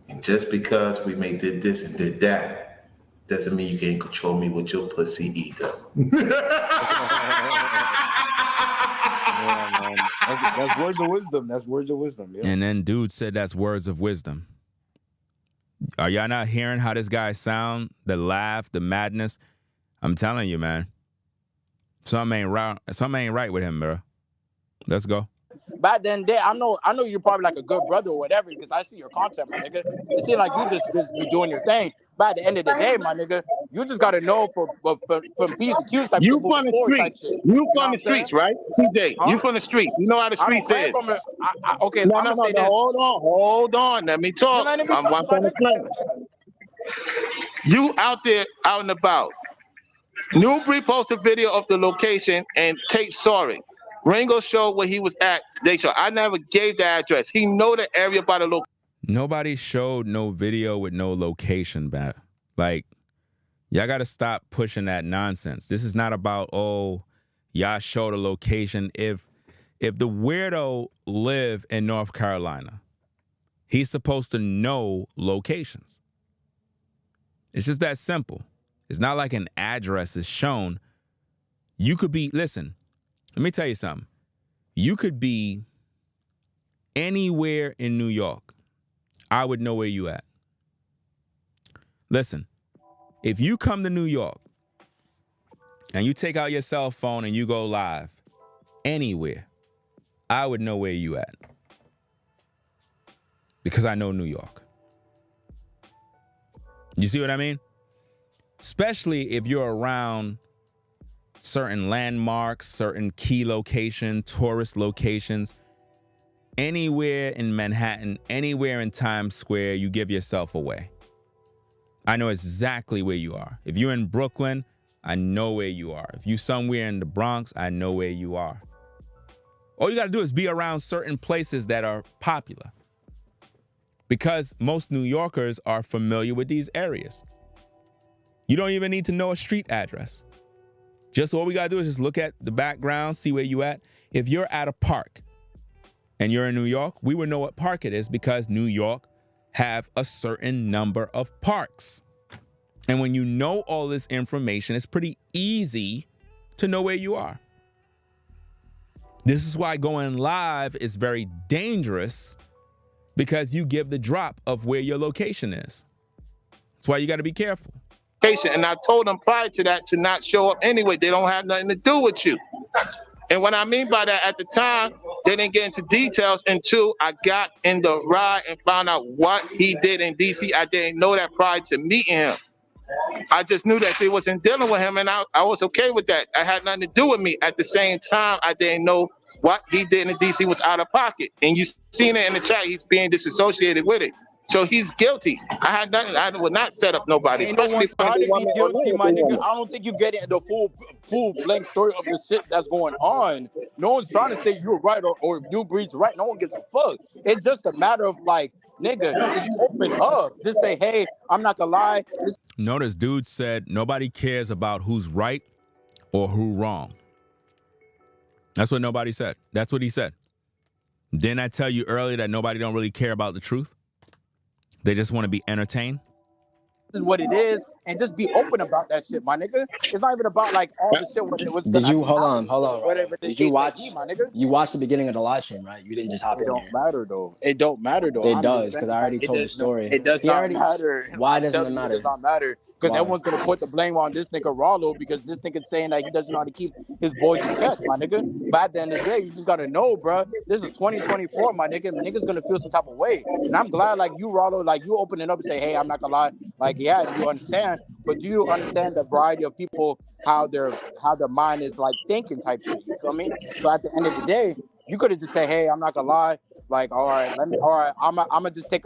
And just because we may did this and did that, doesn't mean you can't control me with your pussy either. yeah, man. That's words of wisdom. That's words of wisdom. Yeah. And then dude said that's words of wisdom. Are y'all not hearing how this guy sound? The laugh, the madness. I'm telling you, man. Something ain't right with him, bro. Let's go. But at the end of the day, I know you're probably like a good brother or whatever, because I see your content, my nigga. It seems like you just be doing your thing. But at the end of the day, my nigga, you just gotta know from P's to Q's type shit You moving from the forward type streets. shit. You You know from what the I'm saying? streets, right? CJ, you Huh? from the streets. You know how the I streets am is. from the. Okay, No, I'm no, gonna no, say no. this. Hold on. Let me You're talk. letting me I'm talk, my trying to nigga. explain. You out there, out and about. Nubreed posted a video of the location and Tate saw it. Ringo showed where he was at. They showed. I never gave the address. He know the area by the location. Nobody showed no video with no location back. Like, y'all got to stop pushing that nonsense. This is not about, oh, y'all show the location. If the weirdo live in North Carolina, he's supposed to know locations. It's just that simple. It's not like an address is shown. You could be, listen, let me tell you something. You could be anywhere in New York. I would know where you at. Listen, if you come to New York and you take out your cell phone and you go live anywhere, I would know where you at. Because I know New York. You see what I mean? Especially if you're around certain landmarks, certain key locations, tourist locations. Anywhere in Manhattan, anywhere in Times Square, you give yourself away. I know exactly where you are. If you're in Brooklyn, I know where you are. If you're somewhere in the Bronx, I know where you are. All you got to do is be around certain places that are popular. Because most New Yorkers are familiar with these areas. You don't even need to know a street address. Just all we got to do is just look at the background, see where you at. If you're at a park and you're in New York, we would know what park it is because New York have a certain number of parks. And when you know all this information, it's pretty easy to know where you are. This is why going live is very dangerous, because you give the drop of where your location is. That's why you got to be careful. And I told them prior to that to not show up anyway. They don't have nothing to do with you. And what I mean by that, at the time, they didn't get into details until I got in the ride and found out what he did in D.C. I didn't know that prior to meeting him. I just knew that they wasn't dealing with him, and I was okay with that. It had nothing to do with me. At the same time, I didn't know what he did in D.C. was out of pocket. And you seen it in the chat. He's being disassociated with it. So he's guilty. I had nothing. I would not set up nobody. Ain't no one trying to be guilty, my nigga. I don't think you get into the full blank story of the shit that's going on. No one's trying to say you're right or Nubreed's right. No one gives a fuck. It's just a matter of like, nigga, just open up. Just say, hey, I'm not gonna lie. Notice dude said nobody cares about who's right or who wrong. That's what nobody said. That's what he said. Didn't I tell you earlier that nobody don't really care about the truth? They just want to be entertained. This is what it is, and just be open about that shit, my nigga. It's not even about like all the shit. What it was. Did you hold on? Whatever Did you watch? You watched the beginning of the live stream, right? You didn't just hop in. It don't matter though. It don't matter though. It does, because I already told the story. It does not matter. Why doesn't it matter? It does not matter. Because everyone's gonna put the blame on this nigga Ralo, because this nigga's saying that he doesn't know how to keep his boys in check, my nigga. But at the end of the day, you just gotta know, bro. This is 2024, my nigga. Niggas gonna feel some type of way. And I'm glad, like you, Ralo, like you opening up and say, hey, I'm not gonna lie. Like, yeah, you understand, but do you understand the variety of people, how their mind is like thinking type shit? You feel me? So at the end of the day, you could have just said, hey, I'm not gonna lie. Like, all right, I'm gonna take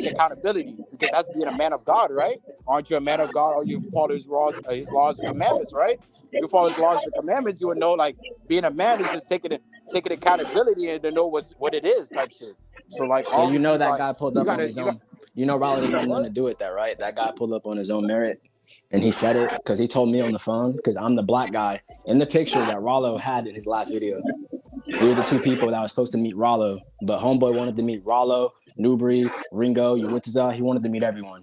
accountability, because that's being a man of God, right? Aren't you a man of God? Or you follow his laws and commandments, right? If you follow his laws and commandments, you would know, like, being a man is just taking accountability and to know what it is type shit. So like, so you know that guy pulled up on his own. You know Raleigh didn't have nothing to do with that, right? That guy pulled up on his own merit. And he said it because he told me on the phone, because I'm the black guy in the picture that Ralo had in his last video. We were the two people that were supposed to meet Ralo, but homeboy wanted to meet Ralo, Nubreed, Ringo, Uwitiza. He wanted to meet everyone.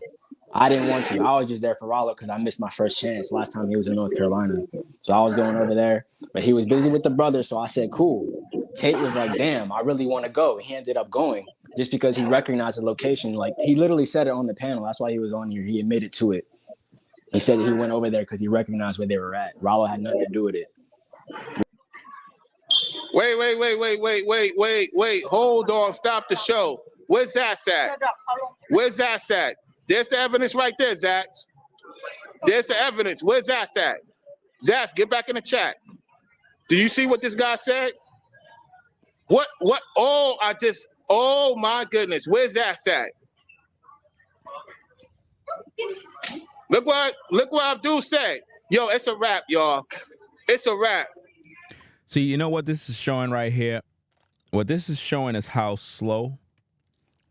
I didn't want to. I was just there for Ralo because I missed my first chance last time he was in North Carolina. So I was going over there, but he was busy with the brothers. So I said, cool. Tate was like, damn, I really want to go. He ended up going just because he recognized the location. Like, he literally said it on the panel. That's why he was on here. He admitted to it. He said that he went over there because he recognized where they were at. Ralo had nothing to do with it. Wait. Hold on. Stop the show. Where's Zach at? Where's Zach at? There's the evidence right there, Zach. There's the evidence. Where's Zach at? Zach, get back in the chat. Do you see what this guy said? What? Oh my goodness. Where's Zach at? Look what Abdul said. Yo, it's a wrap, y'all. It's a wrap. See, you know what this is showing right here? What this is showing is how slow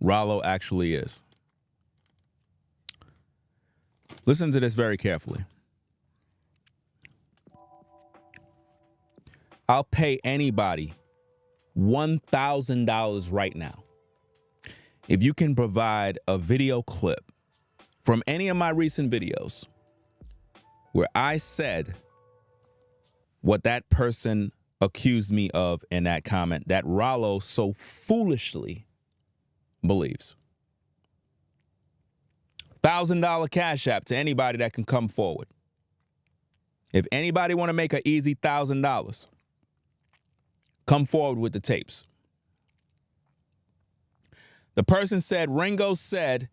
Ralo actually is. Listen to this very carefully. I'll pay anybody $1,000 right now if you can provide a video clip from any of my recent videos where I said what that person accused me of in that comment that Ralo so foolishly believes. $1,000 cash app to anybody that can come forward. If anybody want to make an easy $1,000, come forward with the tapes. The person said, Ringo said,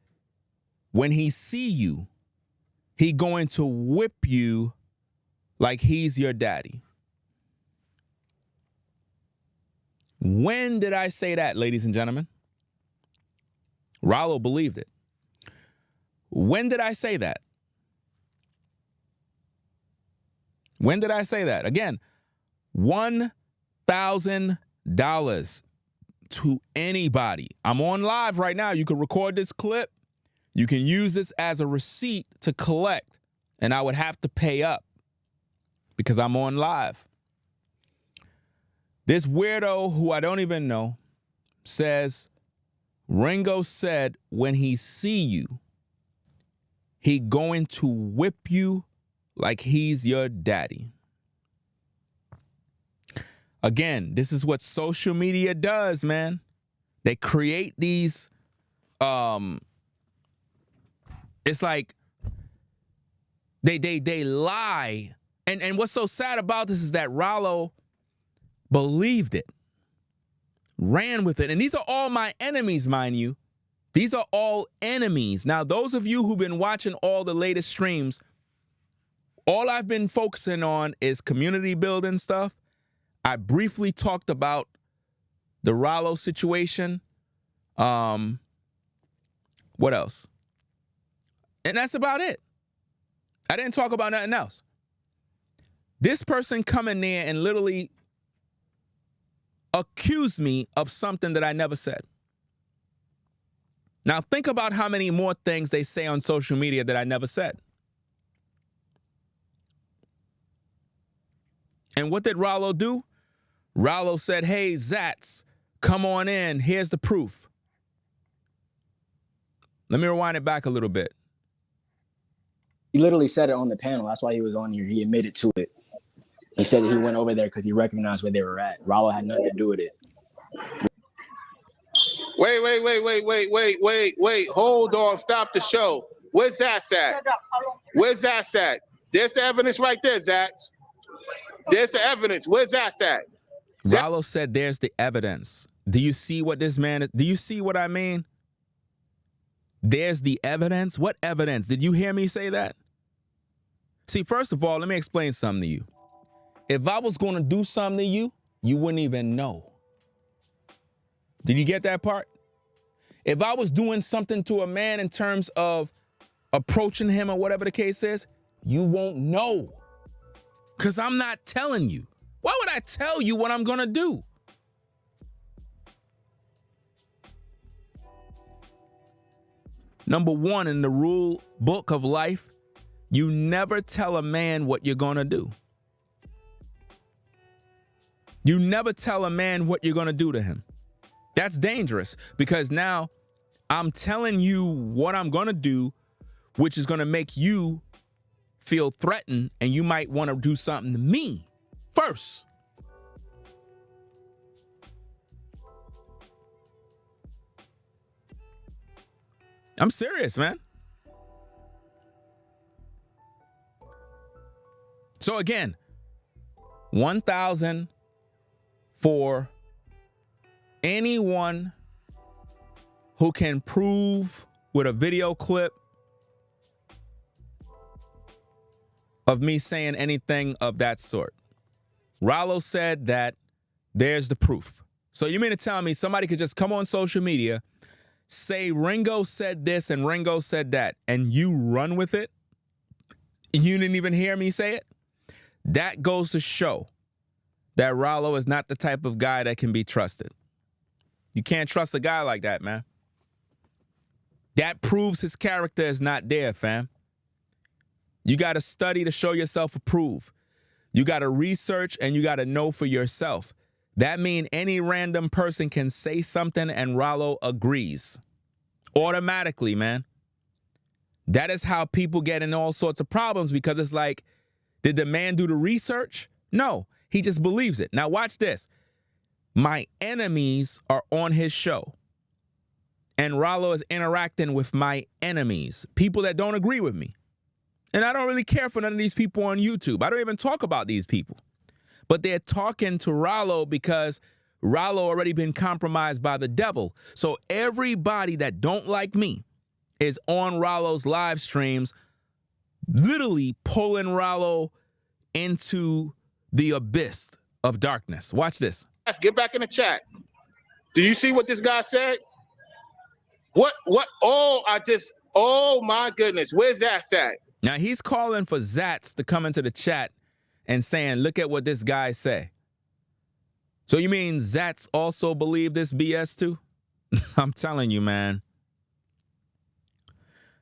when he see you, he going to whip you like he's your daddy. When did I say that, ladies and gentlemen? Ralo believed it. When did I say that? When did I say that? Again, $1,000 to anybody. I'm on live right now. You can record this clip. You can use this as a receipt to collect, and I would have to pay up because I'm on live. This weirdo who I don't even know says, Ringo said when he see you, he going to whip you like he's your daddy. Again, this is what social media does, man. They create these, it's like they lie. And what's so sad about this is that Ralo believed it, ran with it. And these are all my enemies, mind you. These are all enemies. Now, those of you who've been watching all the latest streams, all I've been focusing on is community building stuff. I briefly talked about the Ralo situation. What else? And that's about it. I didn't talk about nothing else. This person come in there and literally accused me of something that I never said. Now, think about how many more things they say on social media that I never said. And what did Ralo do? Ralo said, hey, Zats, come on in. Here's the proof. Let me rewind it back a little bit. He literally said it on the panel. That's why he was on here. He admitted to it. He said that he went over there because he recognized where they were at. Ralo had nothing to do with it. Wait. Hold on. Stop the show. Where's Zach at? Where's Zach at? There's the evidence right there, Zach. There's the evidence. Where's Zach at? Ralo said there's the evidence. Do you see what this man is? Do you see what I mean? There's the evidence. What evidence? Did you hear me say that? See, first of all, let me explain something to you. If I was going to do something to you, you wouldn't even know. Did you get that part? If I was doing something to a man in terms of approaching him or whatever the case is, you won't know. Because I'm not telling you. Why would I tell you what I'm going to do? Number one, in the rule book of life, you never tell a man what you're going to do. You never tell a man what you're going to do to him. That's dangerous because now I'm telling you what I'm going to do, which is going to make you feel threatened, and you might want to do something to me first. I'm serious, man. So again, $1,000 for anyone who can prove with a video clip of me saying anything of that sort. Ralo said that there's the proof. So you mean to tell me somebody could just come on social media, say Ringo said this and Ringo said that, and you run with it? You didn't even hear me say it? That goes to show that Ralo is not the type of guy that can be trusted. You can't trust a guy like that, man. That proves his character is not there, fam. You got to study to show yourself approved. You got to research and you got to know for yourself. That means any random person can say something and Ralo agrees. Automatically, man. That is how people get in all sorts of problems, because it's like, did the man do the research? No, he just believes it. Now watch this. My enemies are on his show. And Ralo is interacting with my enemies, people that don't agree with me. And I don't really care for none of these people on YouTube. I don't even talk about these people. But they're talking to Ralo because Ralo already been compromised by the devil. So everybody that don't like me is on Ralo's live streams, literally pulling Ralo into the abyss of darkness. Watch this. Let's get back in the chat. Do you see what this guy said? What? Oh my goodness. Where's that at? Now he's calling for Zats to come into the chat and saying, look at what this guy say. So you mean Zats also believe this BS too? I'm telling you, man.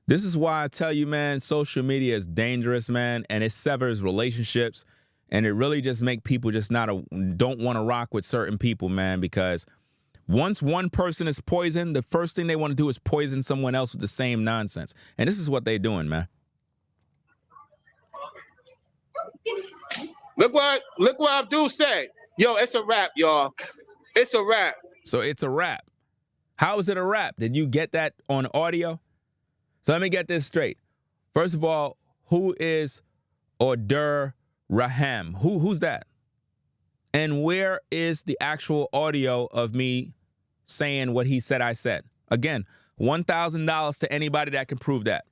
This is why I tell you, man, social media is dangerous, man, and it severs relationships, and it really just make people just don't want to rock with certain people, man, because once one person is poisoned, the first thing they want to do is poison someone else with the same nonsense. And this is what they're doing, man. Look what Abdul said. Yo, it's a wrap, y'all. It's a wrap. So it's a wrap. How is it a wrap? Did you get that on audio? So let me get this straight. First of all, who is Order Raham? Who's that? And where is the actual audio of me saying what he said I said? Again, $1,000 to anybody that can prove that.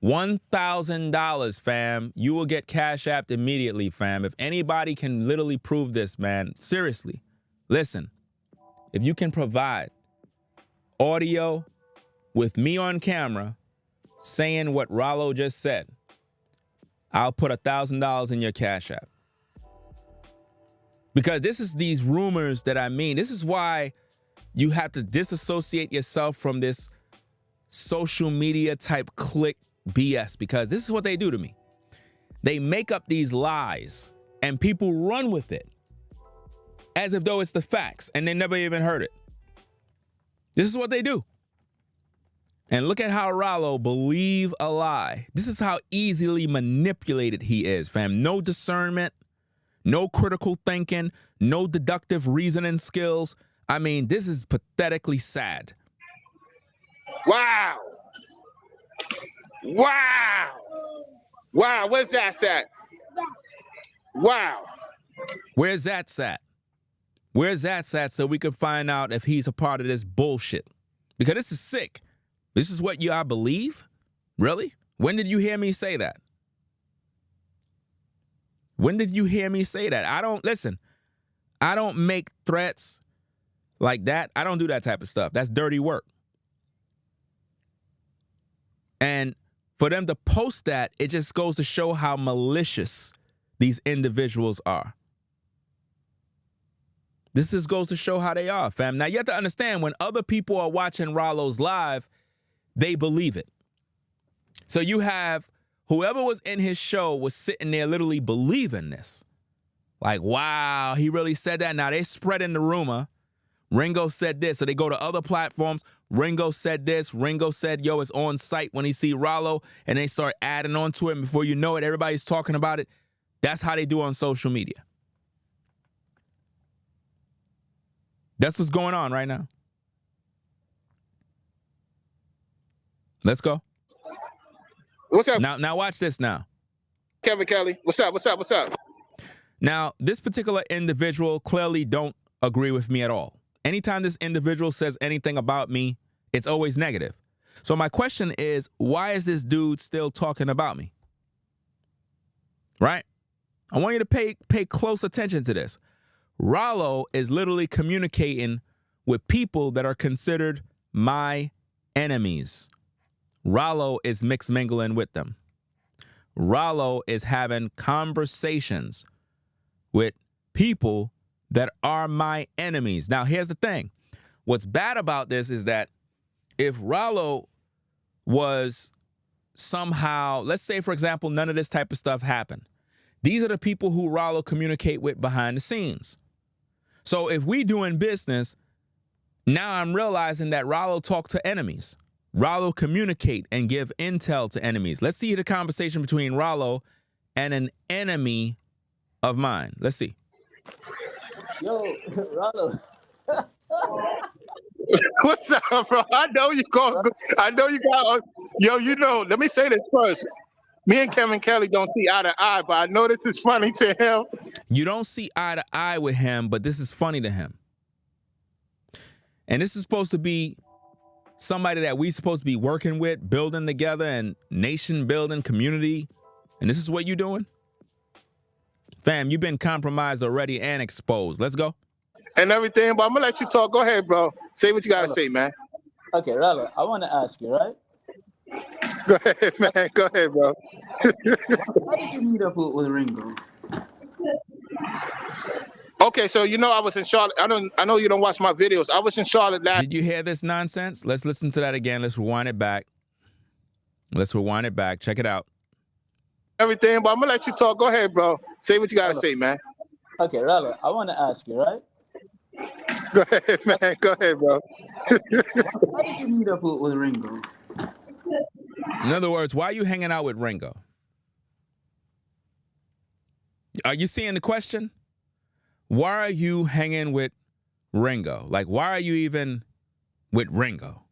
$1,000, fam. You will get Cash Apped immediately, fam. If anybody can literally prove this, man, seriously, listen. If you can provide audio with me on camera saying what Ralo just said, I'll put $1,000 in your Cash App. Because this is these rumors that I mean. This is why you have to disassociate yourself from this social media type click BS, because this is what they do to me. They make up these lies and people run with it as if though it's the facts and they never even heard it. This is what they do. And look at how Ralo believe a lie. This is how easily manipulated he is, fam. No discernment, no critical thinking, no deductive reasoning skills. I mean, this is pathetically sad. Wow. Wow. Wow. Where's that at? Wow. Where's that at? Where's that at so we can find out if he's a part of this bullshit? Because this is sick. This is what I believe? Really? When did you hear me say that? When did you hear me say that? I don't make threats like that. I don't do that type of stuff. That's dirty work. And for them to post that, it just goes to show how malicious these individuals are. This just goes to show how they are, fam. Now, you have to understand, when other people are watching Ralo's live, they believe it. So you have whoever was in his show was sitting there literally believing this. Like, wow, he really said that. Now they're spreading the rumor. Ringo said this. So they go to other platforms. Ringo said this. Ringo said, yo, it's on site when he see Ralo. And they start adding on to it. And before you know it, everybody's talking about it. That's how they do on social media. That's what's going on right now. Let's go. What's up? Now watch this now. Kevin Kelly. What's up? Now, this particular individual clearly don't agree with me at all. Anytime this individual says anything about me, it's always negative. So my question is, why is this dude still talking about me? Right? I want you to pay close attention to this. Ralo is literally communicating with people that are considered my enemies. Ralo is mixed mingling with them. Ralo is having conversations with people that are my enemies. Now, here's the thing. What's bad about this is that if Ralo was somehow, let's say, for example, none of this type of stuff happened. These are the people who Ralo communicate with behind the scenes. So if we doing business, now I'm realizing that Ralo talk to enemies. Ralo communicate and give intel to enemies. Let's see the conversation between Ralo and an enemy of mine. Let's see. Yo, Ralo. What's up, bro? I know you got. Yo, you know. Let me say this first. Me and Kevin Kelly don't see eye to eye, but I know this is funny to him. You don't see eye to eye with him, but this is funny to him. And this is supposed to be somebody that we supposed to be working with, building together, and nation building, community. And this is what you doing? Fam, you've been compromised already and exposed. Let's go. And everything, but I'm gonna let you talk. Go ahead, bro. Say what you gotta say, man. Okay, Ralo, I want to ask you, right? Go ahead, man. Go ahead, bro. How did you meet up with Ringo? Okay, so you know I was in Charlotte. I know you don't watch my videos. I was in Charlotte last. Did you hear this nonsense? Let's listen to that again. Let's rewind it back. Let's rewind it back. Check it out. Everything, but I'm gonna let you talk. Go ahead, bro. Say what you gotta say, man. Okay, Ralo, I want to ask you, right? Go ahead, man. Go ahead, bro. How did you meet up with Ringo? In other words, why are you hanging out with Ringo? Are you seeing the question? Why are you hanging with Ringo? Like, why are you even with Ringo?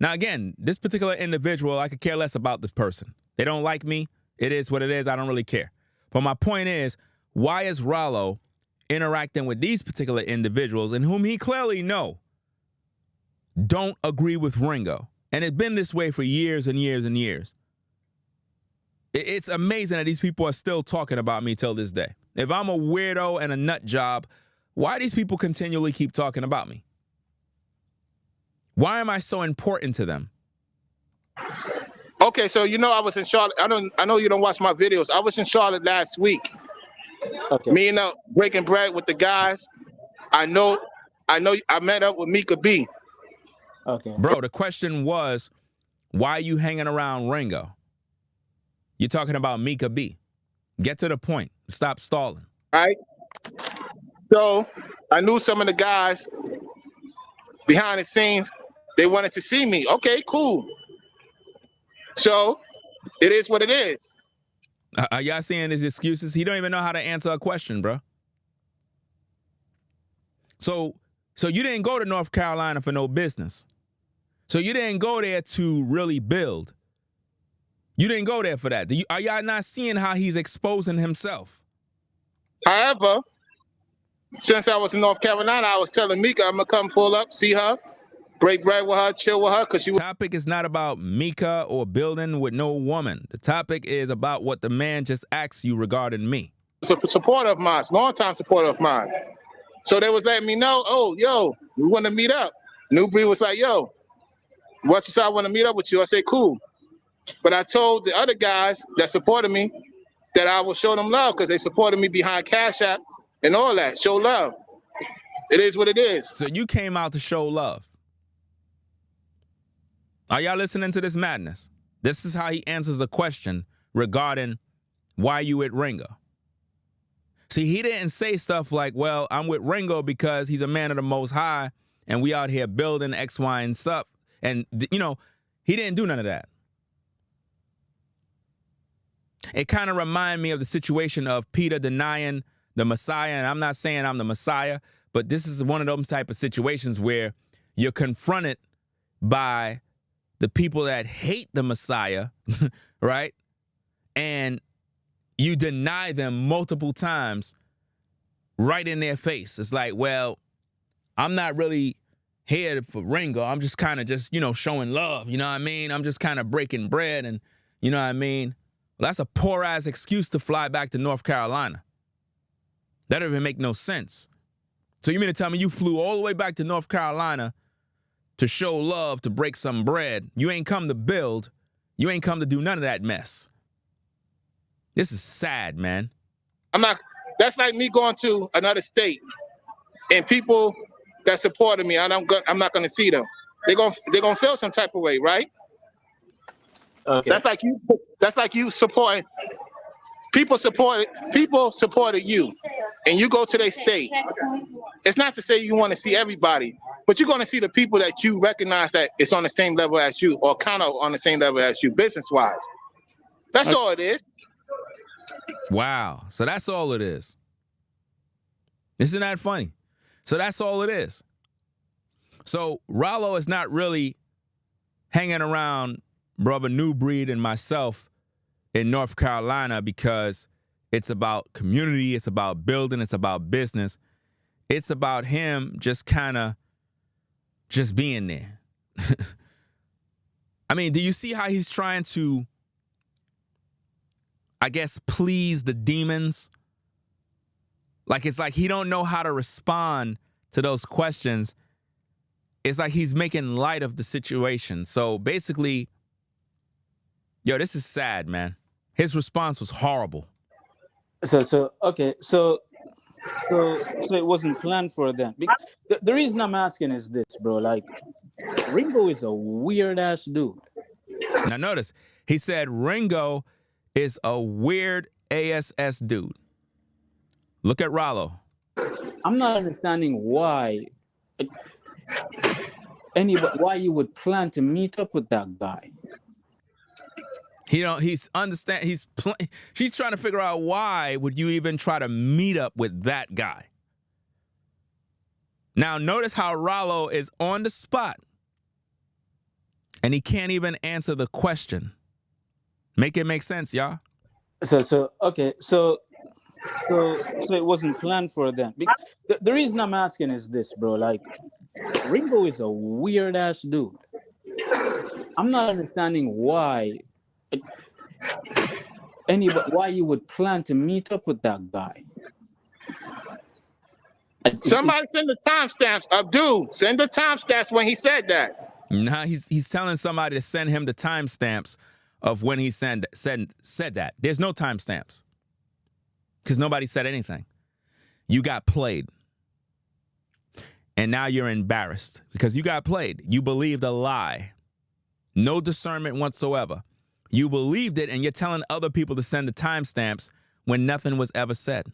Now, again, this particular individual, I could care less about this person. They don't like me. It is what it is. I don't really care. But my point is, why is Ralo interacting with these particular individuals in whom he clearly don't agree with Ringo? And it's been this way for years and years and years. It's amazing that these people are still talking about me till this day. If I'm a weirdo and a nut job, why do these people continually keep talking about me? Why am I so important to them? Okay, so you know I was in Charlotte. I know you don't watch my videos. I was in Charlotte last week. Okay. Me and breaking bread with the guys. I met up with Mika B. Okay. Bro, the question was, why are you hanging around Ringo? You're talking about Mika B. Get to the point. Stop stalling. All right. So I knew some of the guys behind the scenes. They wanted to see me. Okay, cool. So it is what it is. Are y'all seeing his excuses? He don't even know how to answer a question, bro. So you didn't go to North Carolina for no business. So you didn't go there to really build. You didn't go there for that. Are y'all not seeing how he's exposing himself? However, since I was in North Carolina, I was telling Mika I'm gonna come pull up, see her, break bread with her, chill with her, because she. The topic is not about Mika or building with no woman. The topic is about what the man just asked you regarding me. It's a supporter of mine, long-time supporter of mine. So they was letting me know, oh, yo, we want to meet up. Nubreed was like, yo, what you say? I want to meet up with you. I said, cool. But I told the other guys that supported me that I will show them love because they supported me behind Cash App and all that. Show love. It is what it is. So you came out to show love. Are y'all listening to this madness? This is how he answers a question regarding why you with Ringo. See, he didn't say stuff like, well, I'm with Ringo because he's a man of the Most High and we out here building X, Y, and stuff. And, you know, he didn't do none of that. It kind of reminded me of the situation of Peter denying the Messiah. And I'm not saying I'm the Messiah, but this is one of those type of situations where you're confronted by the people that hate the Messiah, right? And you deny them multiple times right in their face. It's like, well, I'm not really here for Ringo. I'm just kind of just, you know, showing love. You know what I mean? I'm just kind of breaking bread and, you know what I mean? Well, that's a poor ass excuse to fly back to North Carolina. That don't even make no sense. So you mean to tell me you flew all the way back to North Carolina to show love, to break some bread? You ain't come to build. You ain't come to do none of that mess. This is sad, man. That's like me going to another state and people that supported me, and I'm not gonna see them. They're gonna feel some type of way, right? Okay. That's like you supporting people supported you, and you go to their state. It's not to say you want to see everybody, but you're gonna see the people that you recognize that it's on the same level as you, or kind of on the same level as you, business-wise. That's all it is. Wow. So that's all it is. Isn't that funny? So that's all it is. So Ralo is not really hanging around brother Nubreed and myself in North Carolina because it's about community, it's about building, it's about business. It's about him just kind of just being there. I mean, do you see how he's trying to, I guess, please the demons? Like, it's like he don't know how to respond to those questions. It's like he's making light of the situation. So basically, yo, this is sad, man. His response was horrible. So it wasn't planned for them. The reason I'm asking is this, bro. Like, Ringo is a weird ass dude. Now notice, he said Ringo is a weird ASS dude. Look at Ralo. I'm not understanding why you would plan to meet up with that guy. She's trying to figure out why would you even try to meet up with that guy. Now notice how Ralo is on the spot and he can't even answer the question. Make it make sense, y'all. So it wasn't planned for them. The reason I'm asking is this, bro. Like, Ringo is a weird ass dude. I'm not understanding why you would plan to meet up with that guy. Somebody send the timestamps. Abdul, send the timestamps when he said that. Nah, he's telling somebody to send him the timestamps of when he said that. There's no timestamps. Because nobody said anything. You got played. And now you're embarrassed because you got played. You believed a lie. No discernment whatsoever. You believed it and you're telling other people to send the timestamps when nothing was ever said.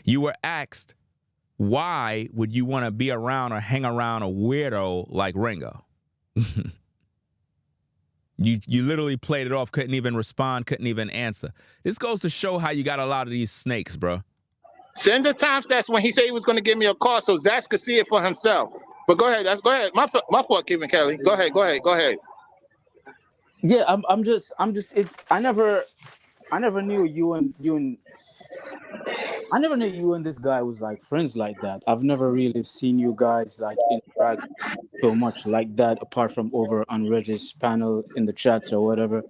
You were asked, why would you want to be around or hang around a weirdo like Ringo? You literally played it off, couldn't even respond, couldn't even answer. This goes to show how you got a lot of these snakes, bro. Send the timestamps when he said he was going to give me a call so Zach could see it for himself. But go ahead. Go ahead. My fault, Kevin Kelly. Go ahead. Yeah, I never knew you and this guy was like friends like that. I've never really seen you guys like interact so much like that, apart from over on Reg's panel in the chats or whatever.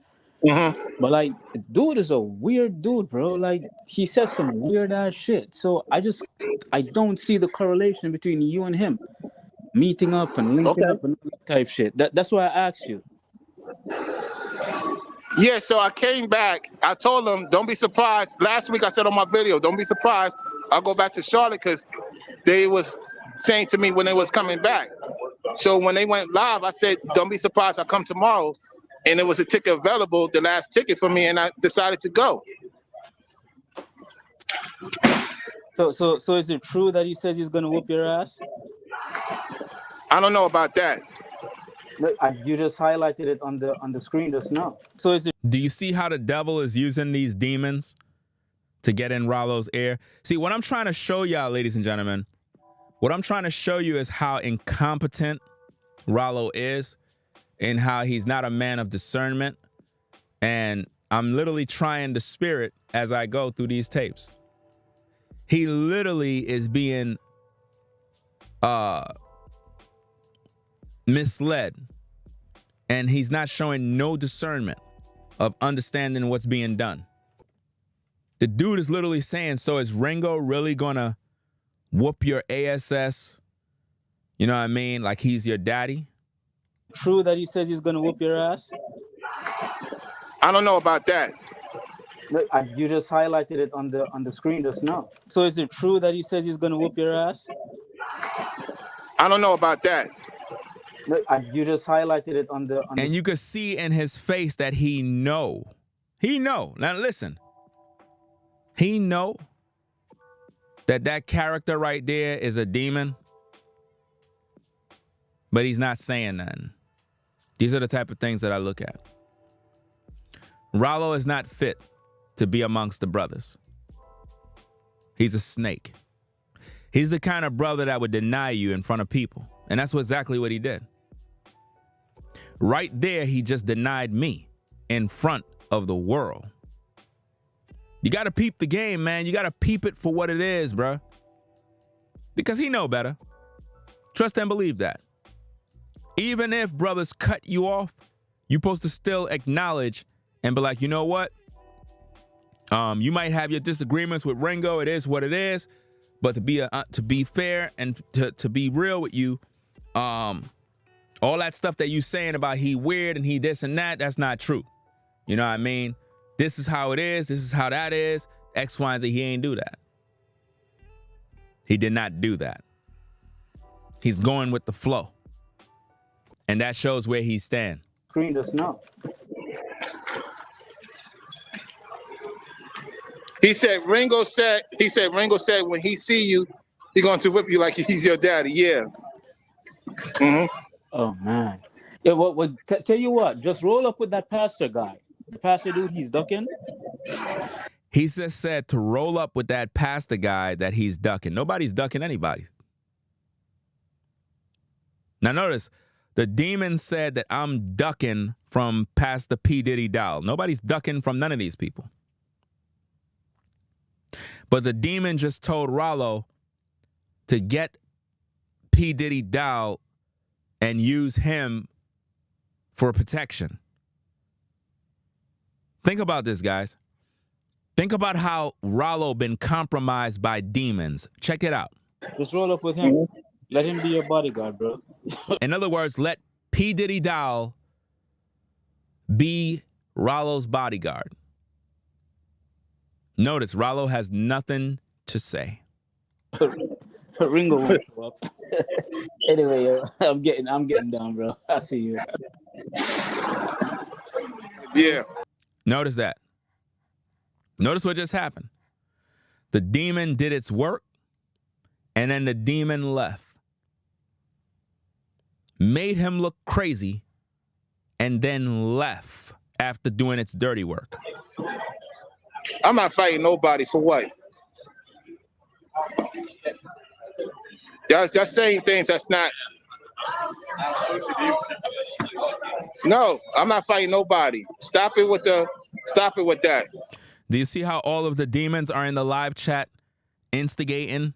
Mm-hmm. But like, dude is a weird dude, bro. Like, he says some weird ass shit. So I don't see the correlation between you and him meeting up and linking up and that type shit. That's why I asked you. Yeah, so I came back. I told them, don't be surprised. Last week I said on my video, don't be surprised. I'll go back to Charlotte because they was saying to me when they was coming back. So when they went live, I said, don't be surprised. I'll come tomorrow. And there was a ticket available, the last ticket for me, and I decided to go. So is it true that he says he's going to whoop your ass? I don't know about that. You just highlighted it on the screen just now. So is it? Do you see how the devil is using these demons to get in Ralo's ear? See, what I'm trying to show y'all, ladies and gentlemen, what I'm trying to show you is how incompetent Ralo is and how he's not a man of discernment. And I'm literally trying the spirit as I go through these tapes. He literally is being misled, and he's not showing no discernment of understanding what's being done. The dude is literally saying, so is Ringo really gonna whoop your ass? You know what I mean? Like he's your daddy? True that he says he's gonna whoop your ass? I don't know about that. Look, you just highlighted it on the screen just now. So is it true that he says he's gonna whoop your ass? I don't know about that. Look, you just highlighted it on the and you could see in his face that he know. Now listen. He know that character right there is a demon, but he's not saying nothing. These are the type of things that I look at. Ralo is not fit to be amongst the brothers. He's a snake. He's the kind of brother that would deny you in front of people. And that's exactly what he did. Right there, he just denied me in front of the world. You got to peep the game, man. You got to peep it for what it is, bro. Because he know better. Trust and believe that. Even if brothers cut you off, you're supposed to still acknowledge and be like, you know what? You might have your disagreements with Ringo. It is what it is. But to be fair and to be real with you, all that stuff that you saying about he weird and he this and that, that's not true. You know what I mean? This is how it is. This is how that is. X, Y, and Z. He ain't do that. He did not do that. He's going with the flow. And that shows where he stands. Screen just now. He said Ringo said when he see you, he going to whip you like he's your daddy. Yeah. Mm-hmm. Oh man. Yeah, tell you what, just roll up with that pastor guy. The pastor dude he's ducking. He just said to roll up with that pastor guy that he's ducking. Nobody's ducking anybody. Now notice, the demon said that I'm ducking from Pastor P.Diddy doll. Nobody's ducking from none of these people. But the demon just told Ralo to get P.Diddy doll and use him for protection. Think about this, guys. Think about how Ralo been compromised by demons. Check it out. Just roll up with him. Let him be your bodyguard, bro. In other words, let P. Diddy doll be Ralo's bodyguard. Notice Ralo has nothing to say. Ringo won't show up. Anyway, I'm getting down, bro. I see you. Yeah. Notice that. Notice what just happened. The demon did its work, and then the demon left. Made him look crazy, and then left after doing its dirty work. I'm not fighting nobody for what? That's saying things that's not. No, I'm not fighting nobody. Stop it with that. Do you see how all of the demons are in the live chat instigating?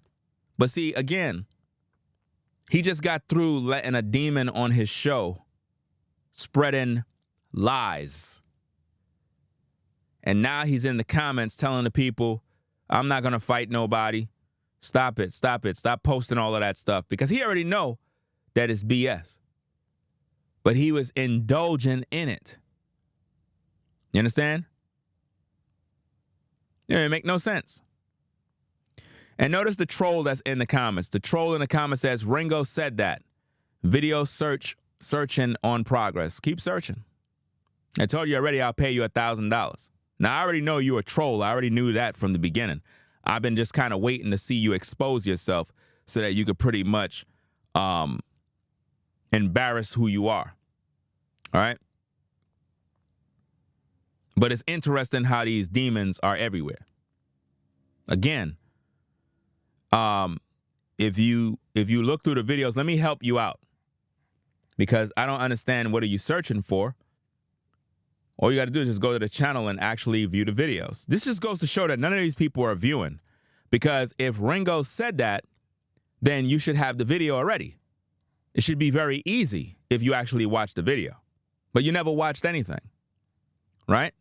But see, again, he just got through letting a demon on his show spreading lies. And now he's in the comments telling the people, I'm not going to fight nobody. Stop it. Stop it. Stop posting all of that stuff. Because he already know that it's BS. But he was indulging in it. You understand? Yeah, it make no sense. And notice the troll that's in the comments. The troll in the comments says, Ringo said that. Video searching on progress. Keep searching. I told you already I'll pay you $1,000. Now, I already know you're a troll. I already knew that from the beginning. I've been just kind of waiting to see you expose yourself so that you could pretty much embarrass who you are. All right? But it's interesting how these demons are everywhere. Again, if you look through the videos, let me help you out. Because I don't understand what are you searching for. All you got to do is just go to the channel and actually view the videos. This just goes to show that none of these people are viewing. Because if Ringo said that, then you should have the video already. It should be very easy if you actually watch the video. But you never watched anything, right?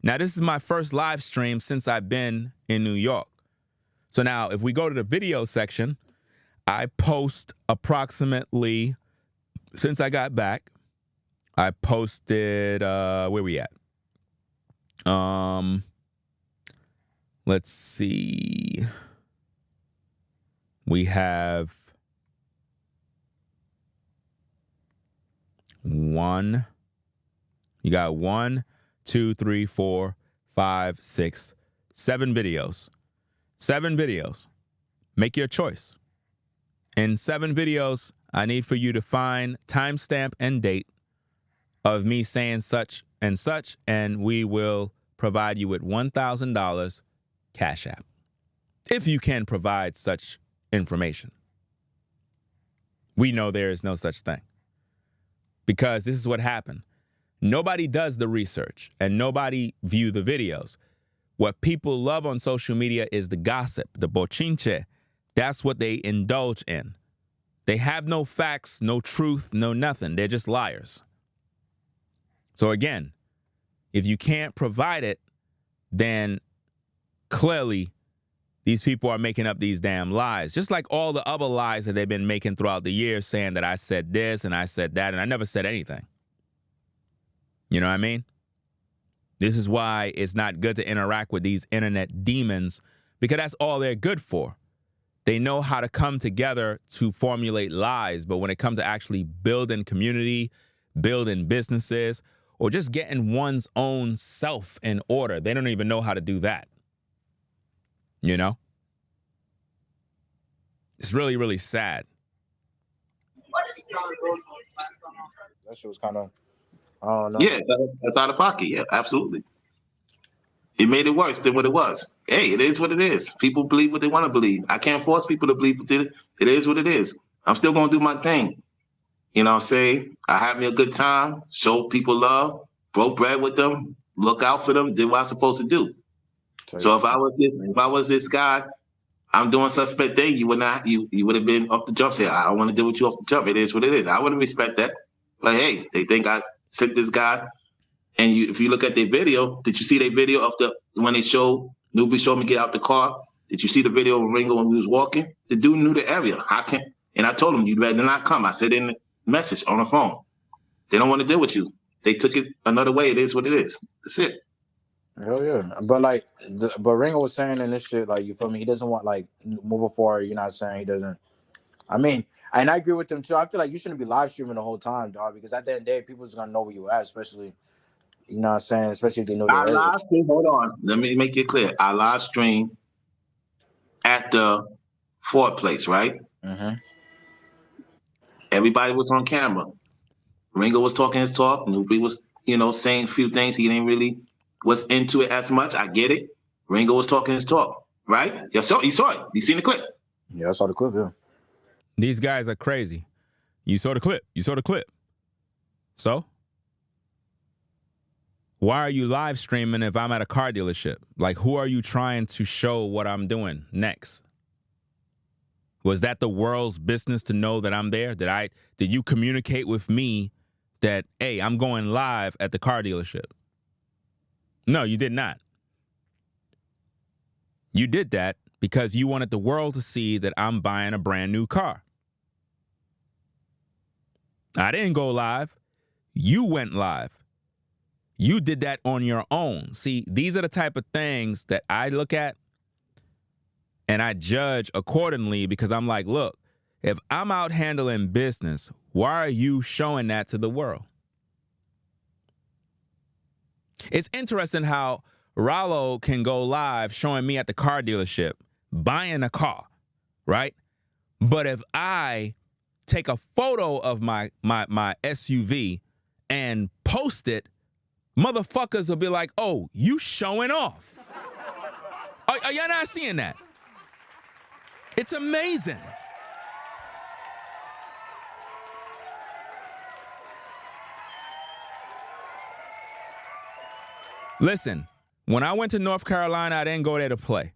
Now, this is my first live stream since I've been in New York. So now, if we go to the video section, I post approximately, since I got back, I posted, where we at? Let's see. We have one. You got 1, 2, 3, 4, 5, 6, 7 videos. 7 videos. Make your choice. In 7 videos, I need for you to find timestamp and date of me saying such, and we will provide you with $1,000 Cash App, if you can provide such information. We know there is no such thing, because this is what happened. Nobody does the research, and nobody view the videos. What people love on social media is the gossip, the bochinche. That's what they indulge in. They have no facts, no truth, no nothing. They're just liars. So again, if you can't provide it, then clearly these people are making up these damn lies. Just like all the other lies that they've been making throughout the years, saying that I said this and I said that, and I never said anything. You know what I mean? This is why it's not good to interact with these internet demons, because that's all they're good for. They know how to come together to formulate lies, but when it comes to actually building community, building businesses, or just getting one's own self in order, they don't even know how to do that. You know? It's really, really sad. That shit was kind of, I don't know. Yeah, that's out of pocket. Yeah, absolutely. It made it worse than what it was. Hey, it is what it is. People believe what they want to believe. I can't force people to believe what it is what it is. I'm still going to do my thing. You know what I'm saying? I had me a good time, show people love, broke bread with them, look out for them, did what I was supposed to do. So if I was this guy, I'm doing suspect thing, you would have been off the jump. Say, I don't want to deal with you off the jump. It is what it is. I would respect that. But hey, they think I sent this guy. And if you look at their video, did you see their video of when they Nubreed showed me get out the car? Did you see the video of Ringo when we was walking? The dude knew the area. And I told him, you'd better not come. I said in the message on the phone. They don't want to deal with you. They took it another way. It is what it is. That's it. Hell yeah. But but Ringo was saying in this shit, like, you feel me? He doesn't want, like, moving forward, you know what I'm saying? He doesn't. I mean, and I agree with him too. I feel like you shouldn't be live streaming the whole time, dog, because at the end of the day, people's gonna know where you at, especially, you know what I'm saying? Especially if they know the area. Live stream, hold on. Let me make it clear. I live stream at the Ford place, right? Mm-hmm. Everybody was on camera. Ringo was talking his talk. Nubreed was, saying a few things. He didn't really was into it as much. I get it. Ringo was talking his talk, right? You saw it. You seen the clip? Yeah, I saw the clip, yeah. These guys are crazy. You saw the clip. So? Why are you live streaming if I'm at a car dealership? Like, who are you trying to show what I'm doing next? Was that the world's business to know that I'm there? Did you communicate with me that, hey, I'm going live at the car dealership? No, you did not. You did that because you wanted the world to see that I'm buying a brand new car. I didn't go live. You went live. You did that on your own. See, these are the type of things that I look at and I judge accordingly, because I'm like, look, if I'm out handling business, why are you showing that to the world? It's interesting how Ralo can go live showing me at the car dealership buying a car, right? But if I take a photo of my SUV and post it, motherfuckers will be like, oh, you showing off. Are y'all not seeing that? It's amazing. Listen, when I went to North Carolina, I didn't go there to play.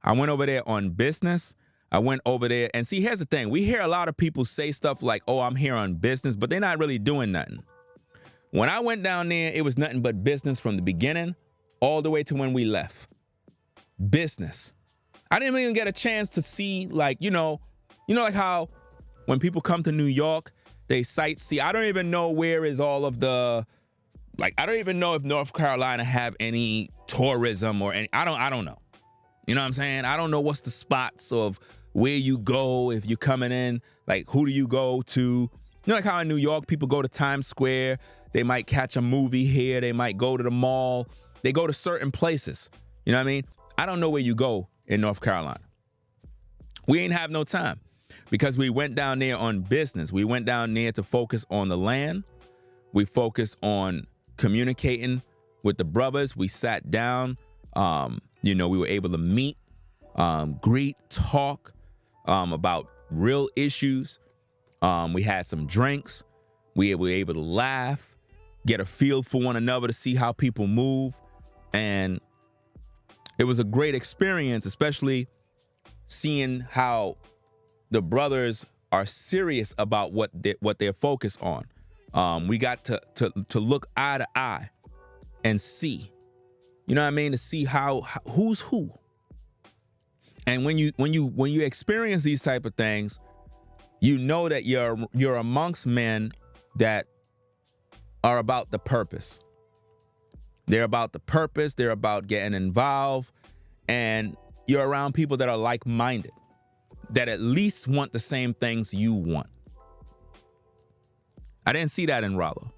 I went over there on business. I went over there, and see, here's the thing. We hear a lot of people say stuff like, oh, I'm here on business, but they're not really doing nothing. When I went down there, it was nothing but business from the beginning all the way to when we left. Business. I didn't even get a chance to see, like, like how when people come to New York, they sightsee. I don't even know where is all of the, like, I don't even know if North Carolina have any tourism or any, I don't know. You know what I'm saying? I don't know what's the spots of where you go if you're coming in, like, who do you go to? You know, like how in New York, people go to Times Square, they might catch a movie here, they might go to the mall, they go to certain places. You know what I mean? I don't know where you go in North Carolina. We ain't have no time because we went down there on business. We went down there to focus on the land. We focused on communicating with the brothers. We sat down, we were able to meet, greet, talk about real issues. We had some drinks. We were able to laugh, get a feel for one another to see how people move. And it was a great experience, especially seeing how the brothers are serious about what they're focused on. We got to look eye to eye and see, you know what I mean? To see how who's who. And when you experience these type of things, you know that you're amongst men that are about the purpose. They're about the purpose. They're about getting involved. And you're around people that are like-minded, that at least want the same things you want. I didn't see that in Ralo.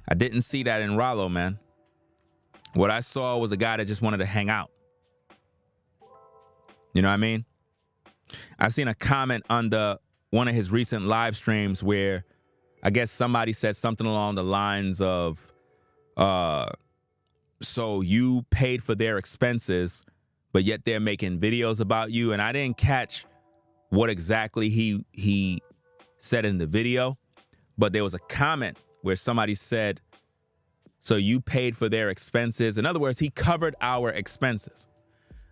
I didn't see that in Ralo, man. What I saw was a guy that just wanted to hang out. You know what I mean? I've seen a comment under one of his recent live streams where I guess somebody said something along the lines of, so you paid for their expenses, but yet they're making videos about you. And I didn't catch what exactly he said in the video, but there was a comment where somebody said, so you paid for their expenses. In other words, he covered our expenses.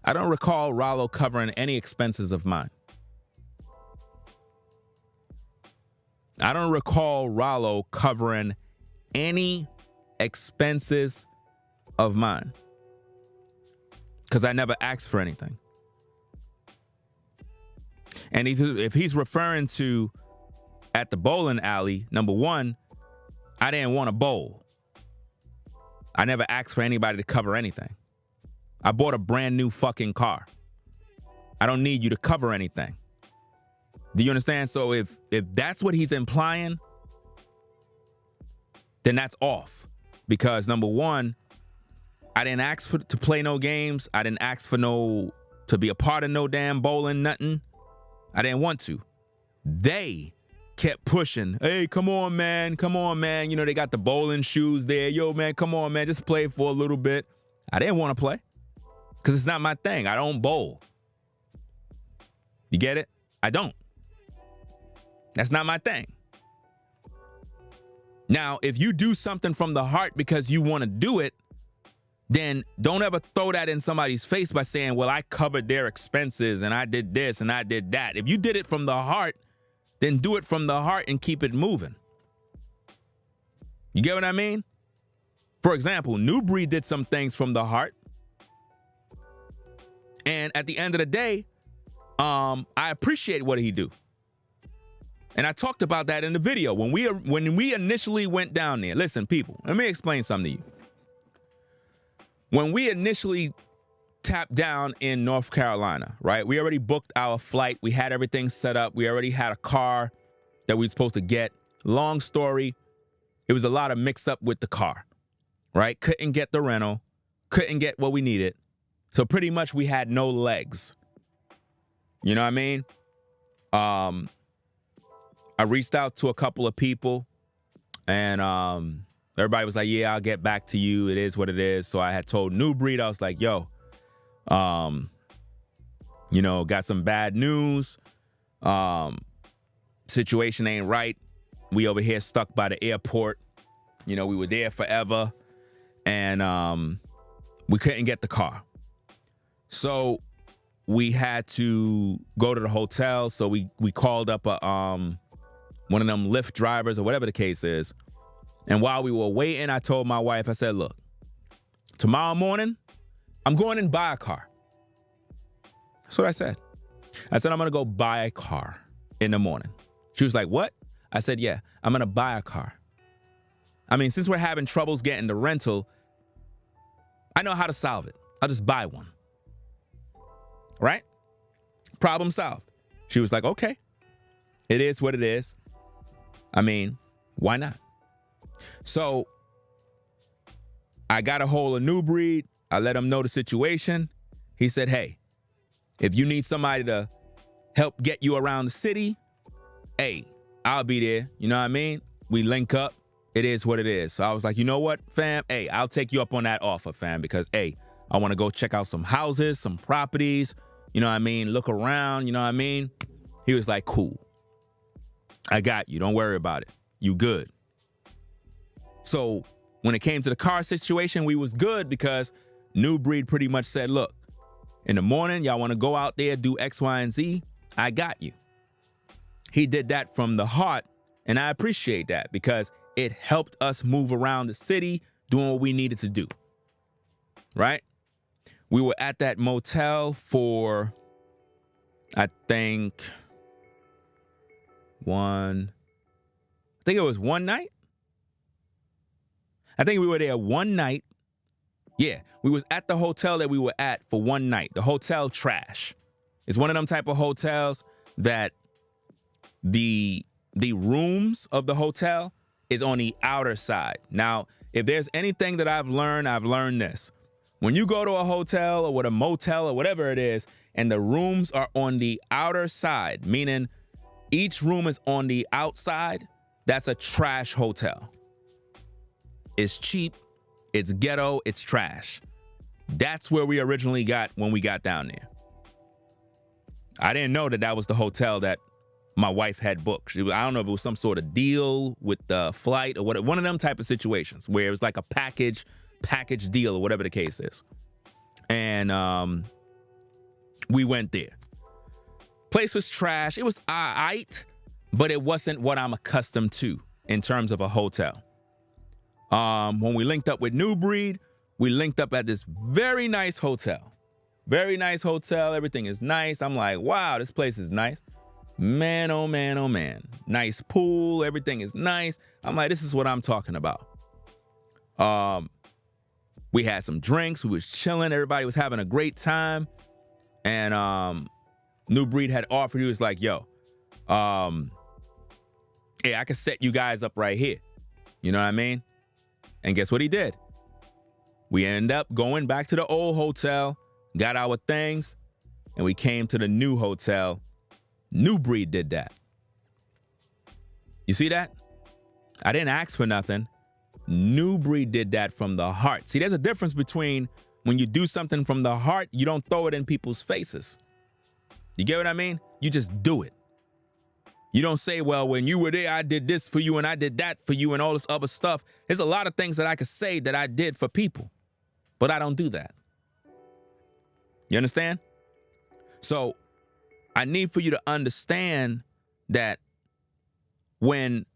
I don't recall Ralo covering any expenses of mine. I don't recall Ralo covering any expenses of mine because I never asked for anything. And if he's referring to at the bowling alley, number one, I didn't want to bowl. I never asked for anybody to cover anything. I bought a brand new fucking car. I don't need you to cover anything. Do you understand? So if that's what he's implying, then that's off. Because number one, I didn't ask to play no games. I didn't ask for to be a part of no damn bowling, nothing. I didn't want to. They kept pushing. Hey, come on, man. Come on, man. You know, they got the bowling shoes there. Yo, man, come on, man. Just play for a little bit. I didn't want to play because it's not my thing. I don't bowl. You get it? I don't. That's not my thing. Now, if you do something from the heart because you want to do it, then don't ever throw that in somebody's face by saying, well, I covered their expenses and I did this and I did that. If you did it from the heart, then do it from the heart and keep it moving. You get what I mean? For example, Nubreed did some things from the heart. And at the end of the day, I appreciate what he do. And I talked about that in the video. When we initially went down there, listen, people, let me explain something to you. When we initially tapped down in North Carolina, right? We already booked our flight. We had everything set up. We already had a car that we were supposed to get. Long story, it was a lot of mix up with the car, right? Couldn't get the rental, couldn't get what we needed. So pretty much we had no legs. You know what I mean? I reached out to a couple of people and everybody was like, yeah, I'll get back to you. It is what it is. So I had told Nubreed, I was like, yo, got some bad news. Situation ain't right. We over here stuck by the airport. You know, we were there forever. and we couldn't get the car. So we had to go to the hotel. So we called up a one of them Lyft drivers or whatever the case is. And while we were waiting, I told my wife, I said, look, tomorrow morning, I'm going and buy a car. That's what I said. I said, I'm going to go buy a car in the morning. She was like, what? I said, yeah, I'm going to buy a car. I mean, since we're having troubles getting the rental, I know how to solve it. I'll just buy one. Right? Problem solved. She was like, okay, it is what it is. I mean, why not? So I got a hold of Nubreed. I let him know the situation. He said, hey, if you need somebody to help get you around the city, hey, I'll be there. You know what I mean? We link up. It is what it is. So I was like, you know what, fam? Hey, I'll take you up on that offer, fam, because, hey, I want to go check out some houses, some properties. You know what I mean? Look around. You know what I mean? He was like, cool. I got you. Don't worry about it. You good. So when it came to the car situation, we was good because Nubreed pretty much said, look, in the morning, y'all want to go out there, do X, Y, and Z. I got you. He did that from the heart, and I appreciate that because it helped us move around the city doing what we needed to do. Right? We were at that motel for, I think it was one night. I think we were there one night. Yeah, we was at the hotel that we were at for one night. The hotel trash. It's one of them type of hotels that the rooms of the hotel is on the outer side. Now, if there's anything that I've learned this. When you go to a hotel or with a motel or whatever it is, and the rooms are on the outer side, meaning each room is on the outside, that's a trash hotel. It's cheap, it's ghetto, it's trash. That's where we originally got when we got down there. I didn't know that was the hotel that my wife had booked. I don't know if it was some sort of deal with the flight or what, one of them type of situations where it was like a package deal or whatever the case is. And we went there. Place was trash. It was all right, but it wasn't what I'm accustomed to in terms of a hotel. When we linked up with Nubreed, we linked up at this very nice hotel. Very nice hotel. Everything is nice. I'm like, wow, this place is nice. Man, oh man, oh man. Nice pool. Everything is nice. I'm like, this is what I'm talking about. We had some drinks. We was chilling. Everybody was having a great time. And Nubreed had offered, he was like, yo, hey, I could set you guys up right here. You know what I mean? And guess what he did? We ended up going back to the old hotel, got our things, and we came to the new hotel. Nubreed did that. You see that? I didn't ask for nothing. Nubreed did that from the heart. See, there's a difference between when you do something from the heart, you don't throw it in people's faces. You get what I mean? You just do it. You don't say, well, when you were there, I did this for you and I did that for you and all this other stuff. There's a lot of things that I could say that I did for people, but I don't do that. You understand? So I need for you to understand that when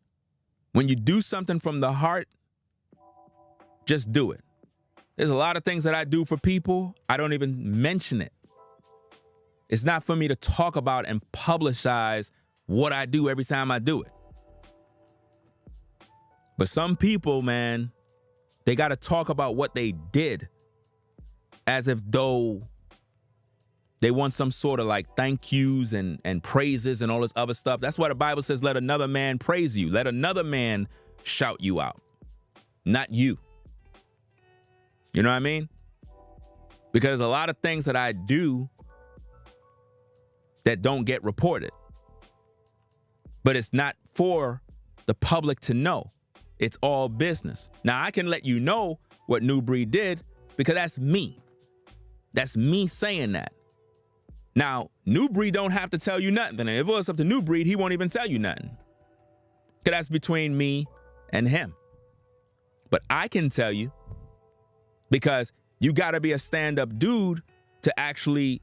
you do something from the heart, just do it. There's a lot of things that I do for people. I don't even mention it. It's not for me to talk about and publicize what I do every time I do it. But some people, man, they got to talk about what they did as if though they want some sort of like thank yous and praises and all this other stuff. That's why the Bible says, let another man praise you. Let another man shout you out, not you. You know what I mean? Because a lot of things that I do that don't get reported. But it's not for the public to know. It's all business. Now, I can let you know what Nubreed did because that's me. That's me saying that. Now, Nubreed don't have to tell you nothing. And if it was up to Nubreed, he won't even tell you nothing. Because that's between me and him. But I can tell you because you got to be a stand-up dude to actually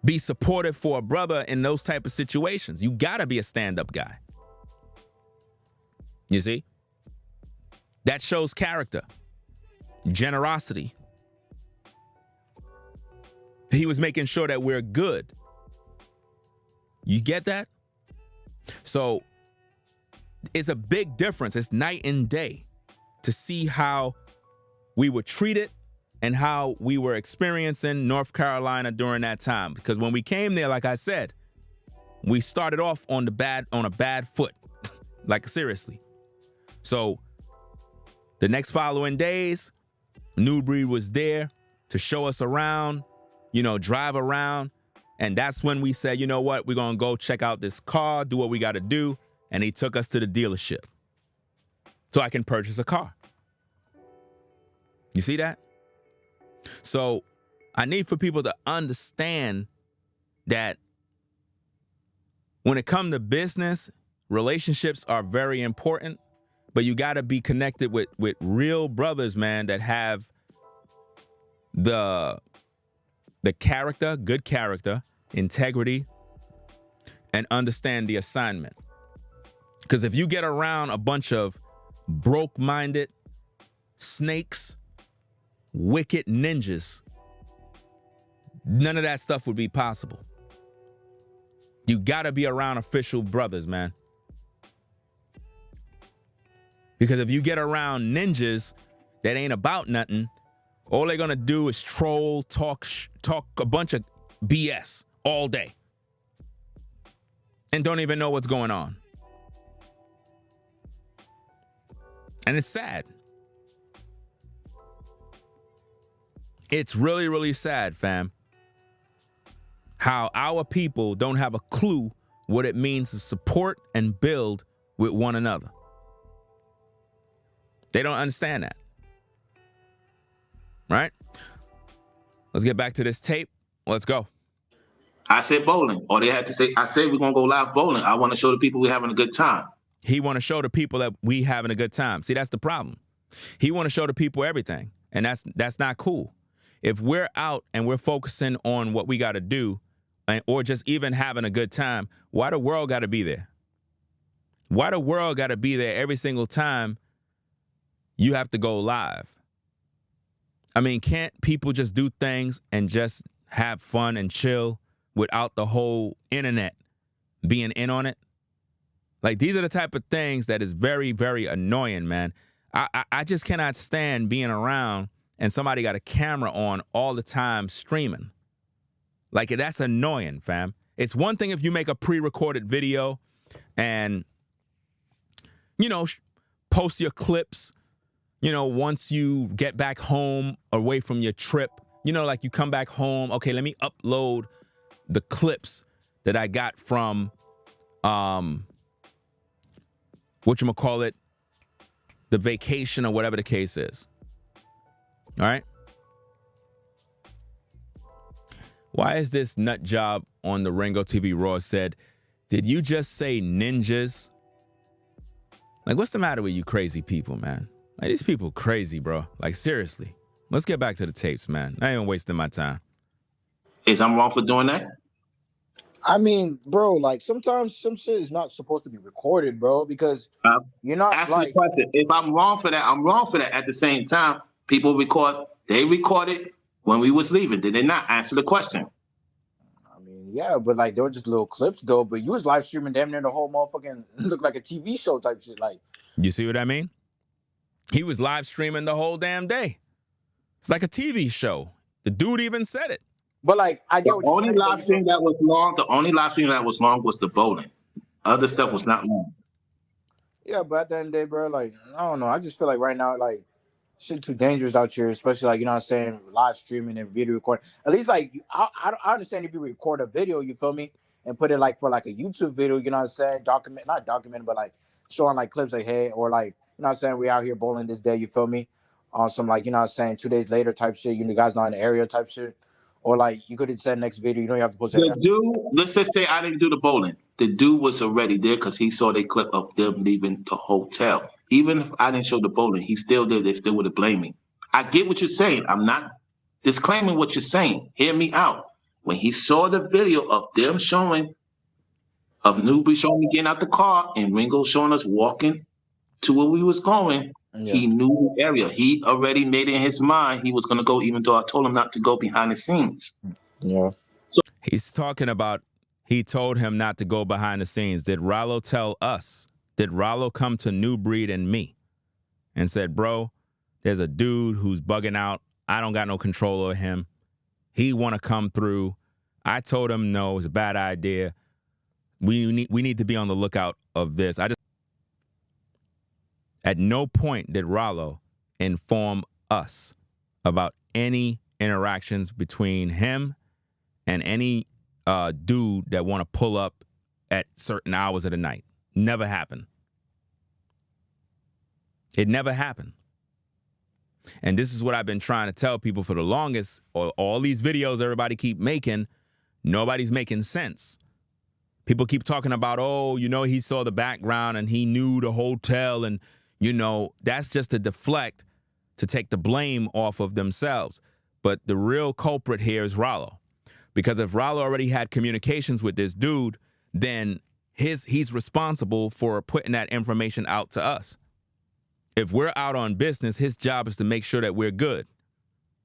be supportive for a brother in those type of situations. You got to be a stand-up guy. You see? That shows character, generosity. He was making sure that we're good. You get that? So it's a big difference. It's night and day to see how we were treated and how we were experiencing North Carolina during that time. Because when we came there, like I said, we started off on a bad foot. Like, seriously. So the next following days, Nubreed was there to show us around, you know, drive around. And that's when we said, you know what, we're going to go check out this car, do what we got to do. And he took us to the dealership so I can purchase a car. You see that? So I need for people to understand that when it comes to business, relationships are very important, but you got to be connected with real brothers, man, that have the character, good character, integrity, and understand the assignment. Because if you get around a bunch of broke-minded snakes, wicked ninjas, none of that stuff would be possible. You gotta be around official brothers, man. Because if you get around ninjas that ain't about nothing, all they're gonna do is troll, talk a bunch of BS all day and don't even know what's going on. And it's sad. It's really, really sad, fam, how our people don't have a clue what it means to support and build with one another. They don't understand that. Right? Let's get back to this tape. Let's go. I said bowling. Or they had to say, I said we're going to go live bowling. I want to show the people we're having a good time. He want to show the people that we having a good time. See, that's the problem. He want to show the people everything. And that's not cool. If we're out and we're focusing on what we got to do, or just even having a good time, why the world got to be there? Why the world got to be there every single time you have to go live? I mean, can't people just do things and just have fun and chill without the whole internet being in on it? Like, these are the type of things that is very, very annoying, man. I just cannot stand being around and somebody got a camera on all the time streaming. Like, that's annoying, fam. It's one thing if you make a pre-recorded video and, you know, post your clips, you know, once you get back home away from your trip, you know, like you come back home. Okay, let me upload the clips that I got from, whatchamacallit, the vacation or whatever the case is. All right. Why is this nut job on the RINGOTV Raw said, did you just say ninjas? Like, what's the matter with you crazy people, man? Like, these people crazy, bro. Like, seriously. Let's get back to the tapes, man. I ain't even wasting my time. Is I'm wrong for doing that? I mean, bro, like sometimes some shit is not supposed to be recorded, bro, because you're not Ask like. the question. If I'm wrong for that, I'm wrong for that. At the same time, people record. They recorded when we was leaving. Did they not? Answer the question. I mean, yeah, but like they were just little clips, though. But you was live streaming damn near the whole motherfucking looked like a TV show type shit. Like, you see what I mean? He was live streaming the whole damn day. It's like a TV show. The dude even said it. But like, I get the only live stream that was long. The only live stream that was long was the bowling. Other stuff was not long. Yeah, but at the end of the day, bro, like, I don't know. I just feel like right now, like, shit too dangerous out here, especially like, you know what I'm saying, live streaming and video recording. At least like, I understand if you record a video, you feel me, and put it like for like a YouTube video, you know what I'm saying, not document, but like showing like clips like, hey, or like, you know what I'm saying, we out here bowling this day, you feel me, on some like, you know what I'm saying, 2 days later type shit, you guys not in the area type shit. Or like you could have said next video, you don't have to post it. The dude, let's just say I didn't do the bowling. The dude was already there because he saw the clip of them leaving the hotel. Even if I didn't show the bowling, he still did. They still would have blamed me. I get what you're saying. I'm not disclaiming what you're saying. Hear me out. When he saw the video of them showing, of Nubreed showing me getting out the car and Ringo showing us walking to where we was going, he knew the area. He already made it in his mind he was going to go, even though I told him not to go behind the scenes. Yeah. He's talking about he told him not to go behind the scenes. Did Ralo tell us? Did Ralo come to Nubreed and me and said, bro, there's a dude who's bugging out. I don't got no control over him. He want to come through. I told him no, it's a bad idea. We need to be on the lookout of this. At no point did Ralo inform us about any interactions between him and any dude that want to pull up at certain hours of the night. Never happened. It never happened. And this is what I've been trying to tell people for the longest. All these videos everybody keep making, nobody's making sense. People keep talking about, oh, you know, he saw the background and he knew the hotel, and, you know, that's just to deflect, to take the blame off of themselves. But the real culprit here is Ralo. Because if Ralo already had communications with this dude, then he's responsible for putting that information out to us. If we're out on business, his job is to make sure that we're good.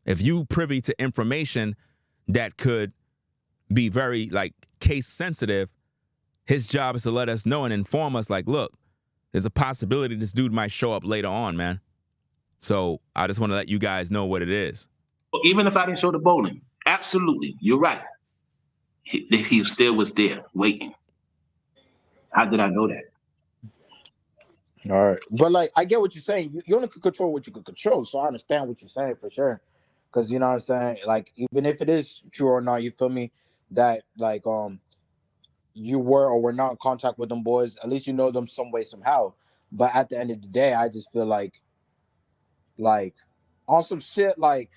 If you privy to information that could be very, like, case sensitive, his job is to let us know and inform us, like, look, there's a possibility this dude might show up later on, man. So I just want to let you guys know what it is. Even if I didn't show the bowling, absolutely, you're right. He still was there waiting. How did I know that? All right. But, like, I get what you're saying. You only can control what you can control. So I understand what you're saying for sure. Because, you know what I'm saying? Like, even if it is true or not, you feel me? That, like, you were or were not in contact with them boys, at least you know them some way, somehow. But at the end of the day, I just feel like on some shit, like,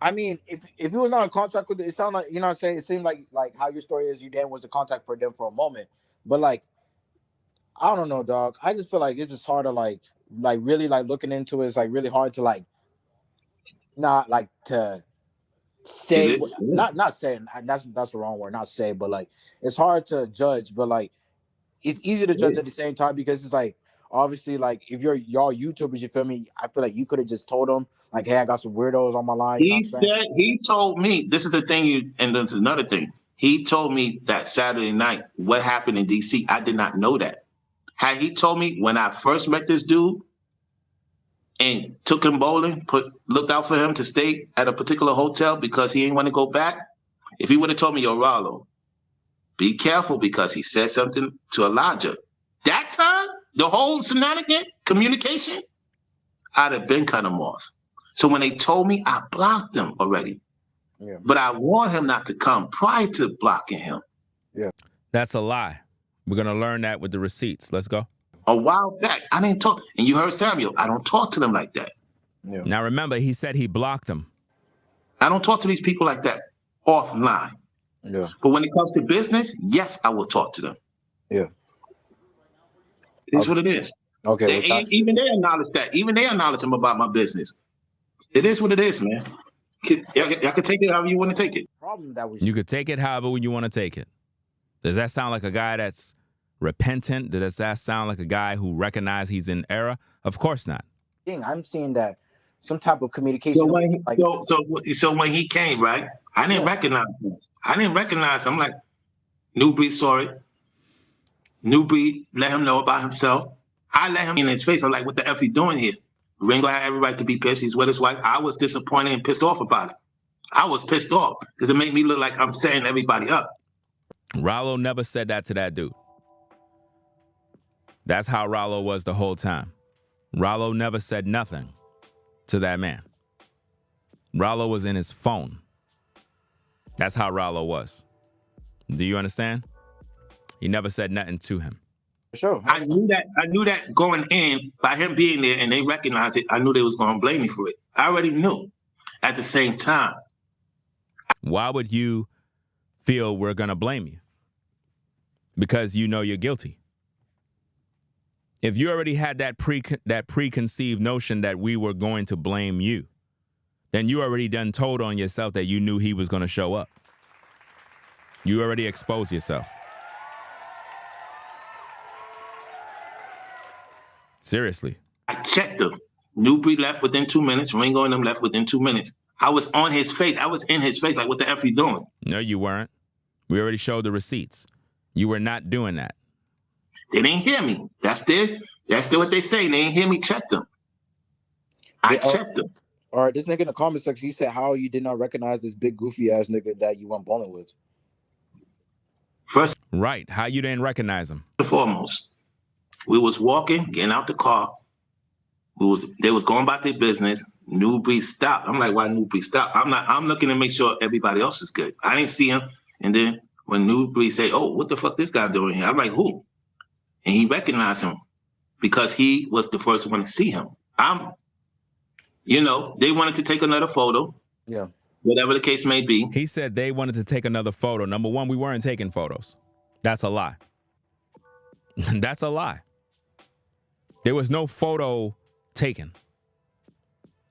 I mean, if he was not in contact with it, it sounded like, you know what I'm saying? It seemed like how your story is, you then was in contact for them for a moment. But, like, I don't know, dog. I just feel like it's just hard to, like really, like, looking into it is, like, really hard to, like, not, like, to say, not say, that's the wrong word, not say, but, like, it's hard to judge, but, like, it's easy to judge at the same time, because it's like, obviously, like, if y'all YouTubers, you feel me, I feel like you could have just told them, like, hey, I got some weirdos on my line. He told me, this is the thing, and there's another thing. He told me that Saturday night what happened in DC. I did not know that. Had he told me when I first met this dude and took him bowling, looked out for him to stay at a particular hotel because he didn't want to go back, if he would have told me, yo, Ralo, be careful because he said something to Elijah. That time, the whole shenanigan, communication, I'd have been cut him off. So when they told me, I blocked him already. Yeah. But I warned him not to come prior to blocking him. Yeah. That's a lie. We're going to learn that with the receipts. Let's go. A while back, I didn't talk. And you heard Samuel, I don't talk to them like that. Yeah. Now, remember, he said he blocked him. I don't talk to these people like that offline. Yeah. But when it comes to business, yes, I will talk to them. Yeah. It's what it is. Okay. Even they acknowledge that. Even they acknowledge him about my business. It is what it is, man. Y'all can take it however you want to take it. You could take it however you want to take it. Does that sound like a guy that's repentant? Does that sound like a guy who recognizes he's in error? Of course not. I'm seeing that some type of communication. So when he came, right, I didn't recognize him. I'm like, Nubreed saw it. Nubreed let him know about himself. I let him in his face. I'm like, what the F he doing here? Ringo had every right to be pissed. He's with his wife. I was disappointed and pissed off about it. I was pissed off because it made me look like I'm setting everybody up. Ralo never said that to that dude. That's how Ralo was the whole time. Ralo never said nothing to that man. Ralo was in his phone. That's how Ralo was. Do you understand? He never said nothing to him. Sure. I knew that going in, by him being there and they recognized it, I knew they was going to blame me for it. I already knew. At the same time. Why would you feel we're going to blame you? Because you know you're guilty. If you already had that preconceived notion that we were going to blame you, then you already done told on yourself that you knew he was going to show up. You already exposed yourself. Seriously. I checked him. Nubreed left within 2 minutes. Ringo and them left within 2 minutes. I was on his face. I was in his face. Like, what the F you doing? No, you weren't. We already showed the receipts. You were not doing that. They didn't hear me. That's what they say. They didn't hear me check them. I checked them. All right, this nigga in the comment section, he said how you did not recognize this big goofy ass nigga that you went bowling with. First, right. How you didn't recognize him? First and foremost, we was walking, getting out the car. They was going about their business. Nubreed stopped. I'm like, why Nubreed stop? I'm looking to make sure everybody else is good. I didn't see him. And then when Nubreed say, oh, what the fuck this guy doing here? I'm like, who? And he recognized him because he was the first one to see him. They wanted to take another photo. Yeah. Whatever the case may be. He said they wanted to take another photo. Number one, we weren't taking photos. That's a lie. That's a lie. There was no photo taken.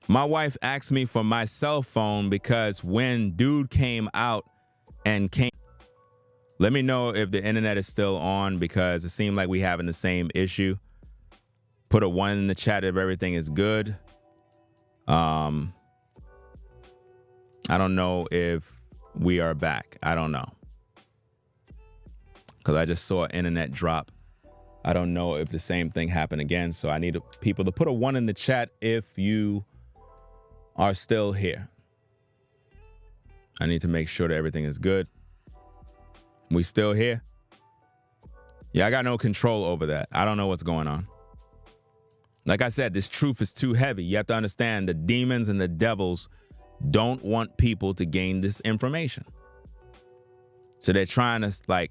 My wife asked me for my cell phone because when dude came out and came, let me know if the internet is still on because it seemed like we having the same issue. Put a 1 in the chat if everything is good. I don't know if we are back. I don't know. Because I just saw an internet drop. I don't know if the same thing happened again. So I need people to put a 1 in the chat if you are still here. I need to make sure that everything is good. We still here? Yeah, I got no control over that. I don't know what's going on. Like I said, this truth is too heavy. You have to understand the demons and the devils don't want people to gain this information. So they're trying to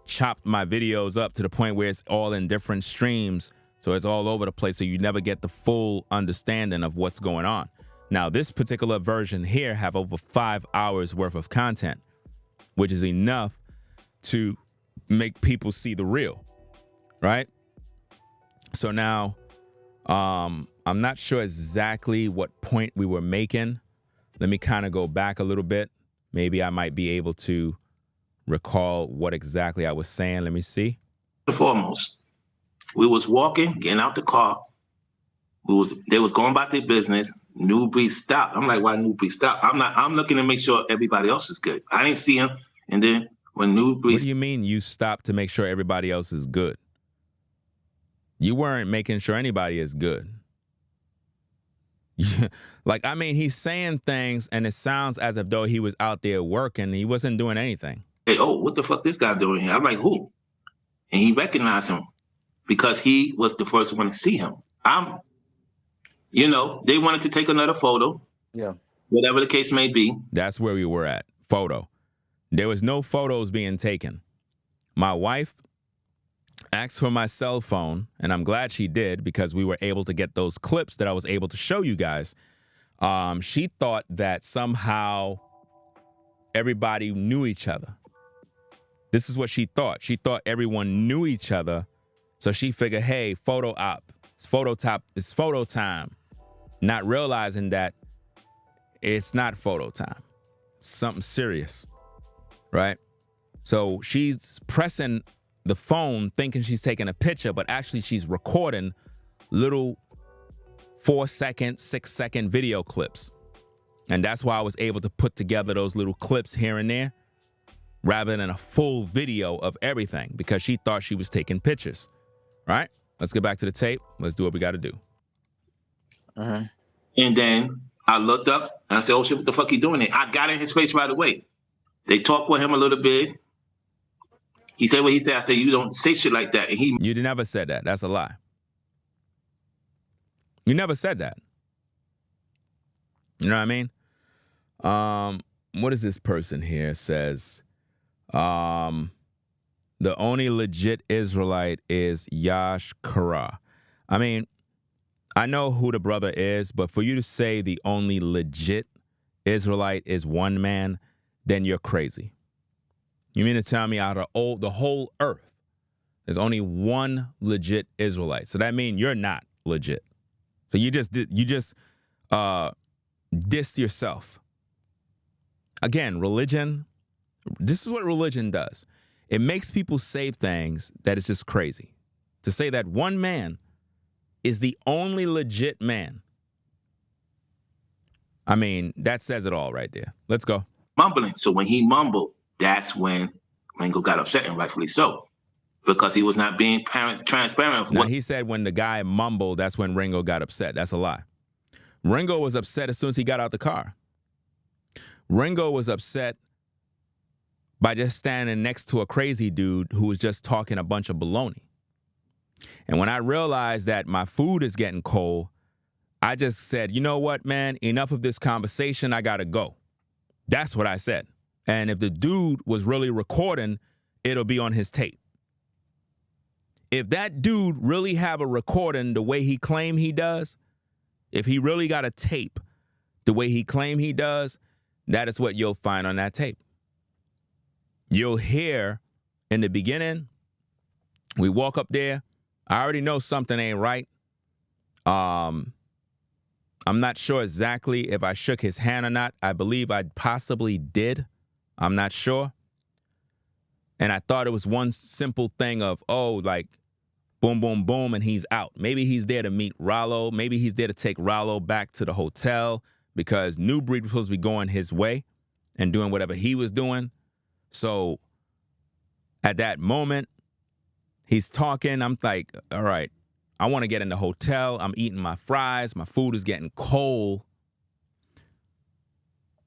chop my videos up to the point where it's all in different streams. So it's all over the place. So you never get the full understanding of what's going on. Now, this particular version here have over 5 hours worth of content, which is enough to make people see the real, right? So now, I'm not sure exactly what point we were making. Let me kind of go back a little bit. Maybe I might be able to recall what exactly I was saying. Let me see. First and foremost, we was walking, getting out the car. They was going about their business. Nubreed stopped. I'm like, why Nubreed stop? I'm looking to make sure everybody else is good. I didn't see him. And then when Nubreed... What do you mean you stopped to make sure everybody else is good? You weren't making sure anybody is good. He's saying things and it sounds as if though he was out there working. He wasn't doing anything. Hey, oh, what the fuck this guy doing here? I'm like, who? And he recognized him because he was the first one to see him. They wanted to take another photo. Yeah. Whatever the case may be. That's where we were at. Photo. There was no photos being taken. My wife asked for my cell phone, and I'm glad she did because we were able to get those clips that I was able to show you guys. She thought that somehow everybody knew each other. This is what she thought. She thought everyone knew each other. So she figured, hey, photo op. It's photo time. Not realizing that it's not photo time. It's something serious, right? So she's pressing the phone thinking she's taking a picture, but actually she's recording little 4-second, 6-second video clips. And that's why I was able to put together those little clips here and there rather than a full video of everything because she thought she was taking pictures, right? Let's get back to the tape. Let's do what we got to do. And then I looked up and I said, oh shit, what the fuck he doing there? I got in his face right away. They talked with him a little bit. He said what he said. I said, you don't say shit like that. And You never said that. That's a lie. You never said that. You know what I mean? What is this person here says? The only legit Israelite is Yash Kara. I mean, I know who the brother is, but for you to say the only legit Israelite is one man, then you're crazy. You mean to tell me out of the whole earth, There's only one legit Israelite. So that means you're not legit. So you just dissed yourself. Again, religion, this is what religion does. It makes people say things that is just crazy. To say that one man is the only legit man. I mean, that says it all right there. Let's go. Mumbling. So when he mumbled, that's when Ringo got upset, and rightfully so, because he was not being transparent. Now, he said when the guy mumbled, that's when Ringo got upset. That's a lie. Ringo was upset as soon as he got out the car. Ringo was upset by just standing next to a crazy dude who was just talking a bunch of baloney. And when I realized that my food is getting cold, I just said, you know what, man, enough of this conversation. I got to go. That's what I said. And if the dude was really recording, it'll be on his tape. If that dude really have a recording the way he claim he does, if he really got a tape the way he claim he does, that is what you'll find on that tape. You'll hear in the beginning, we walk up there. I already know something ain't right. I'm not sure exactly if I shook his hand or not. I believe I possibly did. I'm not sure. And I thought it was one simple thing of, oh, like, boom, boom, boom, and he's out. Maybe he's there to meet Ralo. Maybe he's there to take Ralo back to the hotel because Nubreed was supposed to be going his way and doing whatever he was doing. So at that moment, he's talking. I'm like, all right, I want to get in the hotel. I'm eating my fries. My food is getting cold.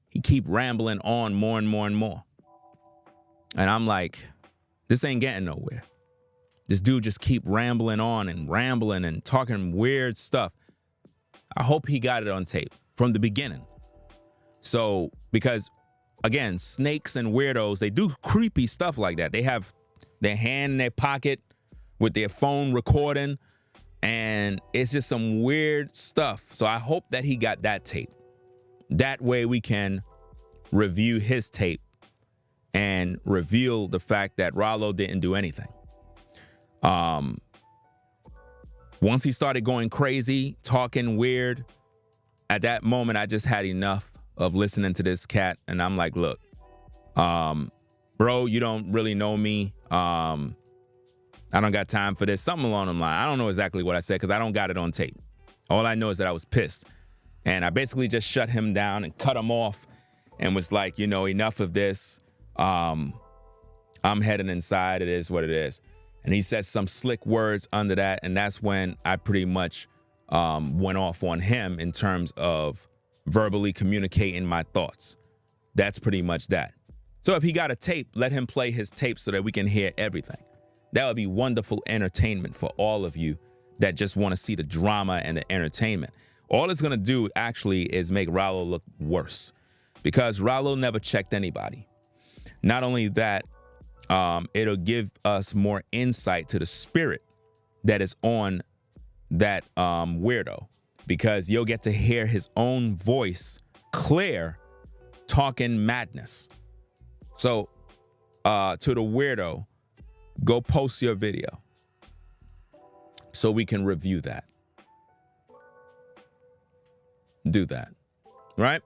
He keep rambling on more and more and more. And I'm like, this ain't getting nowhere. This dude just keep rambling on and talking weird stuff. I hope he got it on tape from the beginning. So, because, again, snakes and weirdos, they do creepy stuff like that. They have their hand in their pocket with their phone recording, and it's just some weird stuff. So I hope that he got that tape. That way we can review his tape and reveal the fact that Ralo didn't do anything. Once he started going crazy, talking weird, at that moment, I just had enough of listening to this cat. And I'm like, look, bro, you don't really know me. I don't got time for this. Something along them lines. I don't know exactly what I said because I don't got it on tape. All I know is that I was pissed. And I basically just shut him down and cut him off and was like, you know, enough of this. I'm heading inside. It is what it is. And he said some slick words under that. And that's when I pretty much went off on him in terms of verbally communicating my thoughts. That's pretty much that. So if he got a tape, let him play his tape so that we can hear everything. That would be wonderful entertainment for all of you that just want to see the drama and the entertainment. All it's going to do actually is make Ralo look worse because Ralo never checked anybody. Not only that, it'll give us more insight to the spirit that is on that weirdo because you'll get to hear his own voice clear talking madness. So to the weirdo, go post your video so we can review that. Do that. Right?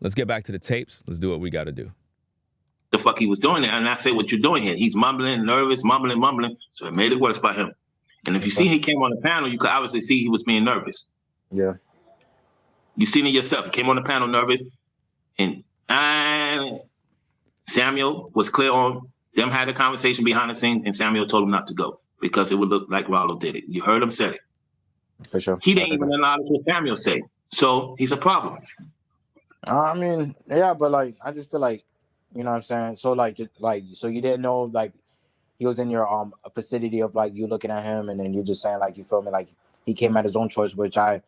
Let's get back to the tapes. Let's do what we got to do. The fuck he was doing it, and I say what you're doing here. He's mumbling, nervous, mumbling. So it made it worse by him. And if you see he came on the panel, you could obviously see he was being nervous. Yeah. You seen it yourself. He came on the panel nervous, and Samuel was clear on them had a conversation behind the scenes, and Samuel told him not to go because it would look like Ralo did it. You heard him say it. For sure. He didn't even acknowledge what Samuel said. So he's a problem. I mean, yeah, but like, I just feel like, you know what I'm saying? So like, so you didn't know like he was in your vicinity of like you looking at him, and then you're just saying like, you feel me? Like he came at his own choice, which I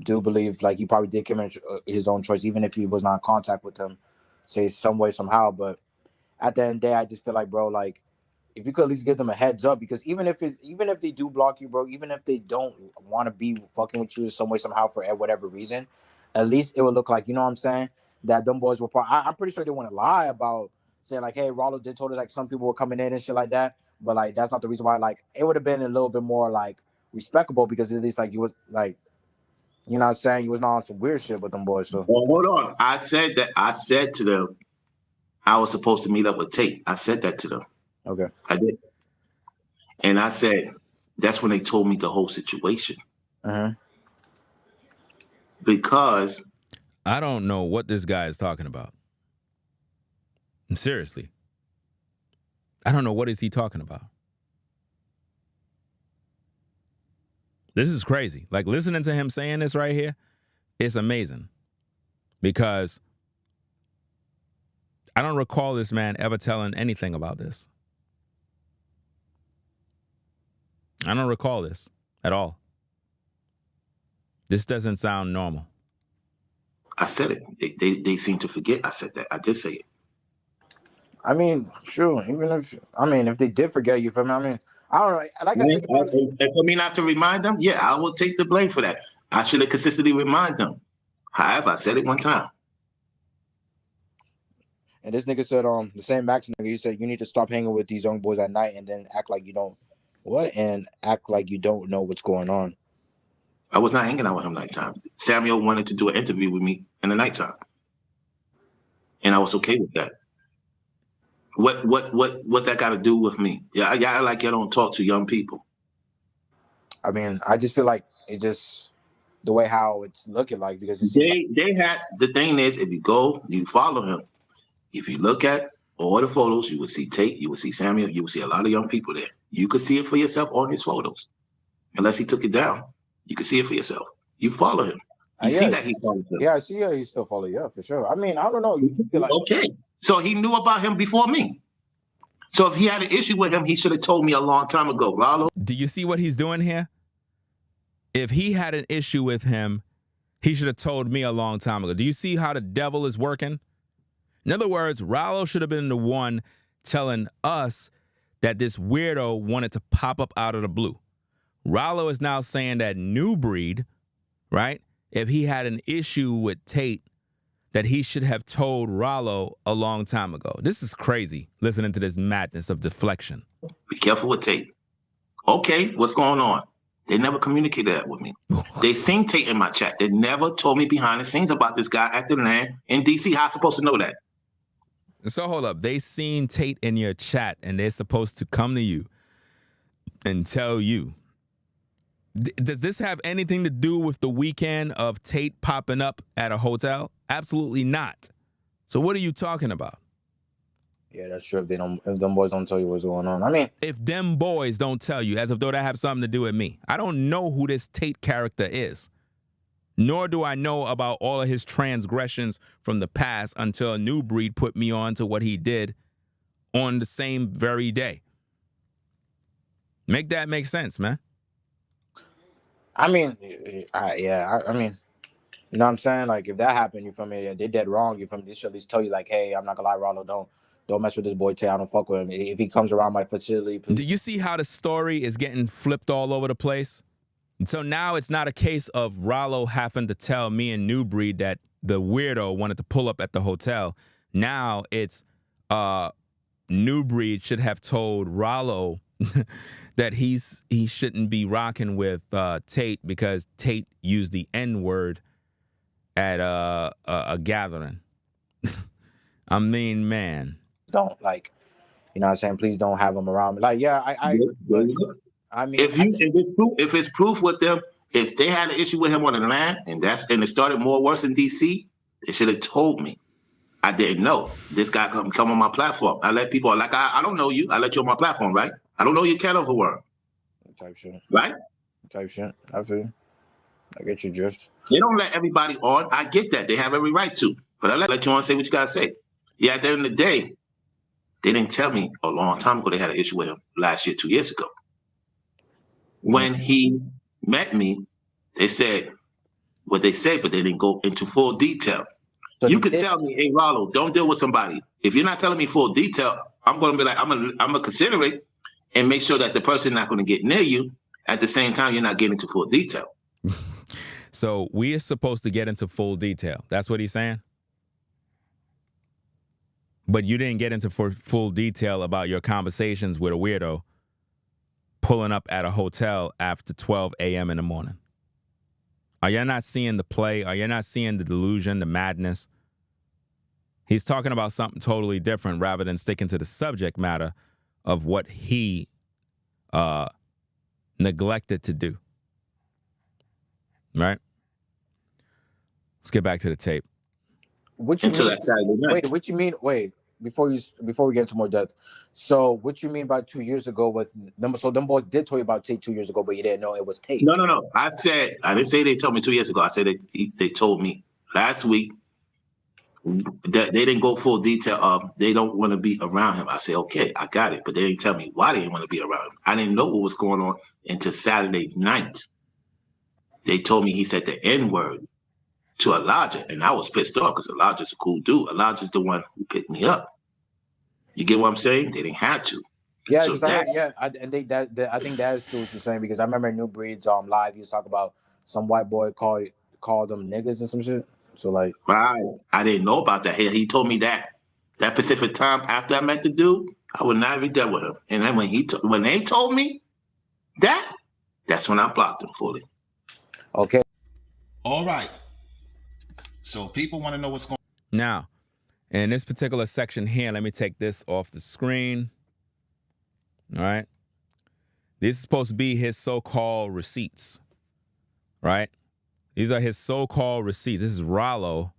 do believe like he probably did come at his own choice, even if he was not in contact with him, say some way somehow. But at the end of the day, I just feel like, bro, like if you could at least give them a heads up, because even if they do block you, bro, even if they don't want to be fucking with you some way somehow for whatever reason, at least it would look like, you know what I'm saying, that them boys were I'm pretty sure they want to lie about saying like, hey, Ralo did told us like some people were coming in and shit like that. but like that's not the reason why. Like it would have been a little bit more like respectable because at least like you was like, you know what I'm saying, you was not on some weird shit with them boys. So Well, hold on. I said to them, I was supposed to meet up with Tate. I said that to them. okay, I did. And I said, that's when they told me the whole situation. Because I don't know what this guy is talking about. Seriously. I don't know what is he talking about. This is crazy. Like listening to him saying this right here, it's amazing. Because I don't recall this man ever telling anything about this. I don't recall this at all. This doesn't sound normal. I said it. They seem to forget I said that. I did say it. I mean, sure. Even if they did forget you, from I mean, I don't know. Like I said, And for me not to remind them, yeah, I will take the blame for that. I should have consistently remind them. However, I said it one time. and this nigga said, the same Max nigga, he said you need to stop hanging with these young boys at night and then act like you don't and act like you don't know what's going on. I was not hanging out with him nighttime. Samuel wanted to do an interview with me in the nighttime, and I was okay with that. What that got to do with me? Yeah, I like you don't talk to young people. I mean, I just feel like it just the way how it's looking like because it's They had the thing is if you go, you follow him. If you look at all the photos, you will see Tate, you will see Samuel, you will see a lot of young people there. You could see it for yourself on his photos, unless he took it down. You can see it for yourself. You follow him. You see that he follows him. Yeah, I see. Yeah, he still follow you for sure. I mean, I don't know. You feel like okay, so he knew about him before me. So if he had an issue with him, he should have told me a long time ago. Ralo. Do you see what he's doing here? If he had an issue with him, he should have told me a long time ago. Do you see how the devil is working? In other words, Ralo should have been the one telling us that this weirdo wanted to pop up out of the blue. Ralo is now saying that Nubreed, right, if he had an issue with Tate, that he should have told Ralo a long time ago. This is crazy, listening to this madness of deflection. Be careful with Tate. Okay, what's going on? They never communicated that with me. They seen Tate in my chat. They never told me behind the scenes about this guy at the land in D.C. How am I supposed to know that? So hold up. They seen Tate in your chat, and they're supposed to come to you and tell you. Does this have anything to do with the weekend of Tate popping up at a hotel? Absolutely not. So what are you talking about? Yeah, that's true. If them boys don't tell you what's going on. I mean, if them boys don't tell you, as if though that have something to do with me. I don't know who this Tate character is. Nor do I know about all of his transgressions from the past until Nubreed put me on to what he did on the same very day. Make that make sense, man. I mean, I mean, you know what I'm saying? Like, if that happened, you feel me? Yeah, they dead wrong. You feel me? They should at least tell you, like, hey, I'm not gonna lie, Ralo, don't mess with this boy Tate. I don't fuck with him. If he comes around my facility, please. Do you see how the story is getting flipped all over the place? And so now it's not a case of Ralo having to tell me and Nubreed that the weirdo wanted to pull up at the hotel. Now it's Nubreed should have told Ralo that he shouldn't be rocking with Tate because Tate used the N-word at a gathering. I mean, man. Don't, like, you know what I'm saying? Please don't have him around me. Like, yeah, I mean, if it's proof with them, if they had an issue with him on the land and it started more worse in DC, they should have told me. I didn't know. This guy come on my platform. I let people like I don't know you. I let you on my platform, right? I don't know you cat over word. Type shit. Right? Type shit. I feel you. I get your drift. They don't let everybody on. I get that. They have every right to. But I let you on say what you gotta say. Yeah, at the end of the day, they didn't tell me a long time ago they had an issue with him last year, 2 years ago. When he met me, they said what they said, but they didn't go into full detail. So you could tell me, hey, Ralo, don't deal with somebody. If you're not telling me full detail, I'm going to be like, I'm gonna consider it and make sure that the person not going to get near you. At the same time, you're not getting into full detail. So we are supposed to get into full detail. That's what he's saying? But you didn't get into full detail about your conversations with a weirdo pulling up at a hotel after 12 a.m. in the morning. Are you not seeing the play? Are you not seeing the delusion, the madness? He's talking about something totally different rather than sticking to the subject matter of what he neglected to do. Right? Let's get back to the tape. What you Until mean? that Saturday night. Wait, what you mean? Wait, before we get into more depth. So, what you mean by 2 years ago with them? So, them boys did tell you about Tate 2 years ago, but you didn't know it was Tate. No. I didn't say they told me 2 years ago. I said they told me last week that they didn't go full detail of they don't want to be around him. I said, okay, I got it. But they didn't tell me why they didn't want to be around him. I didn't know what was going on until Saturday night. They told me he said the N-word to Elijah, and I was pissed off because Elijah's a cool dude. Elijah's the one who picked me up. You get what I'm saying? They didn't have to. Yeah, So because I think that is true what you're saying, because I remember in Nubreed's live he was talking about some white boy called them niggas and some shit. So like, I didn't know about that. He told me that specific time after I met the dude, I would not be there with him. And then when they told me that's when I blocked him fully. Okay. All right. So people want to know what's going on. Now, in this particular section here, let me take this off the screen. All right. This is supposed to be his so-called receipts, right? These are his so-called receipts. This is Ralo.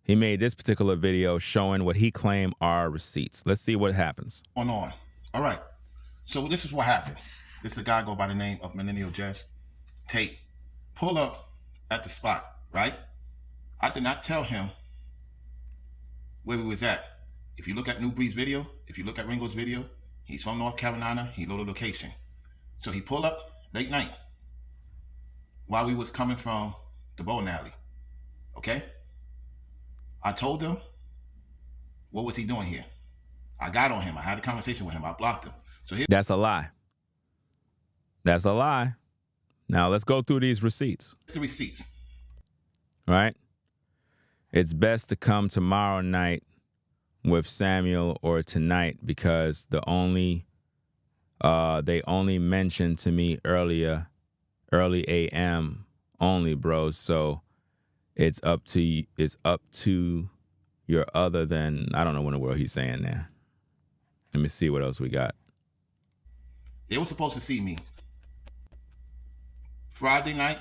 He made this particular video showing what he claimed are receipts. Let's see what happens. On. All right. So this is what happened. This is a guy go by the name of Millennial Jess Tate. Pull up at the spot, right? I did not tell him where we was at. If you look at Nubreed's video, if you look at Ringo's video, he's from North Carolina. He loaded location. So he pulled up late night while we was coming from the bowling alley. Okay? I told him, what was he doing here? I got on him. I had a conversation with him. I blocked him. So that's a lie. That's a lie. Now let's go through these receipts. The receipts. Right? It's best to come tomorrow night with Samuel or tonight because they only mentioned to me early AM only, bro. So it's up to your other than, I don't know what in the world he's saying there. Let me see what else we got. They were supposed to see me Friday night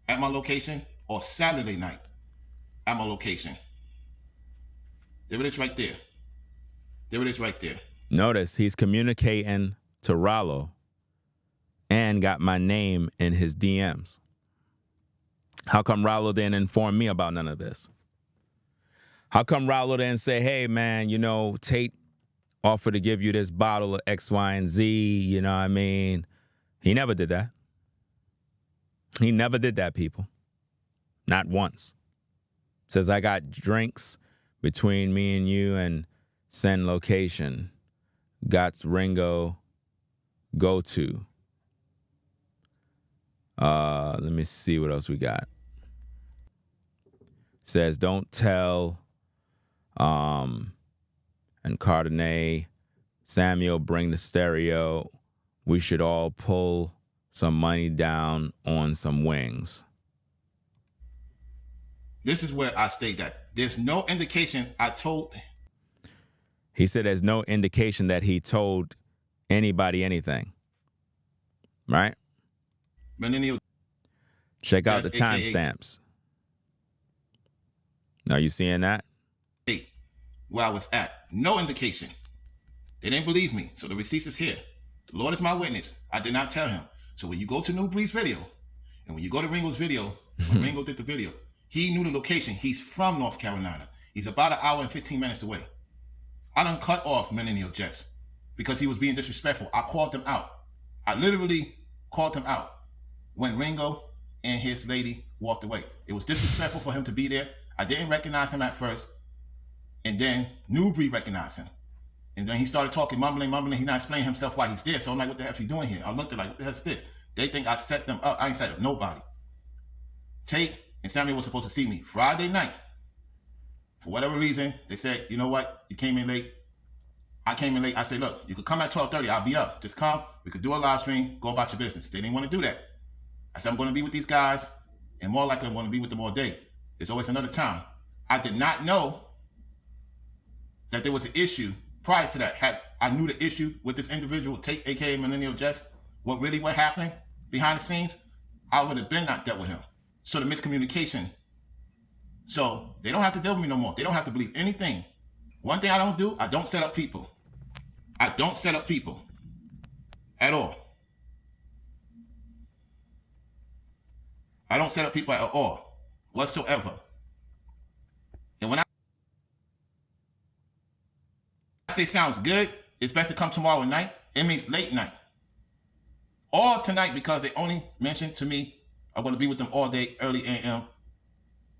at my location or Saturday night at my location. There it is right there. There it is right there. Notice he's communicating to Ralo and got my name in his DMs. How come Ralo didn't inform me about none of this? How come Ralo didn't say, hey, man, you know, Tate offered to give you this bottle of X, Y, and Z, you know what I mean? He never did that. He never did that, people. Not once. Says, I got drinks between me and you and send location. Gots Ringo go to. Let me see what else we got. Says, don't tell and Cardinay, Samuel, bring the stereo. We should all pull some money down on some wings. This is where I state that. There's no indication I told. He said there's no indication that he told anybody anything. Right? Millennial. Check out the timestamps. Are you seeing that? Where I was at. No indication. They didn't believe me. So the receipts is here. The Lord is my witness. I did not tell him. So when you go to Nubreed's video, and when you go to Ringo's video, when Ringo did the video, he knew the location. He's from North Carolina. He's about an hour and 15 minutes away. I done cut off Millennial Jess because he was being disrespectful. I called him out. I literally called him out when Ringo and his lady walked away. It was disrespectful for him to be there. I didn't recognize him at first. And then Nubreed recognized him. And then he started talking, mumbling. He's not explaining himself why he's there. So I'm like, what the hell is he doing here? I looked at like, what the hell is this? They think I set them up. I ain't set up nobody. Tate and Samuel was supposed to see me Friday night For whatever reason, they said, you know what? You came in late. I came in late. I said, look, you could come at 12:30. I'll be up. Just come. We could do a live stream. Go about your business. They didn't want to do that. I said, I'm going to be with these guys, and more likely I'm going to be with them all day. There's always another time. I did not know that there was an issue prior to that. I knew the issue with this individual, Tate, aka Millennial Jess, what happening behind the scenes, I would have been not dealt with him. So the miscommunication. So they don't have to deal with me no more. They don't have to believe anything. One thing I don't do, I don't set up people. I don't set up people at all. I don't set up people at all, whatsoever. And when I say sounds good, it's best to come tomorrow night, it means late night. Or tonight, because they only mentioned to me, I'm going to be with them all day, early a.m.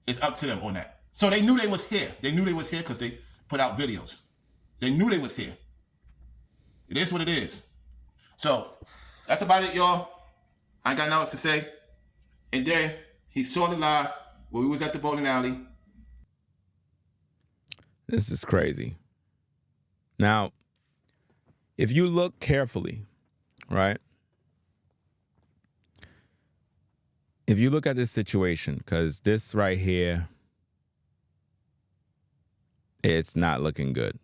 It's up to them on that. So they knew they was here. They knew they was here because they put out videos. They knew they was here. It is what it is. So that's about it, y'all. I ain't got nothing else to say. And then he saw the live where we was at the bowling alley. This is crazy. Now, if you look carefully, right? If you look at this situation, because this right here, it's not looking good.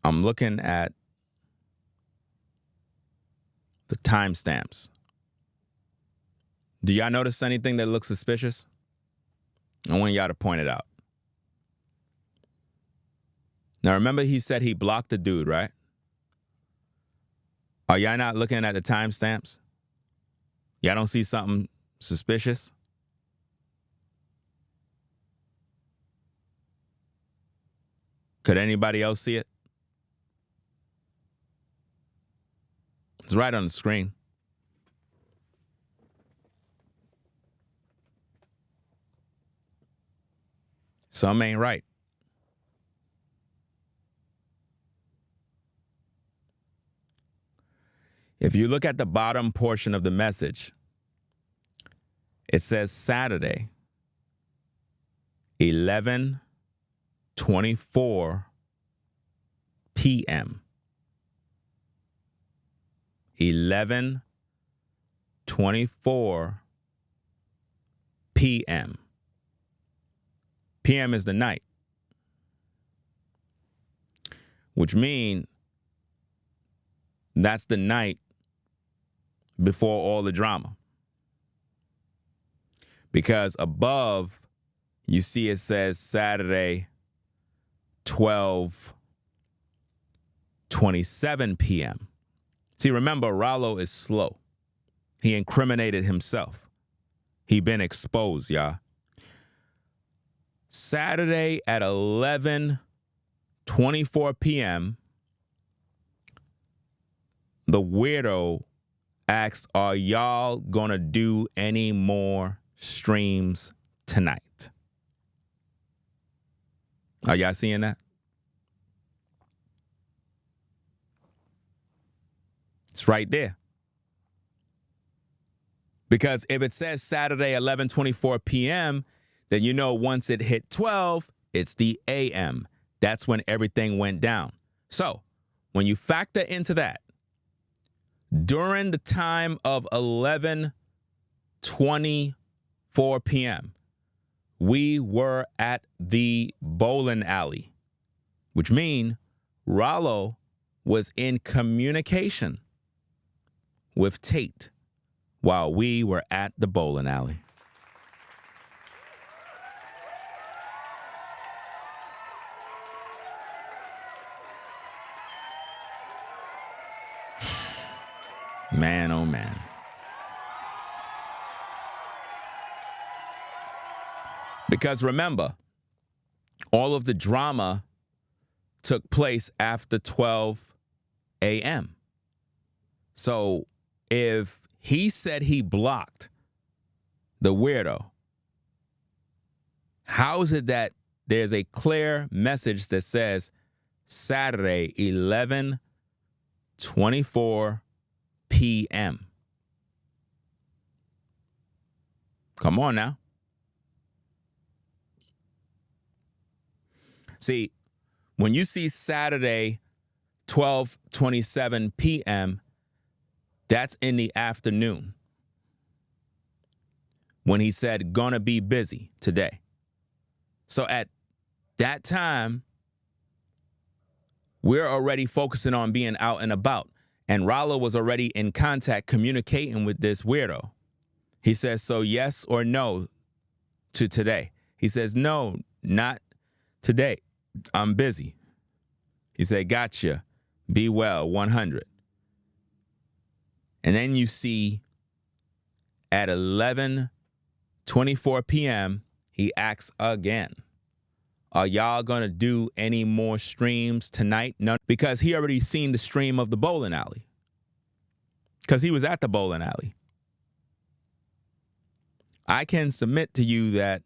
I'm looking at the timestamps. Do y'all notice anything that looks suspicious? I want y'all to point it out. Now, remember he said he blocked the dude, right? Are y'all not looking at the timestamps? Y'all don't see something suspicious? Could anybody else see it? It's right on the screen. Some ain't right. If you look at the bottom portion of the message, it says Saturday, 11:24 p.m. 11:24 p.m. PM is the night, which means that's the night before all the drama. Because above, you see it says Saturday, 12:27 p.m. See, remember, Ralo is slow. He incriminated himself. He been exposed, y'all. Saturday at 11:24 p.m., the weirdo asks, are y'all gonna do any more streams tonight? Are y'all seeing that? It's right there. Because if it says Saturday 11:24 p.m., then you know once it hit 12, it's the a.m. That's when everything went down. So when you factor into that, during the time of 11:24 p.m., we were at the bowling alley, which means Ralo was in communication with Tate while we were at the bowling alley. Man, oh man. Because remember, all of the drama took place after 12 a.m. So if he said he blocked the weirdo, how is it that there's a clear message that says Saturday, 11:24 p.m.? Come on now. See, when you see Saturday, 12:27 p.m., that's in the afternoon when he said, gonna be busy today. So at that time, we're already focusing on being out and about. And Ralo was already in contact communicating with this weirdo. He says, so yes or no to today? He says, no, not today. I'm busy. He said, gotcha. Be well, 100. And then you see at 11:24 p.m., he asks again, are y'all going to do any more streams tonight? No, because he already seen the stream of the bowling alley. Because he was at the bowling alley. I can submit to you that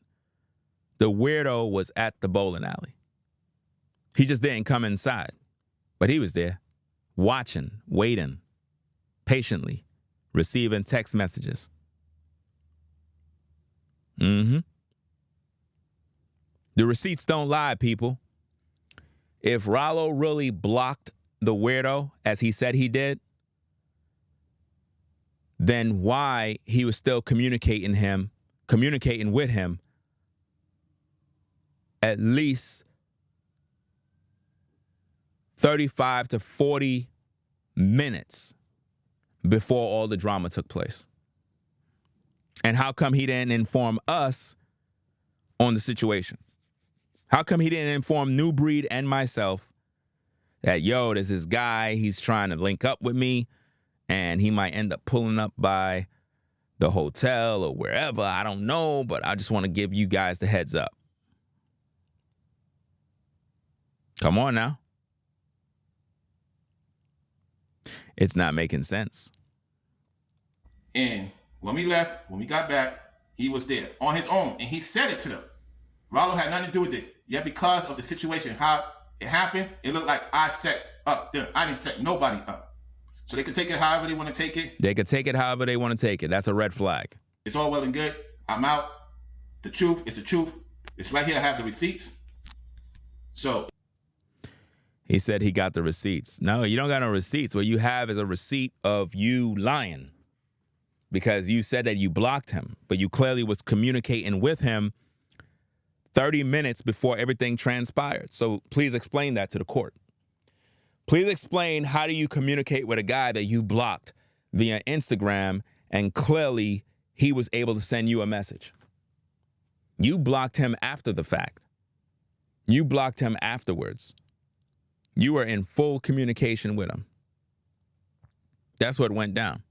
the weirdo was at the bowling alley. He just didn't come inside, but he was there, watching, waiting, patiently, receiving text messages. The receipts don't lie, people. If Ralo really blocked the weirdo, as he said he did, then why he was still communicating with him at least 35 to 40 minutes before all the drama took place? And how come he didn't inform us on the situation? How come he didn't inform Nubreed and myself that, yo, there's this guy, he's trying to link up with me, and he might end up pulling up by the hotel or wherever, I don't know, but I just want to give you guys the heads up. Come on now. It's not making sense. And when we left, when we got back, he was there on his own, and he said it to them. Ralo had nothing to do with it. Yet because of the situation, how it happened, it looked like I set up them. I didn't set nobody up. So they could take it however they want to take it. They could take it however they want to take it. That's a red flag. It's all well and good. I'm out. The truth is the truth. It's right here. I have the receipts. So he said he got the receipts. No, you don't got no receipts. What you have is a receipt of you lying, because you said that you blocked him, but you clearly was communicating with him 30 minutes before everything transpired. So please explain that to the court. Please explain, how do you communicate with a guy that you blocked via Instagram and clearly he was able to send you a message? You blocked him after the fact. You blocked him afterwards. You were in full communication with him. That's what went down.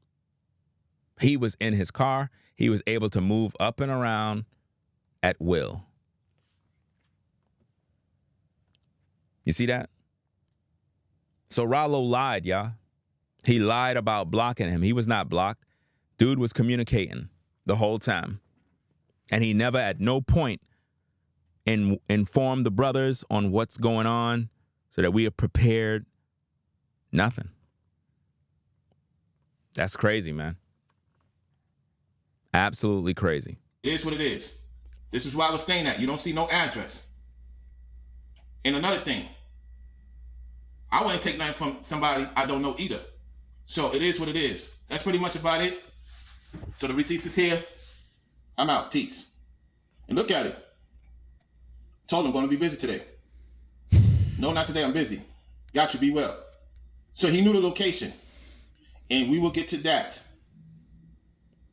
He was in his car. He was able to move up and around at will. You see that? So Ralo lied, y'all. He lied about blocking him. He was not blocked. Dude was communicating the whole time. And he never at no point informed the brothers on what's going on so that we are prepared. Nothing. That's crazy, man. Absolutely crazy. it is what it is. This is where I was staying at. You don't see no address. And another thing, I wouldn't take nothing from somebody I don't know either. So it is what it is. That's pretty much about it. So the receipts is here. I'm out. Peace. And look at it. Told him I'm going to be busy today. No, not today. I'm busy. Got you. Be well. So he knew the location. And we will get to that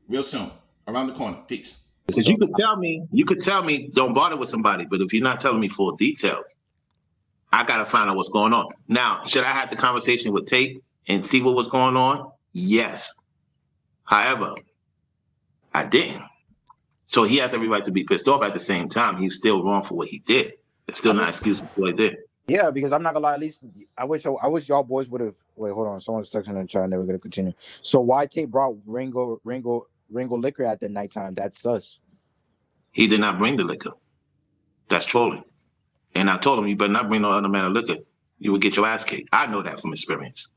real soon. Around the corner. Peace. Because you could tell me don't bother with somebody, but if you're not telling me full detail, I got to find out what's going on. Now, should I have the conversation with Tate and see what was going on? Yes. However, I didn't. So he has every right to be pissed off. At the same time, he's still wrong for what he did. It's still not excuse for what he did. Yeah, because I'm not gonna lie. At least I wish y'all boys would have. Wait, hold on. Someone's texting in the chat. Never gonna continue. So why Tate brought Ringo liquor at the nighttime? That's sus. He did not bring the liquor. That's trolling. And I told him, you better not bring no other man of liquor. You would get your ass kicked. I know that from experience.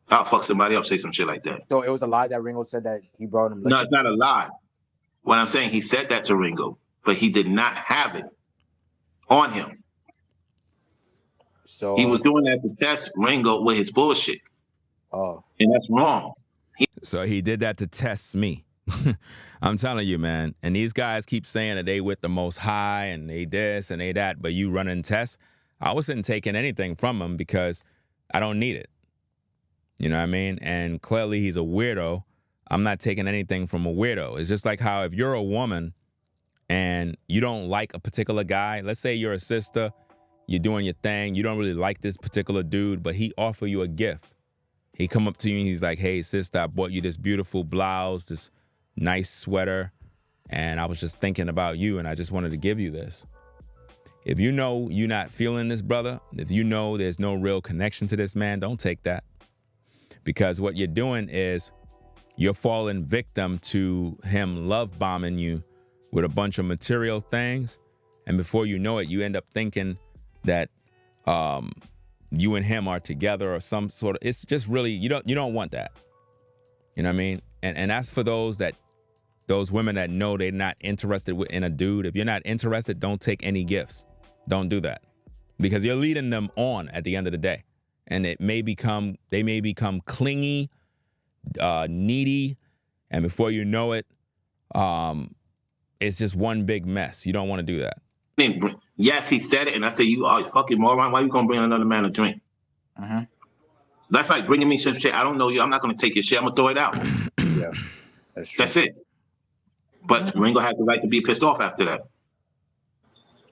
I'll fuck somebody up, say some shit like that. So it was a lie that Ringo said that he brought him liquor? No, it's not a lie. What I'm saying, he said that to Ringo, but he did not have it on him. So He was doing that to test Ringo with his bullshit. Oh. And that's wrong. So he did that to test me. I'm telling you, man. And these guys keep saying that they with the Most High and they this and they that, but you running tests. I wasn't taking anything from him because I don't need it. You know what I mean? And clearly he's a weirdo. I'm not taking anything from a weirdo. It's just like how if you're a woman and you don't like a particular guy, let's say you're a sister, you're doing your thing, you don't really like this particular dude, but he offer you a gift. He come up to you and he's like, hey, sister, I bought you this beautiful blouse, this nice sweater, and I was just thinking about you and I just wanted to give you this. If you know you're not feeling this, brother, if you know there's no real connection to this man, don't take that. Because what you're doing is you're falling victim to him love bombing you with a bunch of material things. And before you know it, you end up thinking that you and him are together or some sort of, it's just really, you don't want that. You know what I mean? And that's for those women that know they're not interested in a dude. If you're not interested, don't take any gifts. Don't do that. Because you're leading them on at the end of the day. And they may become clingy, needy, and before you know it, it's just one big mess. You don't want to do that. Yes, he said it, and I said, you are a fucking moron. Why are you gonna bring another man a drink? Uh-huh. That's like bringing me some shit. I don't know you. I'm not gonna take your shit. I'm gonna throw it out. Yeah, that's true. That's it. But Ringo had the right to be pissed off after that.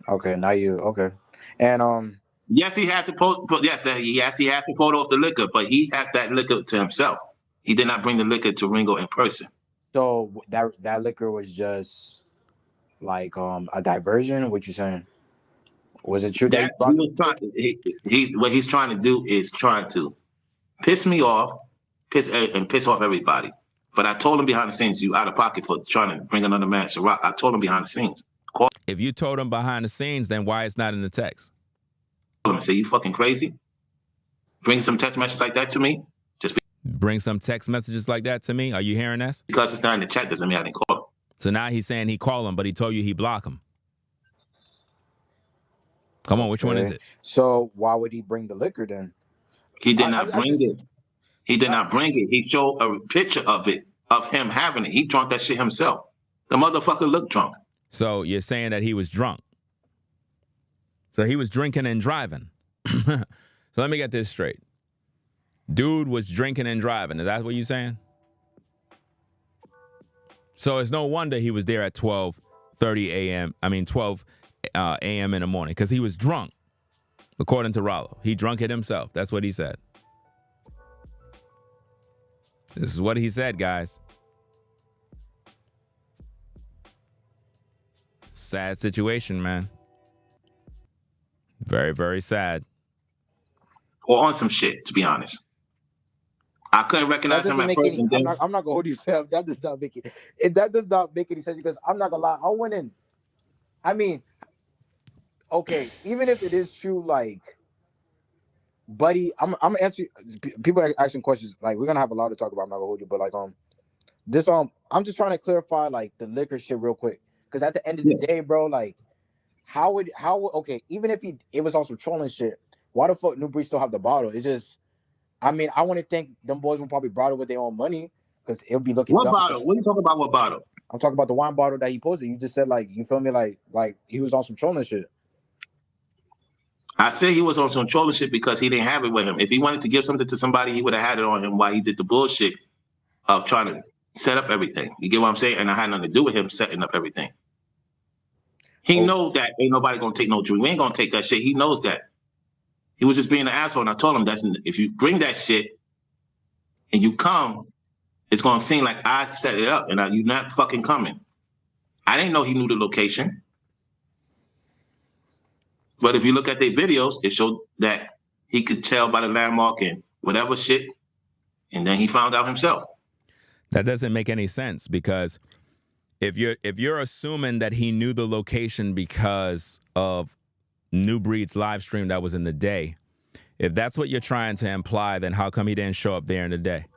Okay, now you okay. And yes, he had to post. Yes, he had to photo off the liquor, but he had that liquor to himself. He did not bring the liquor to Ringo in person. So that liquor was just like a diversion. What you saying? Was it true that what he's trying to do is trying to piss me off, piss off everybody. But I told him behind the scenes, you out of pocket for trying to bring another man to rock. I told him behind the scenes. If you told him behind the scenes, then why it's not in the text? I say, you fucking crazy? Bring some text messages like that to me? Bring some text messages like that to me? Are you hearing this? Because it's not in the chat doesn't mean I didn't call him. So now he's saying he called him, but he told you he blocked him. Come on, which one is it? So why would he bring the liquor then? He did not bring it. He did not bring it. He showed a picture of it, of him having it. He drunk that shit himself. The motherfucker looked drunk. So you're saying that he was drunk. So he was drinking and driving. So let me get this straight. Dude was drinking and driving. Is that what you're saying? So it's no wonder he was there at 12:30 a.m. 12 a.m. in the morning because he was drunk, according to Ralo. He drunk it himself. That's what he said. This is what he said, guys. Sad situation, man. Very, very sad. Or on some shit, to be honest. I couldn't recognize him at first. I'm not gonna hold you, fam. That does not make it. That does not make any sense because I'm not gonna lie. I went in. I mean, okay, even if it is true, like, buddy, I'm answering. People are asking questions. Like, we're gonna have a lot to talk about. I'm not gonna hold you, but like, this I'm just trying to clarify like the liquor shit real quick because at the end of the day, bro, like, how would okay, even if it was also trolling shit, why the fuck Nubreed still have the bottle? It's just. I mean, I want to think them boys will probably brought it with their own money because it'll be looking. What dumb. bottle? What are you talking about? What bottle? I'm talking about the wine bottle that he posted. You just said like, you feel me? Like he was on some trolling shit. I said he was on some trolling shit because he didn't have it with him. If he wanted to give something to somebody, he would have had it on him while he did the bullshit of trying to set up everything. You get what I'm saying? And I had nothing to do with him setting up everything. He knows that ain't nobody gonna take no drink. We ain't gonna take that shit. He knows that. He was just being an asshole, and I told him that if you bring that shit and you come, it's gonna seem like I set it up, and you're not fucking coming. I didn't know he knew the location, but if you look at their videos, it showed that he could tell by the landmark and whatever shit, and then he found out himself. That doesn't make any sense because if you're assuming that he knew the location because of Nubreed's live stream that was in the day. If that's what you're trying to imply, then how come he didn't show up there in the day?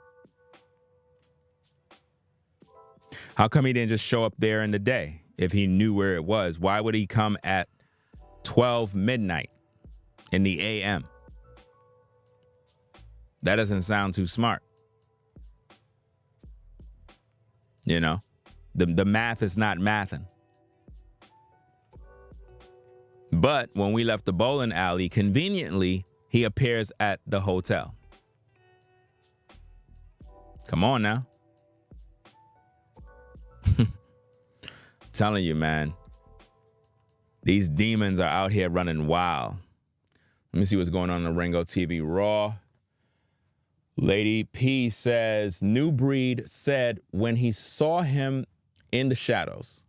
How come he didn't just show up there in the day if he knew where it was? Why would he come at 12 midnight in the AM? That doesn't sound too smart. You know, the math is not mathing. But when we left the bowling alley, conveniently, he appears at the hotel. Come on now. Telling you, man, these demons are out here running wild. Let me see what's going on Ringo TV Raw. Lady P says, Nubreed said when he saw him in the shadows,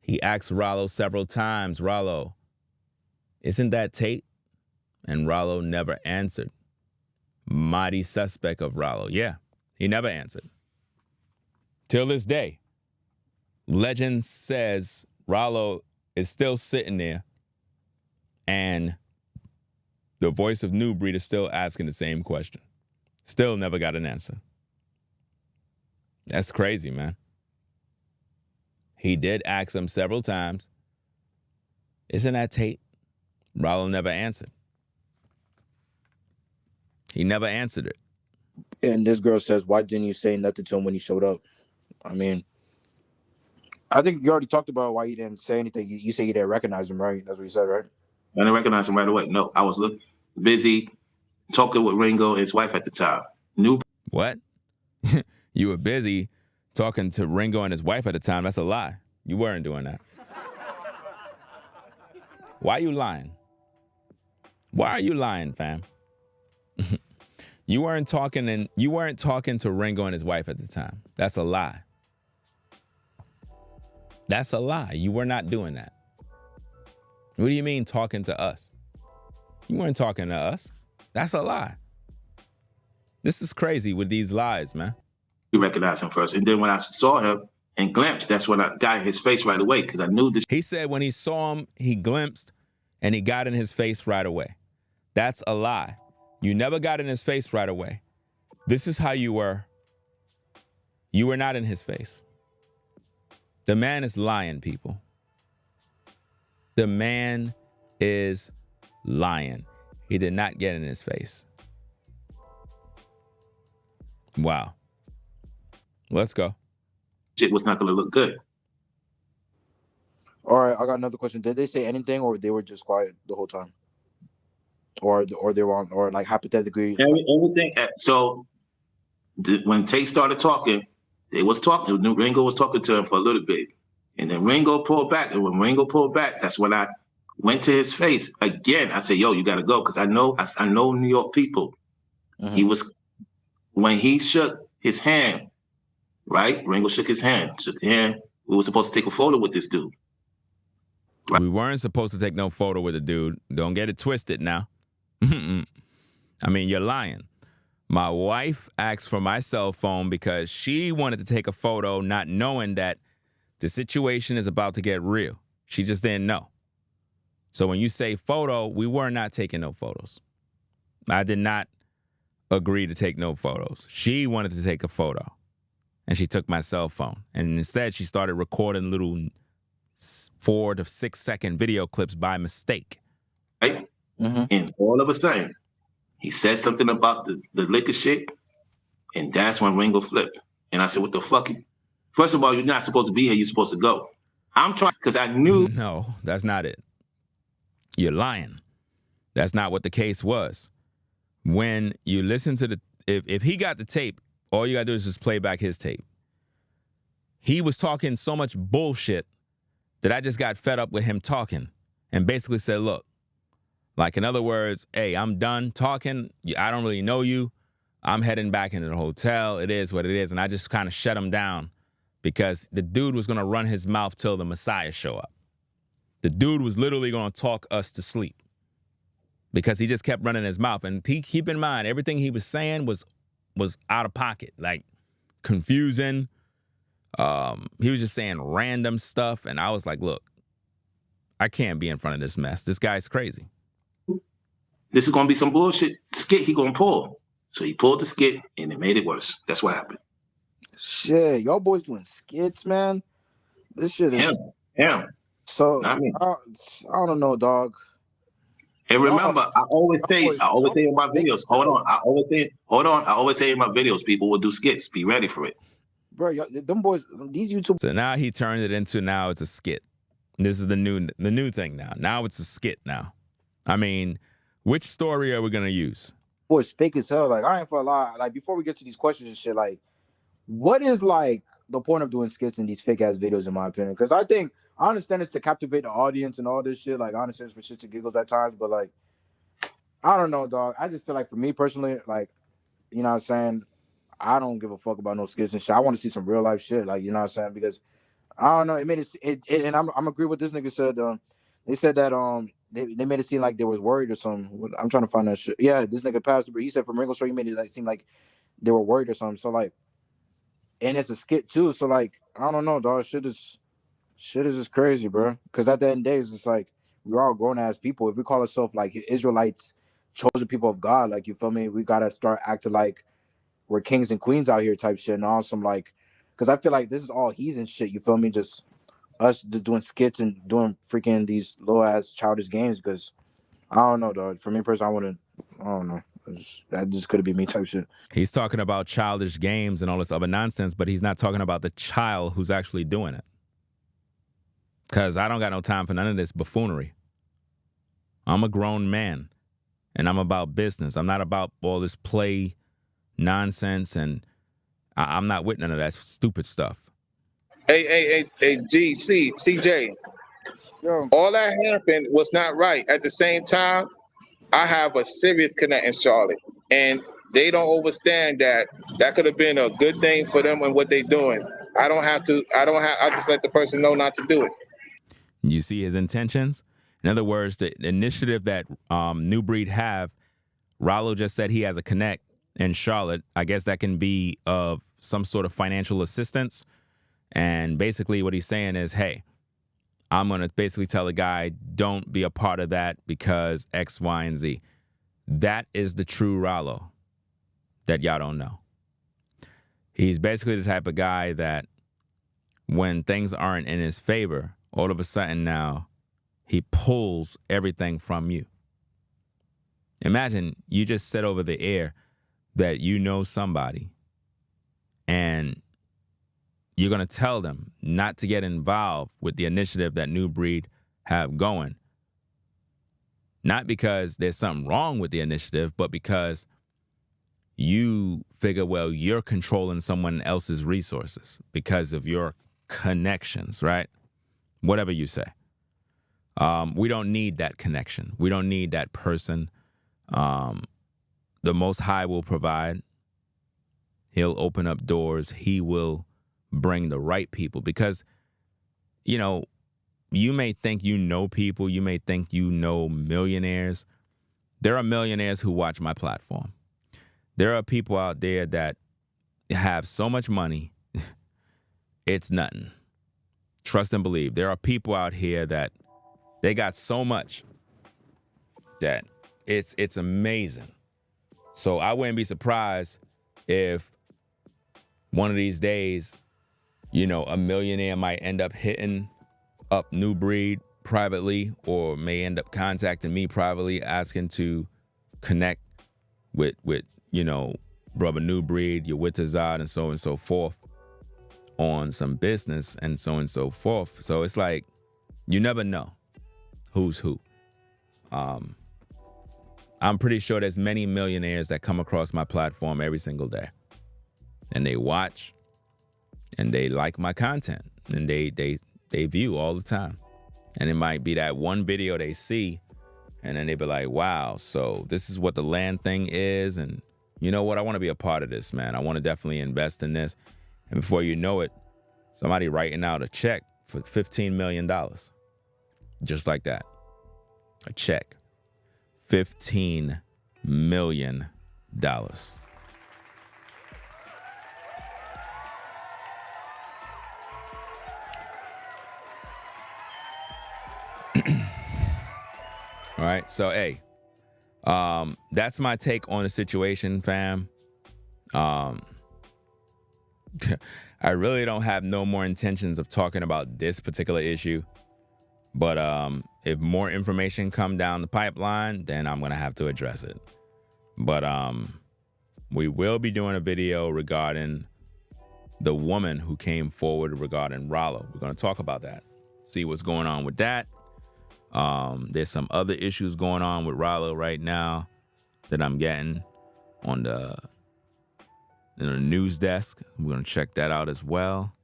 he asked Ralo several times, Ralo, isn't that Tate? And Ralo never answered. Mighty suspect of Ralo. Yeah, he never answered. Till this day, legend says Ralo is still sitting there and the voice of Nubreed is still asking the same question. Still never got an answer. That's crazy, man. He did ask him several times, isn't that Tate? Ralo never answered. He never answered it. And this girl says, why didn't you say nothing to him when he showed up? I mean, I think you already talked about why you didn't say anything. You say you didn't recognize him, right? That's what you said, right? I didn't recognize him right away. No, I was busy talking with Ringo and his wife at the time. What? You were busy talking to Ringo and his wife at the time. That's a lie. You weren't doing that. Why are you lying? Why are you lying, fam? You weren't talking to Ringo and his wife at the time. That's a lie. That's a lie. You were not doing that. What do you mean talking to us? You weren't talking to us. That's a lie. This is crazy with these lies, man. You recognized him first. And then when I saw him and glimpsed, that's when I got in his face right away because I knew this. He said when he saw him, he glimpsed and he got in his face right away. That's a lie. You never got in his face right away. This is how you were. You were not in his face. The man is lying, people. The man is lying. He did not get in his face. Wow. Let's go. Shit was not going to look good. All right, I got another question. Did they say anything, or they were just quiet the whole time, or they were on, or like hypothetically? Everything. So when Tate started talking, they was talking. Ringo was talking to him for a little bit, and then Ringo pulled back. And when Ringo pulled back, that's when I went to his face again. I said, "Yo, you got to go," because I know New York people. Mm-hmm. He was when he shook his hand, right? Ringo shook his hand. We were supposed to take a photo with this dude. Right? We weren't supposed to take no photo with a dude. Don't get it twisted now. I mean, you're lying. My wife asked for my cell phone because she wanted to take a photo, not knowing that the situation is about to get real. She just didn't know. So when you say photo, we were not taking no photos. I did not agree to take no photos. She wanted to take a photo, and she took my cell phone. And instead, she started recording little 4 to 6 second video clips by mistake. Right? Mm-hmm. And all of a sudden, he said something about the liquor shit, and that's when Ringo flipped. And I said, what the fuck? First of all, you're not supposed to be here. You're supposed to go. I'm trying, because I knew. No, that's not it. You're lying. That's not what the case was. When you listen to if he got the tape, all you got to do is just play back his tape. He was talking so much bullshit that I just got fed up with him talking and basically said, look, like in other words, hey, I'm done talking. I don't really know you. I'm heading back into the hotel. It is what it is. And I just kind of shut him down because the dude was going to run his mouth till the Messiah show up. The dude was literally going to talk us to sleep because he just kept running his mouth. And keep in mind, everything he was saying was out of pocket, like confusing. He was just saying random stuff. And I was like, look, I can't be in front of this mess. This guy's crazy. This is going to be some bullshit skit he going to pull. So he pulled the skit and it made it worse. That's what happened. Shit, y'all boys doing skits, man. This shit is Him. so. Not me. I don't know, dog. And Y'all, remember, I always say y'all in my making videos, hold on. I always say in my videos, people will do skits. Be ready for it. bro. Them boys, these YouTube. So now he turned it into, now it's a skit. This is the new thing now. Now it's a skit now. I mean, which story are we gonna use? Boys fake as hell. Like, I ain't for a lie. Like, before we get to these questions and shit, like, what is like the point of doing skits in these fake ass videos, in my opinion? Because I understand it's to captivate the audience and all this shit. Like, I understand it's for shits and giggles at times, but like, I don't know, dog. I just feel like for me personally, like, you know what I'm saying, I don't give a fuck about no skits and shit. I want to see some real life shit, like, you know what I'm saying? Because I don't know, it made it and I'm agree with this nigga said. They said that they made it seem like they was worried or something. I'm trying to find that shit. Yeah, this nigga passed, but he said from Ringo Story, he made it like seem like they were worried or something. So like, and it's a skit too. So like, I don't know, dog. Shit is just crazy, bro. Because at the end of the day, it's just like we're all grown ass people. If we call ourselves like Israelites, chosen people of God, like, you feel me, we gotta start acting like we're kings and queens out here type shit and awesome, like, because I feel like this is all heathen shit, you feel me, just us just doing skits and doing freaking these low ass childish games. Because I don't know, dog. For me personally, I don't know, that just could be me type shit. He's talking about childish games and all this other nonsense, but he's not talking about the child who's actually doing it. Because I don't got no time for none of this buffoonery. I'm a grown man, and I'm about business. I'm not about all this play nonsense, and I'm not with none of that stupid stuff. Hey, CJ. Yo. All that happened was not right. At the same time, I have a serious connect in Charlotte, and they don't understand that could have been a good thing for them and what they're doing. I just let the person know not to do it. You see his intentions? In other words, the initiative that Nubreed have, Ralo just said he has a connect in Charlotte. I guess that can be of some sort of financial assistance. And basically what he's saying is, hey, I'm going to basically tell the guy, don't be a part of that because X, Y, and Z. That is the true Ralo that y'all don't know. He's basically the type of guy that when things aren't in his favor, all of a sudden now he pulls everything from you. Imagine you just said over the air that you know somebody and you're going to tell them not to get involved with the initiative that Nubreed have going. Not because there's something wrong with the initiative, but because you figure, well, you're controlling someone else's resources because of your connections, right? Whatever you say. We don't need that connection. We don't need that person. The Most High will provide. He'll open up doors. He will bring the right people because, you know, you may think you know people. You may think you know millionaires. There are millionaires who watch my platform. There are people out there that have so much money, it's nothing. Trust and believe. There are people out here that they got so much that it's amazing. So I wouldn't be surprised if one of these days, you know, a millionaire might end up hitting up Nubreed privately or may end up contacting me privately, asking to connect with you know, brother Nubreed, your Wittazad, and so forth on some business and so forth. So it's like, you never know who's who. I'm pretty sure there's many millionaires that come across my platform every single day. And they watch and they like my content and they view all the time. And it might be that one video they see and then they be like, wow, so this is what the land thing is. And you know what? I want to be a part of this, man. I want to definitely invest in this. And before you know it, somebody writing out a check for $15 million. Just like that. A check. $15 million. All right, so hey, that's my take on the situation, fam. I really don't have no more intentions of talking about this particular issue. But if more information come down the pipeline, then I'm going to have to address it. But we will be doing a video regarding the woman who came forward regarding Ralo. We're going to talk about that, see what's going on with that. There's some other issues going on with Ralo right now that I'm getting on the news desk. We're going to check that out as well.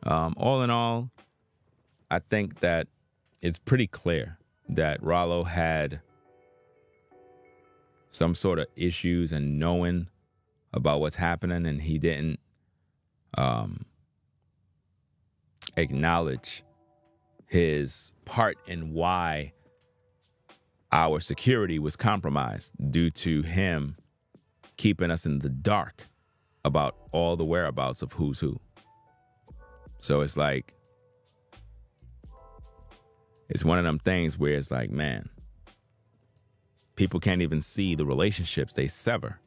All in all, I think that it's pretty clear that Ralo had some sort of issues and knowing about what's happening, and he didn't acknowledge his part in why our security was compromised due to him keeping us in the dark about all the whereabouts of who's who. So it's like, it's one of them things where it's like, man, people can't even see the relationships they sever.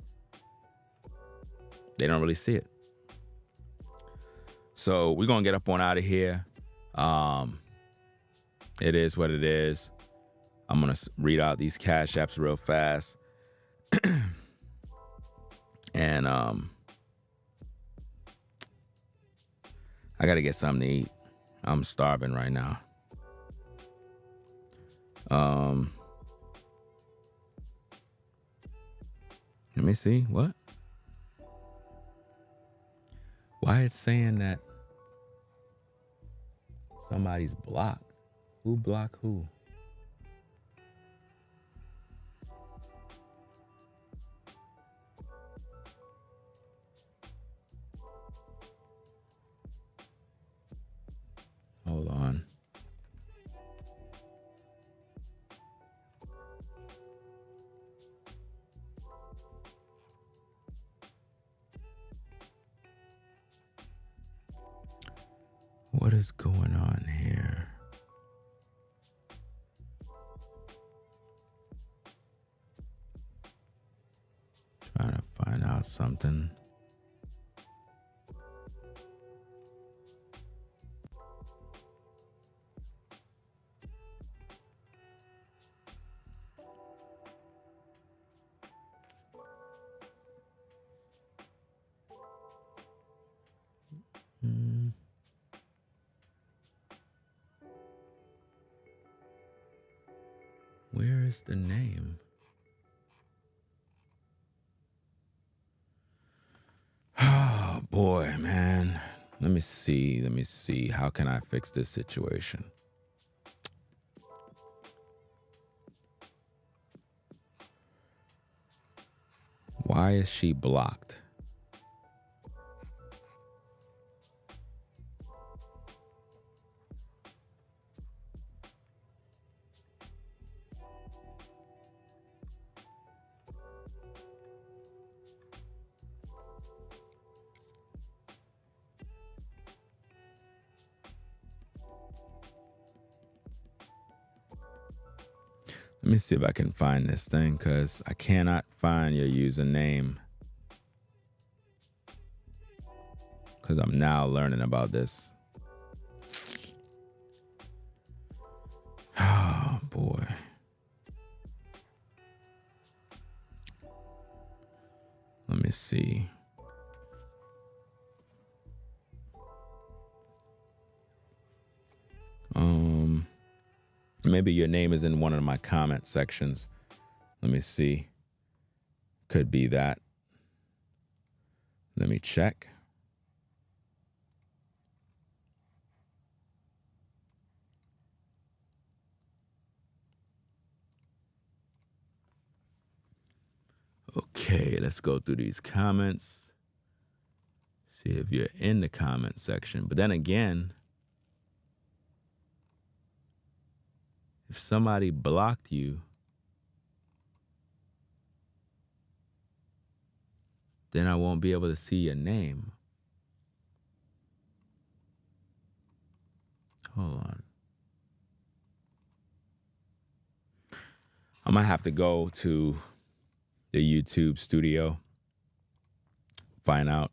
They don't really see it. So we're going to get up on out of here. It is what it is. I'm going to read out these Cash Apps real fast. And I got to get something to eat. I'm starving right now. Let me see. What? Why it's saying that somebody's blocked? Who blocked who? Hold on. What is going on here? Trying to find out something. Where is the name? Oh boy, man. Let me see. How can I fix this situation? Why is she blocked? Let me see if I can find this thing, because I cannot find your username. Because I'm now learning about this. Oh, boy. Let me see. Maybe your name is in one of my comment sections. Let me see. Could be that. Let me check. Okay, let's go through these comments. See if you're in the comment section. But then again, if somebody blocked you, then I won't be able to see your name. Hold on. I might have to go to the YouTube studio, find out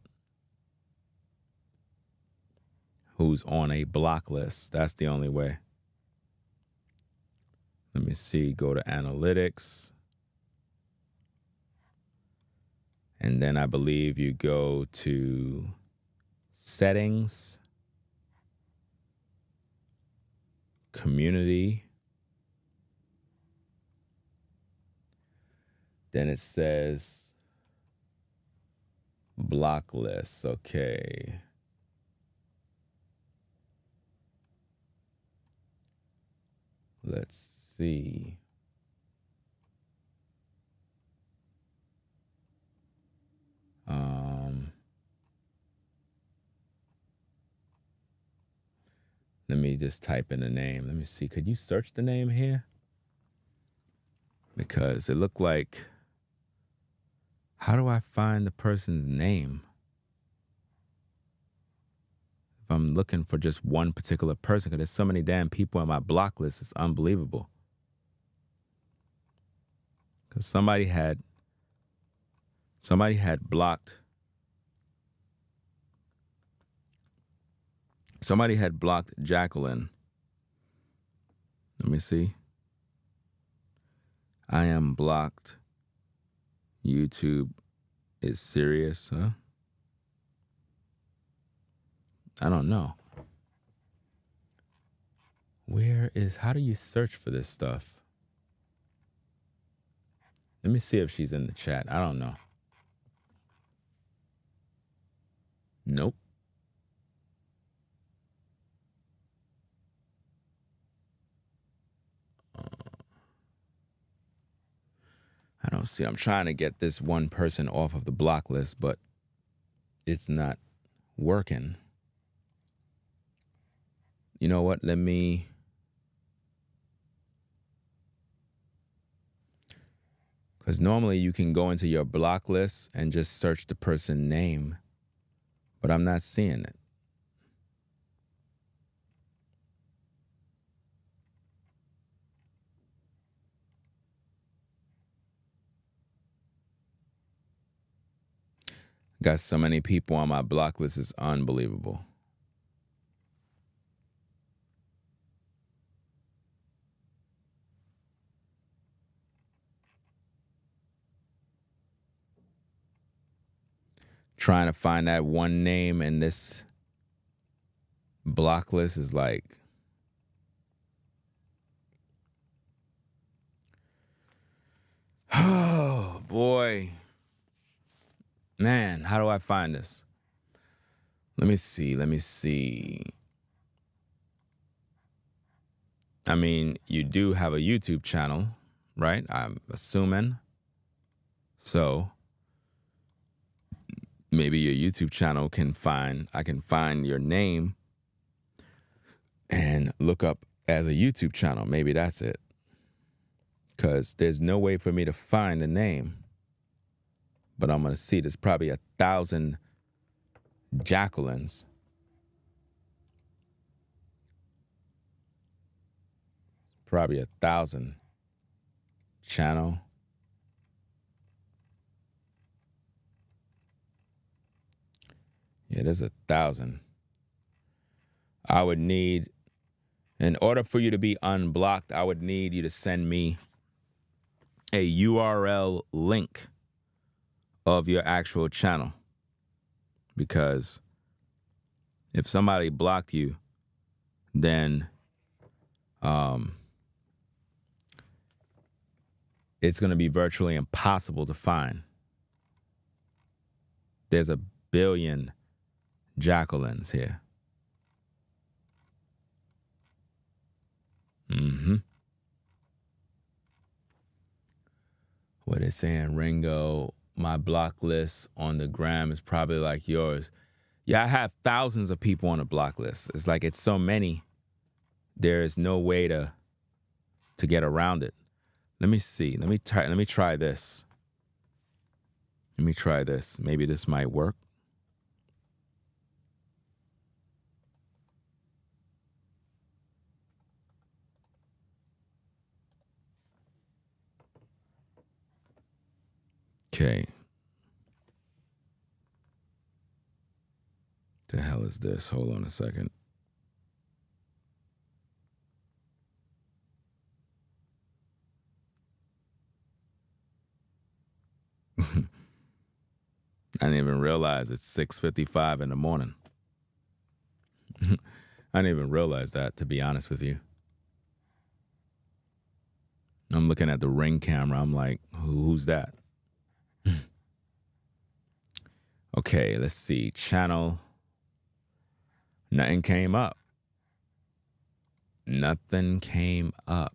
who's on a block list. That's the only way. Let me see. Go to analytics. And then I believe you go to settings, community. Then it says block lists. Okay. Let's see. Let me just type in the name. Let me see. Could you search the name here? Because it looked like, how do I find the person's name? If I'm looking for just one particular person, because there's so many damn people on my block list, it's unbelievable. Because somebody had blocked. Somebody had blocked Jacqueline. Let me see. I am blocked. YouTube is serious, huh? I don't know. How do you search for this stuff? Let me see if she's in the chat. I don't know. Nope. I don't see. I'm trying to get this one person off of the block list, but it's not working. You know what? Because normally you can go into your block list and just search the person's name, but I'm not seeing it. Got so many people on my block list, it's unbelievable. Trying to find that one name in this block list is like, oh boy. Man, how do I find this? Let me see. I mean, you do have a YouTube channel, right? I'm assuming. So maybe your YouTube channel I can find your name and look up as a YouTube channel. Maybe that's it. Because there's no way for me to find a name. But I'm going to see. There's probably 1,000 Jacquelines. Probably 1,000 channel. Yeah, there's 1,000. I would need, in order for you to be unblocked, I would need you to send me a URL link of your actual channel. Because if somebody blocked you, then it's going to be virtually impossible to find. There's 1 billion Jacquelines here. What it's saying, Ringo, my block list on the gram is probably like yours. Yeah, I have thousands of people on the block list. It's like it's so many. There is no way to get around it. Let me see. Let me try this. Let me try this. Maybe this might work. Okay. The hell is this? Hold on a second. didn't even realize it's 6:55 in the morning. I didn't even realize that, to be honest with you. I'm looking at the Ring camera. I'm like, who's that? Okay, let's see. Channel. Nothing came up. Nothing came up.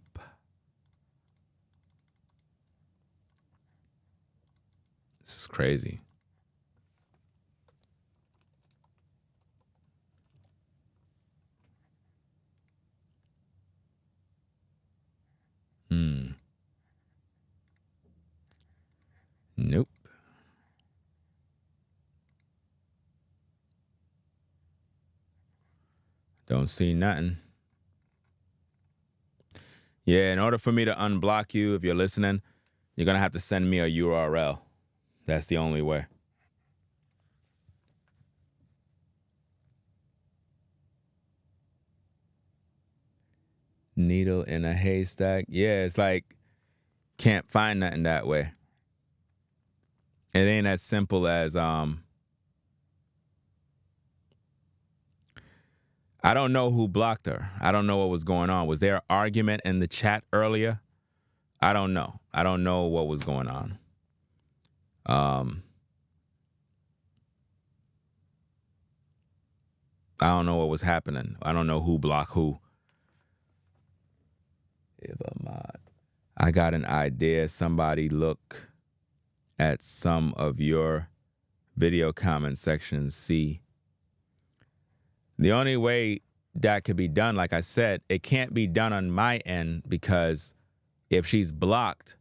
This is crazy. Nope. Don't see nothing. Yeah, in order for me to unblock you, if you're listening, you're going to have to send me a URL. That's the only way. Needle in a haystack. Yeah, it's like, can't find nothing that way. It ain't as simple as, I don't know who blocked her. I don't know what was going on. Was there an argument in the chat earlier? I don't know. I don't know what was going on. I don't know what was happening. I don't know who blocked who. I got an idea. Somebody look at some of your video comment sections. See, the only way that could be done, like I said, it can't be done on my end, because if she's blocked,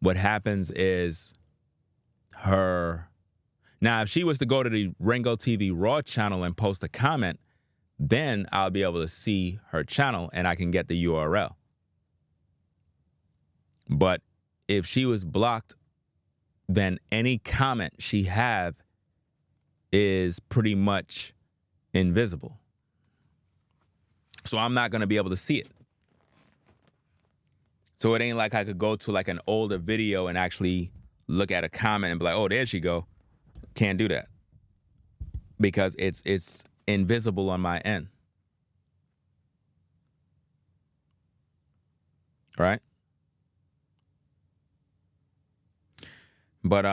what happens is her... Now, if she was to go to the RINGOTV Raw channel and post a comment, then I'll be able to see her channel and I can get the URL. But if she was blocked, then any comment she have is pretty much invisible. So I'm not going to be able to see it. So it ain't like I could go to like an older video and actually look at a comment and be like, oh, there she go. Can't do that. Because it's invisible on my end. Right? But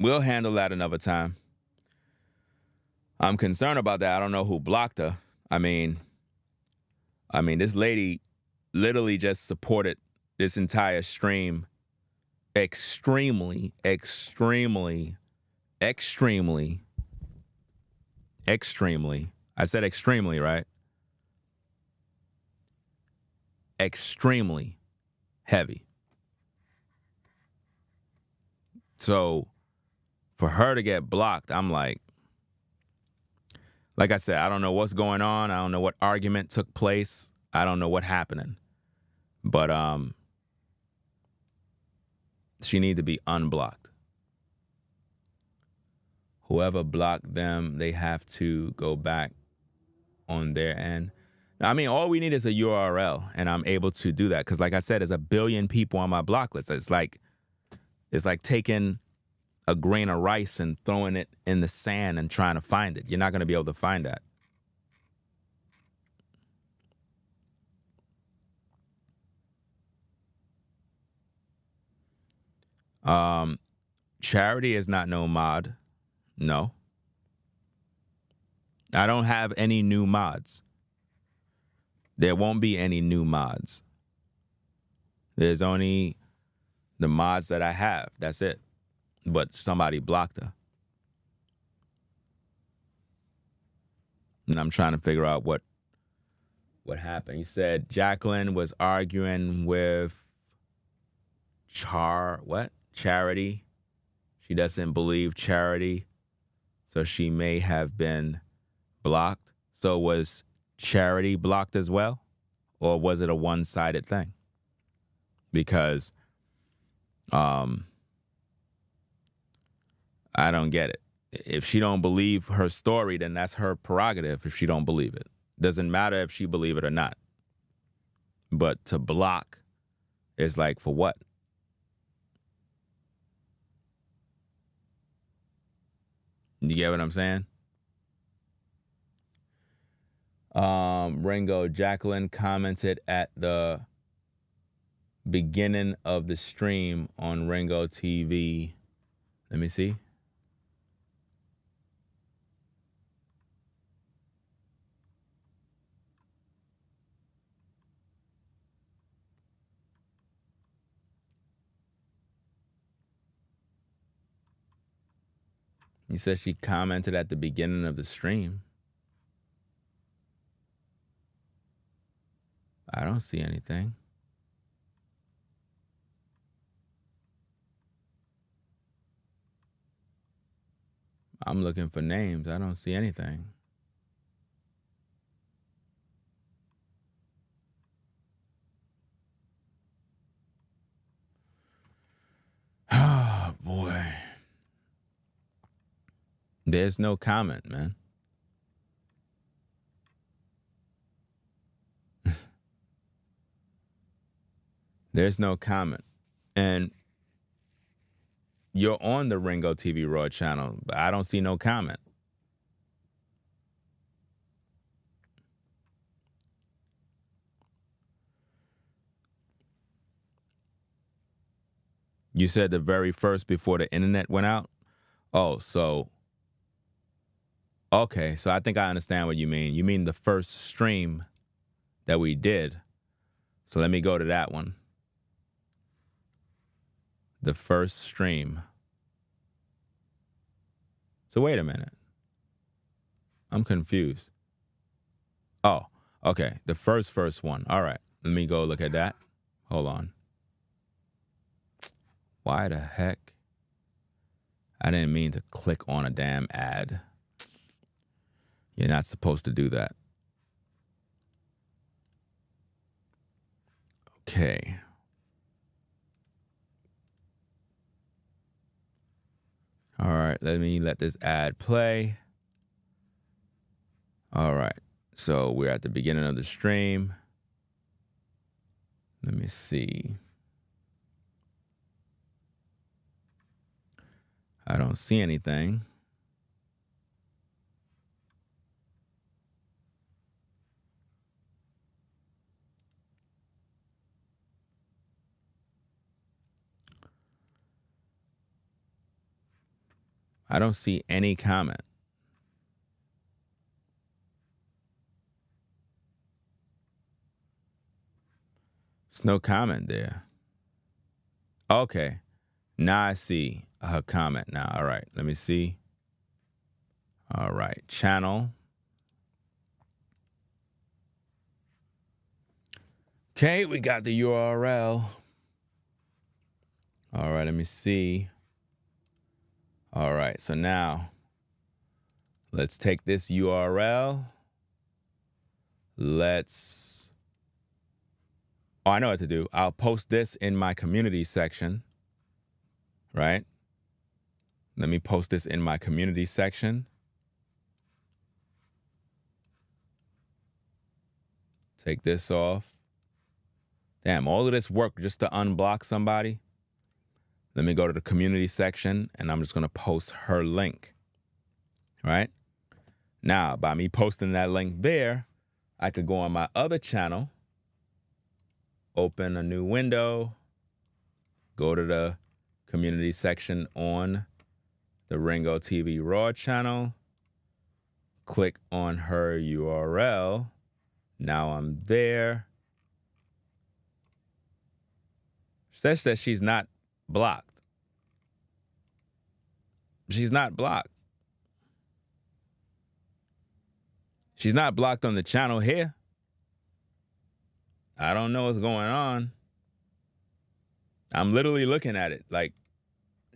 we'll handle that another time. I'm concerned about that. I don't know who blocked her. I mean, this lady literally just supported this entire stream extremely, extremely, extremely, extremely. I said extremely, right? Extremely heavy. So for her to get blocked, I'm like I said, I don't know what's going on. I don't know what argument took place. I don't know what's happening. But she need to be unblocked. Whoever blocked them, they have to go back on their end. I mean, all we need is a URL, and I'm able to do that. Because like I said, there's 1 billion people on my block list. It's like taking a grain of rice and throwing it in the sand and trying to find it. You're not going to be able to find that. Charity is not no mod. No. I don't have any new mods. There won't be any new mods. There's only the mods that I have. That's it. But somebody blocked her. And I'm trying to figure out what happened. He said Jacqueline was arguing with Charity. She doesn't believe Charity, so she may have been blocked. So was Charity blocked as well? Or was it a one-sided thing? Because I don't get it. If she don't believe her story, then that's her prerogative if she don't believe it. Doesn't matter if she believe it or not. But to block is like, for what? You get what I'm saying? Ringo, Jacqueline commented at the beginning of the stream on Ringo TV. Let me see. He said she commented at the beginning of the stream. I don't see anything. I'm looking for names. I don't see anything. Oh, boy. There's no comment, man. There's no comment. And you're on the Ringo TV Raw channel, but I don't see no comment. You said the very first before the internet went out? Oh, so... Okay, so I think I understand what you mean. You mean the first stream that we did. So let me go to that one. The first stream. So wait a minute. I'm confused. Oh, okay. The first one. All right. Let me go look at that. Hold on. Why the heck? I didn't mean to click on a damn ad. You're not supposed to do that. Okay. All right, let this ad play. All right, so we're at the beginning of the stream. Let me see. I don't see anything. I don't see any comment. There's no comment there. Okay. Now I see her comment now. All right. Let me see. All right. Channel. Okay. We got the URL. All right. Let me see. All right. So now let's take this URL. Oh, I know what to do. I'll post this in my community section, right? Let me post this in my community section. Take this off. Damn, all of this work just to unblock somebody. Let me go to the community section and I'm just going to post her link, right? Now, by me posting that link there, I could go on my other channel, open a new window, go to the community section on the Ringo TV Raw channel, click on her URL. Now I'm there. Says that she's not blocked. She's not blocked. She's not blocked on the channel here. I don't know what's going on. I'm literally looking at it like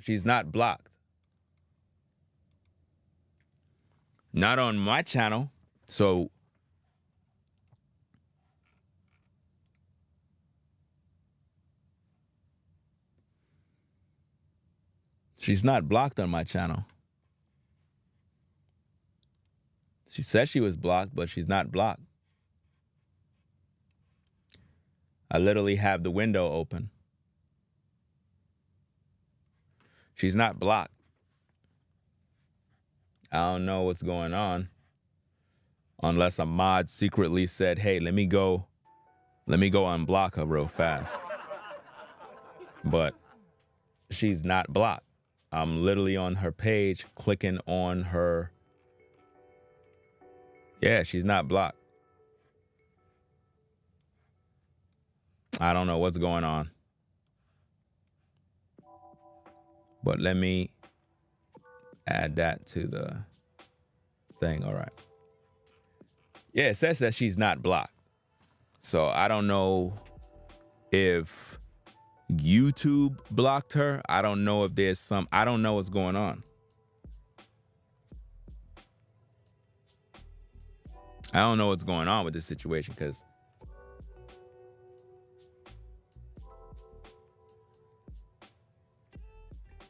she's not blocked. Not on my channel. So she's not blocked on my channel. She said she was blocked, but she's not blocked. I literally have the window open. She's not blocked. I don't know what's going on. Unless a mod secretly said, hey, let me go unblock her real fast. But she's not blocked. I'm literally on her page, clicking on her. Yeah, she's not blocked. I don't know what's going on. But let me add that to the thing. All right. Yeah, it says that she's not blocked. So I don't know if YouTube blocked her. I don't know if there's some, I don't know what's going on. I don't know what's going on with this situation because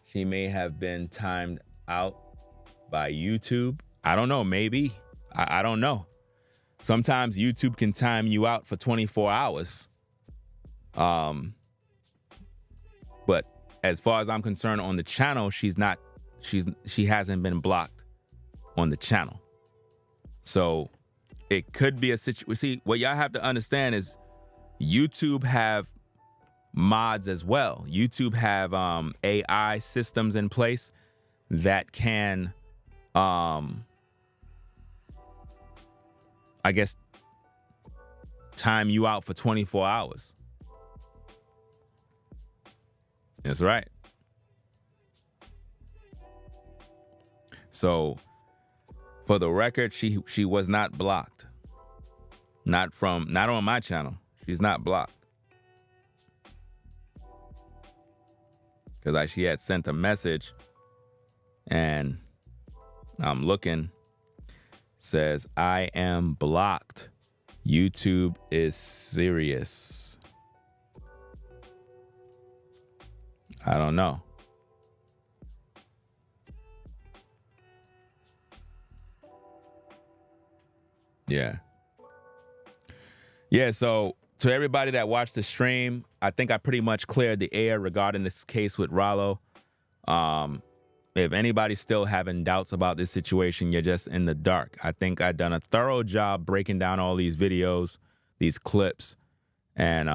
she may have been timed out by YouTube. I don't know, maybe. I don't know. Sometimes YouTube can time you out for 24 hours. But as far as I'm concerned on the channel, she hasn't been blocked on the channel. So it could be a situation. See, what y'all have to understand is YouTube have mods as well. YouTube have AI systems in place that can I guess time you out for 24 hours. That's right. So for the record, she was not blocked. Not on my channel. She's not blocked. Because she had sent a message and I'm looking, says, I am blocked. YouTube is serious. I don't know. Yeah. Yeah, so to everybody that watched the stream, I think I pretty much cleared the air regarding this case with Ralo. If anybody's still having doubts about this situation, you're just in the dark. I think I've done a thorough job breaking down all these videos, these clips. And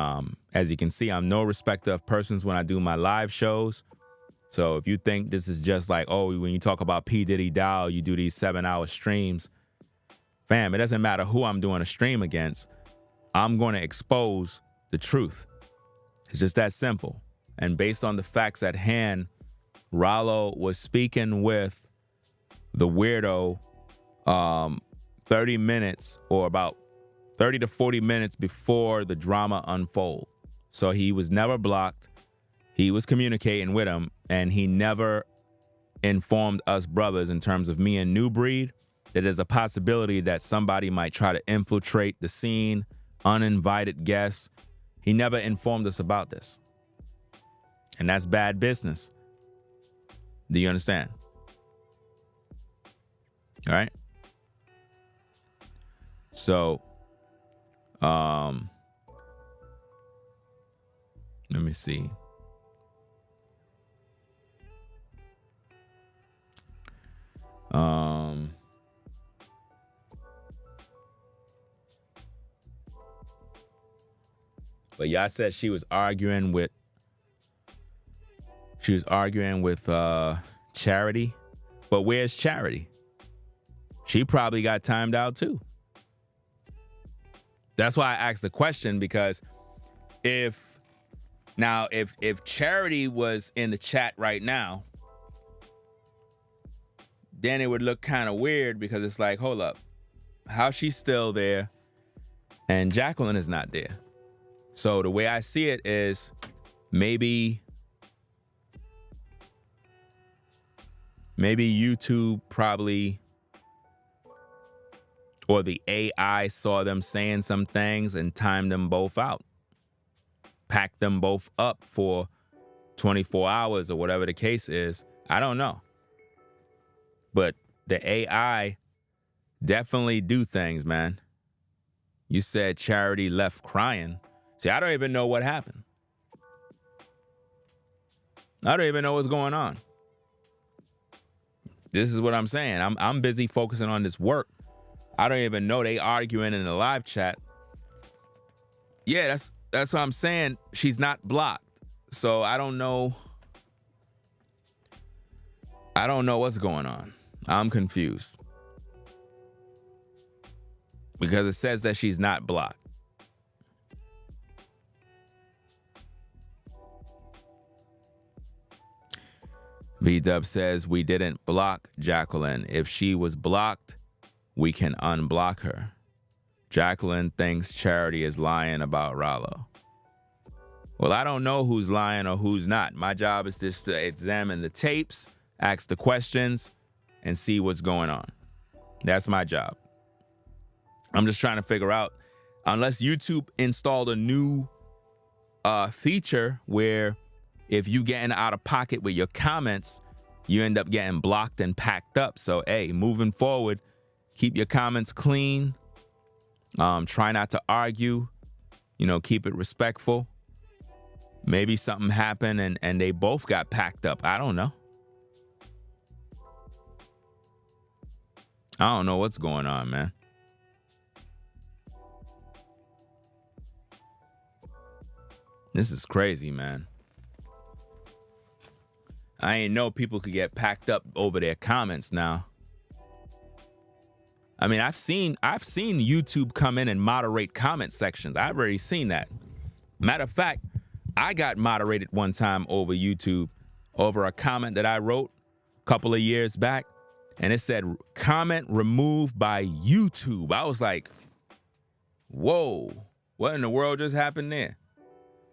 as you can see, I'm no respecter of persons when I do my live shows. So if you think this is just like, oh, when you talk about P.Diddy Dow, you do these 7-hour streams. Fam, it doesn't matter who I'm doing a stream against. I'm going to expose the truth. It's just that simple. And based on the facts at hand, Ralo was speaking with the weirdo 30 minutes or about 30 to 40 minutes before the drama unfolded. So he was never blocked. He was communicating with him, and he never informed us brothers in terms of me and Nubreed that there's a possibility that somebody might try to infiltrate the scene, uninvited guests. He never informed us about this. And that's bad business. Do you understand? All right. So, let me see. But y'all said she was arguing with Charity. But where's Charity? She probably got timed out too. That's why I asked the question, because if Charity was in the chat right now, then it would look kind of weird, because it's like, hold up, how she's still there and Jacqueline is not there? So the way I see it is maybe YouTube probably, or the AI saw them saying some things and timed them both out. Packed them both up for 24 hours or whatever the case is. I don't know. But the AI definitely do things, man. You said Charity left crying. See, I don't even know what happened. I don't even know what's going on. This is what I'm saying. I'm busy focusing on this work. I don't even know they arguing in the live chat. Yeah, that's what I'm saying. She's not blocked. So I don't know. I don't know what's going on. I'm confused. Because it says that she's not blocked. V-Dub says we didn't block Jacqueline. If she was blocked, we can unblock her. Jacqueline thinks Charity is lying about Ralo. Well, I don't know who's lying or who's not. My job is just to examine the tapes, ask the questions, and see what's going on. That's my job. I'm just trying to figure out, unless YouTube installed a new feature where if you getting out of pocket with your comments, you end up getting blocked and packed up. So, hey, moving forward, keep your comments clean. Try not to argue. Keep it respectful. Maybe something happened and they both got packed up. I don't know. I don't know what's going on, man. This is crazy, man. I ain't know people could get packed up over their comments now. I mean, I've seen YouTube come in and moderate comment sections. I've already seen that. Matter of fact, I got moderated one time over YouTube over a comment that I wrote a couple of years back, and it said comment removed by YouTube. I was like, whoa, what in the world just happened there?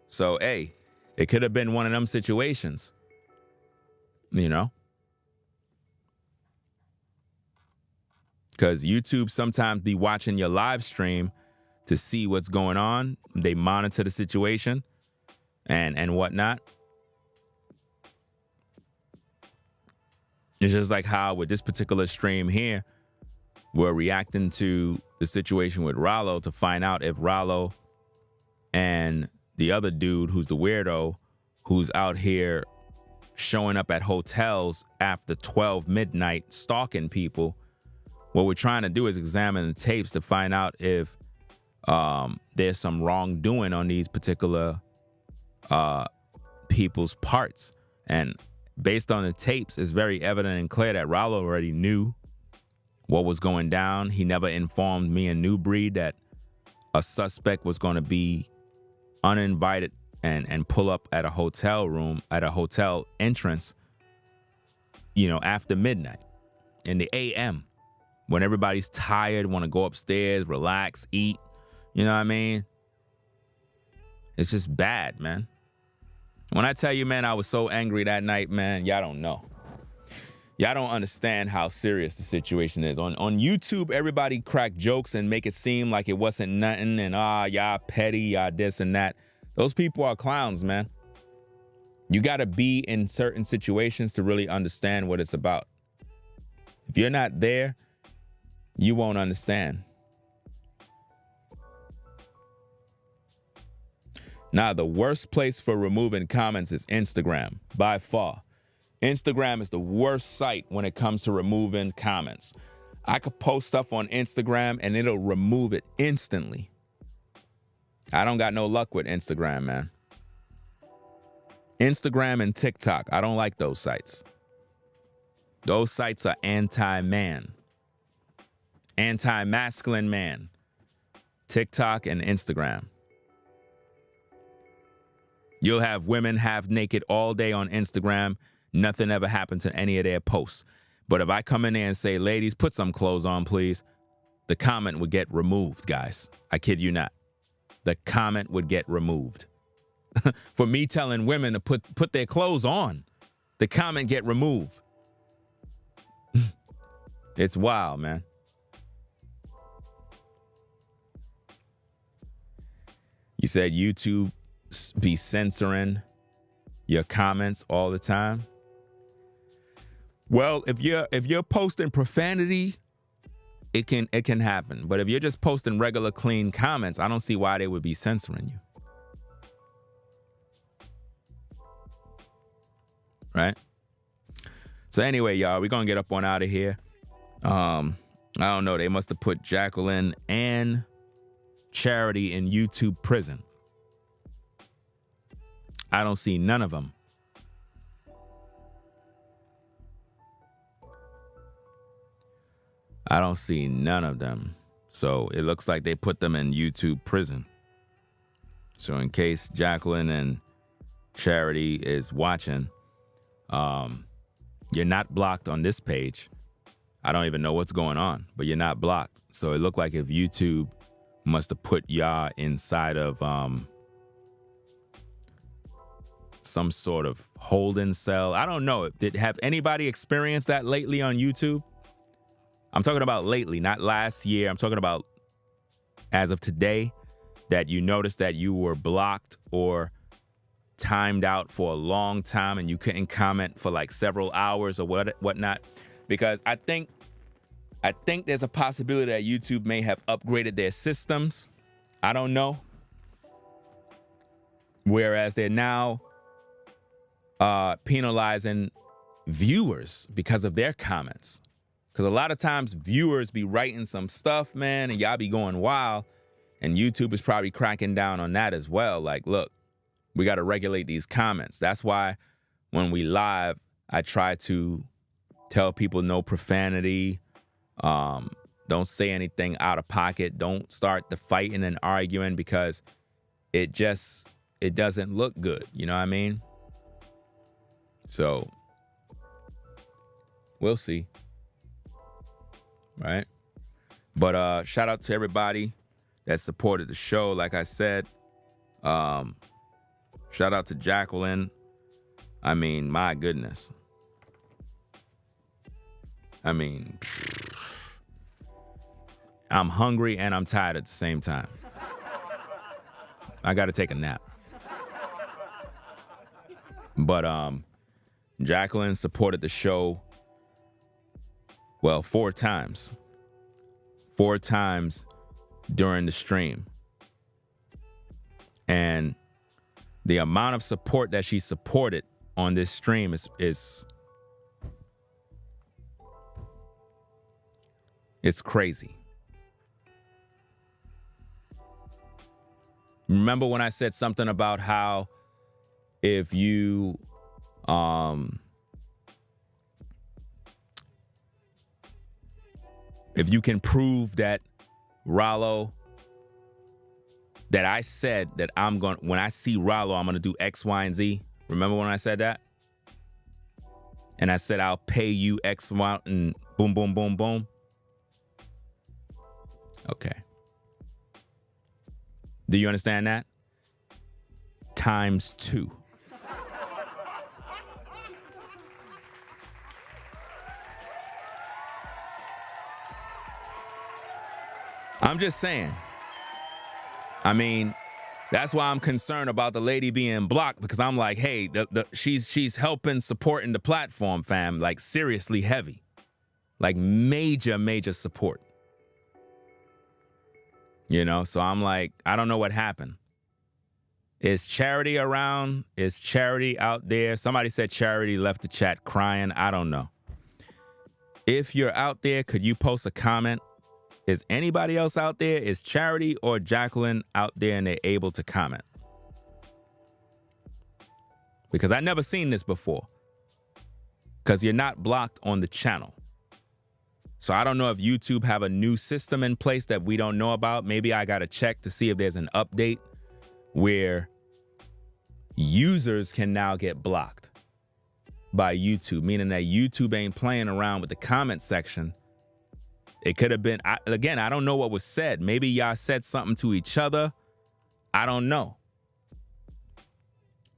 So, hey, it could have been one of them situations, because YouTube sometimes be watching your live stream to see what's going on. They monitor the situation and whatnot. It's just like how with this particular stream here, we're reacting to the situation with Ralo to find out if Ralo and the other dude who's the weirdo who's out here showing up at hotels after 12 midnight stalking people. What we're trying to do is examine the tapes to find out if there's some wrongdoing on these particular people's parts. And based on the tapes, it's very evident and clear that Ralo already knew what was going down. He never informed me and Nubreed that a suspect was going to be uninvited and pull up at a hotel room, at a hotel entrance, after midnight in the AM, when everybody's tired, want to go upstairs, relax, eat. You know what I mean? It's just bad, man. When I tell you, man, I was so angry that night, man, y'all don't know. Y'all don't understand how serious the situation is. On YouTube, everybody crack jokes and make it seem like it wasn't nothing and y'all petty, y'all this and that. Those people are clowns, man. You got to be in certain situations to really understand what it's about. If you're not there, you won't understand. Now, the worst place for removing comments is Instagram, by far. Instagram is the worst site when it comes to removing comments. I could post stuff on Instagram and it'll remove it instantly. I don't got no luck with Instagram, man. Instagram and TikTok, I don't like those sites. Those sites are anti-man. Anti-masculine man. TikTok and Instagram. You'll have women half naked all day on Instagram. Nothing ever happened to any of their posts. But if I come in there and say, ladies, put some clothes on, please, the comment would get removed, guys. I kid you not. The comment would get removed. For me telling women to put their clothes on, the comment get removed. It's wild, man. You said YouTube be censoring your comments all the time. Well, if you're posting profanity, it can happen. But if you're just posting regular clean comments, I don't see why they would be censoring you. Right? So anyway, y'all, we're gonna get up on out of here. I don't know. They must have put Jacqueline and Charity in YouTube prison. I don't see none of them. I don't see none of them. So it looks like they put them in YouTube prison. So in case Jacqueline and Charity is watching, you're not blocked on this page. I don't even know what's going on, but you're not blocked. So it looked like if YouTube must have put y'all inside of some sort of holding cell. I don't know. Have anybody experienced that lately on YouTube? I'm talking about lately, not last year. I'm talking about as of today, that you noticed that you were blocked or timed out for a long time and you couldn't comment for like several hours or whatnot. Because I think there's a possibility that YouTube may have upgraded their systems. I don't know. Whereas they're now penalizing viewers because of their comments. Because a lot of times viewers be writing some stuff, man, and y'all be going wild. And YouTube is probably cracking down on that as well. Like, look, we got to regulate these comments. That's why when we live, I try to tell people no profanity. Don't say anything out of pocket. Don't start the fighting and arguing because it doesn't look good. You know what I mean? So we'll see. Right. But shout out to everybody that supported the show. Like I said, shout out to Jacqueline. I mean, my goodness. I mean, I'm hungry and I'm tired at the same time. I got to take a nap. But Jacqueline supported the show, well, 4 times. 4 times during the stream. And the amount of support that she supported on this stream is it's crazy. Remember when I said something about how if you can prove that Ralo, that I said that when I see Ralo, I'm going to do X, Y, and Z. Remember when I said that? And I said, I'll pay you X, Y, and boom, boom, boom, boom. Okay. Do you understand that? Times 2. I'm just saying. I mean, that's why I'm concerned about the lady being blocked, because I'm like, hey, she's helping, supporting the platform, fam, like seriously heavy, like major support. You know, so I'm like, I don't know what happened. Is Charity around? Is Charity out there? Somebody said Charity left the chat crying. I don't know. If you're out there, could you post a comment? Is anybody else out there? Is Charity or Jacqueline out there and they're able to comment? Because I never seen this before. Because you're not blocked on the channel. So I don't know if YouTube have a new system in place that we don't know about. Maybe I got to check to see if there's an update where users can now get blocked by YouTube, meaning that YouTube ain't playing around with the comment section. It could have been, again, I don't know what was said. Maybe y'all said something to each other. I don't know.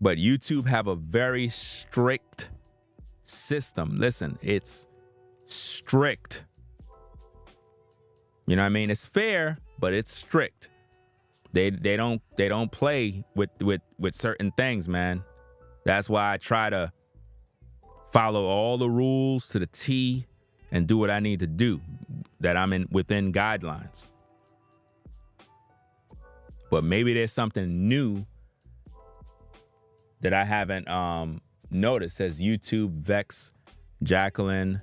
But YouTube have a very strict system. Listen, it's strict. You know what I mean? It's fair, but it's strict. They don't play with certain things, man. That's why I try to follow all the rules to the T and do what I need to do, that I'm within guidelines. But maybe there's something new that I haven't noticed. It says YouTube vex Jacqueline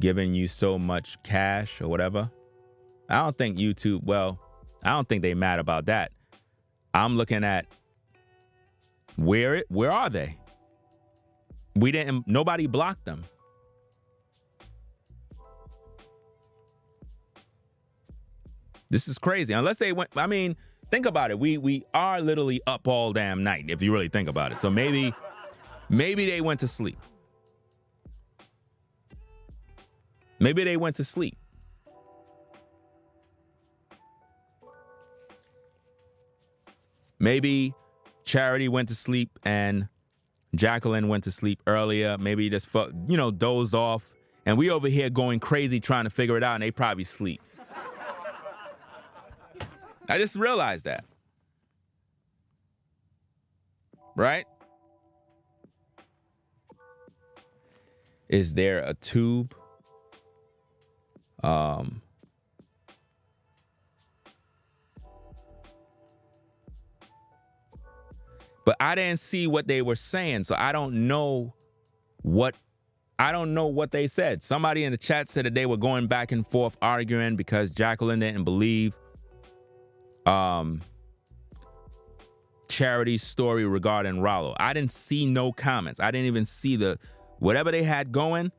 giving you so much cash or whatever. I don't think YouTube, well, I don't think they mad about that. I'm looking at where are they? Nobody blocked them. This is crazy. Unless they went, I mean, think about it. We are literally up all damn night, if you really think about it. So maybe they went to sleep. Maybe they went to sleep. Maybe Charity went to sleep and Jacqueline went to sleep earlier. Maybe just dozed off. And we over here going crazy trying to figure it out, and they probably sleep. I just realized that. Right? Is there a tube? But I didn't see what they were saying, so I don't know what they said. Somebody in the chat said that they were going back and forth arguing because Jacqueline didn't believe Charity's story regarding Ralo. I didn't see no comments. I didn't even see whatever they had going.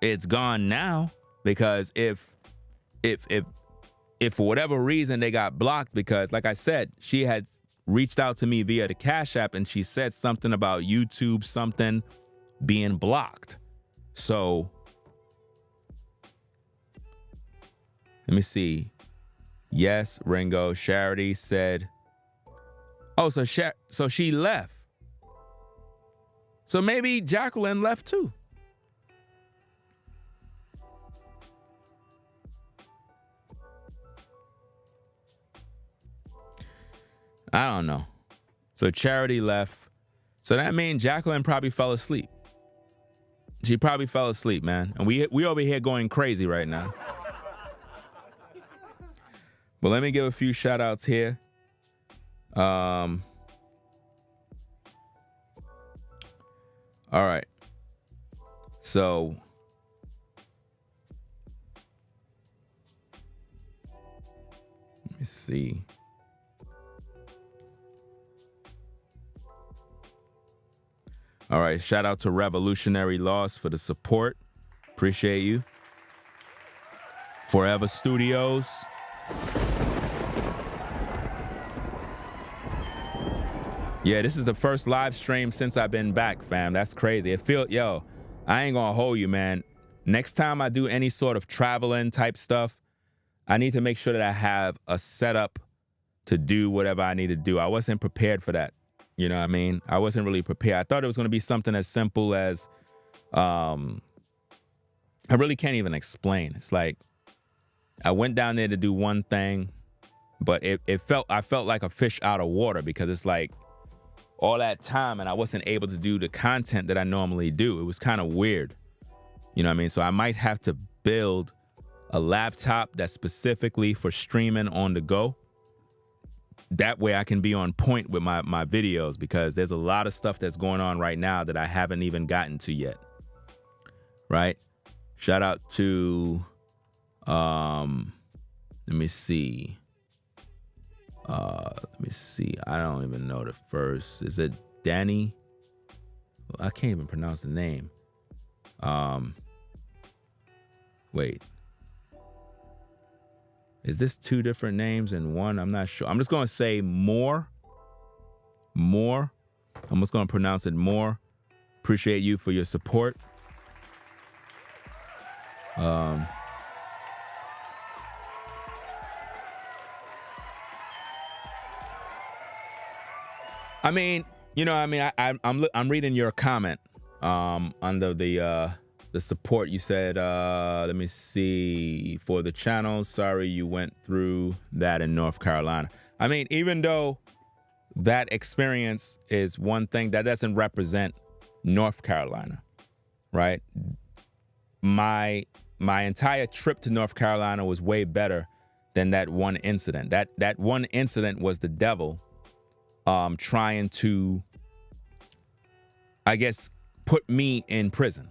It's gone now, because if for whatever reason they got blocked, because like I said, she had reached out to me via the Cash App and she said something about YouTube something being blocked. So let me see. Yes, Ringo. Charity said, oh, so she left. So maybe Jacqueline left too. I don't know. So Charity left. So that means Jacqueline probably fell asleep. She probably fell asleep, man. And we over here going crazy right now. But let me give a few shout outs here. All right. So let me see. All right, shout out to Revolutionary Loss for the support. Appreciate you. Forever Studios. Yeah, this is the first live stream since I've been back, fam. That's crazy. I ain't gonna hold you, man. Next time I do any sort of traveling type stuff, I need to make sure that I have a setup to do whatever I need to do. I wasn't prepared for that. You know what I mean? I wasn't really prepared. I thought it was going to be something as simple as, I really can't even explain. It's like, I went down there to do one thing, but I felt like a fish out of water, because it's like all that time and I wasn't able to do the content that I normally do. It was kind of weird. You know what I mean? So I might have to build a laptop that's specifically for streaming on the go. That way I can be on point with my videos, because there's a lot of stuff that's going on right now that I haven't even gotten to yet. Right? Shout out to, let me see. I don't even know the first. Is it Danny? I can't even pronounce the name. Wait. Is this two different names in one? I'm not sure. I'm just going to say more. I'm just going to pronounce it more. Appreciate you for your support. I mean, I'm reading your comment under the support. You said, let me see, for the channel, sorry you went through that in North Carolina. I mean, even though that experience is one thing, that doesn't represent North Carolina, right? My entire trip to North Carolina was way better than that one incident. That one incident was the devil trying to, I guess, put me in prison.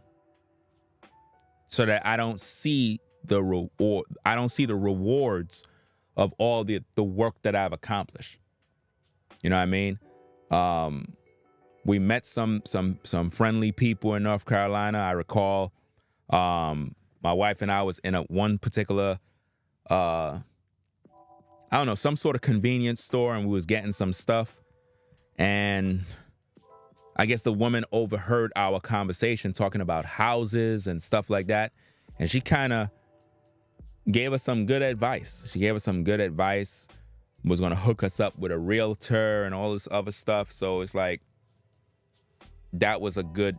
so that I don't see the reward. I don't see the rewards of all the work that I've accomplished. You know what I mean? We met some friendly people in North Carolina. I recall my wife and I was in one particular I don't know, some sort of convenience store, and we was getting some stuff, and I guess the woman overheard our conversation talking about houses and stuff like that, and she kind of gave us some good advice. Was going to hook us up with a realtor and all this other stuff. So it's like, that was a good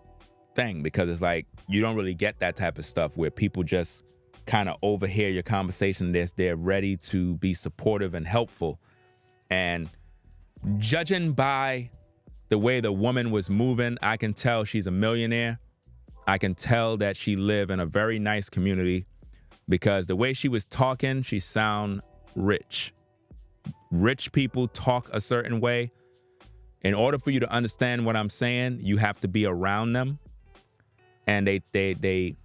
thing, because it's like, you don't really get that type of stuff where people just kind of overhear your conversation. They're ready to be supportive and helpful. And judging by the way the woman was moving, I can tell she's a millionaire. I can tell that she live in a very nice community, because the way she was talking, she sound rich. Rich people talk a certain way. In order for you to understand what I'm saying, you have to be around them. And they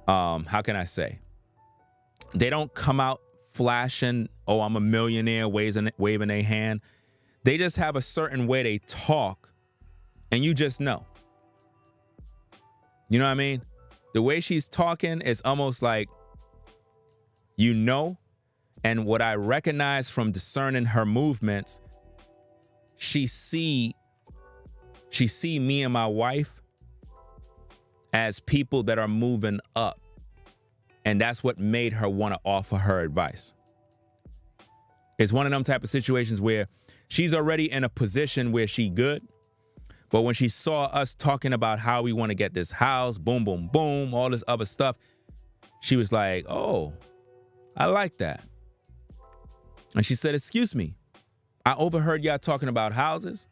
how can I say? They don't come out flashing, oh, I'm a millionaire, waving a hand. They just have a certain way they talk, and you just know. You know what I mean? The way she's talking is almost like, you know. And what I recognize from discerning her movements, she see me and my wife as people that are moving up. And that's what made her want to offer her advice. It's one of them type of situations where she's already in a position where she good. But when she saw us talking about how we want to get this house, boom, boom, boom, all this other stuff, she was like, oh, I like that. And she said, excuse me, I overheard y'all talking about houses.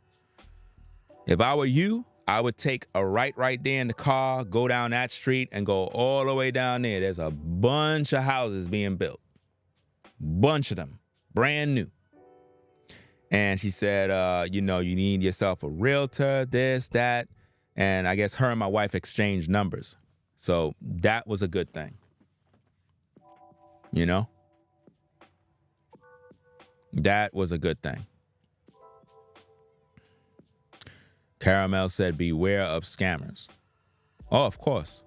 If I were you, I would take a right there in the car, go down that street and go all the way down there. There's a bunch of houses being built. Bunch of them, brand new. And she said, you know, you need yourself a realtor, this, that. And I guess her and my wife exchanged numbers. So that was a good thing. You know? That was a good thing. Caramel said, beware of scammers. Oh, of course.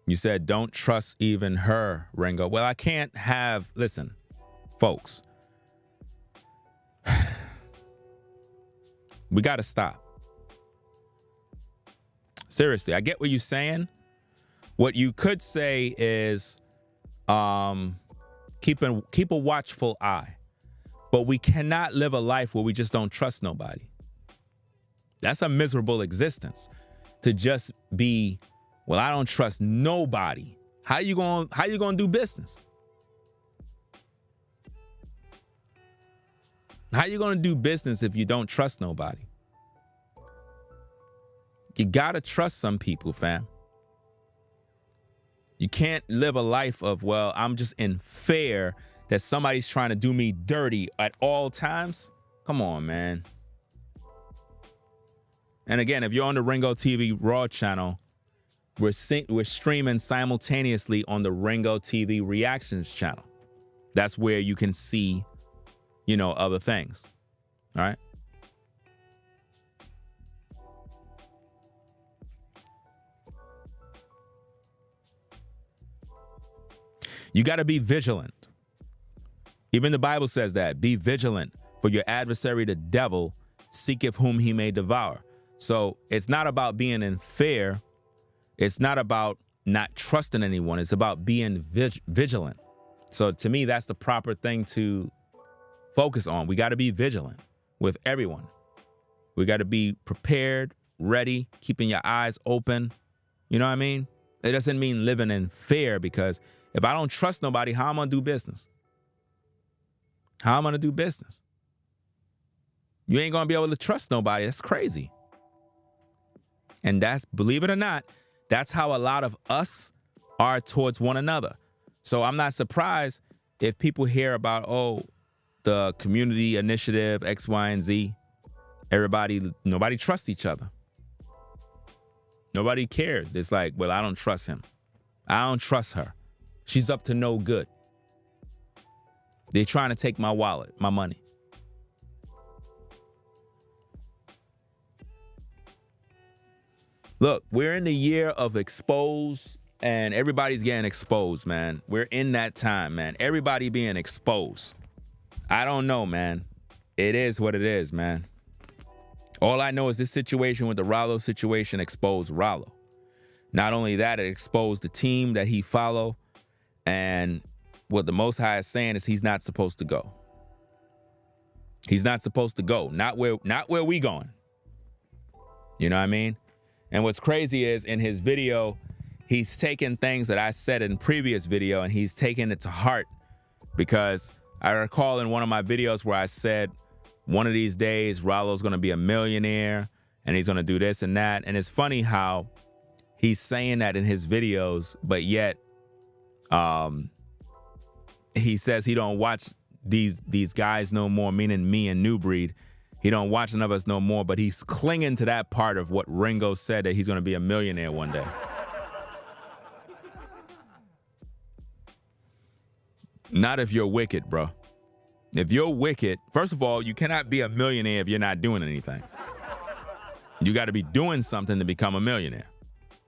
You said, don't trust even her, Ringo. Well, I can't have, listen, folks. We got to stop. Seriously, I get what you're saying. What you could say is keep a watchful eye. But we cannot live a life where we just don't trust nobody. That's a miserable existence. To just be, well, I don't trust nobody. How you gonna do business? How you gonna do business if you don't trust nobody? You gotta trust some people, fam. You can't live a life of, well, I'm just in fear that somebody's trying to do me dirty at all times. Come on, man. And again, if you're on the RingoTV Raw channel, we're streaming simultaneously on the RingoTV Reactions channel. That's where you can see, you know, other things. All right. You got to be vigilant. Even the Bible says that. Be vigilant, for your adversary, the devil, seeketh whom he may devour. So it's not about being in fear. It's not about not trusting anyone. It's about being vigilant. So to me, that's the proper thing to focus on. We got to be vigilant with everyone. We got to be prepared, ready, keeping your eyes open. You know what I mean? It doesn't mean living in fear, because if I don't trust nobody, how am I going to do business? How am I going to do business? You ain't going to be able to trust nobody. That's crazy. And that's, believe it or not, that's how a lot of us are towards one another. So I'm not surprised if people hear about, oh, the community initiative, X, Y, and Z. Nobody trusts each other. Nobody cares. It's like, well, I don't trust him. I don't trust her. She's up to no good. They're trying to take my wallet, my money. Look, we're in the year of expose, and everybody's getting exposed, man. We're in that time, man. Everybody being exposed. I don't know, man. It is what it is, man. All I know is this situation with the Ralo situation exposed Ralo. Not only that, it exposed the team that he followed, and what the Most High is saying is he's not supposed to go. He's not supposed to go. Not where we going. You know what I mean? And what's crazy is in his video, he's taken things that I said in previous video and he's taken it to heart, because I recall in one of my videos where I said one of these days Ralo's going to be a millionaire and he's going to do this and that. And it's funny how he's saying that in his videos, but yet he says he don't watch these guys no more, meaning me and Nubreed. He don't watch none of us no more, but he's clinging to that part of what Ringo said, that he's going to be a millionaire one day. Not if you're wicked, bro. If you're wicked, first of all, you cannot be a millionaire if you're not doing anything. You got to be doing something to become a millionaire.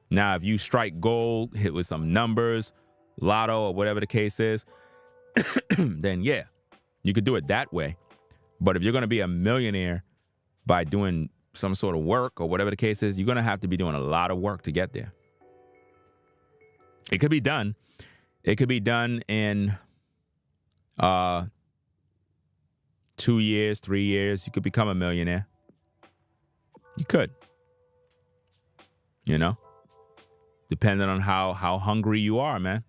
Now, if you strike gold, hit with some numbers, lotto, or whatever the case is, then yeah, you could do it that way. But if you're going to be a millionaire by doing some sort of work or whatever the case is, you're going to have to be doing a lot of work to get there. It could be done. It could be done in 2 years, 3 years. You could become a millionaire. You could. You know? Depending on how hungry you are, man.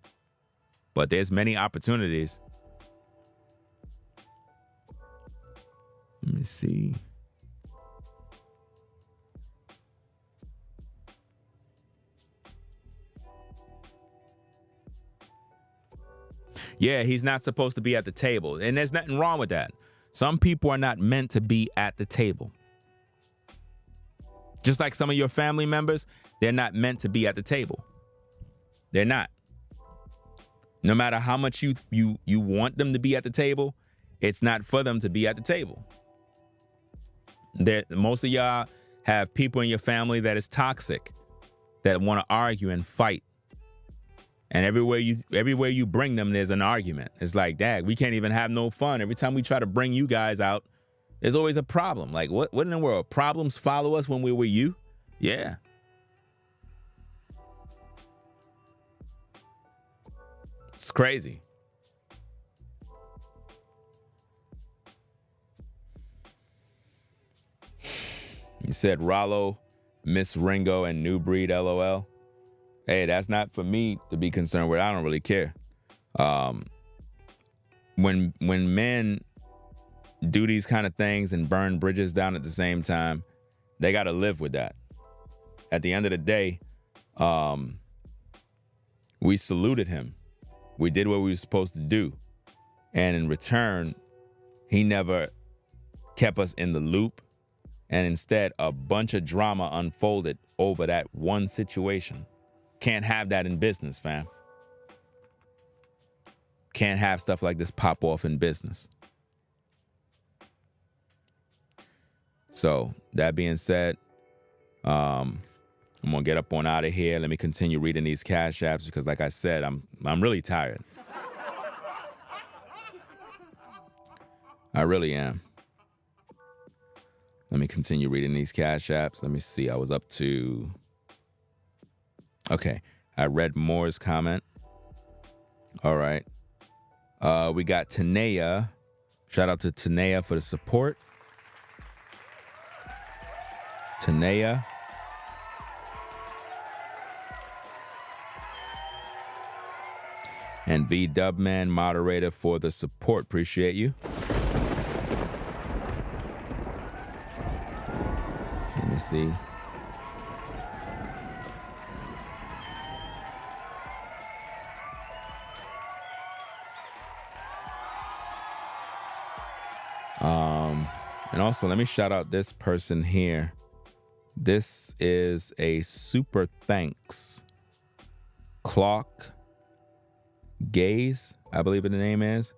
But there's many opportunities. Let me see. Yeah, he's not supposed to be at the table. And there's nothing wrong with that. Some people are not meant to be at the table. Just like some of your family members, they're not meant to be at the table. They're not. No matter how much you want them to be at the table, it's not for them to be at the table. Most of y'all have people in your family that is toxic, that want to argue and fight. And everywhere you bring them, there's an argument. It's like, Dad, we can't even have no fun. Every time we try to bring you guys out, there's always a problem. Like, what in the world? Problems follow us when we're with you? Yeah. It's crazy. You said Ralo, Miss Ringo, and Nubreed, LOL. Hey, that's not for me to be concerned with. I don't really care. When men do these kind of things and burn bridges down at the same time, they got to live with that. At the end of the day, we saluted him. We did what we were supposed to do. And in return, he never kept us in the loop. And instead, a bunch of drama unfolded over that one situation. Can't have that in business, fam. Can't have stuff like this pop off in business. So, that being said, I'm going to get up on out of here. Let me continue reading these cash apps because, like I said, I'm really tired. I really am. Let me continue reading these cash apps. Let me see. I was up to... Okay. I read Moore's comment. All right. We got Tanea. Shout out to Tanea for the support. Tanea. And V Dubman, moderator, for the support. Appreciate you. Let me see. And also, let me shout out this person here. This is a super thanks. Clock Gaze, I believe the name is.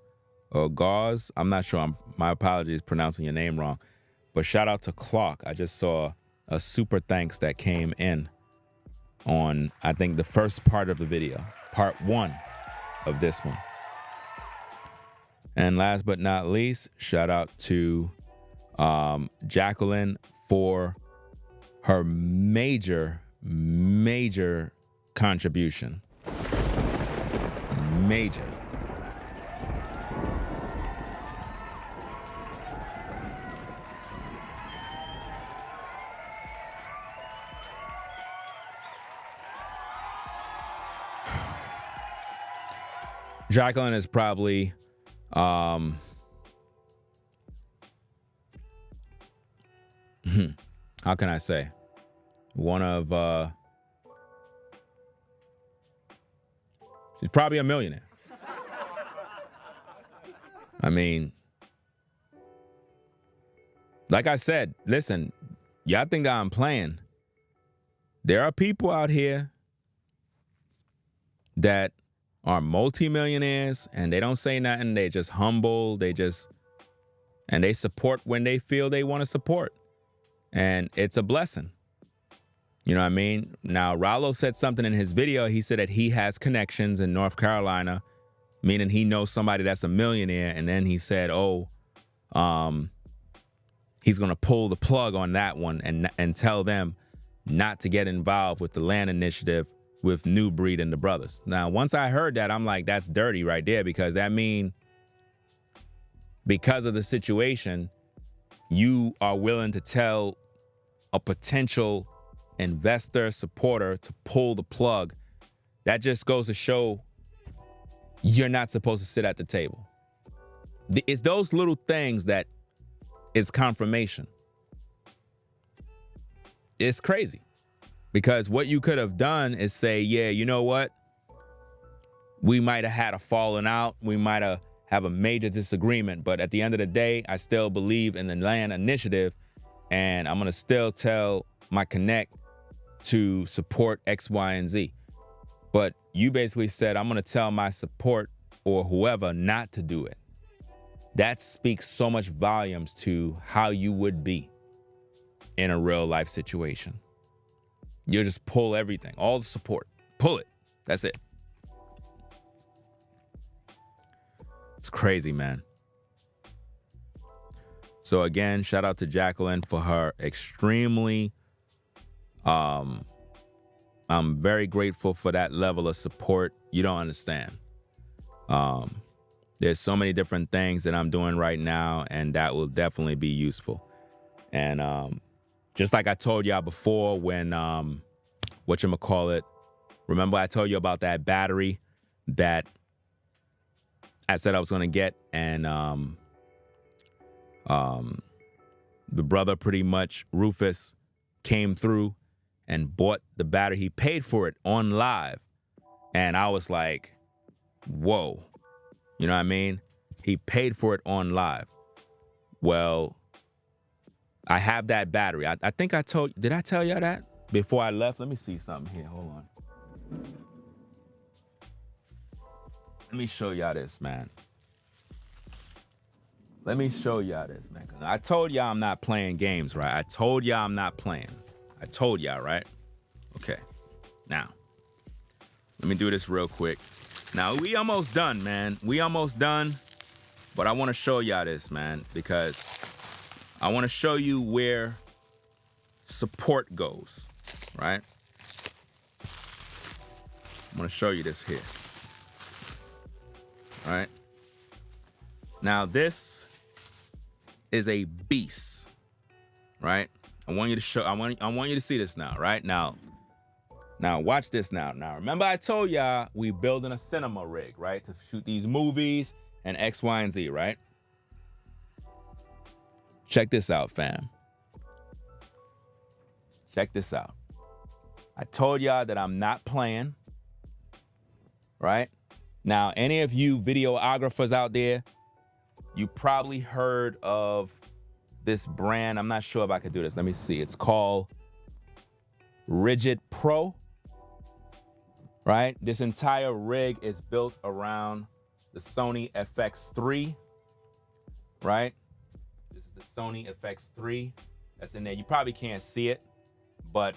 Or Gauze. I'm not sure. My apologies pronouncing your name wrong. But shout out to Clock. I just saw a super thanks that came in on, I think, the first part of the video. Part 1 of this one. And last but not least, shout out to Jacqueline for her major contribution. Major. Jacqueline is probably how can I say, one of she's probably a millionaire. I mean, like I said, listen, y'all think that I'm playing. There are people out here that are multimillionaires and they don't say nothing. They just humble. And they support when they feel they want to support. And it's a blessing. You know what I mean? Now, Ralo said something in his video. He said that he has connections in North Carolina, meaning he knows somebody that's a millionaire. And then he said, he's going to pull the plug on that one and tell them not to get involved with the land initiative with Nubreed and the brothers. Now, once I heard that, I'm like, that's dirty right there, because that means because of the situation, you are willing to tell a potential investor, supporter to pull the plug. That just goes to show you're not supposed to sit at the table. It's those little things that is confirmation. It's crazy. Because what you could have done is say, yeah, you know what? We might have had a falling out. We might have a major disagreement. But at the end of the day, I still believe in the land initiative. And I'm going to still tell my connect to support X, Y, and Z. But you basically said, I'm going to tell my support or whoever not to do it. That speaks so much volumes to how you would be in a real life situation. You just pull everything, all the support, pull it. That's it. It's crazy, man. So again, shout out to Jacqueline for her extremely, I'm very grateful for that level of support. You don't understand. There's so many different things that I'm doing right now, and that will definitely be useful. And just like I told y'all before when, whatchamacallit, remember I told you about that battery that I said I was going to get, and the brother pretty much, Rufus, came through and bought the battery. He paid for it on live. And I was like, whoa. You know what I mean? He paid for it on live. Well, I have that battery. I think I told, did I tell y'all that before I left? Let me see something here. Hold on. Let me show y'all this, man. Let me show y'all this, man. I told y'all I'm not playing games, right? I told y'all I'm not playing. I told y'all, right? Okay. Now, let me do this real quick. Now, we almost done, man. We almost done. But I want to show y'all this, man, because I want to show you where support goes, right? I'm going to show you this here. All right. Now, this is a beast, right? I want you to show, I want you to see this now, right? Now watch this now. Now, remember I told y'all we building a cinema rig, right? To shoot these movies and X, Y, and Z, right? Check this out, fam. Check this out. I told y'all that I'm not playing, right? Now, any of you videographers out there, you probably heard of this brand. I'm not sure if I could do this. Let me see. It's called Rigid Pro, right? This entire rig is built around the Sony FX3, right? This is the Sony FX3 that's in there. You probably can't see it, but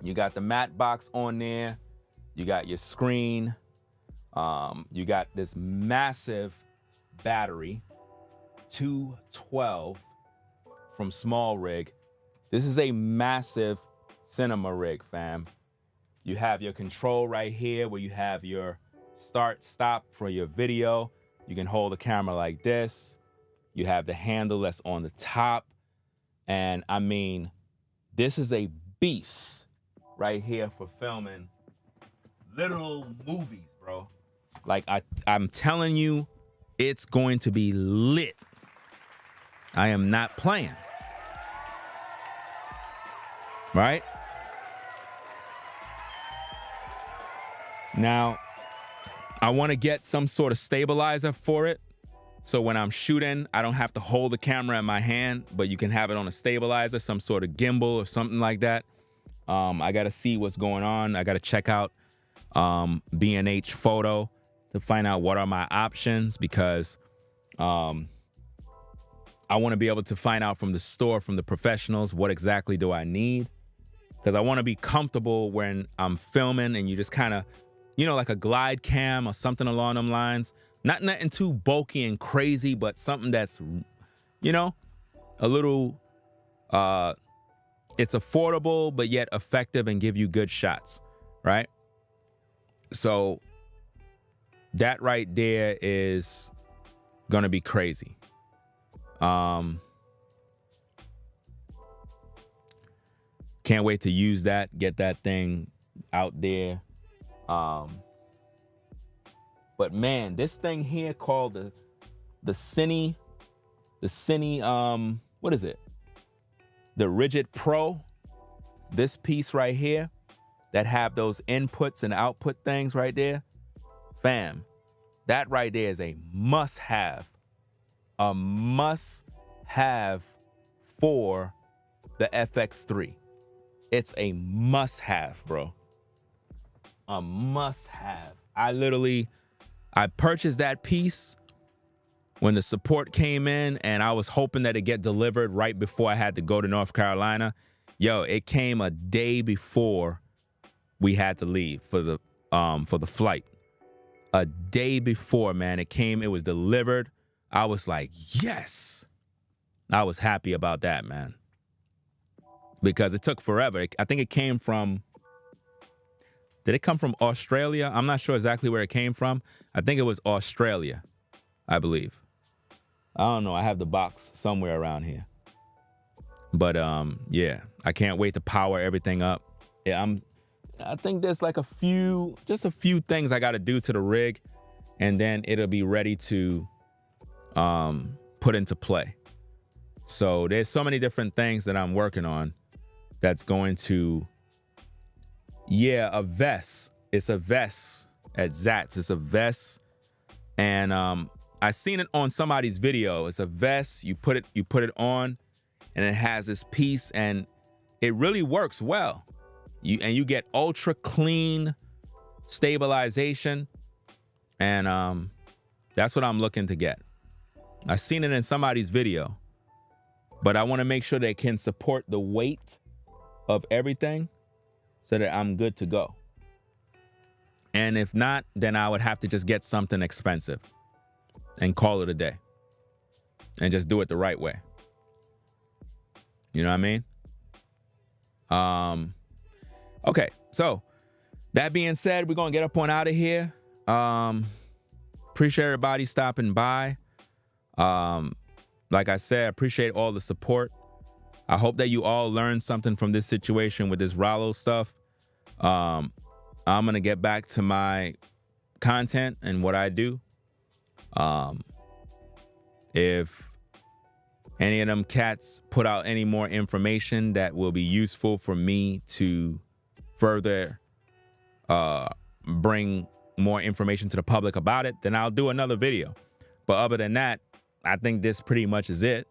you got the matte box on there. You got your screen. You got this massive battery, 212 from Small Rig. This is a massive cinema rig, fam. You have your control right here where you have your start, stop for your video. You can hold the camera like this. You have the handle that's on the top. And I mean, this is a beast right here for filming literal movies, bro. Like I'm telling you, it's going to be lit. I am not playing. Right? Now, I want to get some sort of stabilizer for it. So when I'm shooting, I don't have to hold the camera in my hand, but you can have it on a stabilizer, some sort of gimbal or something like that. I got to see what's going on. I got to check out B&H Photo to find out what are my options, because I want to be able to find out from the store, from the professionals, what exactly do I need. Because I want to be comfortable when I'm filming and you just kind of, you know, like a glide cam or something along them lines. Nothing too bulky and crazy, but something that's, you know, a little, it's affordable, but yet effective and give you good shots, right? So that right there is going to be crazy. Can't wait to use that, get that thing out there. But man, this thing here called the Cine, what is it? The Rigid Pro, this piece right here that have those inputs and output things right there. Fam, that right there is a must-have. A must-have for the FX3. It's a must-have, bro. A must-have. I purchased that piece when the support came in, and I was hoping that it get delivered right before I had to go to North Carolina. Yo, it came a day before we had to leave for the flight. A day before, man, it came, it was delivered. I was like, yes. I was happy about that, man. Because it took forever. I think it came from, did it come from Australia? I'm not sure exactly where it came from. I think it was Australia, I believe. I don't know. I have the box somewhere around here. But yeah, I can't wait to power everything up. Yeah, I think there's like just a few things I got to do to the rig, and then it'll be ready to put into play. So there's so many different things that I'm working on that's going to, yeah, a vest. It's a vest at Zats. It's a vest. And I seen it on somebody's video. It's a vest. You put it on, and it has this piece, and it really works well. You get ultra clean stabilization, and that's what I'm looking to get. I seen it in somebody's video, but I want to make sure they can support the weight of everything so that I'm good to go. And if not, then I would have to just get something expensive and call it a day and just do it the right way. You know what I mean? Okay, so that being said, we're going to get up on out of here. Appreciate everybody stopping by. Like I said, I appreciate all the support. I hope that you all learned something from this situation with this Ralo stuff. I'm going to get back to my content and what I do. If any of them cats put out any more information that will be useful for me to further bring more information to the public about it, then I'll do another video. But other than that, I think this pretty much is it.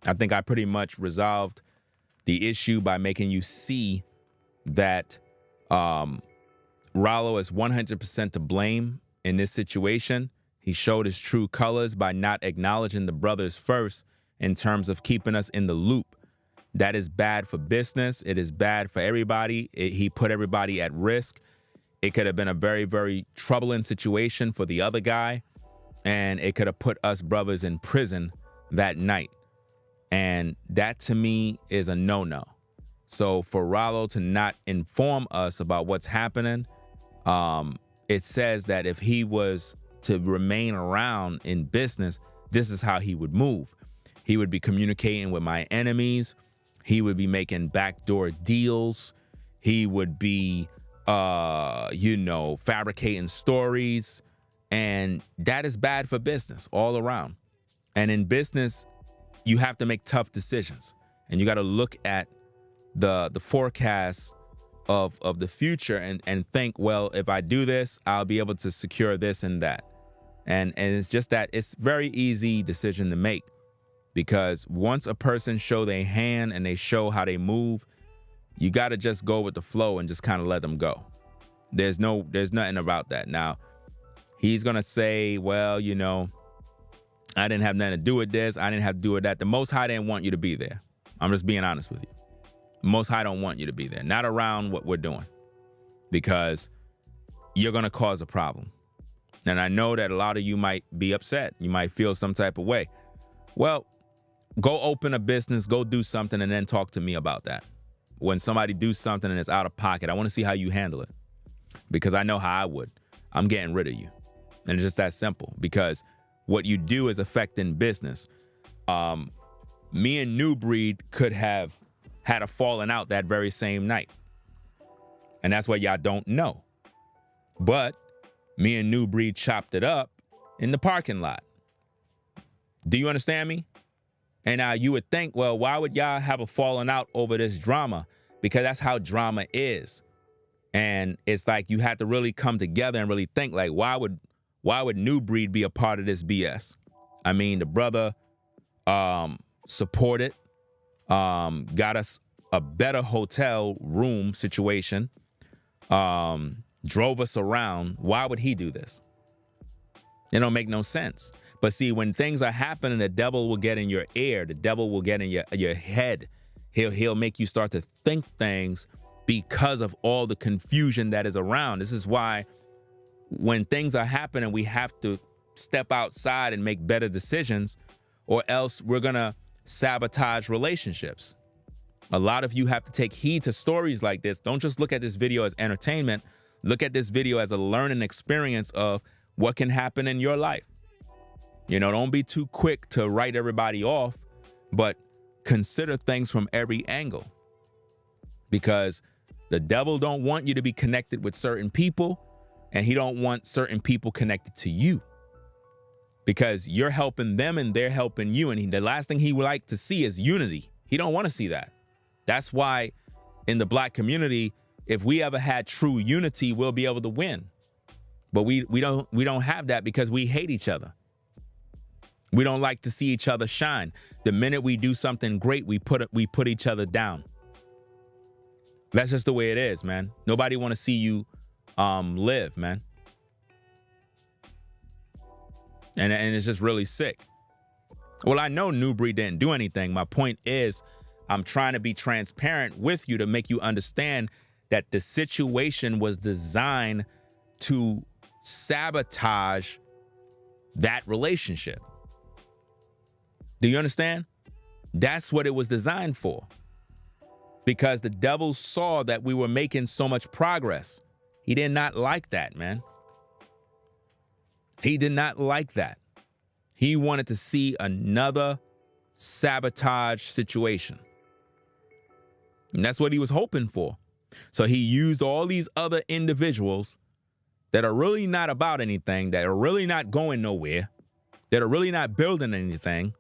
I think I pretty much resolved the issue by making you see that Ralo is 100% to blame in this situation. He showed his true colors by not acknowledging the brothers first in terms of keeping us in the loop. That is bad for business. It is bad for everybody. He put everybody at risk. It could have been a very, very troubling situation for the other guy, and it could have put us brothers in prison that night. And that to me is a no-no. So for Ralo to not inform us about what's happening, it says that if he was to remain around in business, this is how he would move. He would be communicating with my enemies. He would be making backdoor deals. He would be, fabricating stories. And that is bad for business all around. And in business, you have to make tough decisions. And you got to look at the forecast of the future and think, well, if I do this, I'll be able to secure this and that. And it's just that it's very easy decision to make, because once a person show their hand and they show how they move, you got to just go with the flow and just kind of let them go. There's nothing about that. Now, he's going to say, well, I didn't have nothing to do with this. I didn't have to do with that. The Most High didn't want you to be there. I'm just being honest with you. The Most High don't want you to be there. Not around what we're doing, because you're going to cause a problem. And I know that a lot of you might be upset. You might feel some type of way. Well, go open a business, go do something, and then talk to me about that. When somebody do something and it's out of pocket, I want to see how you handle it, because I know how I would. I'm getting rid of you. And it's just that simple, because what you do is affecting business. Me and Nubreed could have had a falling out that very same night. And that's what y'all don't know. But me and Nubreed chopped it up in the parking lot. Do you understand me? And now you would think, well, why would y'all have a falling out over this drama? Because that's how drama is. And it's like you have to really come together and really think, like, why would Nubreed be a part of this BS? I mean, the brother supported, got us a better hotel room situation, drove us around. Why would he do this? It don't make no sense. But see, when things are happening, the devil will get in your ear. The devil will get in your head. He'll make you start to think things because of all the confusion that is around. This is why when things are happening, we have to step outside and make better decisions, or else we're going to sabotage relationships. A lot of you have to take heed to stories like this. Don't just look at this video as entertainment. Look at this video as a learning experience of what can happen in your life. Don't be too quick to write everybody off, but consider things from every angle, because the devil don't want you to be connected with certain people, and he don't want certain people connected to you, because you're helping them and they're helping you. And the last thing he would like to see is unity. He don't want to see that. That's why in the Black community, if we ever had true unity, we'll be able to win. But we don't have that, because we hate each other. We don't like to see each other shine. The minute we do something great, we put each other down. That's just the way it is, man. Nobody want to see you live, man. And it's just really sick. Well, I know Nubreed didn't do anything. My point is, I'm trying to be transparent with you to make you understand that the situation was designed to sabotage that relationship. Do you understand? That's what it was designed for. Because the devil saw that we were making so much progress. He did not like that, man. He did not like that. He wanted to see another sabotage situation. And that's what he was hoping for. So he used all these other individuals that are really not about anything, that are really not going nowhere, that are really not building anything,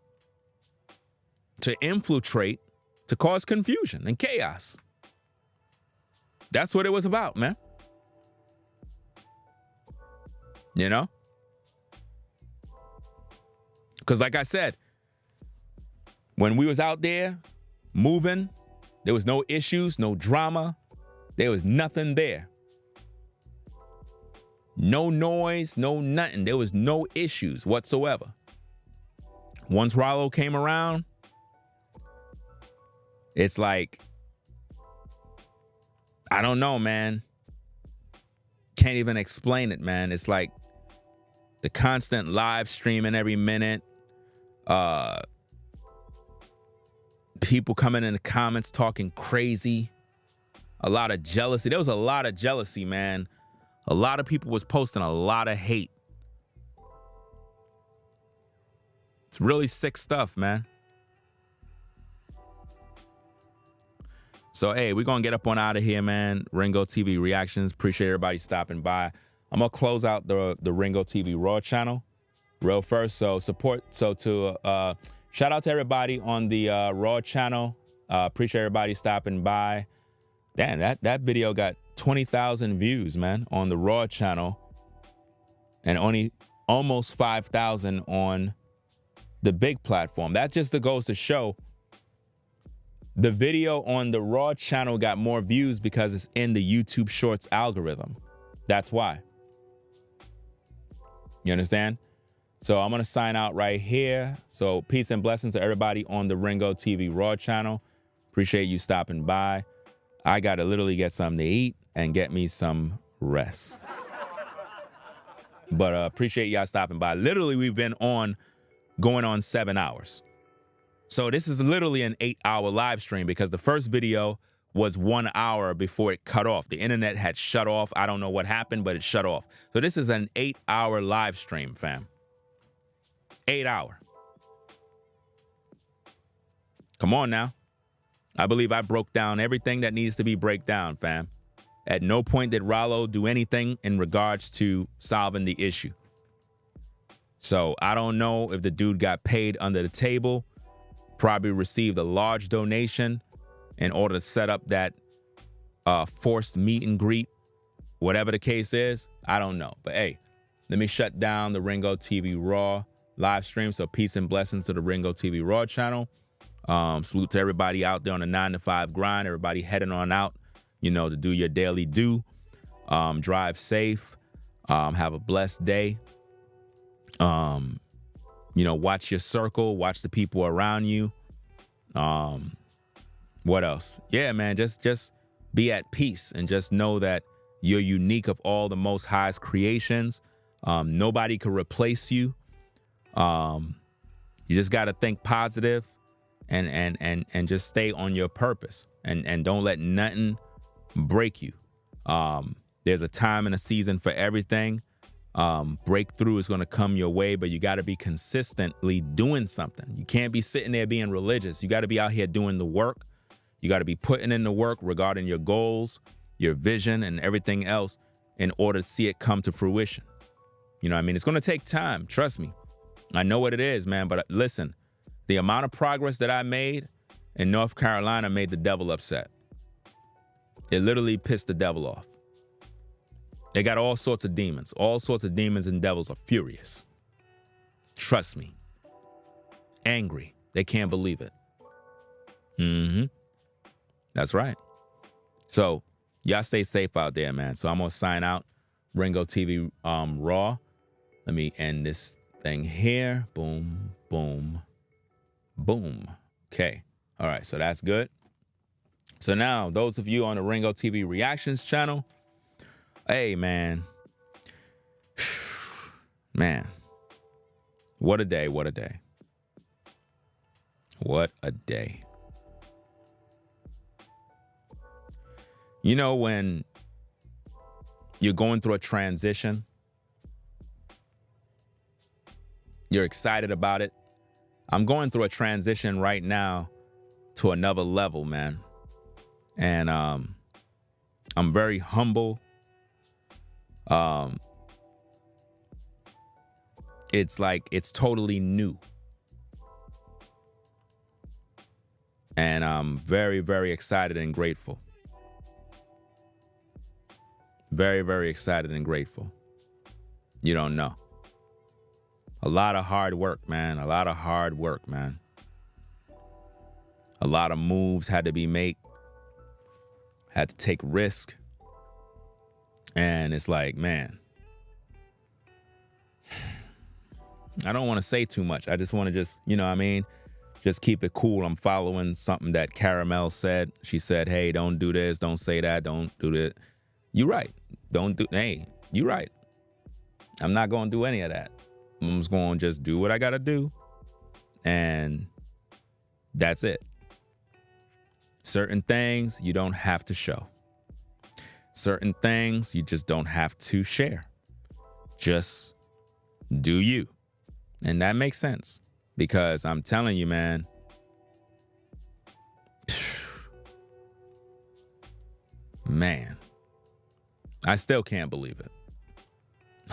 to infiltrate, to cause confusion and chaos. That's what it was about, man. Because like I said, When we was out there moving, there was no issues, no drama. There was nothing there. No noise, no nothing. There was no issues whatsoever. Once Ralo came around, it's like, I don't know, man. Can't even explain it, man. It's like the constant live streaming every minute. People coming in the comments talking crazy. A lot of jealousy. There was a lot of jealousy, man. A lot of people was posting a lot of hate. It's really sick stuff, man. So, hey, we're going to get up on out of here, man. Ringo TV Reactions. Appreciate everybody stopping by. I'm going to close out the Ringo TV Raw channel real first. So, shout out to everybody on the Raw channel. Appreciate everybody stopping by. Damn, that video got 20,000 views, man, on the Raw channel. And only almost 5,000 on the big platform. That just goes to show the video on the Raw channel got more views because it's in the YouTube Shorts algorithm. That's why. You understand? So I'm going to sign out right here. So peace and blessings to everybody on the Ringo TV Raw channel. Appreciate you stopping by. I got to literally get something to eat and get me some rest. But appreciate y'all stopping by. Literally, we've been going on 7 hours. So this is literally an 8-hour live stream because the first video was 1 hour before it cut off. The internet had shut off. I don't know what happened, but it shut off. So this is an 8-hour live stream, fam. 8 hour. Come on now. I believe I broke down everything that needs to be break down, fam. At no point did Ralo do anything in regards to solving the issue. So I don't know if the dude got paid under the table, probably received a large donation in order to set up that forced meet and greet, whatever the case is. I don't know. But hey, let me shut down the Ringo TV Raw live stream. So peace and blessings to the Ringo TV Raw channel. Salute to everybody out there on the 9-to-5 grind. Everybody heading on out, you know, to do your daily do. Drive safe. Have a blessed day. You know, watch your circle, watch the people around you. What else? Yeah, man, just be at peace and just know that you're unique of all the Most High's creations. Nobody can replace you. You just got to think positive and just stay on your purpose and don't let nothing break you. There's a time and a season for everything. Breakthrough is going to come your way, but you got to be consistently doing something. You can't be sitting there being religious. You got to be out here doing the work. You got to be putting in the work regarding your goals, your vision, and everything else in order to see it come to fruition. You know what I mean? It's going to take time. Trust me. I know what it is, man. But listen, the amount of progress that I made in North Carolina made the devil upset. It literally pissed the devil off. They got all sorts of demons. All sorts of demons and devils are furious. Trust me. Angry. They can't believe it. That's right. So y'all stay safe out there, man. So I'm going to sign out. Ringo TV Raw. Let me end this thing here. Boom, boom, boom. Okay. All right. So that's good. So now those of you on the Ringo TV Reactions channel, hey, man. Man. What a day. What a day. What a day. You know, when you're going through a transition, you're excited about it. I'm going through a transition right now to another level, man. And I'm very humble. It's like it's totally new. And I'm very, very excited and grateful. Very, very excited and grateful. You don't know. A lot of hard work, man. A lot of hard work, man. A lot of moves had to be made, had to take risk. And it's like, man, I don't want to say too much. I just want to just, you know what I mean? Just keep it cool. I'm following something that Caramel said. She said, hey, don't do this. Don't say that. Don't do that. You're right. Hey, you're right. I'm not going to do any of that. I'm just going to just do what I got to do. And that's it. Certain things you don't have to show. Certain things you just don't have to share. Just do you. And that makes sense because I'm telling you, man, man, I still can't believe it.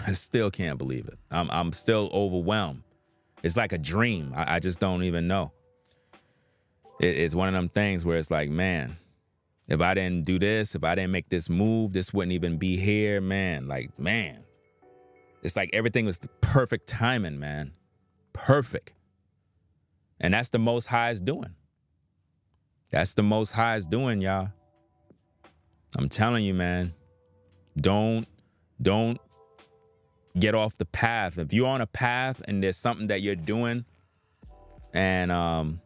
I still can't believe it. I'm still overwhelmed. It's like a dream. I just don't even know. It's one of them things where it's like, man, if I didn't do this, if I didn't make this move, this wouldn't even be here, man. Like, man, it's like everything was the perfect timing, man. Perfect. And that's the Most High's doing. That's the Most High's doing, y'all. I'm telling you, man, don't get off the path. If you're on a path and there's something that you're doing and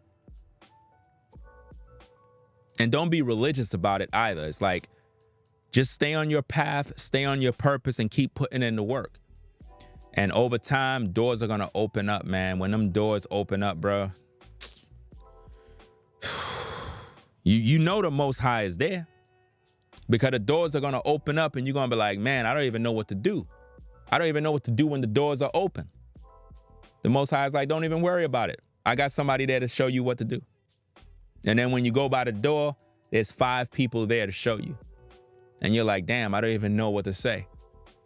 don't be religious about it either. It's like, just stay on your path, stay on your purpose and keep putting in the work. And over time, doors are going to open up, man. When them doors open up, bro, you know the Most High is there because the doors are going to open up and you're going to be like, man, I don't even know what to do. I don't even know what to do when the doors are open. The Most High is like, don't even worry about it. I got somebody there to show you what to do. And then when you go by the door, there's 5 people there to show you. And you're like, damn, I don't even know what to say.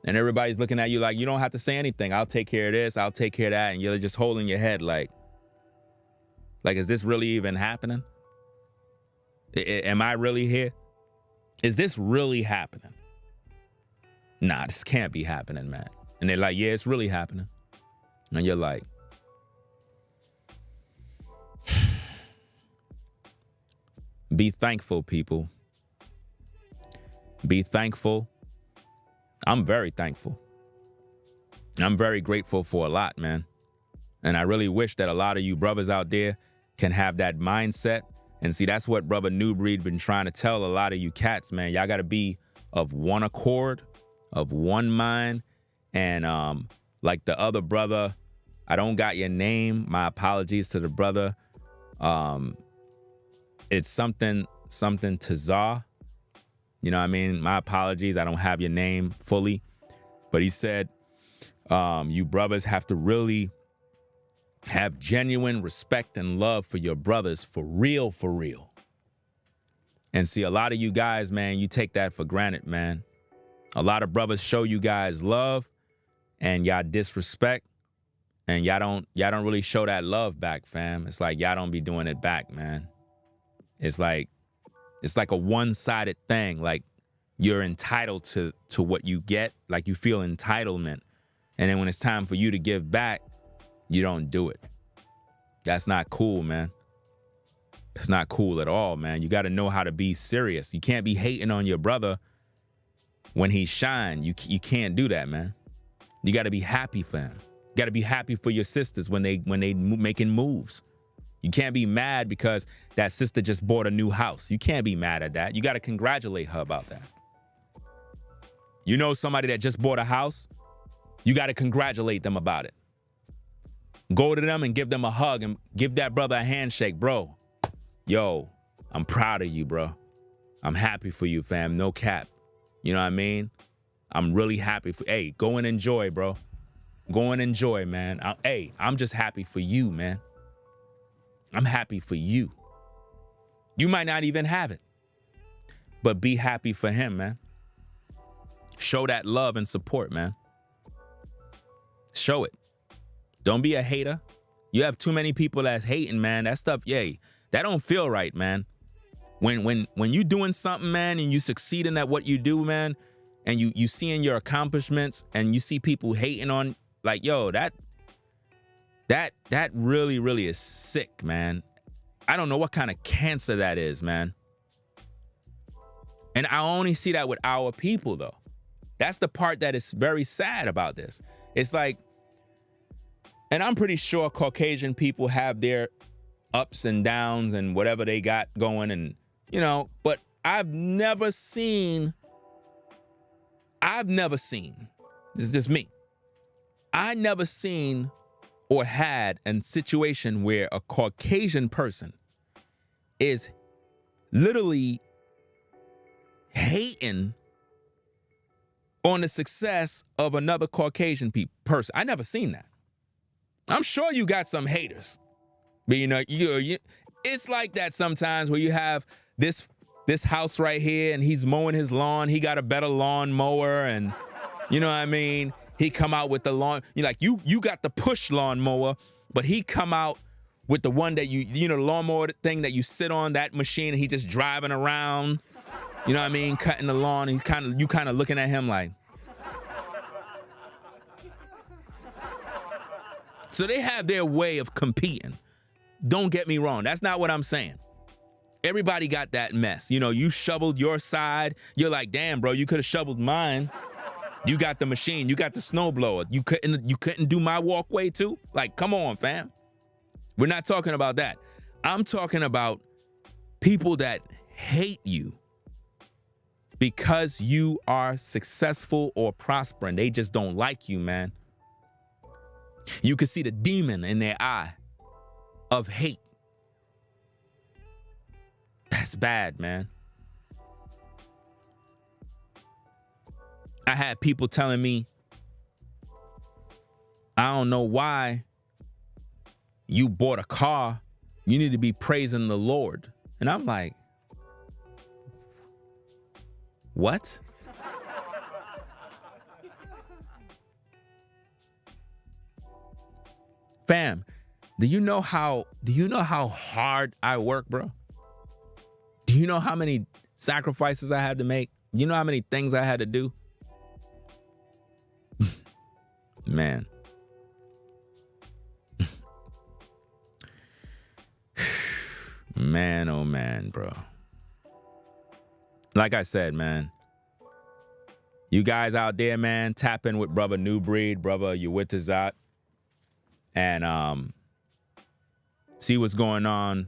And everybody's looking at you like, you don't have to say anything. I'll take care of this. I'll take care of that. And you're just holding your head like, is this really even happening? Am I really here? Is this really happening? Nah, this can't be happening, man. And they're like, yeah, it's really happening. And you're like, be thankful, people. Be thankful. I'm very thankful. I'm very grateful for a lot, man. And I really wish that a lot of you brothers out there can have that mindset. And see, that's what Brother Nubreed been trying to tell a lot of you cats, man. Y'all got to be of one accord, of one mind. And like the other brother, I don't got your name. My apologies to the brother. It's something Tazar. You know what I mean? My apologies. I don't have your name fully. But he said, you brothers have to really have genuine respect and love for your brothers for real, for real. And see, a lot of you guys, man, you take that for granted, man. A lot of brothers show you guys love and y'all disrespect and y'all don't really show that love back, fam. It's like y'all don't be doing it back, man. It's like a one-sided thing. Like you're entitled to what you get. Like you feel entitlement. And then when it's time for you to give back, you don't do it. That's not cool, man. It's not cool at all, man. You got to know how to be serious. You can't be hating on your brother when he shine. You can't do that, man. You got to be happy for him. You got to be happy for your sisters when they making moves. You can't be mad because that sister just bought a new house. You can't be mad at that. You got to congratulate her about that. You know somebody that just bought a house? You got to congratulate them about it. Go to them and give them a hug and give that brother a handshake, bro. Yo, I'm proud of you, bro. I'm happy for you, fam. No cap. You know what I mean? I'm really happy for, hey, go and enjoy, bro. Go and enjoy, man. I'm just happy for you, man. I'm happy for you. You might not even have it, but be happy for him, man. Show that love and support, man. Show it. Don't be a hater. You have too many people that's hating, man. That stuff, that don't feel right, man. When you doing something, man, and you succeeding at what you do, man, and you seeing your accomplishments and you see people hating on, like, yo, that really, really is sick, man. I don't know what kind of cancer that is, man. And I only see that with our people, though. That's the part that is very sad about this. It's like, and I'm pretty sure Caucasian people have their ups and downs and whatever they got going, and, you know, but I've never seen, this is just me. I never seen or had a situation where a Caucasian person is literally hating on the success of another Caucasian person. I never seen that. I'm sure you got some haters, but you know, it's like that sometimes where you have this house right here and he's mowing his lawn. He got a better lawn mower, and you know what I mean? He come out with the lawn, you're like, you got the push lawn mower, but he come out with the one that you know, the lawnmower thing that you sit on, that machine, and he just driving around, you know what I mean, cutting the lawn, and you kind of looking at him like. So they have their way of competing. Don't get me wrong. That's not what I'm saying. Everybody got that mess. You know, you shoveled your side. You're like, damn, bro, you could have shoveled mine. You got the machine. You got the snowblower. You couldn't do my walkway too? Like, come on, fam. We're not talking about that. I'm talking about people that hate you because you are successful or prospering. They just don't like you, man. You can see the demon in their eye of hate. That's bad, man. I had people telling me, I don't know why you bought a car. You need to be praising the Lord. And I'm like, what? Fam, do you know how hard I work, bro? Do you know how many sacrifices I had to make? You know how many things I had to do? Man. Man, oh man, bro. Like I said, man, you guys out there, man, tap in with brother Nubreed, brother Uwitazat, and see what's going on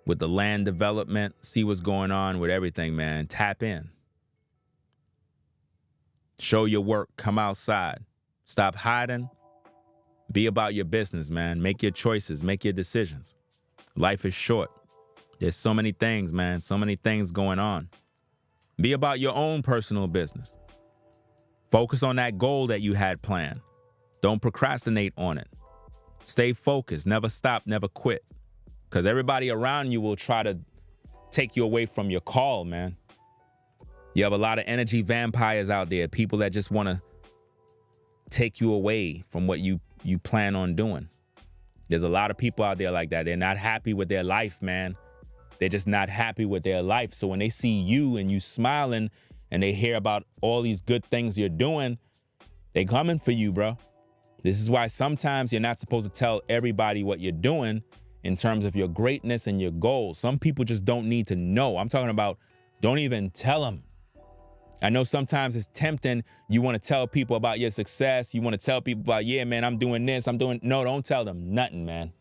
with the land development, see what's going on with everything, man. Tap in. Show your work, come outside. Stop hiding. Be about your business, man. Make your choices, make your decisions. Life is short. There's so many things, man, so many things going on. Be about your own personal business. Focus on that goal that you had planned. Don't procrastinate on it. Stay focused, never stop, never quit. Because everybody around you will try to take you away from your call, man. You have a lot of energy vampires out there, people that just want to take you away from what you plan on doing. There's a lot of people out there like that. They're not happy with their life, man. They're just not happy with their life. So when they see you and you smiling and they hear about all these good things you're doing, they coming for you, bro. This is why sometimes you're not supposed to tell everybody what you're doing in terms of your greatness and your goals. Some people just don't need to know. I'm talking about don't even tell them. I know sometimes it's tempting. You want to tell people about your success. You want to tell people about, yeah, man, I'm doing this. No, don't tell them nothing, man.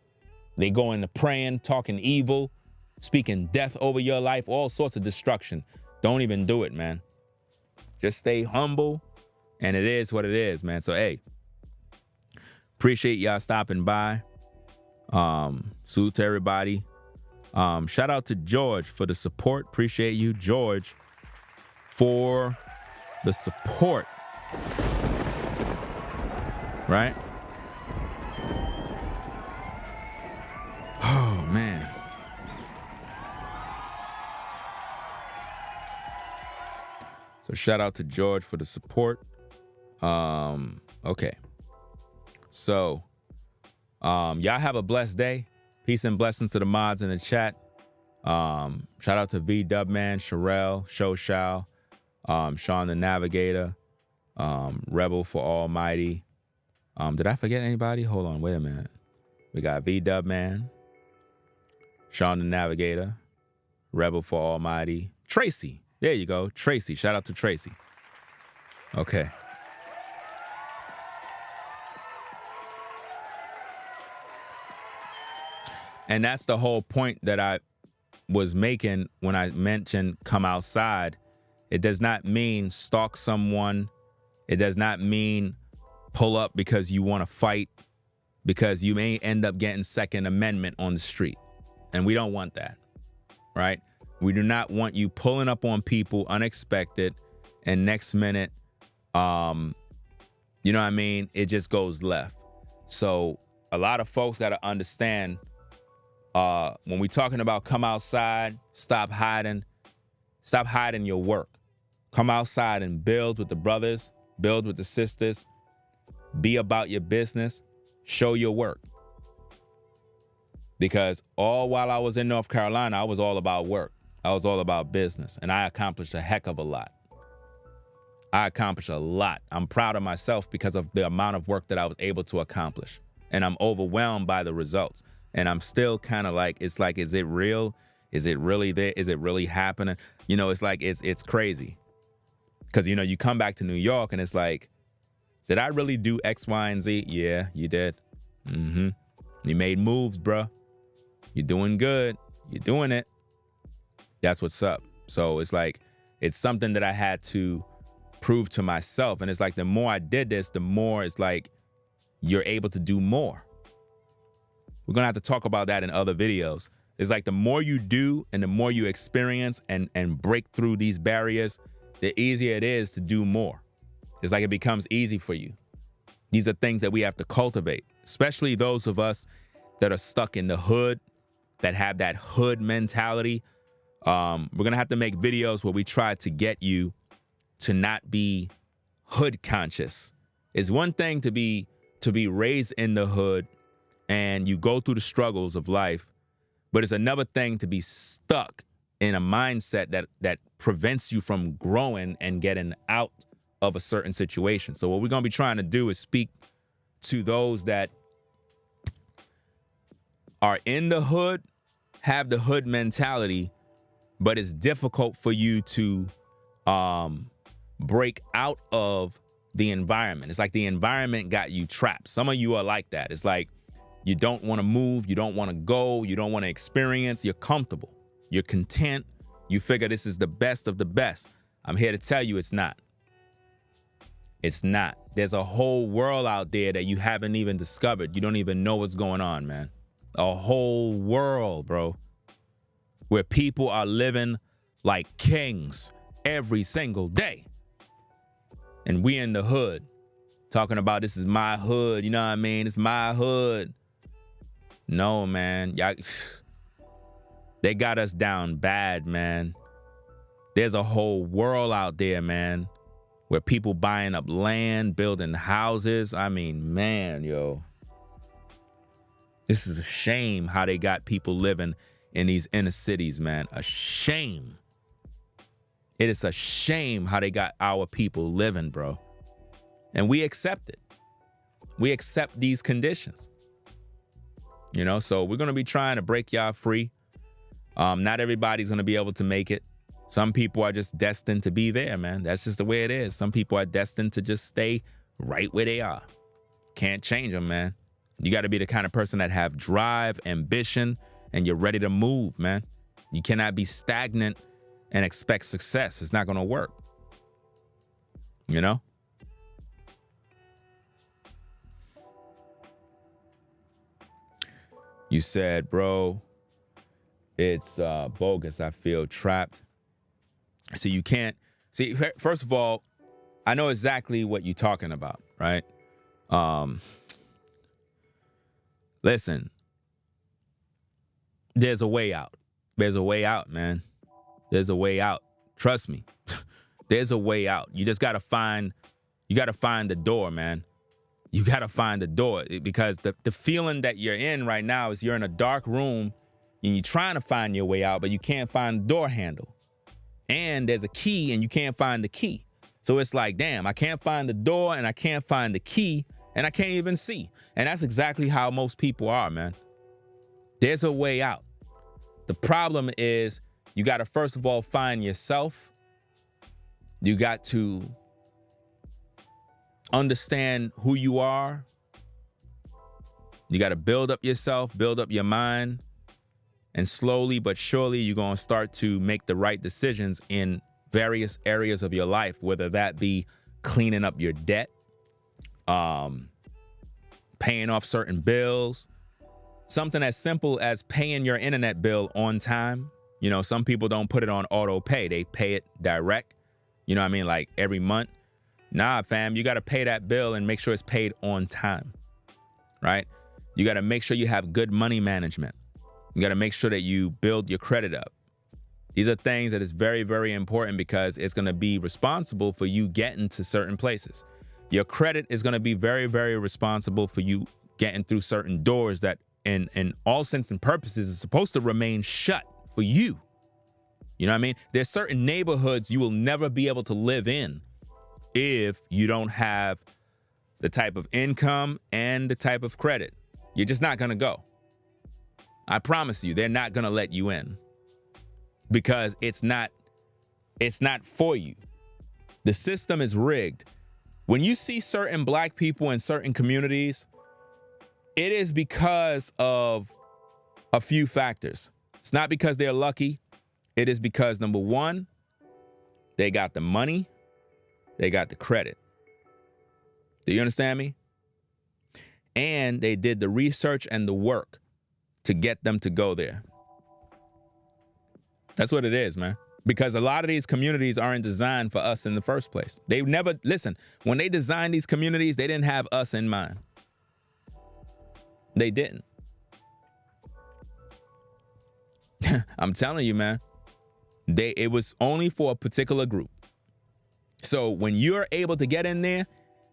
They go into praying, talking evil, speaking death over your life, all sorts of destruction. Don't even do it, man. Just stay humble, and it is what it is, man. So, hey, appreciate y'all stopping by. Salute to everybody. Shout out to George for the support. Appreciate you, George, for the support. Right? Oh, man. So shout out to George for the support. Okay. So, y'all have a blessed day. Peace and blessings to the mods in the chat. Shout out to V-Dubman, Sherelle, Shoshao, Sean the Navigator, Rebel for Almighty. Did I forget anybody? Hold on, wait a minute. We got V-Dubman, Sean the Navigator, Rebel for Almighty, Tracy. There you go, Tracy. Shout out to Tracy. Okay. And that's the whole point that I was making when I mentioned come outside. It does not mean stalk someone. It does not mean pull up because you want to fight, because you may end up getting Second Amendment on the street. And we don't want that, right? We do not want you pulling up on people unexpected and next minute, you know what I mean? It just goes left. So a lot of folks got to understand when we're talking about come outside, stop hiding your work. Come outside and build with the brothers, build with the sisters, be about your business, show your work. Because all while I was in North Carolina, I was all about work. I was all about business, and I accomplished a heck of a lot. I accomplished a lot. I'm proud of myself because of the amount of work that I was able to accomplish. And I'm overwhelmed by the results. And I'm still kind of like, it's like, is it real? Is it really there? Is it really happening? You know, it's like, it's crazy. Because, you know, you come back to New York and it's like, did I really do X, Y, and Z? Yeah, you did. Mm-hmm. You made moves, bro. You're doing good. You're doing it. That's what's up. So it's like, it's something that I had to prove to myself. And it's like, the more I did this, the more it's like, you're able to do more. We're going to have to talk about that in other videos. It's like the more you do and the more you experience and break through these barriers, the easier it is to do more. It's like it becomes easy for you. These are things that we have to cultivate, especially those of us that are stuck in the hood, that have that hood mentality. We're going to have to make videos where we try to get you to not be hood conscious. It's one thing to be raised in the hood and you go through the struggles of life, but it's another thing to be stuck in a mindset that prevents you from growing and getting out of a certain situation. So what we're going to be trying to do is speak to those that are in the hood, have the hood mentality, but it's difficult for you to break out of the environment. It's like the environment got you trapped. Some of you are like that. It's like you don't want to move, you don't want to go, you don't want to experience, you're comfortable, you're content, you figure this is the best of the best. I'm here to tell you it's not. It's not. There's a whole world out there that you haven't even discovered. You don't even know what's going on, man. A whole world, bro, where people are living like kings every single day. And we in the hood talking about this is my hood. You know what I mean? It's my hood. No, man. Y'all, they got us down bad, man. There's a whole world out there, man, where people buying up land, building houses. I mean, man, yo. This is a shame how they got people living in these inner cities, man. A shame. It is a shame how they got our people living, bro. And we accept it. We accept these conditions. You know, so we're going to be trying to break y'all free. Not everybody's going to be able to make it. Some people are just destined to be there, man. That's just the way it is. Some people are destined to just stay right where they are. Can't change them, man. You got to be the kind of person that have drive, ambition, and you're ready to move, man. You cannot be stagnant and expect success. It's not going to work. You know? You said, bro, it's bogus. I feel trapped. So you can't see. First of all, I know exactly what you're talking about, right? Listen, there's a way out. There's a way out, man. There's a way out. Trust me. There's a way out. You just gotta find the door, man. You gotta find the door, because the feeling that you're in right now is you're in a dark room and you're trying to find your way out, but you can't find the door handle. And there's a key and you can't find the key. So it's like, damn, I can't find the door and I can't find the key and I can't even see. And that's exactly how most people are, man. There's a way out. The problem is you got to first of all find yourself. You got to understand who you are. You got to build up yourself, build up your mind, and slowly but surely you're going to start to make the right decisions in various areas of your life, whether that be cleaning up your debt, paying off certain bills, something as simple as paying your internet bill on time. You know, some people don't put it on auto pay. They pay it direct. You know what I mean? Like every month. Nah, fam, you got to pay that bill and make sure it's paid on time, right? You got to make sure you have good money management. You got to make sure that you build your credit up. These are things that is very, very important because it's going to be responsible for you getting to certain places. Your credit is going to be very, very responsible for you getting through certain doors that in all sense and purposes is supposed to remain shut for you. You know what I mean? There's certain neighborhoods you will never be able to live in if you don't have the type of income and the type of credit. You're just not going to go. I promise you, they're not going to let you in because it's not for you. The system is rigged. When you see certain black people in certain communities, it is because of a few factors. It's not because they're lucky. It is because, number one, they got the money, they got the credit. Do you understand me? And they did the research and the work to get them to go there. That's what it is, man. Because a lot of these communities aren't designed for us in the first place. They never, listen, when they designed these communities, they didn't have us in mind. They didn't. I'm telling you, man. It was only for a particular group. So when you're able to get in there,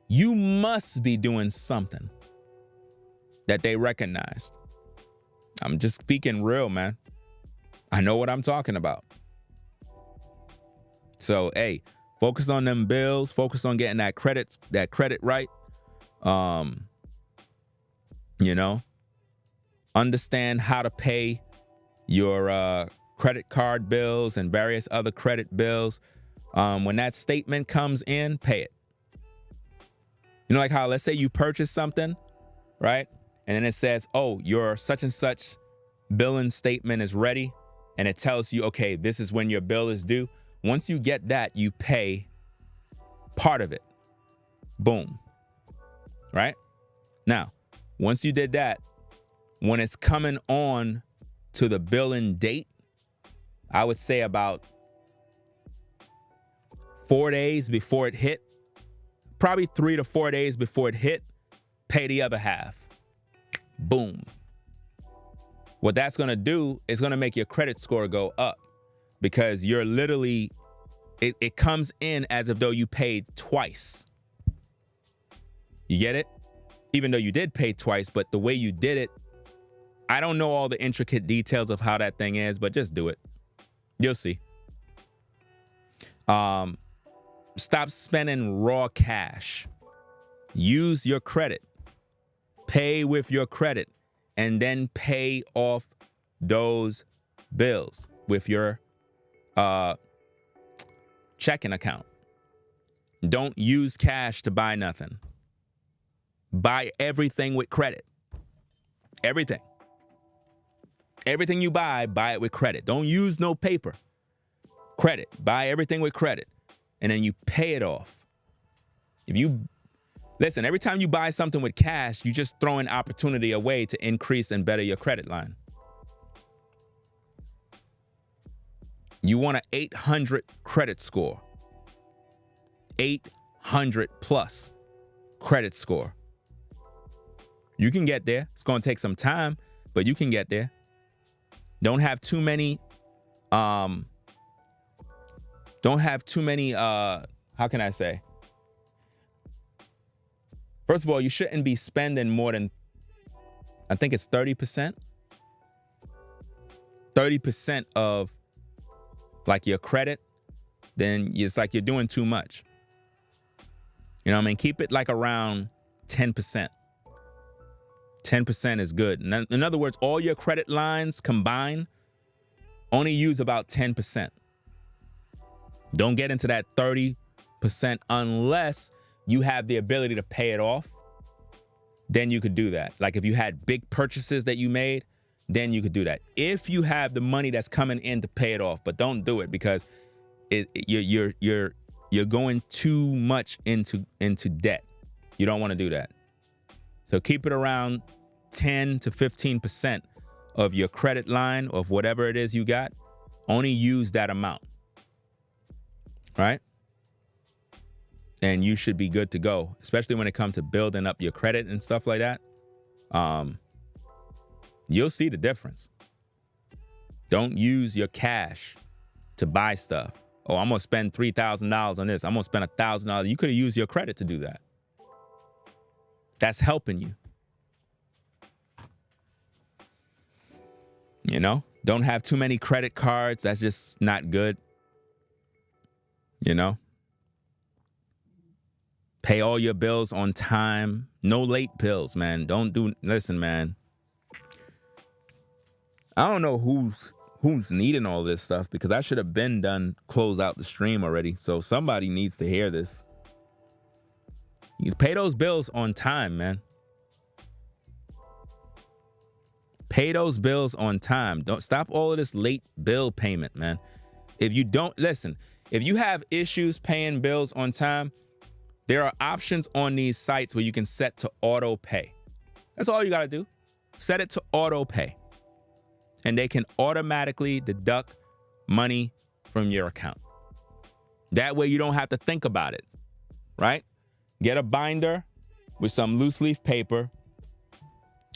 you must be doing something that they recognized. I'm just speaking real, man. I know what I'm talking about. So, hey, focus on them bills, focus on getting that credit right. You know, understand how to pay your credit card bills and various other credit bills. When that statement comes in, pay it. You know, like how, let's say you purchase something, right? And then it says, oh, your such and such billing statement is ready. And it tells you, okay, this is when your bill is due. Once you get that, you pay part of it. Boom. Right? Now, once you did that, when it's coming on to the billing date, I would say about 4 days before it hit, probably 3 to 4 days before it hit, pay the other half. Boom. What that's going to do is going to make your credit score go up because you're literally, it comes in as if though you paid twice. You get it? Even though you did pay twice, but the way you did it, I don't know all the intricate details of how that thing is, but just do it. You'll see. Stop spending raw cash. Use your credit. Pay with your credit and then pay off those bills with your checking account. Don't use cash to buy nothing. Buy everything with credit. Everything. Everything you buy it with credit. Don't use no paper. Credit. Buy everything with credit. And then you pay it off. Listen, every time you buy something with cash, you just throw an opportunity away to increase and better your credit line. You want an 800 credit score. 800 plus credit score. You can get there. It's going to take some time, but you can get there. Don't have too many, how can I say? First of all, you shouldn't be spending more than, I think it's 30%. 30% of like your credit, then it's like you're doing too much. You know what I mean? Keep it like around 10%. 10% is good. In other words, all your credit lines combined, Only use about 10%. Don't get into that 30% unless you have the ability to pay it off. Then you could do that. Like if you had big purchases that you made, then you could do that. If you have the money that's coming in to pay it off, but don't do it because you're going too much into debt. You don't want to do that. So keep it around 10 to 15% of your credit line of whatever it is you got. Only use that amount. Right? And you should be good to go, especially when it comes to building up your credit and stuff like that. You'll see the difference. Don't use your cash to buy stuff. Oh, I'm going to spend $3,000 on this. I'm going to spend $1,000. You could have used your credit to do that. That's helping you. You know, don't have too many credit cards. That's just not good. You know, pay all your bills on time. No late bills, man. Listen, man. I don't know who's needing all this stuff because I should have been done, close out the stream already. So somebody needs to hear this. You pay those bills on time, man. Pay those bills on time. Don't stop all of this late bill payment, man. If you don't, listen, if you have issues paying bills on time, there are options on these sites where you can set to auto pay. That's all you got to do. Set it to auto pay. And they can automatically deduct money from your account. That way you don't have to think about it, right? Get a binder with some loose leaf paper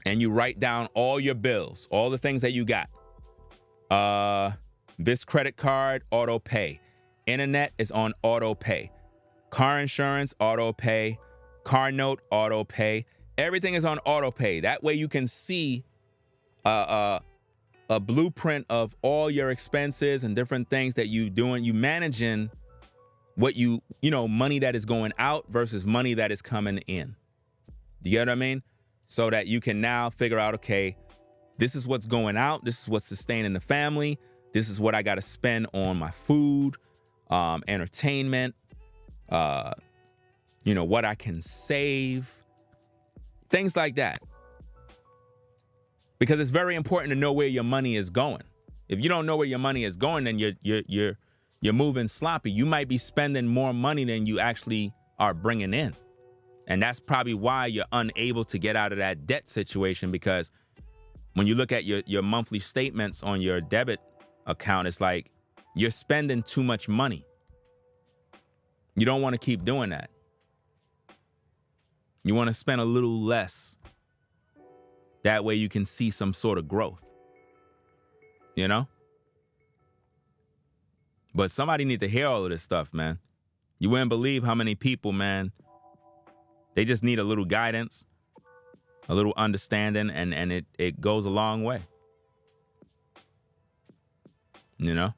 and you write down all your bills, all the things that you got. This credit card, auto pay. Internet is on auto pay. Car insurance, auto pay. Car note, auto pay. Everything is on auto pay. That way you can see a blueprint of all your expenses and different things that you doing. You managing what you know, money that is going out versus money that is coming in. You get what I mean? So that you can now figure out, okay, this is what's going out. This is what's sustaining the family. This is what I got to spend on my food, entertainment, you know, what I can save, things like that. Because it's very important to know where your money is going. If you don't know where your money is going, then you're moving sloppy. You might be spending more money than you actually are bringing in. And that's probably why you're unable to get out of that debt situation, because when you look at your monthly statements on your debit account, it's like you're spending too much money. You don't want to keep doing that. You want to spend a little less. That way you can see some sort of growth, you know? But somebody need to hear all of this stuff, man. You wouldn't believe how many people, man, they just need a little guidance, a little understanding, and it goes a long way. You know?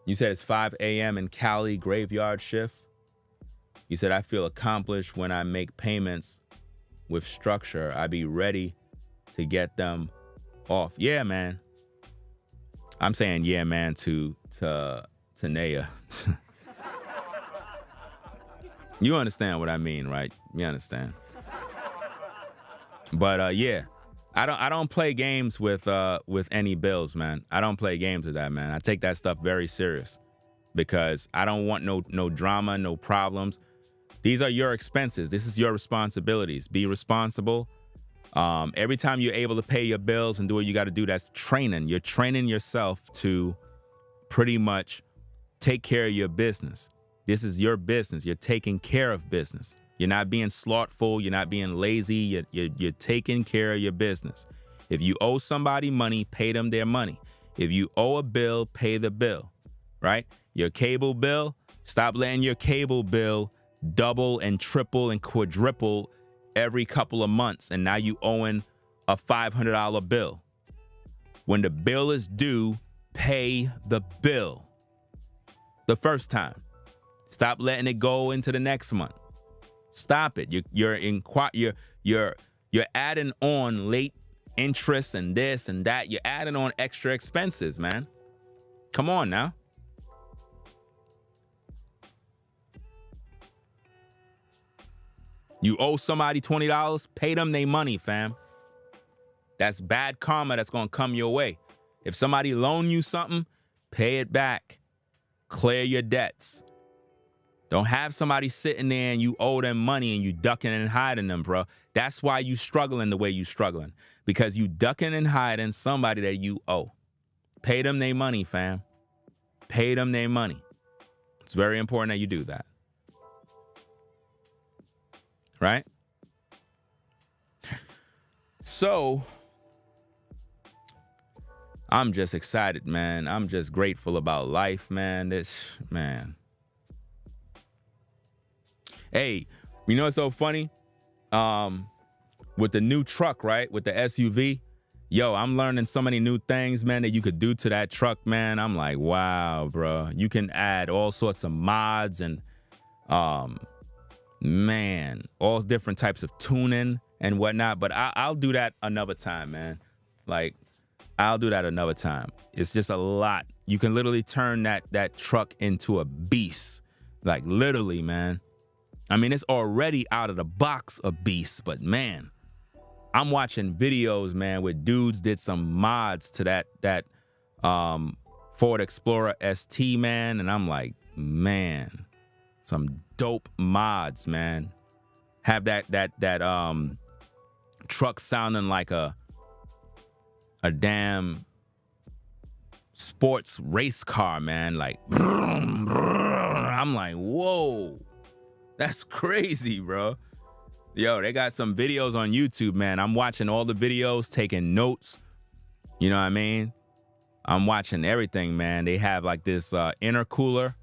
You said it's 5 a.m. in Cali, graveyard shift. You said, I feel accomplished when I make payments with structure. I be ready to get them off. Yeah, man. I'm saying, yeah, man, to Naya. You understand what I mean, right? You understand. But yeah, I don't play games with any bills, man. I don't play games with that, man. I take that stuff very serious because I don't want no drama, no problems. These are your expenses. This is your responsibilities. Be responsible. Every time you're able to pay your bills and do what you got to do, that's training. You're training yourself to pretty much take care of your business. This is your business. You're taking care of business. You're not being slothful. You're not being lazy. You're taking care of your business. If you owe somebody money, pay them their money. If you owe a bill, pay the bill, right? Your cable bill, stop letting your cable bill double and triple and quadruple every couple of months, and now you owing a $500 bill. When the bill is due, pay the bill the first time. Stop letting it go into the next month. Stop it. You're You're adding on late interest and this and that. You're adding on extra expenses, man. Come on now. You owe somebody $20, pay them their money, fam. That's bad karma that's going to come your way. If somebody loan you something, pay it back. Clear your debts. Don't have somebody sitting there and you owe them money and you ducking and hiding them, bro. That's why you struggling the way you struggling. Because you ducking and hiding somebody that you owe. Pay them their money, fam. Pay them their money. It's very important that you do that. Right? So, I'm just excited, man. I'm just grateful about life, man. Man. Hey, you know what's so funny? With the new truck, right? With the SUV, yo, I'm learning so many new things, man, that you could do to that truck, man. I'm like, wow, bro. You can add all sorts of mods and, man, all different types of tuning and whatnot. But I'll do that another time, man. Like, I'll do that another time. It's just a lot. You can literally turn that truck into a beast. Like, literally, man. I mean, it's already out of the box a beast, but man, I'm watching videos, man, where dudes did some mods to that Ford Explorer ST, man, and I'm like, man, some dope mods, man. Have that truck sounding like a damn sports race car, man. Like, I'm like, whoa. That's crazy, bro. Yo, they got some videos on YouTube, man. I'm watching all the videos, taking notes. You know what I mean? I'm watching everything, man. They have like this intercooler.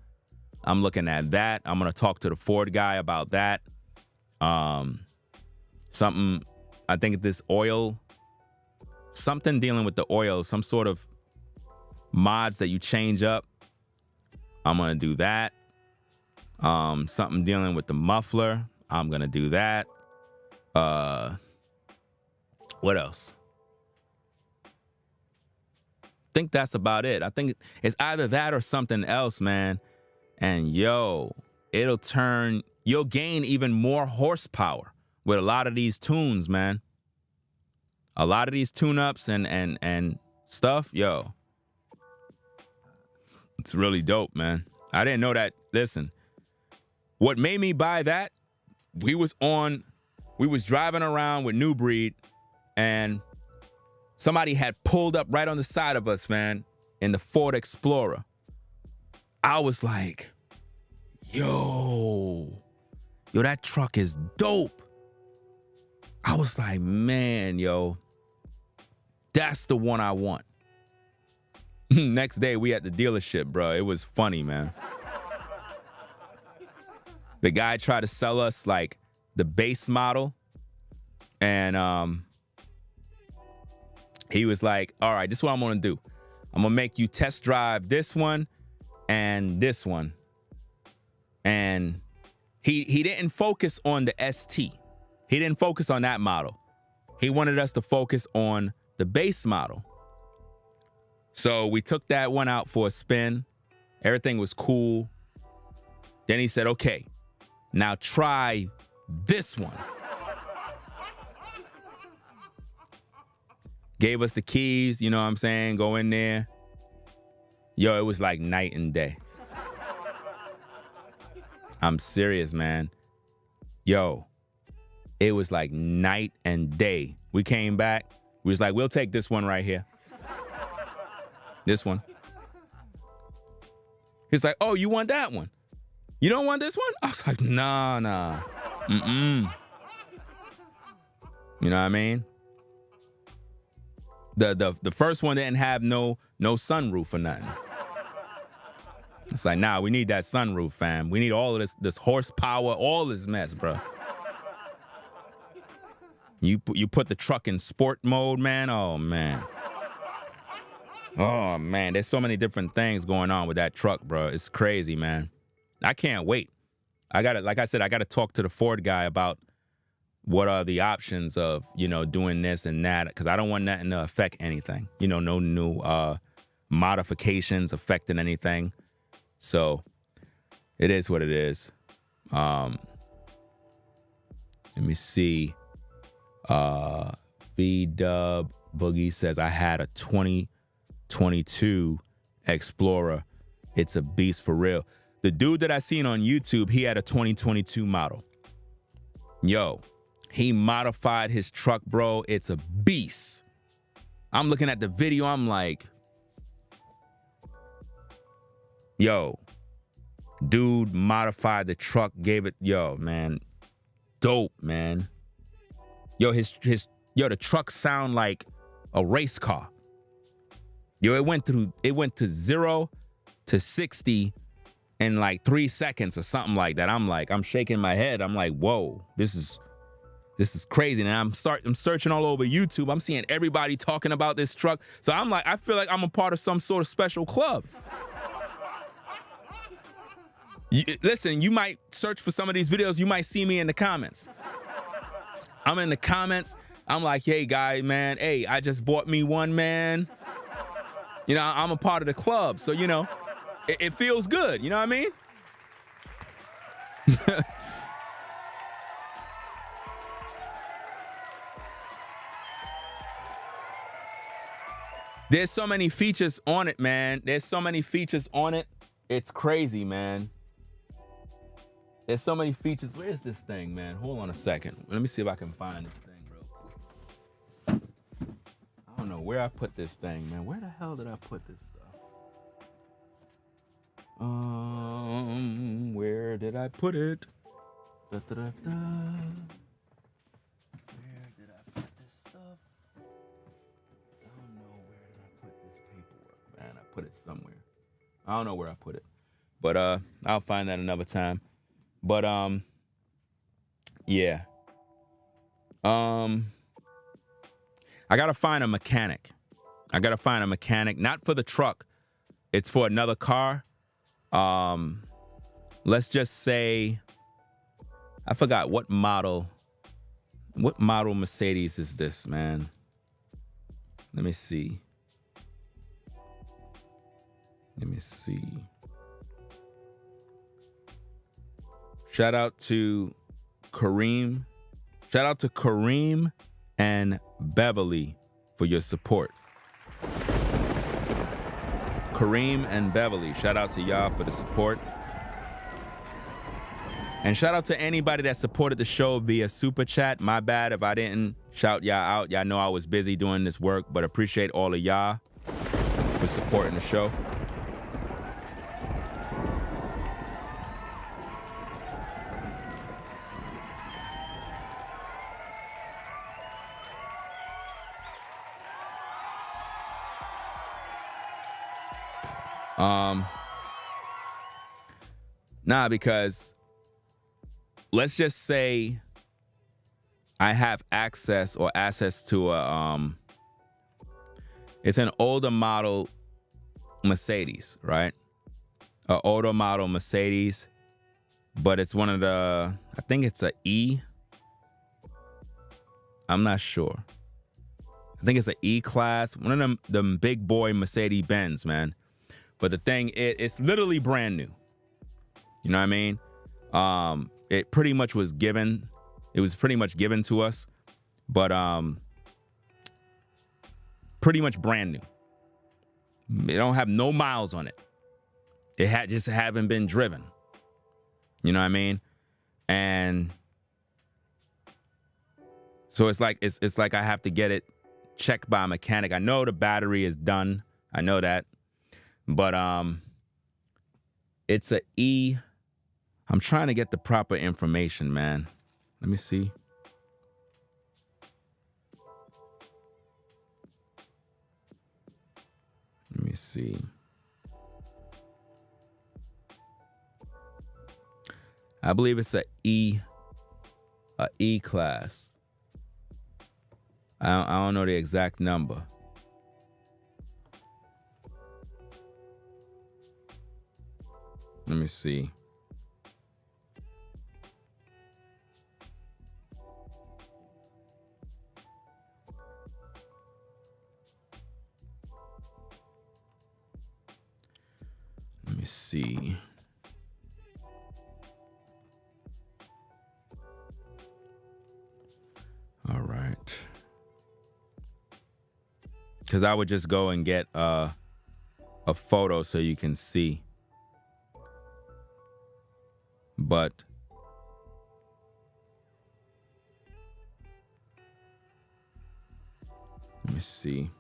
I'm looking at that. I'm going to talk to the Ford guy about that. Something, I think this oil, something dealing with the oil, some sort of mods that you change up. I'm going to do that. Something dealing with the muffler. I'm going to do that. What else? I think that's about it. I think it's either that or something else, man. And yo, you'll gain even more horsepower with a lot of these tunes, man. A lot of these tune-ups and stuff, yo. It's really dope, man. I didn't know that. Listen. What made me buy that, we was driving around with Nubreed and somebody had pulled up right on the side of us, man, in the Ford Explorer. I was like, yo, that truck is dope. I was like, man, yo, that's the one I want. Next day, we at the dealership, bro. It was funny, man. The guy tried to sell us like the base model. And he was like, all right, this is what I'm going to do. I'm going to make you test drive this one and this one. And he didn't focus on the ST. He didn't focus on that model. He wanted us to focus on the base model. So we took that one out for a spin. Everything was cool. Then he said, okay. Now try this one. Gave us the keys, you know what I'm saying? Go in there. Yo, it was like night and day. I'm serious, man. Yo, it was like night and day. We came back. We was like, we'll take this one right here. This one. He's like, oh, you want that one? You don't want this one? I was like, nah. Mm-mm. You know what I mean? The first one didn't have no sunroof or nothing. It's like, nah, we need that sunroof, fam. We need all of this horsepower, all this mess, bro. You put the truck in sport mode, man. Oh, man. Oh, man. There's so many different things going on with that truck, bro. It's crazy, man. I can't wait. Like I said, I got to talk to the Ford guy about what are the options of, you know, doing this and that? Because I don't want nothing to affect anything. You know, no new modifications affecting anything. So it is what it is. Let me see. B-Dub Boogie says, I had a 2022 Explorer. It's a beast for real. The dude that I seen on YouTube, he had a 2022 model. Yo, he modified his truck, bro. It's a beast. I'm looking at the video. I'm like, yo, dude modified the truck, gave it, yo, man, dope, man. Yo, the truck sound like a race car. Yo, it went to 0 to 60 in like 3 seconds or something like that. I'm shaking my head. I'm like, whoa, this is crazy. And I'm searching all over YouTube. I'm seeing everybody talking about this truck. So I'm like, I feel like I'm a part of some sort of special club. Listen, you might search for some of these videos. You might see me in the comments. I'm in the comments. I'm like, hey, guy, man. Hey, I just bought me one, man. You know, I'm a part of the club. So, you know, it feels good. You know what I mean? There's so many features on it, man. There's so many features on it. It's crazy, man. There's so many features. Where's this thing, man? Hold on a second. Let me see if I can find this thing real quick. I don't know where I put this thing, man. Where the hell did I put this stuff? Where did I put it? Da, da, da, da. Where did I put this stuff? I don't know. Where did I put this paperwork? Man, I put it somewhere. I don't know where I put it. But I'll find that another time. But yeah. I gotta find a mechanic. Not for the truck. It's for another car. Let's just say, I forgot what model Mercedes is this, man. Let me see. Shout out to Kareem. Shout out to Kareem and Beverly for your support. Kareem and Beverly, shout out to y'all for the support. And shout out to anybody that supported the show via Super Chat. My bad if I didn't shout y'all out. Y'all know I was busy doing this work, but appreciate all of y'all for supporting the show. Because let's just say I have access to a it's an older model Mercedes, right? An older model Mercedes, but it's one of the, I think it's a E. I'm not sure. I think it's an E class, one of them big boy Mercedes Benz, man. But the thing, it's literally brand new. You know what I mean? It pretty much was given. It was pretty much given to us, but pretty much brand new. It don't have no miles on it. It just haven't been driven. You know what I mean? And so it's like I have to get it checked by a mechanic. I know the battery is done. I know that. But it's a E. I'm trying to get the proper information, man. Let me see. I believe it's a E class. I don't know the exact number. Let me see. see. All right. Because I would just go and get a photo so you can see. But let me see.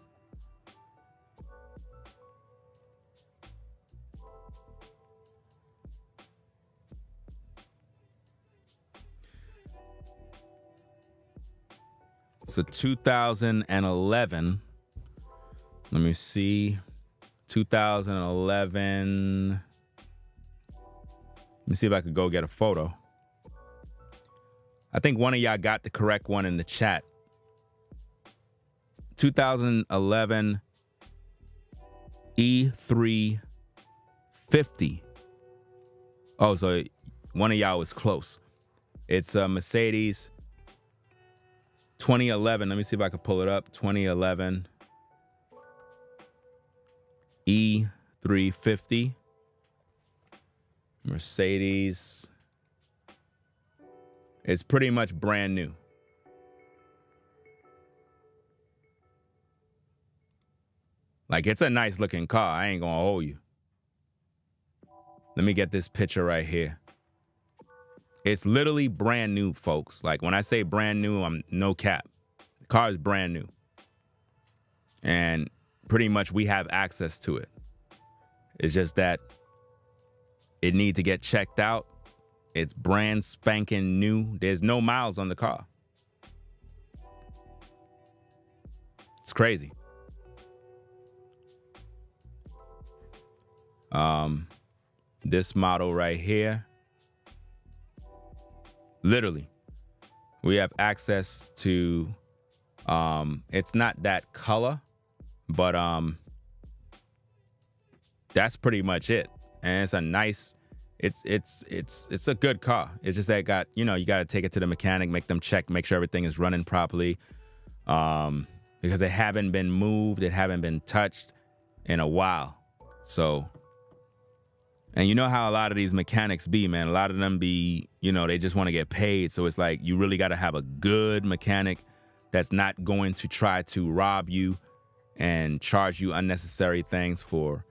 So 2011. Let me see. 2011. Let me see if I could go get a photo. I think one of y'all got the correct one in the chat. 2011 E350. Oh, so one of y'all was close. It's a Mercedes 2011. Let me see if I can pull it up. 2011 E350. Mercedes. It's pretty much brand new. Like, it's a nice looking car. I ain't gonna hold you. Let me get this picture right here. It's literally brand new, folks. Like, when I say brand new, I'm no cap. The car is brand new. And pretty much we have access to it. It's just that it needs to get checked out. It's brand spanking new. There's no miles on the car. It's crazy. This model right here, literally, we have access to, it's not that color, but that's pretty much it. And it's a nice, it's a good car. It's just that you got to take it to the mechanic, make them check, make sure everything is running properly, because it haven't been moved, it haven't been touched in a while. So, and you know how a lot of these mechanics be, man. A lot of them be, they just want to get paid. So it's like, you really got to have a good mechanic that's not going to try to rob you and charge you unnecessary things for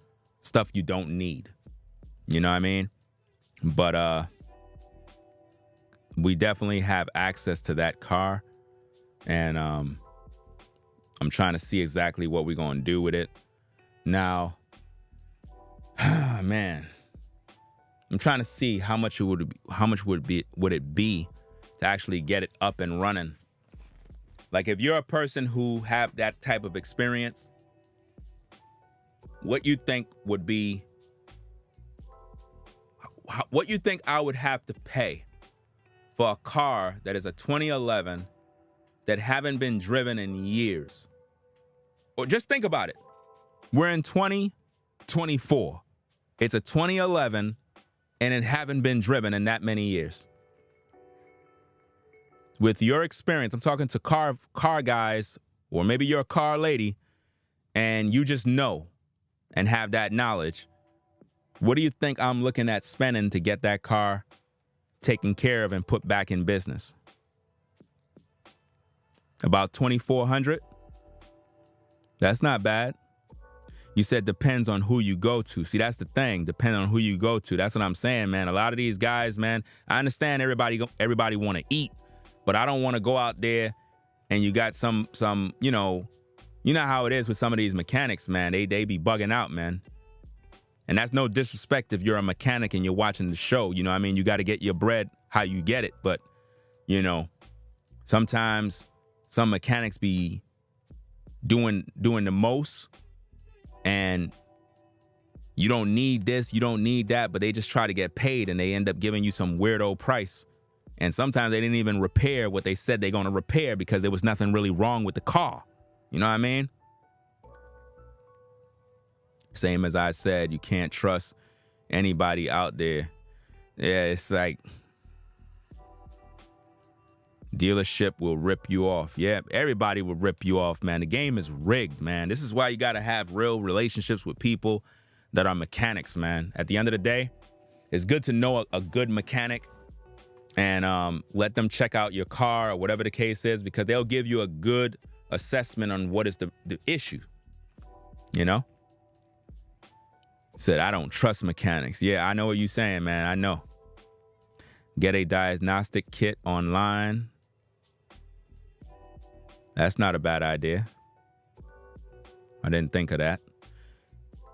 stuff you don't need. You know what I mean? But we definitely have access to that car. And I'm trying to see exactly what we're going to do with it. Now, man, I'm trying to see how much would it be to actually get it up and running. Like, if you're a person who have that type of experience, what you think would be, what you think I would have to pay for a car that is a 2011 that haven't been driven in years? Or just think about it. We're in 2024. It's a 2011 and it haven't been driven in that many years. With your experience, I'm talking to car guys, or maybe you're a car lady, and you just know and have that knowledge. What do you think I'm looking at spending to get that car taken care of and put back in business? About $2,400? That's not bad. You said depends on who you go to. See, that's the thing. Depending on who you go to. That's what I'm saying, man. A lot of these guys, man, I understand everybody want to eat, but I don't want to go out there and you got some, you know how it is with some of these mechanics, man. They be bugging out, man. And that's no disrespect if you're a mechanic and you're watching the show. You know what I mean? You got to get your bread how you get it. But, sometimes some mechanics be doing the most, and you don't need this, you don't need that, but they just try to get paid and they end up giving you some weirdo price. And sometimes they didn't even repair what they said they're going to repair because there was nothing really wrong with the car. You know what I mean? Same as I said, you can't trust anybody out there. Yeah, it's like dealership will rip you off. Yeah, everybody will rip you off, man. The game is rigged, man. This is why you got to have real relationships with people that are mechanics, man. At the end of the day, it's good to know a good mechanic and let them check out your car or whatever the case is, because they'll give you a good assessment on what is the issue, you know? Said, I don't trust mechanics. Yeah, I know what you're saying, man. I know. Get a diagnostic kit online. That's not a bad idea. I didn't think of that.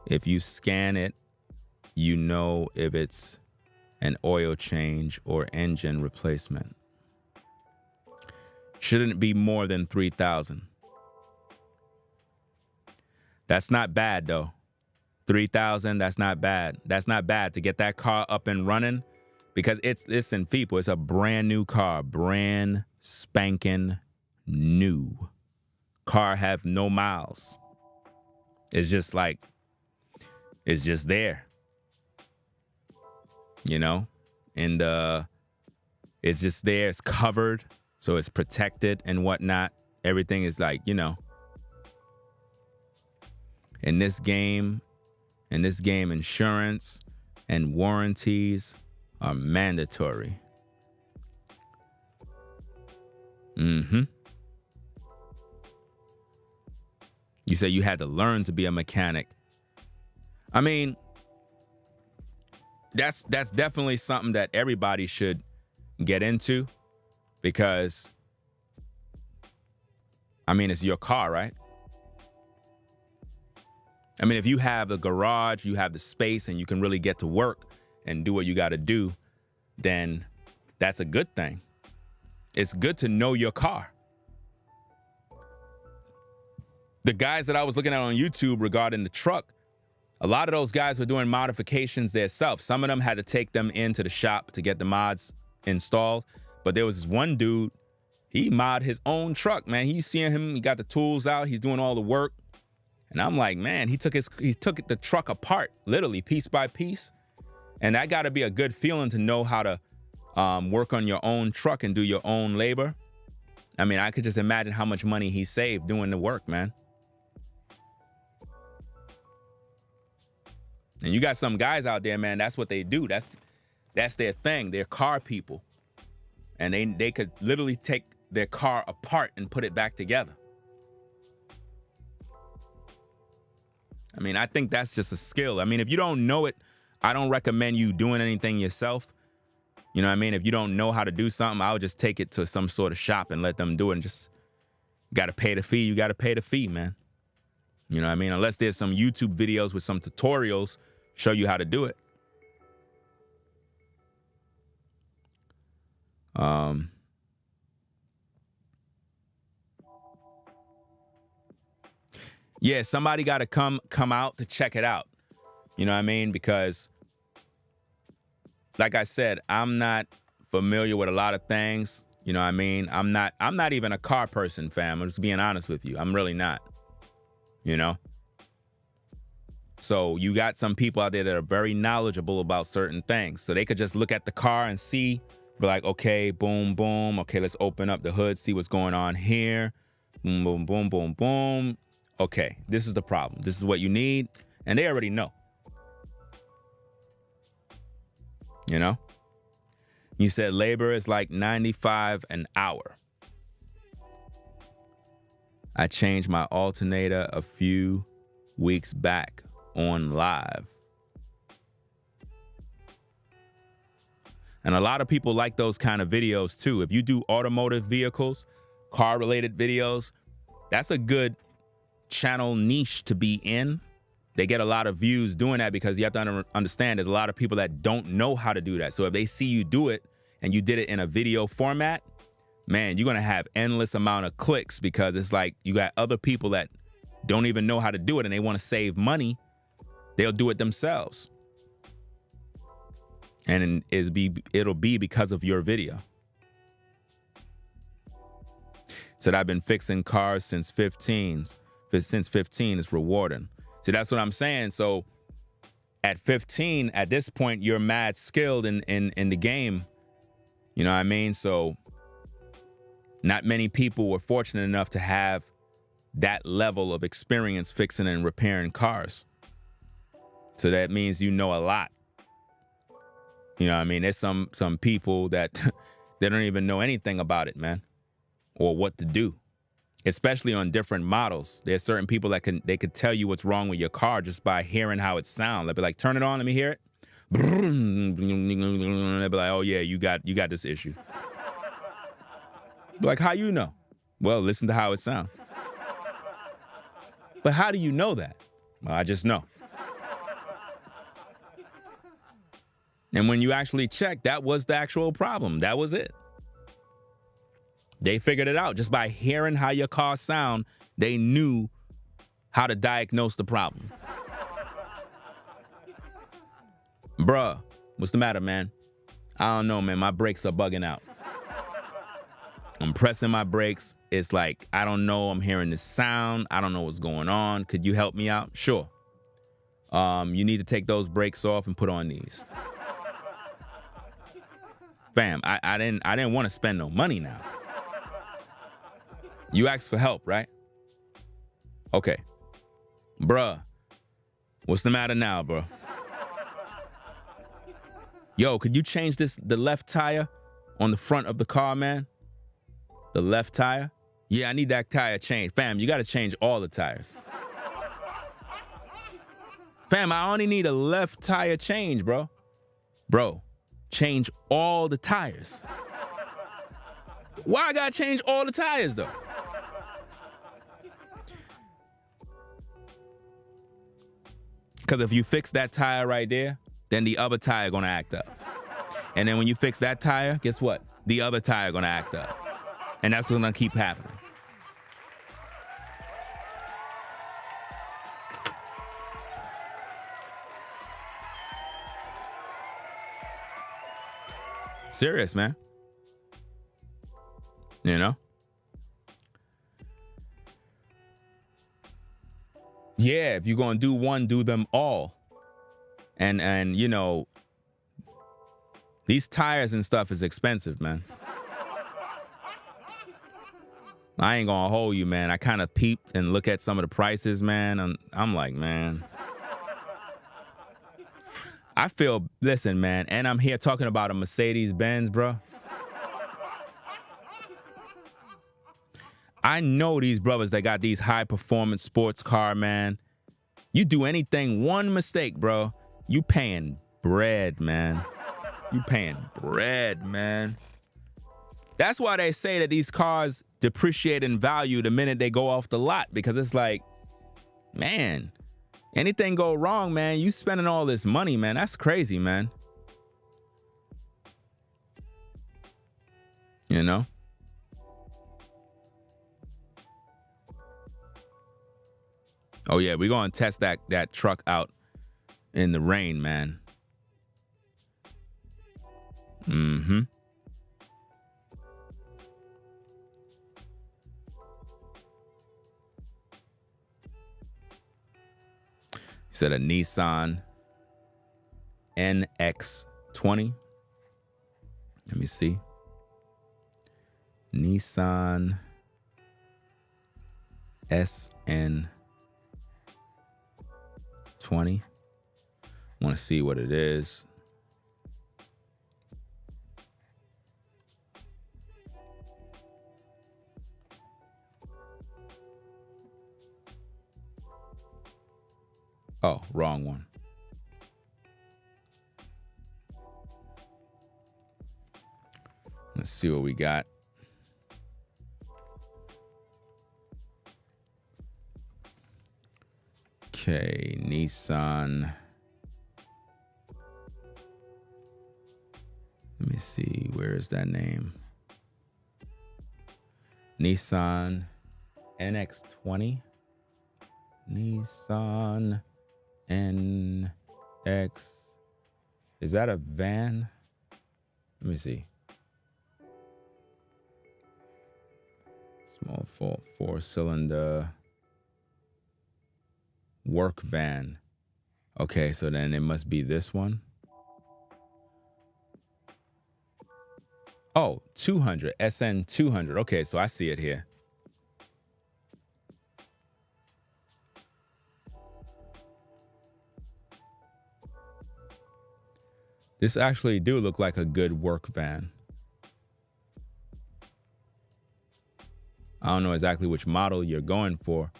If you scan it, you know if it's an oil change or engine replacement. Shouldn't be more than 3,000. That's not bad though. 3,000, that's not bad. That's not bad to get that car up and running, because listen, people, it's a brand new car, brand spanking new. Car have no miles. It's just like, it's just there, you know, and it's just there. It's covered, so it's protected and whatnot. Everything is like, you know, in this game, insurance and warranties are mandatory. Mm-hmm. You say you had to learn to be a mechanic. I mean, that's definitely something that everybody should get into, because, I mean, it's your car, right? I mean, if you have a garage, you have the space, and you can really get to work and do what you got to do, then that's a good thing. It's good to know your car. The guys that I was looking at on YouTube regarding the truck, a lot of those guys were doing modifications themselves. Some of them had to take them into the shop to get the mods installed. But there was this one dude, he mod his own truck, man. You seeing him, he got the tools out, he's doing all the work. And I'm like, man, he took the truck apart, literally piece by piece. And that got to be a good feeling to know how to work on your own truck and do your own labor. I mean, I could just imagine how much money he saved doing the work, man. And you got some guys out there, man, that's what they do. That's their thing. They're car people. And they could literally take their car apart and put it back together. I mean, I think that's just a skill. I mean, if you don't know it, I don't recommend you doing anything yourself. You know what I mean? If you don't know how to do something, I would just take it to some sort of shop and let them do it, and just got to pay the fee. You got to pay the fee, man. You know what I mean? Unless there's some YouTube videos with some tutorials show you how to do it. Yeah, somebody got to come out to check it out. You know what I mean? Because, like I said, I'm not familiar with a lot of things. You know what I mean? I'm not even a car person, fam. I'm just being honest with you. I'm really not. You know? So you got some people out there that are very knowledgeable about certain things. So they could just look at the car and see, be like, okay, boom, boom. Okay, let's open up the hood, see what's going on here. Boom, boom, boom, boom, boom. Okay, this is the problem. This is what you need. And they already know. You know? You said labor is like $95 an hour. I changed my alternator a few weeks back on live. And a lot of people like those kind of videos too. If you do automotive vehicles, car related videos, that's a good channel niche to be in. They get a lot of views doing that, because you have to understand there's a lot of people that don't know how to do that. So if they see you do it and you did it in a video format, man, you're going to have endless amount of clicks, because it's like you got other people that don't even know how to do it and they want to save money. They'll do it themselves. And it'll be because of your video. Said, I've been fixing cars since 15. Since 15 is rewarding. See, that's what I'm saying. So at 15, at this point, you're mad skilled in the game. You know what I mean? So not many people were fortunate enough to have that level of experience fixing and repairing cars. So that means you know a lot. You know what I mean? There's some people that they don't even know anything about it, man, or what to do, especially on different models. There's certain people that they could tell you what's wrong with your car just by hearing how it sounds. They'll be like, turn it on, let me hear it. They'll be like, oh yeah, you got this issue. Like, how you know? Well, listen to how it sounds. But how do you know that? Well, I just know. And when you actually check, that was the actual problem. That was it. They figured it out just by hearing how your car sound. They knew how to diagnose the problem. Bruh, what's the matter, man? I don't know, man. My brakes are bugging out. I'm pressing my brakes. It's like, I don't know. I'm hearing this sound. I don't know what's going on. Could you help me out? Sure. You need to take those brakes off and put on these. Fam, I didn't want to spend no money now. You asked for help, right? Okay. Bruh, what's the matter now, bro? Yo, could you change the left tire on the front of the car, man? The left tire? Yeah, I need that tire changed. Fam, you got to change all the tires. Fam, I only need a left tire change, bro. Bro, change all the tires. Why I got to change all the tires, though? Because if you fix that tire right there, then the other tire gonna act up. And then when you fix that tire, guess what? The other tire gonna act up. And that's what's gonna keep happening. Serious, man. You know? Yeah, if you're gonna do one, do them all. And you know, these tires and stuff is expensive, man. I ain't gonna hold you, man. I kind of peeped and look at some of the prices, man. And I'm like, man. I feel, listen, man, and I'm here talking about a Mercedes-Benz, bro. I know these brothers that got these high-performance sports car, man. You do anything, one mistake, bro, you paying bread, man. You paying bread, man. That's why they say that these cars depreciate in value the minute they go off the lot, because it's like, man, anything go wrong, man, you spending all this money, man. That's crazy, man. You know? Oh yeah, we're gonna test that truck out in the rain, man. Mm-hmm. You said a Nissan NX20. Let me see. Nissan SN20. I want to see what it is. Oh, wrong one. Let's see what we got. Okay, Nissan. Let me see, where is that name? Nissan NX20. Nissan NX. Is that a van? Let me see. Small four-cylinder work van. Okay, so then it must be this one. Oh, 200, SN 200. Okay, so I see it here. This actually do look like a good work van. I don't know exactly which model you're going for,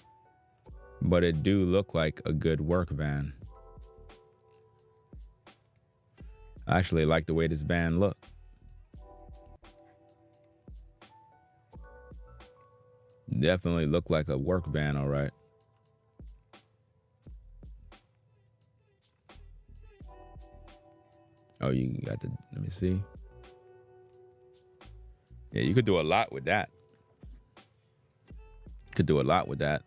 but it do look like a good work van. I actually like the way this van look. Definitely look like a work van, all right. Oh, you got the, let me see. Yeah, you could do a lot with that. Could do a lot with that.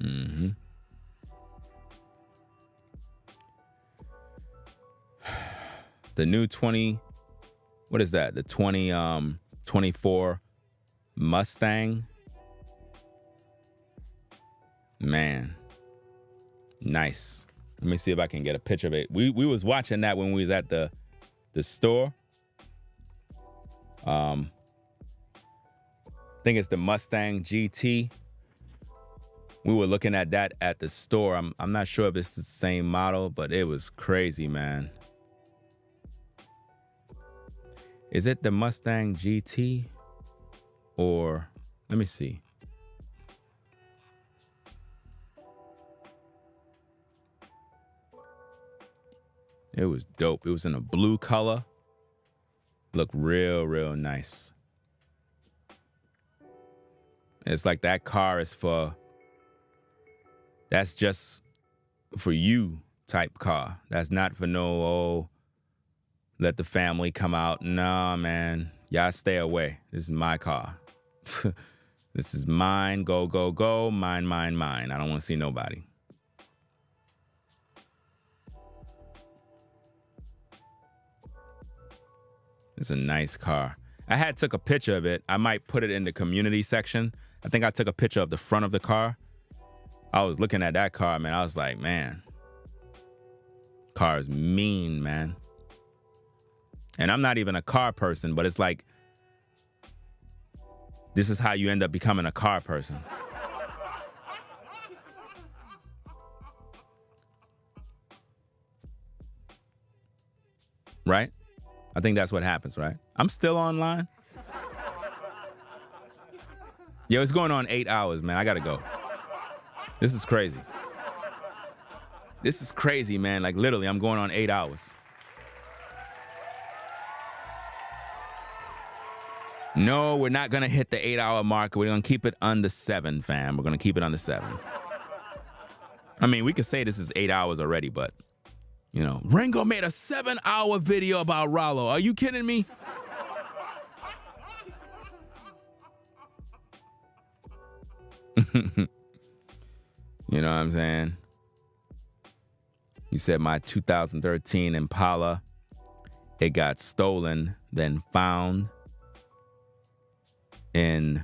Mm-hmm. The new 20, what is that? The 24 Mustang. Man, nice. Let me see if I can get a picture of it. We was watching that when we was at the store. I think it's the Mustang GT. We were looking at that at the store. I'm not sure if it's the same model, but it was crazy, man. Is it the Mustang GT? Or, let me see. It was dope. It was in a blue color. Looked real, real nice. It's like that car is for, that's just for you type car. That's not for no, oh, let the family come out. Nah, man. Y'all stay away. This is my car. This is mine. Go, go, go. Mine, mine, mine. I don't want to see nobody. It's a nice car. I had took a picture of it. I might put it in the community section. I think I took a picture of the front of the car. I was looking at that car, man. I was like, man, car is mean, man. And I'm not even a car person, but it's like, this is how you end up becoming a car person. Right? I think that's what happens, right? I'm still online. Yo, it's going on 8 hours, man. I gotta go. This is crazy. This is crazy, man. Like literally, I'm going on 8 hours. No, we're not gonna hit the 8-hour mark. We're gonna keep it under 7, fam. We're gonna keep it under 7. I mean, we could say this is 8 hours already, but you know, Ringo made a 7-hour video about Ralo. Are you kidding me? You know what I'm saying? You said my 2013 Impala, it got stolen, then found and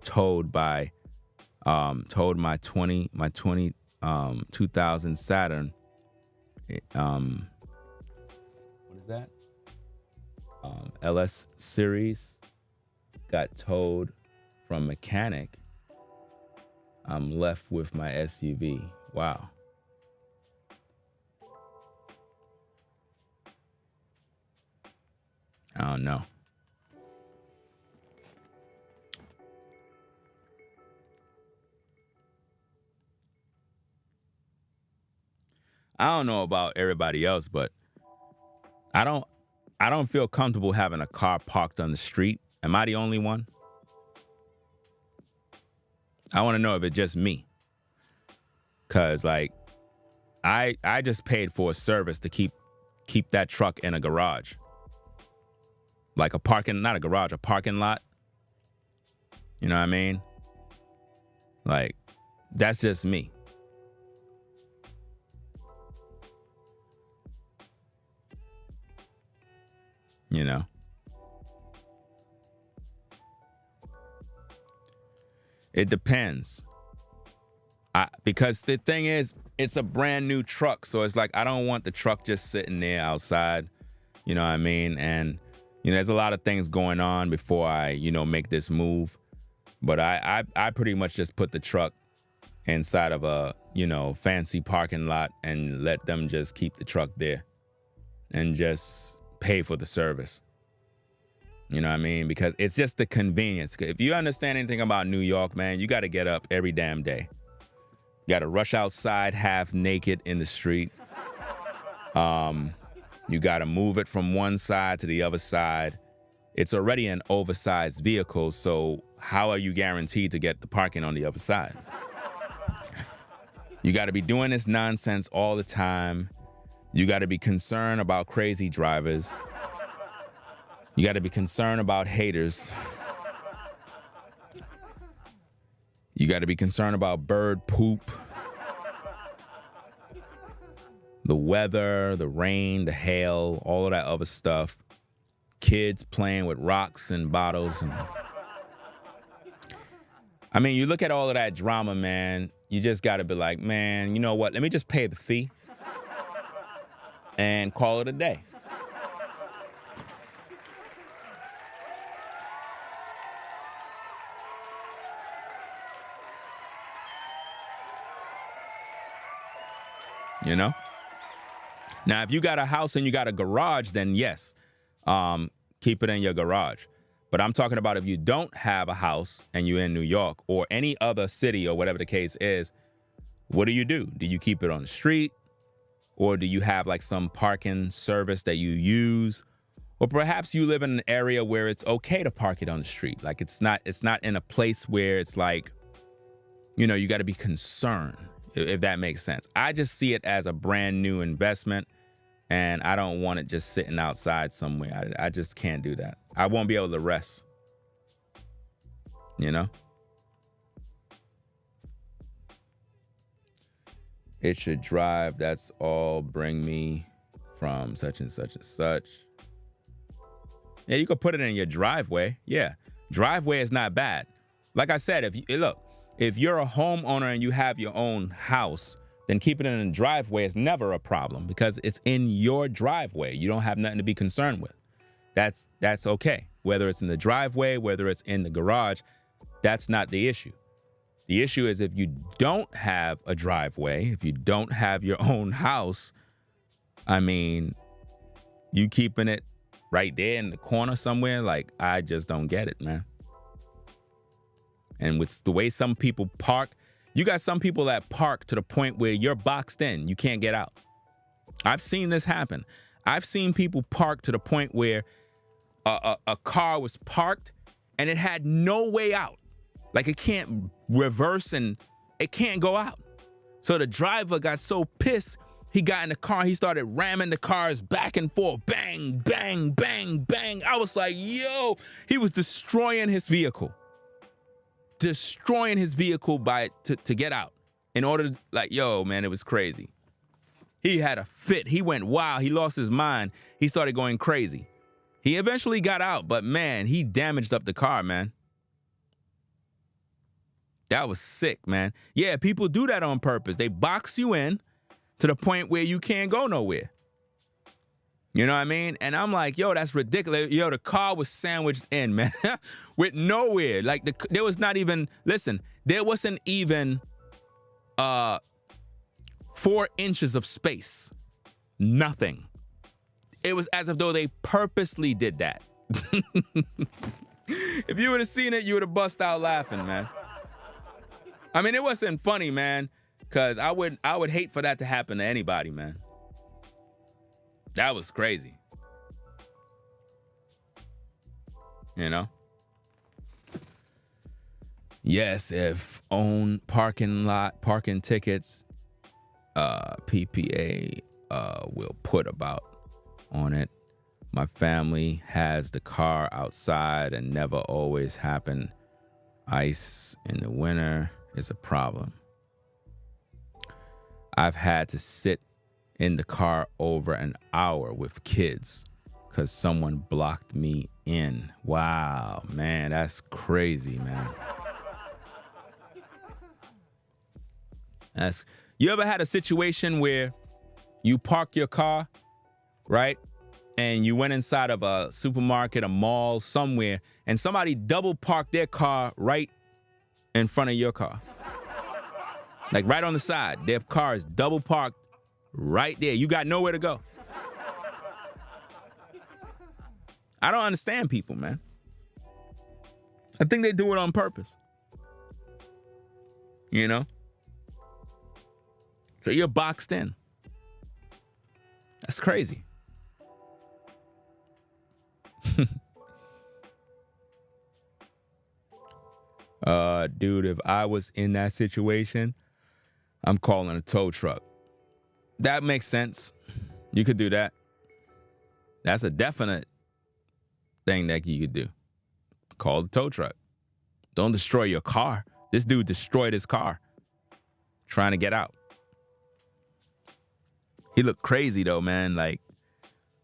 towed my 2000 Saturn. What is that? LS series got towed from mechanic. I'm left with my SUV. Wow. I don't know. I don't know about everybody else, but I don't feel comfortable having a car parked on the street. Am I the only one? I want to know if it's just me. Cause like I just paid for a service to keep that truck in a garage. Like a parking, not a garage, a parking lot. You know what I mean? Like, that's just me. You know? It depends. Because the thing is, it's a brand new truck. So it's like, I don't want the truck just sitting there outside. You know what I mean? And there's a lot of things going on before I, make this move. But I pretty much just put the truck inside of a, fancy parking lot and let them just keep the truck there and just pay for the service. You know what I mean? Because it's just the convenience. If you understand anything about New York, man, you got to get up every damn day. You got to rush outside half naked in the street. You got to move it from one side to the other side. It's already an oversized vehicle, so how are you guaranteed to get the parking on the other side? You got to be doing this nonsense all the time. You got to be concerned about crazy drivers. You got to be concerned about haters. You got to be concerned about bird poop. The weather, the rain, the hail, all of that other stuff. Kids playing with rocks and bottles. I mean, you look at all of that drama, man. You just got to be like, man, you know what? Let me just pay the fee and call it a day. Now, if you got a house and you got a garage, then yes, keep it in your garage. But I'm talking about if you don't have a house and you're in New York or any other city or whatever the case is, what do? Do you keep it on the street? Or do you have like some parking service that you use? Or perhaps you live in an area where it's okay to park it on the street. Like it's not in a place where it's like, you got to be concerned, if that makes sense. I just see it as a brand new investment, and I don't want it just sitting outside somewhere. I just can't do that. I won't be able to rest. It should drive, that's all, bring me from such and such and such. Yeah, you could put it in your driveway. Yeah, driveway is not bad. Like I said, if you're a homeowner and you have your own house, then keeping it in the driveway is never a problem because it's in your driveway. You don't have nothing to be concerned with. That's okay. Whether it's in the driveway, whether it's in the garage, that's not the issue. The issue is if you don't have a driveway, if you don't have your own house, I mean, you keeping it right there in the corner somewhere, like, I just don't get it, man. And with the way some people park, you got some people that park to the point where you're boxed in. You can't get out. I've seen this happen. I've seen people park to the point where a car was parked and it had no way out. Like it can't reverse and it can't go out. So the driver got so pissed, he got in the car. He started ramming the cars back and forth. Bang, bang, bang, bang. I was like, yo, he was destroying his vehicle. Destroying his vehicle to get out in order to, like, yo, man, it was crazy. He had a fit. He went wild. He lost his mind. He started going crazy. He eventually got out, but man, he damaged up the car, man. That was sick, man. Yeah, people do that on purpose. They box you in to the point where you can't go nowhere. You know what I mean? And I'm like, yo, that's ridiculous. Yo, the car was sandwiched in, man, with nowhere. Like there was not even, listen, there wasn't even 4 inches of space. Nothing. It was as if though they purposely did that. If you would have seen it, you would have bust out laughing, man. I mean, it wasn't funny, man, because I would hate for that to happen to anybody, man. That was crazy. You know? Yes, if own parking tickets, PPA will put about on it. My family has the car outside and never always happen. Ice in the winter is a problem. I've had to sit in the car over an hour with kids because someone blocked me in. Wow, man, that's crazy, man. You ever had a situation where you park your car, right? and you went inside of a supermarket, a mall, somewhere, and somebody double parked their car right in front of your car. Like right on the side. Their car is double parked right there. You got nowhere to go. I don't understand people, man. I think they do it on purpose. You know? So you're boxed in. That's crazy. Dude, if I was in that situation, I'm calling a tow truck. That makes sense. You could do that. That's a definite thing that you could do. Call the tow truck. Don't destroy your car. This dude destroyed his car trying to get out. He looked crazy though, man. Like,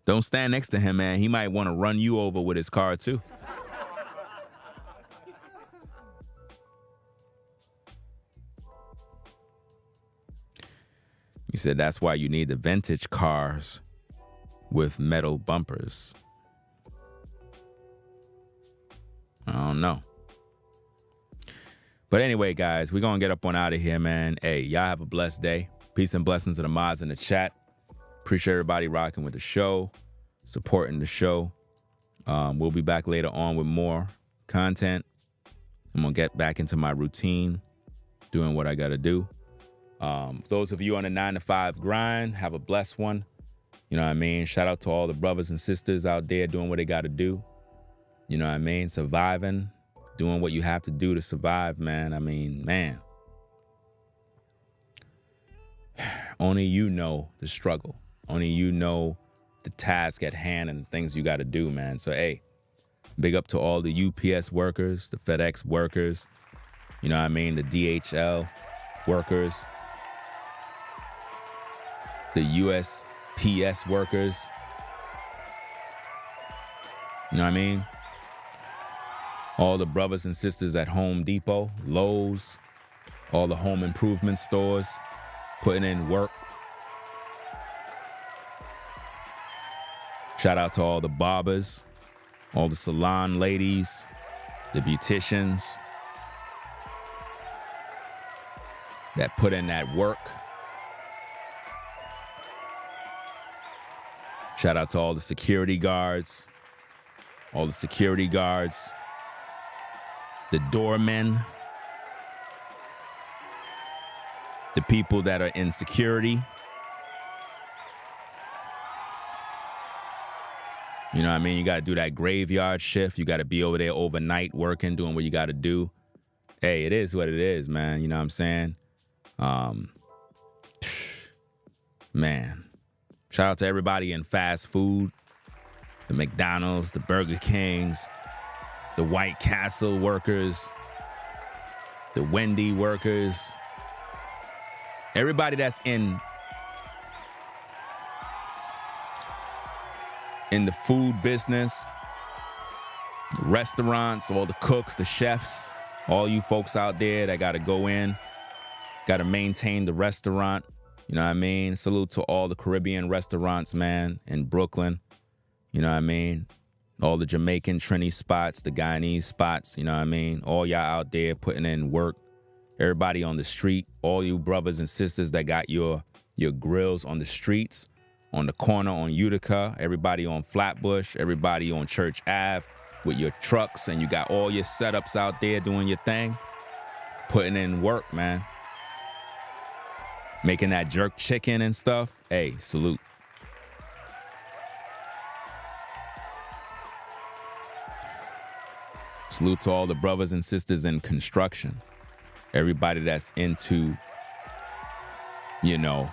don't stand next to him, man. He might want to run you over with his car too. You said that's why you need the vintage cars with metal bumpers. I don't know. But anyway, guys, we're going to get up on out of here, man. Hey, y'all have a blessed day. Peace and blessings to the mods in the chat. Appreciate everybody rocking with the show, supporting the show. We'll be back later on with more content. I'm going to get back into my routine, doing what I got to do. Those of you on the 9-to-5 grind, have a blessed one. You know what I mean? Shout out to all the brothers and sisters out there doing what they got to do. You know what I mean? Surviving, doing what you have to do to survive, man. I mean, man. Only you know the struggle. Only you know the task at hand and things you got to do, man. So, hey, big up to all the UPS workers, the FedEx workers, you know what I mean? The DHL workers, the USPS workers. You know what I mean? All the brothers and sisters at Home Depot, Lowe's, all the home improvement stores, putting in work. Shout out to all the barbers, all the salon ladies, the beauticians that put in that work. Shout out to all the security guards, the doormen, the people that are in security. You know what I mean? You got to do that graveyard shift. You got to be over there overnight working, doing what you got to do. Hey, it is what it is, man. You know what I'm saying? Man. Shout out to everybody in fast food, the McDonald's, the Burger Kings, the White Castle workers, the Wendy workers, everybody that's in the food business, the restaurants, all the cooks, the chefs, all you folks out there that got to go in, got to maintain the restaurant. You know what I mean? Salute to all the Caribbean restaurants, man, in Brooklyn. You know what I mean? All the Jamaican Trini spots, the Guyanese spots, you know what I mean? All y'all out there putting in work. Everybody on the street, all you brothers and sisters that got your grills on the streets, on the corner on Utica, everybody on Flatbush, everybody on Church Ave with your trucks, and you got all your setups out there doing your thing, putting in work, man. Making that jerk chicken and stuff. Hey, salute. Salute to all the brothers and sisters in construction. Everybody that's into, you know,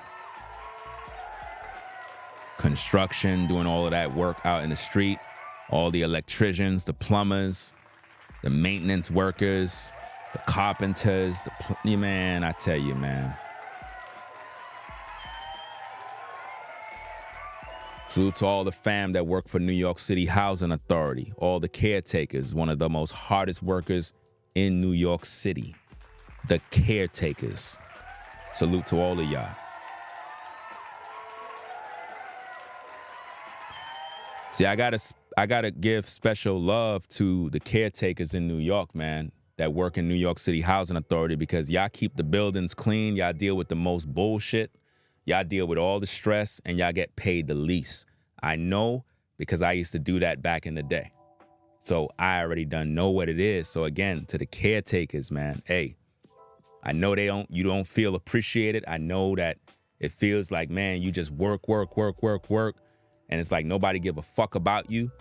construction, doing all of that work out in the street. All the electricians, the plumbers, the maintenance workers, the carpenters, man, I tell you, man. Salute to all the fam that work for New York City Housing Authority, all the caretakers, one of the most hardest workers in New York City, the caretakers. Salute to all of y'all. See, I gotta give special love to the caretakers in New York, man, that work in New York City Housing Authority, because y'all keep the buildings clean. Y'all deal with the most bullshit. Y'all deal with all the stress, and y'all get paid the least. I know because I used to do that back in the day. So I already done know what it is. So again, to the caretakers, man, hey, I know you don't feel appreciated. I know that it feels like, man, you just work. And it's like nobody give a fuck about you.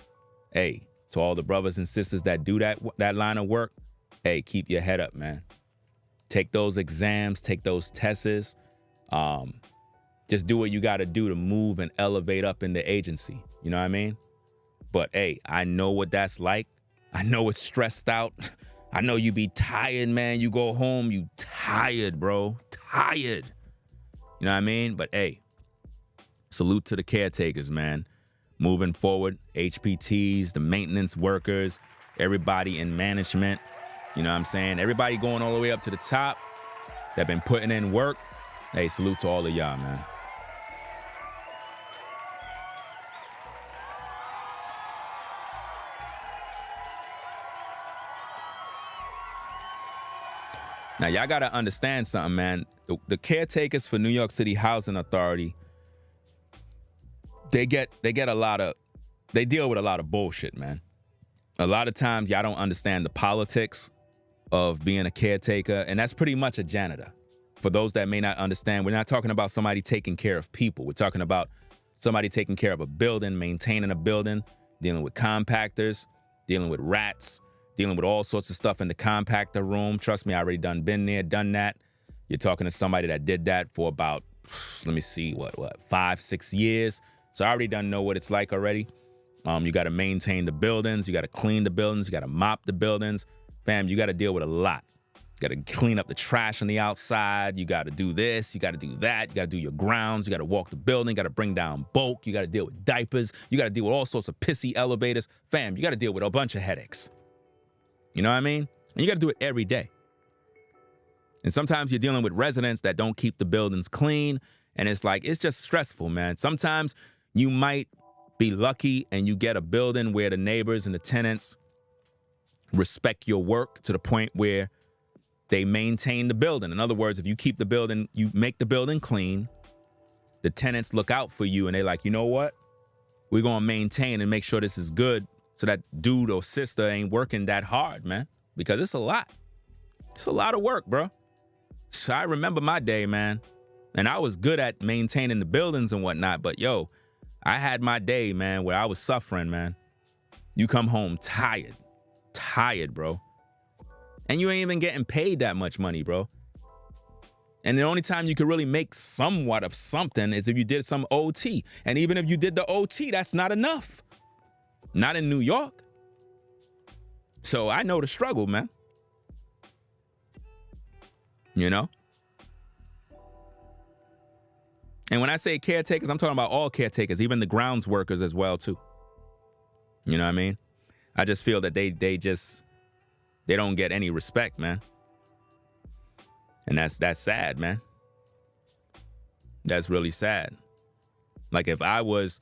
Hey, to all the brothers and sisters that do that line of work, hey, keep your head up, man. Take those exams, take those tests. Just do what you got to do to move and elevate up in the agency. You know what I mean? But hey, I know what that's like. I know it's stressed out. I know you be tired, man. You go home, you tired, bro. Tired. You know what I mean? But hey, salute to the caretakers, man. Moving forward, HPTs, the maintenance workers, everybody in management. You know what I'm saying? Everybody going all the way up to the top that been putting in work. Hey, salute to all of y'all, man. Now, y'all got to understand something, man. The caretakers for New York City Housing Authority, they deal with a lot of bullshit, man. A lot of times, y'all don't understand the politics of being a caretaker, and that's pretty much a janitor. For those that may not understand, we're not talking about somebody taking care of people. We're talking about somebody taking care of a building, maintaining a building, dealing with compactors, dealing with rats, dealing with all sorts of stuff in the compactor room. Trust me, I already been there, done that. You're talking to somebody that did that for about, let me see, what, 5-6 years. So I already know what it's like already. You got to maintain the buildings. You got to clean the buildings. You got to mop the buildings. Fam, you got to deal with a lot. You got to clean up the trash on the outside. You got to do this. You got to do that. You got to do your grounds. You got to walk the building. You got to bring down bulk. You got to deal with diapers. You got to deal with all sorts of pissy elevators. Fam, you got to deal with a bunch of headaches. You know what I mean? And you got to do it every day. And sometimes you're dealing with residents that don't keep the buildings clean. And it's like, it's just stressful, man. Sometimes you might be lucky and you get a building where the neighbors and the tenants respect your work to the point where they maintain the building. In other words, if you keep the building, you make the building clean, the tenants look out for you and they're like, you know what? We're going to maintain and make sure this is good so that dude or sister ain't working that hard, man, because it's a lot. It's a lot of work, bro. So I remember my day, man, and I was good at maintaining the buildings and whatnot, but yo, I had my day, man, where I was suffering, man. You come home tired, bro. And you ain't even getting paid that much money, bro. And the only time you could really make somewhat of something is if you did some OT. And even if you did the OT, that's not enough. Not in New York. So I know the struggle, man. You know? And when I say caretakers, I'm talking about all caretakers, even the grounds workers as well, too. You know what I mean? I just feel that they don't get any respect, man. And that's sad, man. That's really sad. Like if I was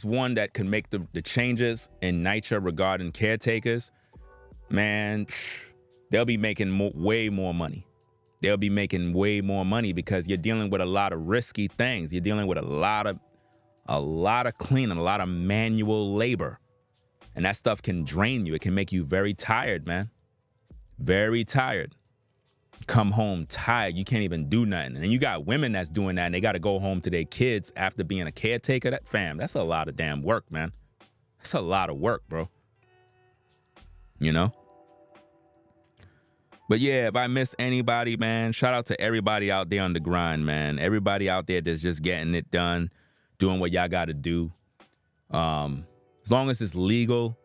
one that could make the changes in NYCHA regarding caretakers, man, they'll be making way more money. They'll be making way more money because you're dealing with a lot of risky things. You're dealing with a lot of cleaning, a lot of manual labor. And that stuff can drain you. It can make you very tired, man. Very tired. Come home tired. You can't even do nothing. And you got women that's doing that and they got to go home to their kids after being a caretaker. That's a lot of damn work, man. That's a lot of work, bro. You know? But yeah, if I miss anybody, man, shout out to everybody out there on the grind, man. Everybody out there that's just getting it done, doing what y'all got to do. As long as it's legal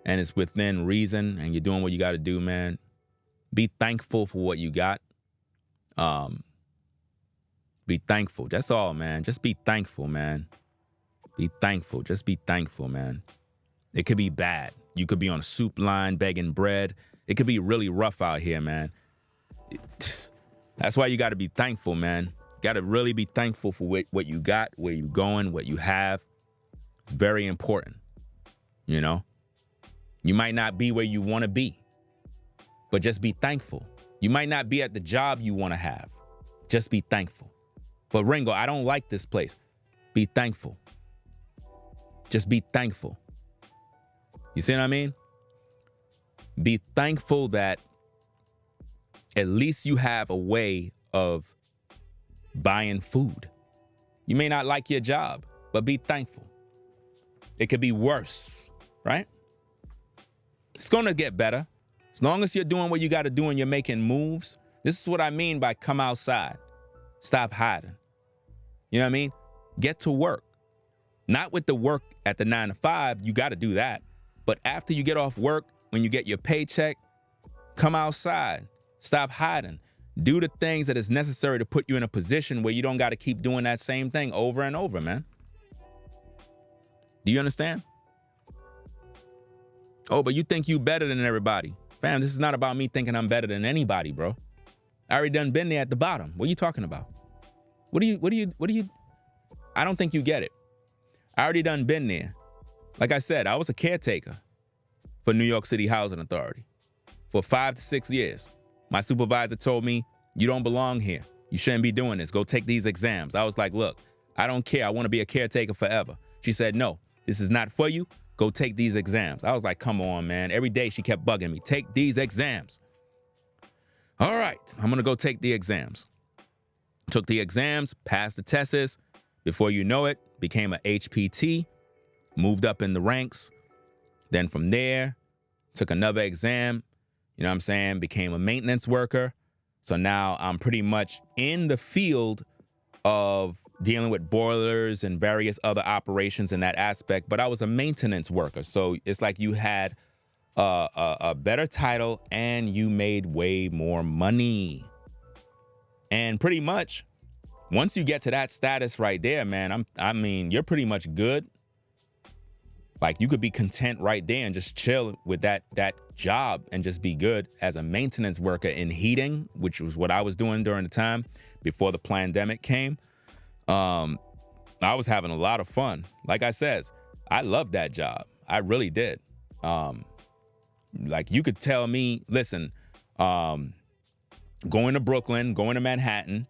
and it's within reason and you're doing what you got to do, man, be thankful for what you got. Be thankful. That's all, man. Just be thankful, man. Be thankful. Just be thankful, man. It could be bad. You could be on a soup line begging bread. It could be really rough out here, man. That's why you got to be thankful, man. Got to really be thankful for what you got, where you going, what you have. It's very important. You know, you might not be where you want to be, but just be thankful. You might not be at the job you want to have. Just be thankful. But Ringo, I don't like this place. Be thankful. Just be thankful. You see what I mean? Be thankful that at least you have a way of buying food. You may not like your job, but be thankful. It could be worse, right? It's going to get better. As long as you're doing what you got to do and you're making moves. This is what I mean by come outside. Stop hiding. You know what I mean? Get to work. Not with the work at the 9 to 5. You got to do that. But after you get off work, when you get your paycheck, come outside. Stop hiding. Do the things that is necessary to put you in a position where you don't got to keep doing that same thing over and over, man. Do you understand? Oh, but you think you better than everybody. Fam, this is not about me thinking I'm better than anybody, bro. I already done been there at the bottom. What are you talking about? What do you, I don't think you get it. I already done been there. Like I said, I was a caretaker for New York City Housing Authority for 5 to 6 years. My supervisor told me, you don't belong here. You shouldn't be doing this. Go take these exams. I was like, look, I don't care. I want to be a caretaker forever. She said, no, this is not for you. Go take these exams. I was like, come on, man. Every day she kept bugging me. Take these exams. All right, I'm going to go take the exams. Took the exams, passed the tests. Before you know it, became a HPT, moved up in the ranks. Then from there, took another exam, you know what I'm saying, became a maintenance worker. So now I'm pretty much in the field of dealing with boilers and various other operations in that aspect, but I was a maintenance worker. So it's like you had a better title and you made way more money. And pretty much, once you get to that status right there, man, I mean, you're pretty much good. Like you could be content right there and just chill with that job and just be good as a maintenance worker in heating, which was what I was doing during the time before the pandemic came. I was having a lot of fun. Like I says, I loved that job. I really did. Like you could tell me, listen, going to Brooklyn, going to Manhattan,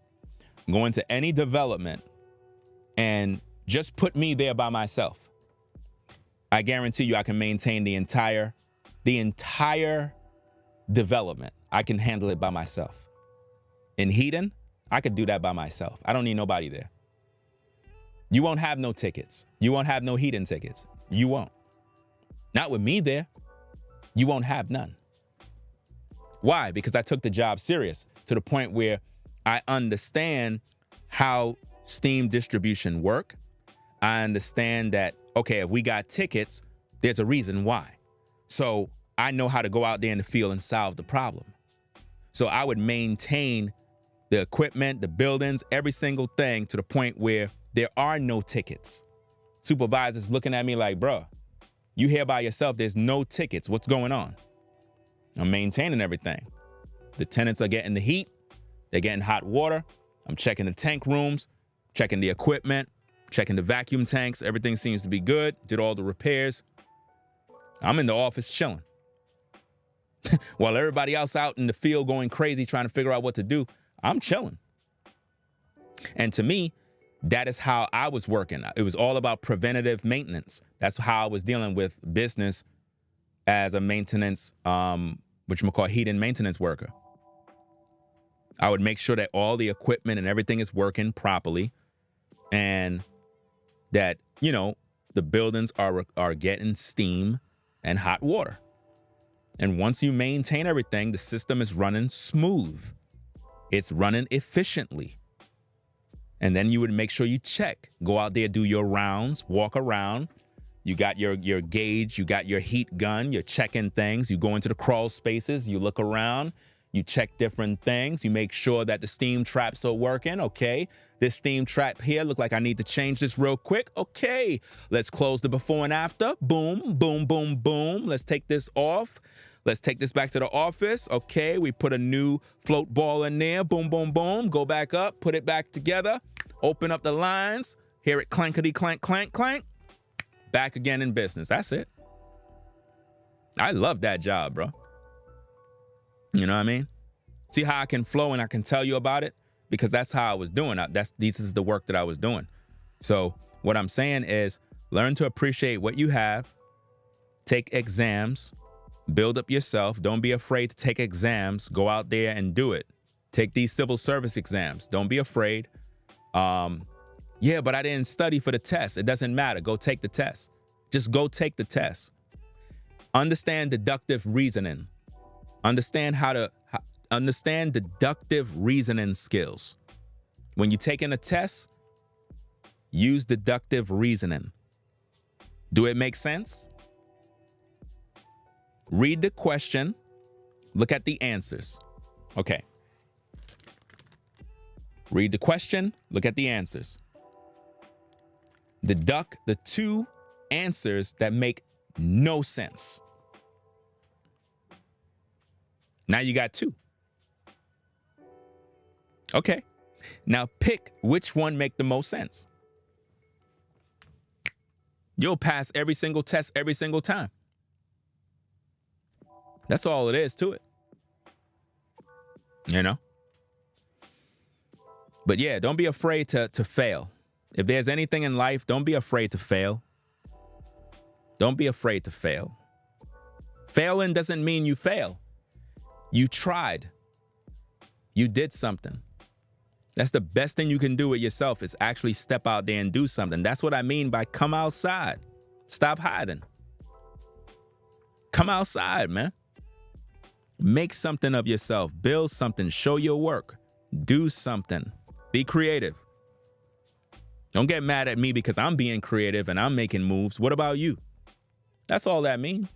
going to any development and just put me there by myself. I guarantee you I can maintain the entire development. I can handle it by myself. In heating, I could do that by myself. I don't need nobody there. You won't have no tickets. You won't have no heating tickets. You won't. Not with me there. You won't have none. Why? Because I took the job serious to the point where I understand how steam distribution work. I understand that, okay, if we got tickets, there's a reason why. So I know how to go out there in the field and solve the problem. So I would maintain the equipment, the buildings, every single thing to the point where there are no tickets. Supervisors looking at me like, bro, you here by yourself, there's no tickets. What's going on? I'm maintaining everything. The tenants are getting the heat. They're getting hot water. I'm checking the tank rooms, checking the equipment, checking the vacuum tanks. Everything seems to be good. Did all the repairs. I'm in the office chilling. While everybody else out in the field going crazy trying to figure out what to do, I'm chilling. And to me, that is how I was working. It was all about preventative maintenance. That's how I was dealing with business as a maintenance, whatchamacallit, heating maintenance worker. I would make sure that all the equipment and everything is working properly and that, you know, the buildings are getting steam and hot water. And once you maintain everything, the system is running smooth. It's running efficiently. And then you would make sure you check. Go out there, do your rounds, walk around. You got your gauge, you got your heat gun, you're checking things. You go into the crawl spaces, you look around, you check different things. You make sure that the steam traps are working. Okay, this steam trap here, look like I need to change this real quick. Okay, let's close the before and after. Boom, boom, boom, boom. Let's take this off. Let's take this back to the office. Okay, we put a new float ball in there. Boom, boom, boom. Go back up, put it back together. Open up the lines. Hear it clankety, clank, clank, clank. back again in business. That's it. I love that job, bro. You know what I mean? See how I can flow and I can tell you about it? Because that's how I was doing. This is the work that I was doing. So what I'm saying is learn to appreciate what you have. Take exams. Build up yourself. Don't be afraid to take exams. Go out there and do it. Take these civil service exams. Don't be afraid. Yeah, but I didn't study for the test. It doesn't matter. Go take the test. Just go take the test. Understand deductive reasoning. Understand understand deductive reasoning skills. When you're taking a test, use deductive reasoning. Do it make sense? Read the question. Look at the answers. Okay. Read the question. Look at the answers. Deduct the two answers that make no sense. Now you got two. Okay. Now pick which one make the most sense. You'll pass every single test every single time. That's all it is to it. You know? But yeah, don't be afraid to fail. If there's anything in life, don't be afraid to fail. Don't be afraid to fail. Failing doesn't mean you fail. You tried. You did something. That's the best thing you can do with yourself is actually step out there and do something. That's what I mean by come outside. Stop hiding. Come outside, man. Make something of yourself. Build something. Show your work. Do something. Be creative. Don't get mad at me because I'm being creative and I'm making moves. What about you? That's all that means.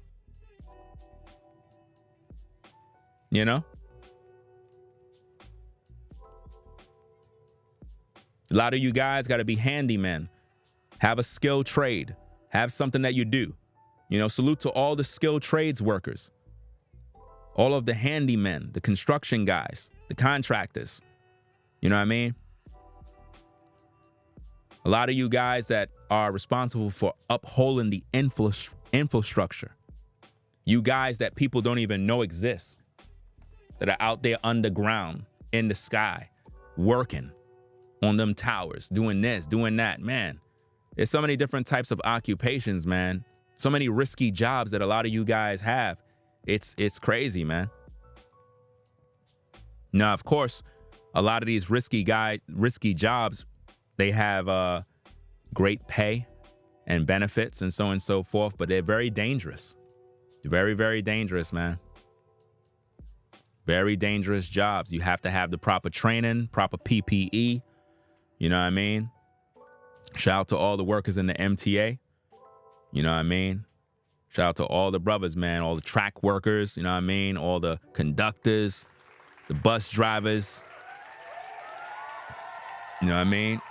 You know? A lot of you guys got to be handymen. Have a skilled trade. Have something that you do. You know, salute to all the skilled trades workers. All of the handymen, the construction guys, the contractors. You know what I mean? A lot of you guys that are responsible for upholding the infrastructure. You guys that people don't even know exist. That are out there underground, in the sky, working on them towers, doing this, doing that. Man, there's so many different types of occupations, man. So many risky jobs that a lot of you guys have. It's crazy, man. Now, of course, a lot of these risky jobs, they have great pay and benefits and so on and so forth, but they're very dangerous. Very, very dangerous, man. Very dangerous jobs. You have to have the proper training, proper PPE. You know what I mean? Shout out to all the workers in the MTA. You know what I mean? Shout out to all the brothers, man. All the track workers, you know what I mean? All the conductors, the bus drivers. You know what I mean?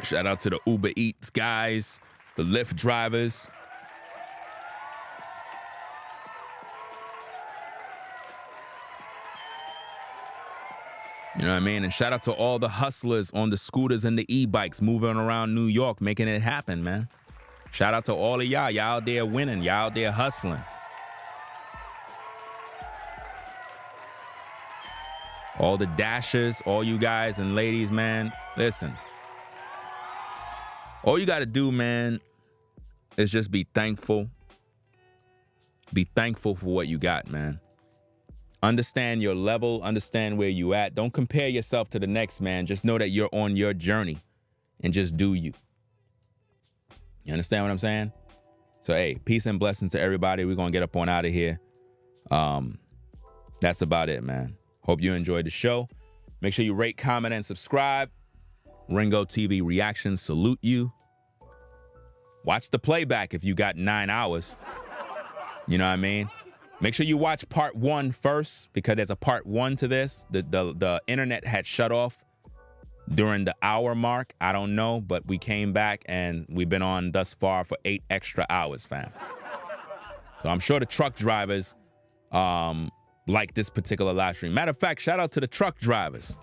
Shout out to the Uber Eats guys, the Lyft drivers. You know what I mean? And shout out to all the hustlers on the scooters and the e-bikes moving around New York, making it happen, man. Shout out to all of y'all. Y'all out there winning. Y'all out there hustling. All the dashers, all you guys and ladies, man. Listen. All you got to do, man, is just be thankful. Be thankful for what you got, man. Understand your level, understand where you at. Don't compare yourself to the next man. Just know that you're on your journey and just do you. You understand what I'm saying? So, hey, peace and blessings to everybody. We're going to get up on out of here. That's about it, man. Hope you enjoyed the show. Make sure you rate, comment, and subscribe. Ringo TV Reactions salute you. Watch the playback if you got 9 hours. You know what I mean? Make sure you watch part 1 first because there's a part 1 to this. The internet had shut off during the hour mark. I don't know, but we came back and we've been on thus far for 8 extra hours, fam. So I'm sure the truck drivers like this particular live stream. Matter of fact, shout out to the truck drivers.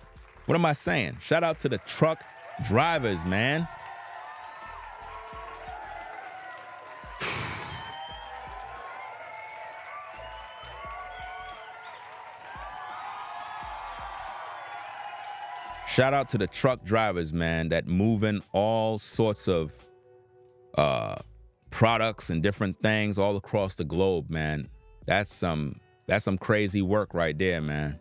What am I saying? Shout out to the truck drivers, man. Shout out to the truck drivers, man, that moving all sorts of products and different things all across the globe, man. That's some crazy work right there, man.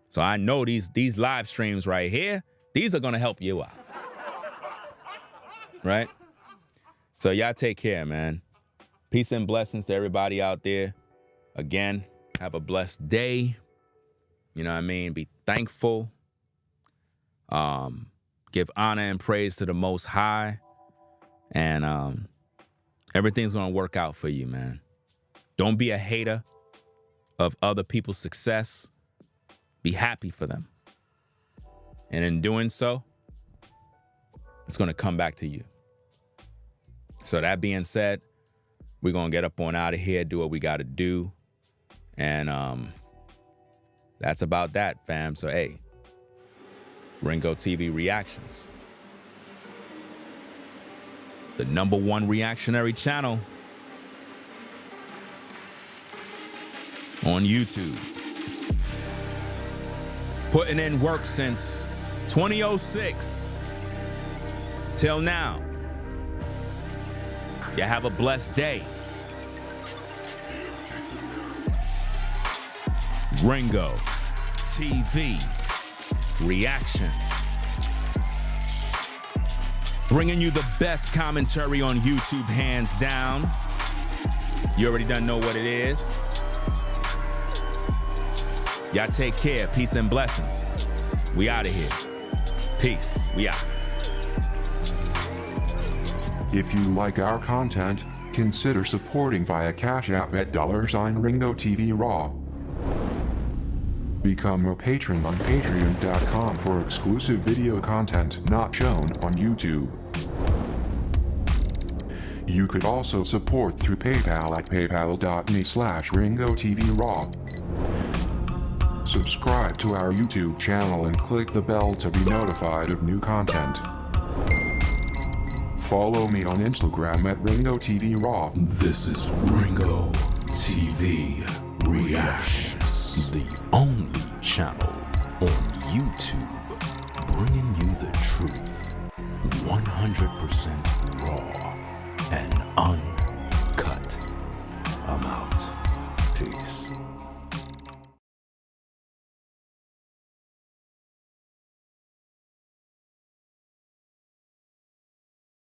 So I know these live streams right here, these are gonna help you out. Right? So y'all take care, man. Peace and blessings to everybody out there. Again, have a blessed day. You know what I mean? Be thankful. Give honor and praise to the Most High. And everything's gonna work out for you, man. Don't be a hater of other people's success. Be happy for them. And in doing so, it's gonna come back to you. So that being said, we're gonna get up on out of here, do what we gotta do. And that's about that, fam. So hey, Ringo TV Reactions. The #1 reactionary channel on YouTube. Putting in work since 2006 till now. You have a blessed day. Ringo TV Reactions. Bringing you the best commentary on YouTube, hands down. You already done know what it is. Y'all take care. Peace and blessings. We out of here. Peace. We out. If you like our content, consider supporting via Cash App at $RingoTVRaw. Become a patron on patreon.com for exclusive video content not shown on YouTube. You could also support through PayPal at paypal.me/RingoTVRaw. Subscribe to our YouTube channel and click the bell to be notified of new content. Follow me on Instagram at RingoTVRaw. This is Ringo TV Reactions, the only channel on YouTube bringing you the truth 100% raw and uncut. I'm out. Peace.